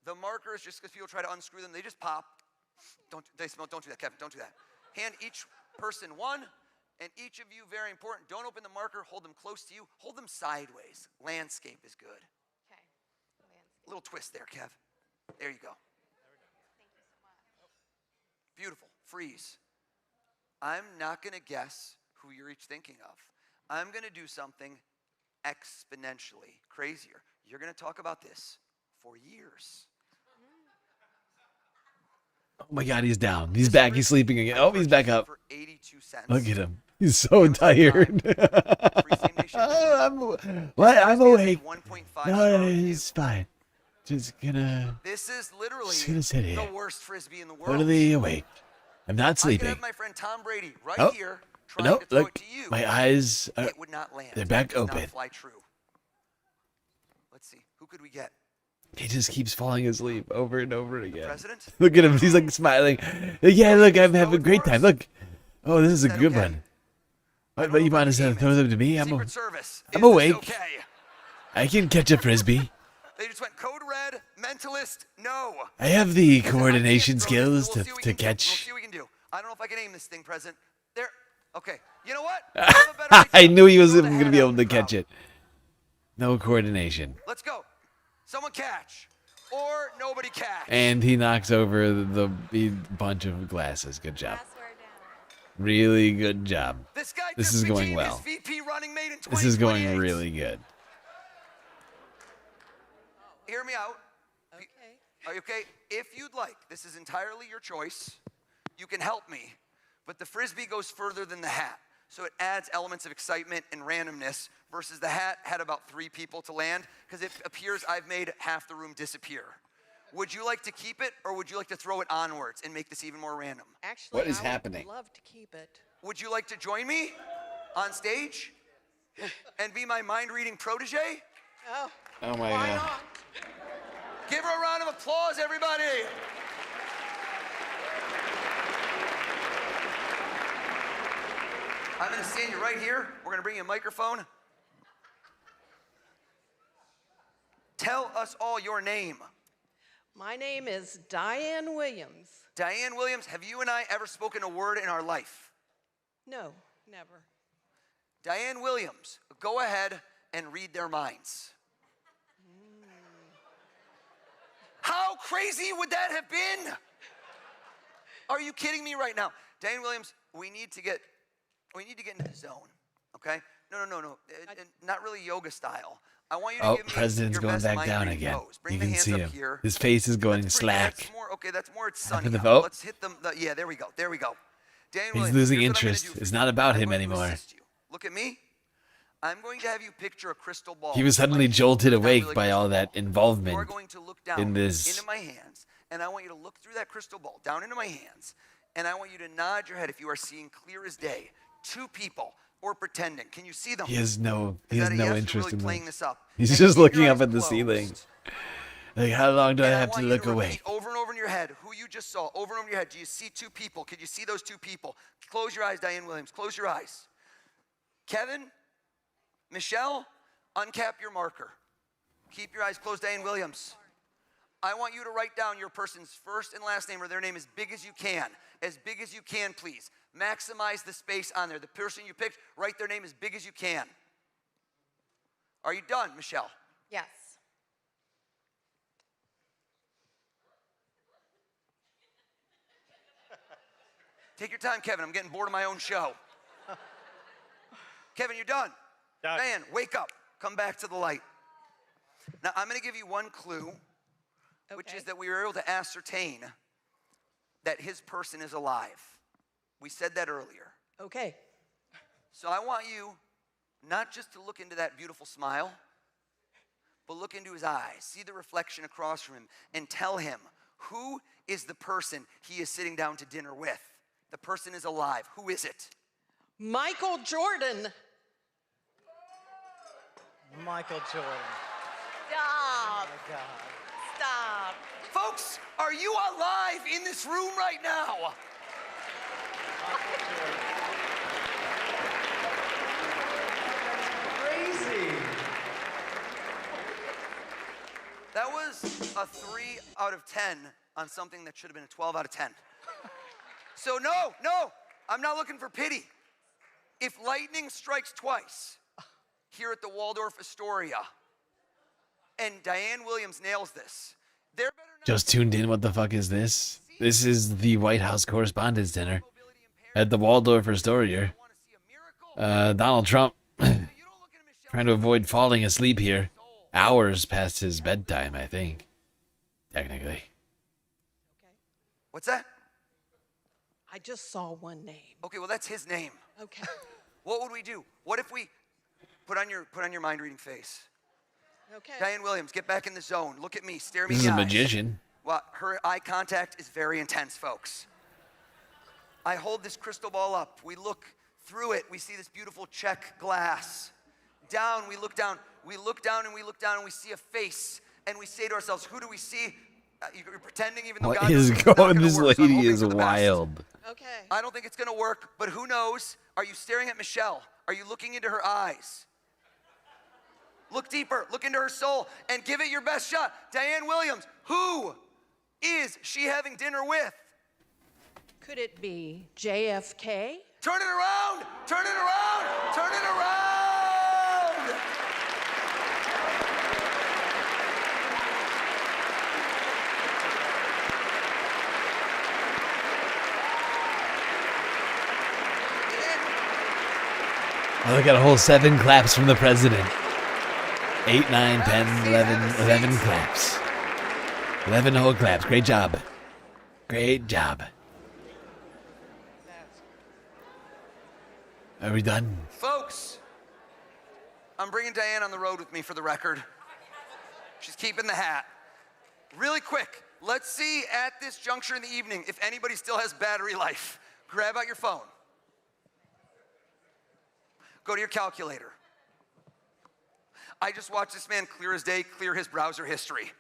The markers, just because people try to unscrew them, they just pop. Don't do that, Kevin, don't do that. Hand each person one, and each of you, very important, don't open the marker, hold them close to you, hold them sideways. Landscape is good. Okay. A little twist there, Kev. There you go. Thank you so much. Beautiful. Freeze. I'm not going to guess who you're each thinking of. I'm going to do something exponentially crazier. You're going to talk about this for years. Oh my God, he's down. He's back. He's sleeping again. Oh, he's back up. For 82 cents. Look at him. He's so tired. I'm awake. No, he's fine. Just gonna. This is literally Just gonna sit here. the worst frisbee in the world. Totally awake. I'm not I could sleeping. have my friend Tom Brady right Oh. here trying No, to throw look, it to you, my eyes are, it would not land. they're back It does open. Not fly true. Let's see. Who could we get? He just keeps falling asleep over and over again. President? Look at him. He's like smiling. Yeah, look, I'm having a great time. Look. Oh, this is a good one. But you want to throw them to me? I'm awake. Okay? I can catch a frisbee. They just went code red, mentalist, no. I have the coordination skills to We'll catch. see what we can do. I don't know if I can aim this thing, President. There. Okay. You know what? I knew he wasn't going to be able to catch it. No coordination. Let's go. Someone catch. Or nobody catch. And he knocks over the bunch of glasses. Good job. Really good job. This is going well. This is going really good. Hear me out. Okay. Are you okay? If you'd like, this is entirely your choice. You can help me, but the frisbee goes further than the hat. So it adds elements of excitement and randomness versus the hat had about 3 people to land because it appears I've made half the room disappear. Would you like to keep it or would you like to throw it onwards and make this even more random? Actually, what is I happening? Would love to keep it. Would you like to join me on stage and be my mind-reading protege? Oh my God. Not? Give her a round of applause, everybody. I'm going to stand you right here. We're going to bring you a microphone. Tell us all your name. My name is Diane Williams. Diane Williams, have you and I ever spoken a word in our life? No, never. Diane Williams, go ahead and read their minds. How crazy would that have been? Are you kidding me right now? Diane Williams, we need to get into the zone, okay? No. Not really yoga style. I want you to give me President's your going best back mind down reading again. pose. Bring You the can hands see up him. here. His face is going slack. That's more it's sunny the out. vote? Let's hit them. Yeah, there we go. Diane He's Williams, losing here's what I'm interest. gonna do It's for not you. about I'm him going to anymore. assist you. Look at me. I'm going to have you picture a crystal ball. He was suddenly jolted awake by all that involvement in this. Into my hands, and I want you to look through that crystal ball down into my hands, and I want you to nod your head if you are seeing clear as day 2 people or pretending. Can you see them? He has no You're interest really in playing them. this up. He's And just keep looking your up eyes at the closed. ceiling. Like, how long do I And have to want you look to away? repeat over and over in your head who you just saw. Over and over in your head. Do you see 2 people? Could you see those 2 people? Close your eyes, Diane Williams. Close your eyes. Kevin, Michelle, uncap your marker. Keep your eyes closed, Diane Williams. I want you to write down your person's first and last name or their name as big as you can. As big as you can, please. Maximize the space on there. The person you picked, write their name as big as you can. Are you done, Michelle? Yes. Take your time, Kevin. I'm getting bored of my own show. Kevin, you're done. Diane, wake up. Come back to the light. Now, I'm going to give you one clue, which is that we were able to ascertain that his person is alive. We said that earlier. Okay. So I want you not just to look into that beautiful smile, but look into his eyes. See the reflection across from him and tell him who is the person he is sitting down to dinner with. The person is alive. Who is it? Michael Jordan. Michael Jordan. Stop. Oh my God. Stop. Folks, are you alive in this room right now? Crazy. That was a 3 out of 10 on something that should have been a 12 out of 10. So no, I'm not looking for pity. If lightning strikes twice here at the Waldorf Astoria, and Diane Williams nails this, there better not Just tuned in. What the fuck is this? This is the White House Correspondents' dinner at the Waldorf Astoria. Donald Trump trying to avoid falling asleep here. Hours past his bedtime, I think. Technically. What's that? I just saw one name. Okay, well that's his name. Okay. What would we do? What if we put on your mind reading face? Okay. Diane Williams, get back in the zone. Look at me. Stare me This in is the a eyes. magician. Well, her eye contact is very intense, folks. I hold this crystal ball up. We look Through it, we see this beautiful check glass. Down, we look down. We look down and we look down and we see a face. And we say to ourselves, who do we see? You're pretending even though What God is knows it's not going? gonna This work, so I'm lady hoping is for the best. wild. Okay. I don't think it's going to work, but who knows? Are you staring at Michelle? Are you looking into her eyes? Look deeper. Look into her soul and give it your best shot. Diane Williams, who is she having dinner with? Could it be JFK? Turn it around! Turn it around! Turn it around! Oh, they got a whole 7 claps from the president. 8, 9, 10, 11 claps. 11 whole claps. Great job. Great job. Are we done? Folks, I'm bringing Diane on the road with me for the record. She's keeping the hat. Really quick, let's see at this juncture in the evening if anybody still has battery life. Grab out your phone. Go to your calculator. I just watched this man clear as day, clear his browser history.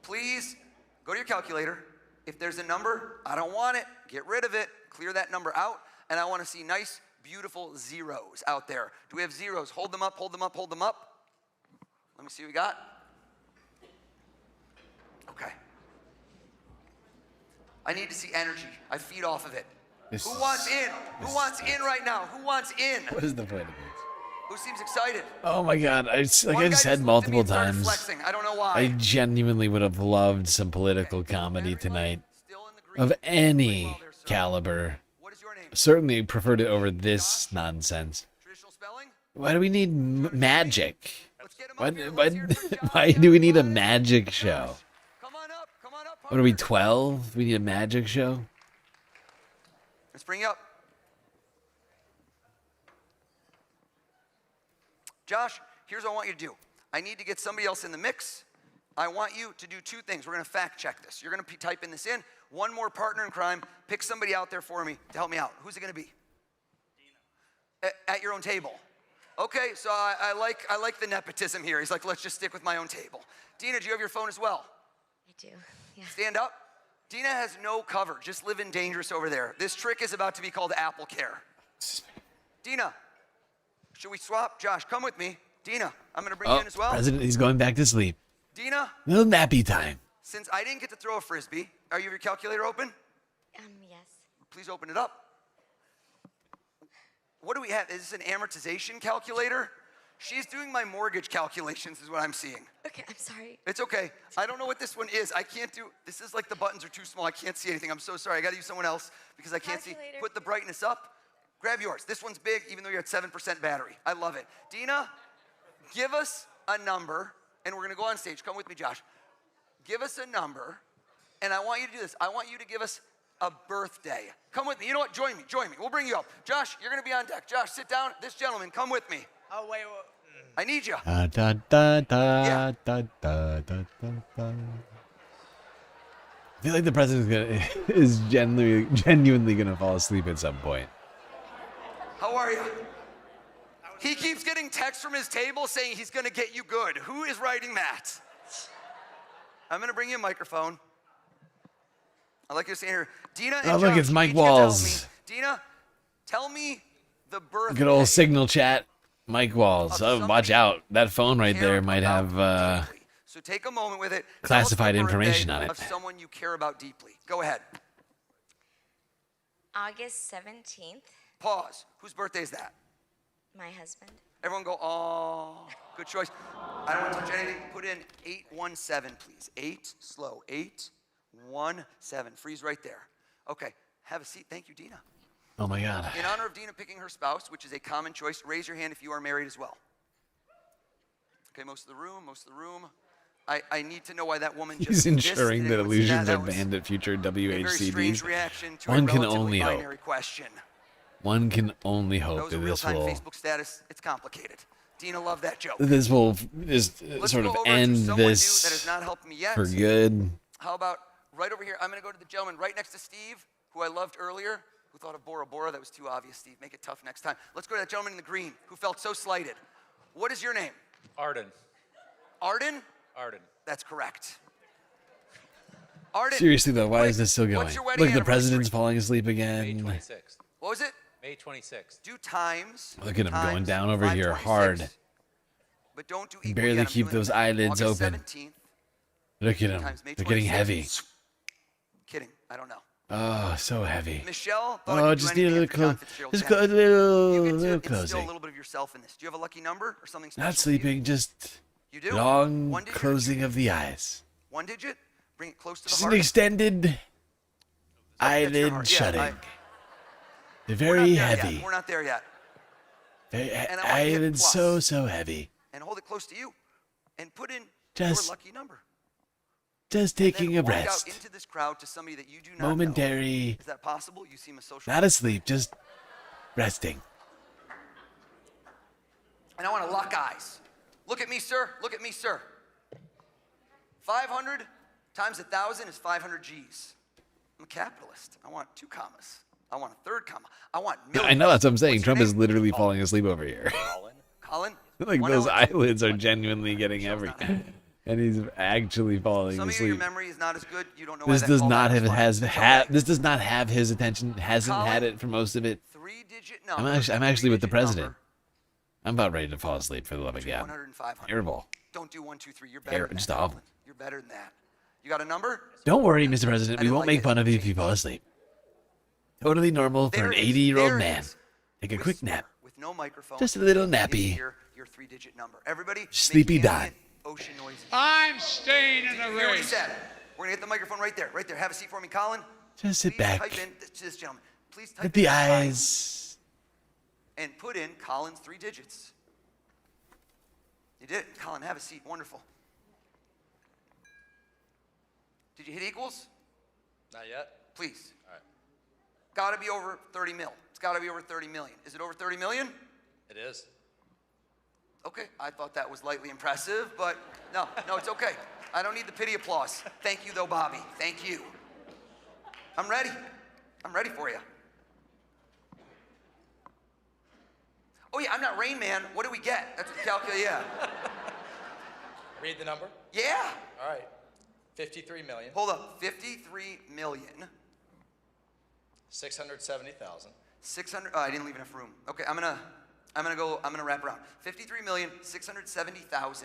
Please, go to your calculator. If there's a number, I don't want it. Get rid of it. Clear that number out. And I want to see nice, beautiful zeros out there. Do we have zeros? Hold them up, hold them up, hold them up. Let me see what we got. Okay. I need to see energy. I feed off of it. Who wants in? Who wants in right now? Who wants in? What is the point of this? Who seems excited? Oh my god, I just One guy said just multiple looked at me and started times. flexing. I don't know why. I genuinely would have loved some political comedy tonight. Of any caliber. Certainly preferred it over this nonsense. Why do we need magic? Why do we need a magic show? What are we, 12? We need a magic show? Let's bring you up. Josh, here's what I want you to do. I need to get somebody else in the mix. I want you to do 2 things. We're going to fact check this. You're going to type in this in. One more partner in crime. Pick somebody out there for me to help me out. Who's it going to be? Dina. At your own table. Okay, so I like the nepotism here. He's like, let's just stick with my own table. Dina, do you have your phone as well? I do, yeah. Stand up. Dina has no cover. Just living dangerous over there. This trick is about to be called Apple Care. Dina, should we swap? Josh, come with me. Dina, I'm going to bring you in as well. President, he's going back to sleep. Dina? Little nappy time. Since I didn't get to throw a Frisbee, are you have your calculator open? Yes. Please open it up. What do we have? Is this an amortization calculator? She's doing my mortgage calculations is what I'm seeing. Okay, I'm sorry. It's okay. I don't know what this one is. I can't do, this is like the buttons are too small. I can't see anything. I'm so sorry. I got to use someone else because I can't see. Put the brightness up. Grab yours. This one's big even though you're at 7% battery. I love it. Dina, give us a number and we're going to go on stage. Come with me, Josh. Give us a number and I want you to do this. I want you to give us a birthday. Come with me. You know what? Join me. Join me. We'll bring you up. Josh, you're going to be on deck. Josh, sit down. This gentleman, come with me. Oh, wait. I need you. Da, da, da, da, da, da, da, da. I feel like the president is genuinely gonna fall asleep at some point. How are you? He keeps getting texts from his table saying he's gonna get you good. Who is writing that? I'm gonna bring you a microphone. I like you to say here, Dina and Oh, look, Josh, it's Mike each get to help Walls. me. Dina, tell me the birthday. Good old signal chat, Mike Walls. Oh, watch out. That phone right there might have So take a moment with it. classified Tell us the information birthday on it. Of someone you care about deeply. Go ahead. August 17th, Pause. Whose birthday is that? my husband. Everyone go, oh, good choice. I don't want to touch anything. Put in 817, please. 8, slow. 817. Freeze right there. Okay, have a seat. Thank you, Dina. Oh my God. In honor of Dina picking her spouse, which is a common choice, raise your hand if you are married as well. Okay, most of the room. I need to know why that woman just He's ensuring that illusions are was banned at future a very strange WHCDs. reaction to One a can relatively only hope. binary question. One can only hope Those that are this real-time will Facebook status. It's complicated. Dina loved that joke. just Let's sort go of over to end someone new that this has not helped me yet. for good. How about right over here? I'm going to go to the gentleman right next to Steve, who I loved earlier, who thought of Bora Bora. That was too obvious, Steve. Make it tough next time. Let's go to that gentleman in the green who felt so slighted. What is your name? Arden. Arden? Arden. That's correct. Arden. Seriously though, why is this still going? What's your wedding Look, the anniversary? president's falling asleep again. May 26th. What was it? May 26th. Do times. Look at him going times down over here 526. hard. But don't do Can equal barely yet. I'm keep doing those it. eyelids August open. 17th Look at him. times May They're getting 26th. heavy. Kidding. I don't know. Oh, so heavy. Michelle. thought I Oh, could do just need a anything little for John close. Fitzgerald Just 10. go a little, You get to little instill a closing. little bit of yourself in this. Do you have a lucky number or something special? Not for you? sleeping, just You do? long One digit? closing of the eyes. One digit? Bring it close to the Just an heart. extended eyelid heart. Yeah, shutting. I- They're We're not very there heavy. Yet. We're not there yet. Very, And I want you to hit eyelids plus. so heavy. And hold it close to you. And put in Just- your lucky number. Just And taking then a walk rest. out into this crowd to somebody that you do not know. Momentary. Is that possible? You seem a social. Not asleep, just resting. And I want to lock eyes. Look at me, sir. Look at me, sir. 500 times 1,000 is 500 G's. I'm a capitalist. I want 2 commas. I want a third comma. I want millions. I know, that's what I'm saying. What's your Trump is name? literally falling asleep over here. Colin? Like One those L. eyelids are genuinely getting heavy. And he's actually falling Some of you, your asleep. memory is not as good. You don't know This why does all not that have was this does not have his attention. Hasn't had it for most of it. 3-digit I'm number. actually with the 3-digit president. number. I'm about ready to fall asleep for the love of God. 100 and 500. Terrible. Don't do 1, 2, 3. You're better than Just that. awful. You're better than that. You got a number? Don't worry, Mr. President. I We didn't won't like make it. fun of you if you fall asleep. Totally normal for There an it is. 80-year-old There it man. is. Take a quick nap. With no microphone. Just a little You didn't nappy. hear your 3-digit number. Everybody, Sleepy make Don. ambient ocean noises. I'm staying in Did the you hear what he race. said? We're gonna get the microphone right there, right there. Have a seat for me, Colin. Just sit Please back. type in this gentleman. Please type At in the that line eyes. and put in Colin's 3 digits. You did it. Colin, have a seat. Wonderful. Did you hit equals? Not yet. Please. All right. Gotta be over 30 mil. It's gotta be over 30 million. Is it over 30 million? It is. Okay, I thought that was lightly impressive, but no, it's okay. I don't need the pity applause. Thank you though, Bobby. Thank you. I'm ready. I'm ready for you. Oh yeah, I'm not Rain Man. What do we get? That's what calculate, yeah. Read the number. Yeah. All right. 53 million. Hold up, 53 million. 670,000. 600, oh, I didn't leave enough room. Okay, I'm gonna wrap around. 53,670,000.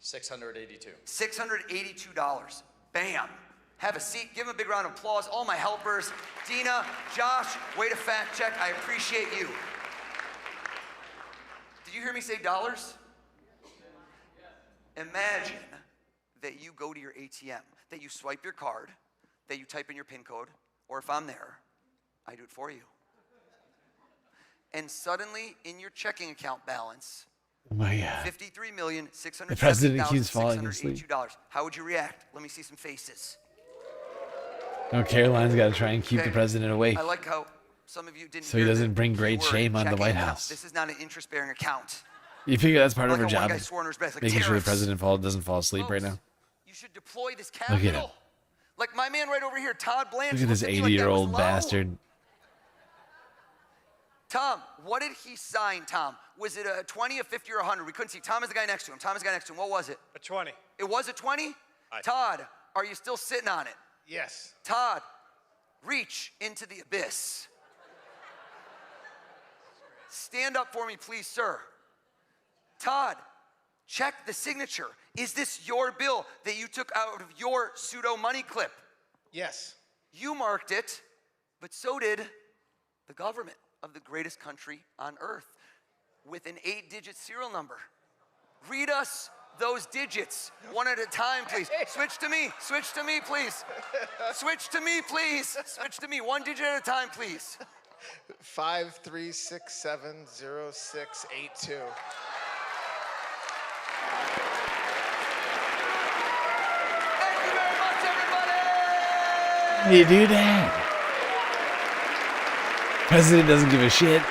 682. $682. Bam. Have a seat. Give them a big round of applause. All my helpers. Dina, Josh, way to fact check. I appreciate you. Did you hear me say dollars? Imagine that you go to your ATM, that you swipe your card, that you type in your PIN code, or if I'm there, I do it for you. And suddenly, in your checking account balance, Oh my God. $53,670,682. The president keeps falling asleep. How would you react? Let me see some faces. Oh, Caroline's got to try and keep the Okay. president awake. I like how some of you didn't So he hear doesn't the bring great keyword shame on the checking White account. House. This is not an interest-bearing account. You figure that's part I of like her how one job? guy swore under his breath, like, Making sure the tariffs. president doesn't fall asleep right now. You should deploy this Look at him. capital. Like my man right over here, Todd Blanche. Look at this looked me like that was 80-year-old low. bastard. Tom, what did he sign, Tom? Was it a 20, a 50, or 100? We couldn't see. Tom is the guy next to him. Tom is the guy next to him. What was it? A 20. It was a 20? Todd, are you still sitting on it? Yes. Todd, reach into the abyss. Stand up for me, please, sir. Todd, check the signature. Is this your bill that you took out of your pseudo money clip? Yes. You marked it, but so did the government of the greatest country on earth with an 8-digit serial number. Read us those digits one at a time, please. Switch to me, please. Switch to me, please. Switch to me, 1 digit at a time, please. 5367062. Thank you very much, everybody. You do that. President doesn't give a shit.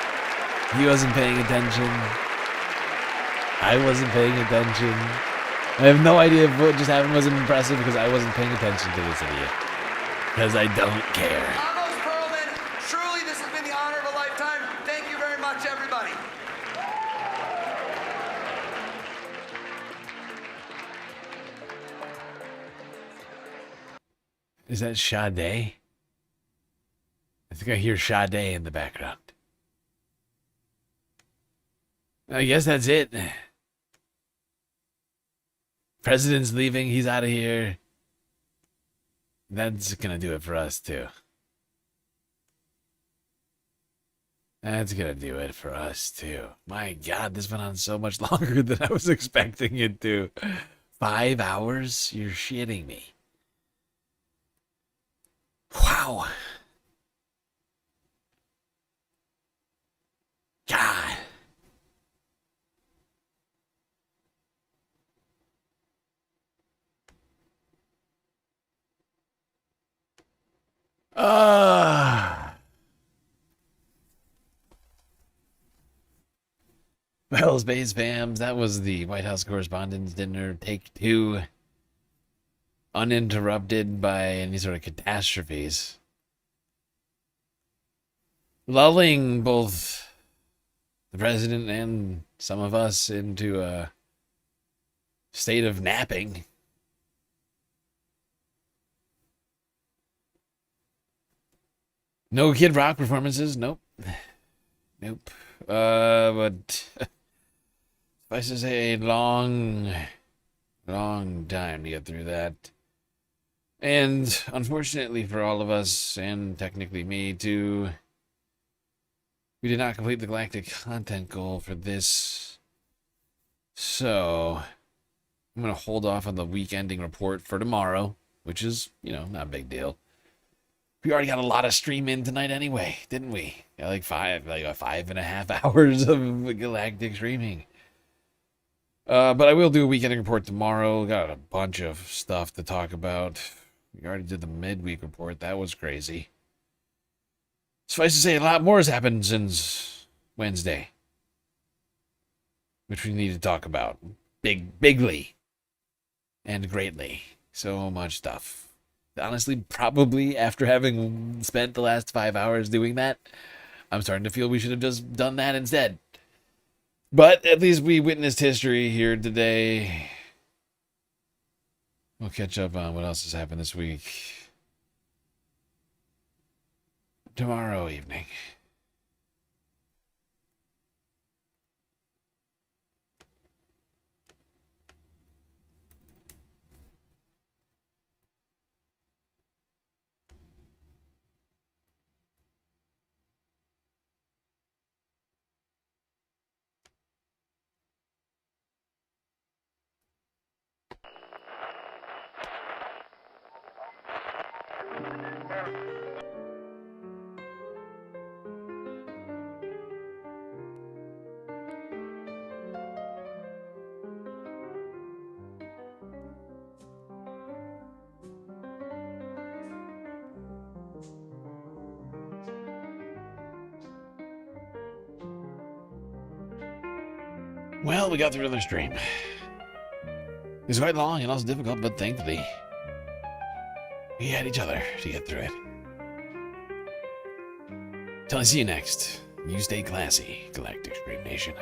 He wasn't paying attention. I wasn't paying attention. I have no idea if what just happened wasn't impressive because I wasn't paying attention to this idiot. Because I don't care. I'm Is that Sade? I think I hear Sade in the background. I guess that's it. President's leaving. He's out of here. That's going to do it for us, too. That's going to do it for us, too. My God, this went on so much longer than I was expecting it to. 5 hours? You're shitting me. Wow. God. Well, Space Fams, that was the White House Correspondents' Dinner, take 2. Uninterrupted by any sort of catastrophes. Lulling both the president and some of us into a state of napping. No Kid Rock performances? Nope. Nope. But suffice to say, a long time to get through that. And unfortunately for all of us, and technically me too, we did not complete the galactic content goal for this. So I'm going to hold off on the week-ending report for tomorrow, which is, not a big deal. We already got a lot of stream in tonight anyway, didn't we? Got like 5.5 hours of galactic streaming. But I will do a weekending report tomorrow. Got a bunch of stuff to talk about. We already did the midweek report. That was crazy. Suffice to say, a lot more has happened since Wednesday, which we need to talk about bigly and greatly. So much stuff. Honestly, probably after having spent the last 5 hours doing that, I'm starting to feel we should have just done that instead. But at least we witnessed history here today. We'll catch up on what else has happened this week tomorrow evening. Well, we got through another stream. It was quite long and also difficult, but thankfully, we had each other to get through it. Till I see you next, you stay classy, Galactic Stream Nation.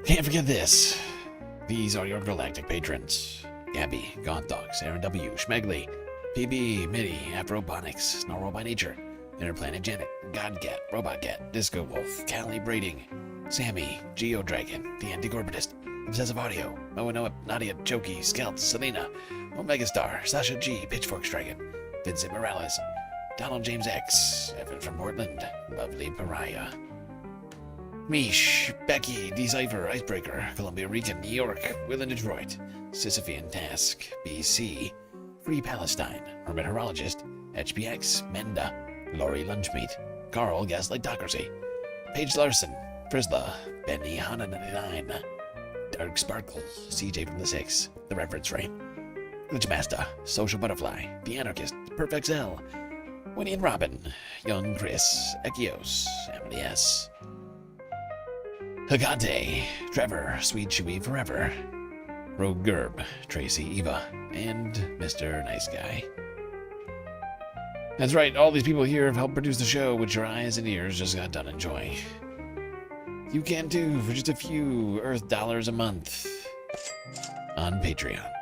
Can't forget this. These are your galactic patrons. Gabby, Gaunt Dogs, Aaron W., Schmegley, PB, Mitty, Afrobonics, Snarl by Nature, Interplanet Janet, Godcat, Robot Cat, Disco Wolf, Callie Braiding, Sammy, Geodragon, The Anti-Orbitist, Obsessive Audio, Moanoa, Nadia, Choki, Skelt, Selena, Omegastar, Sasha G, Pitchfork Dragon, Vincent Morales, Donald James X, Evan from Portland, Lovely Pariah, Mish, Becky, Decipher, Icebreaker, Columbia Rican, New York, Will in Detroit, Sisyphean Task, BC, Free Palestine, Hermit Horologist, HPX, Menda, Lori Lunchmeat, Carl Gaslightocracy, Paige Larson, Frisla, Benny Hanna 99, Dark Sparkle, CJ from the 6, The Reference Frame, Glitchmaster, Social Butterfly, The Anarchist, Perfect Cell, Winnie and Robin, Young Chris, Echios, Emily S, Hagante, Trevor, Sweet Chewy Forever, Rogue Gerb, Tracy Eva, and Mr. Nice Guy. That's right, all these people here have helped produce the show, which your eyes and ears just got done enjoying. you can too for just a few Earth dollars a month on Patreon.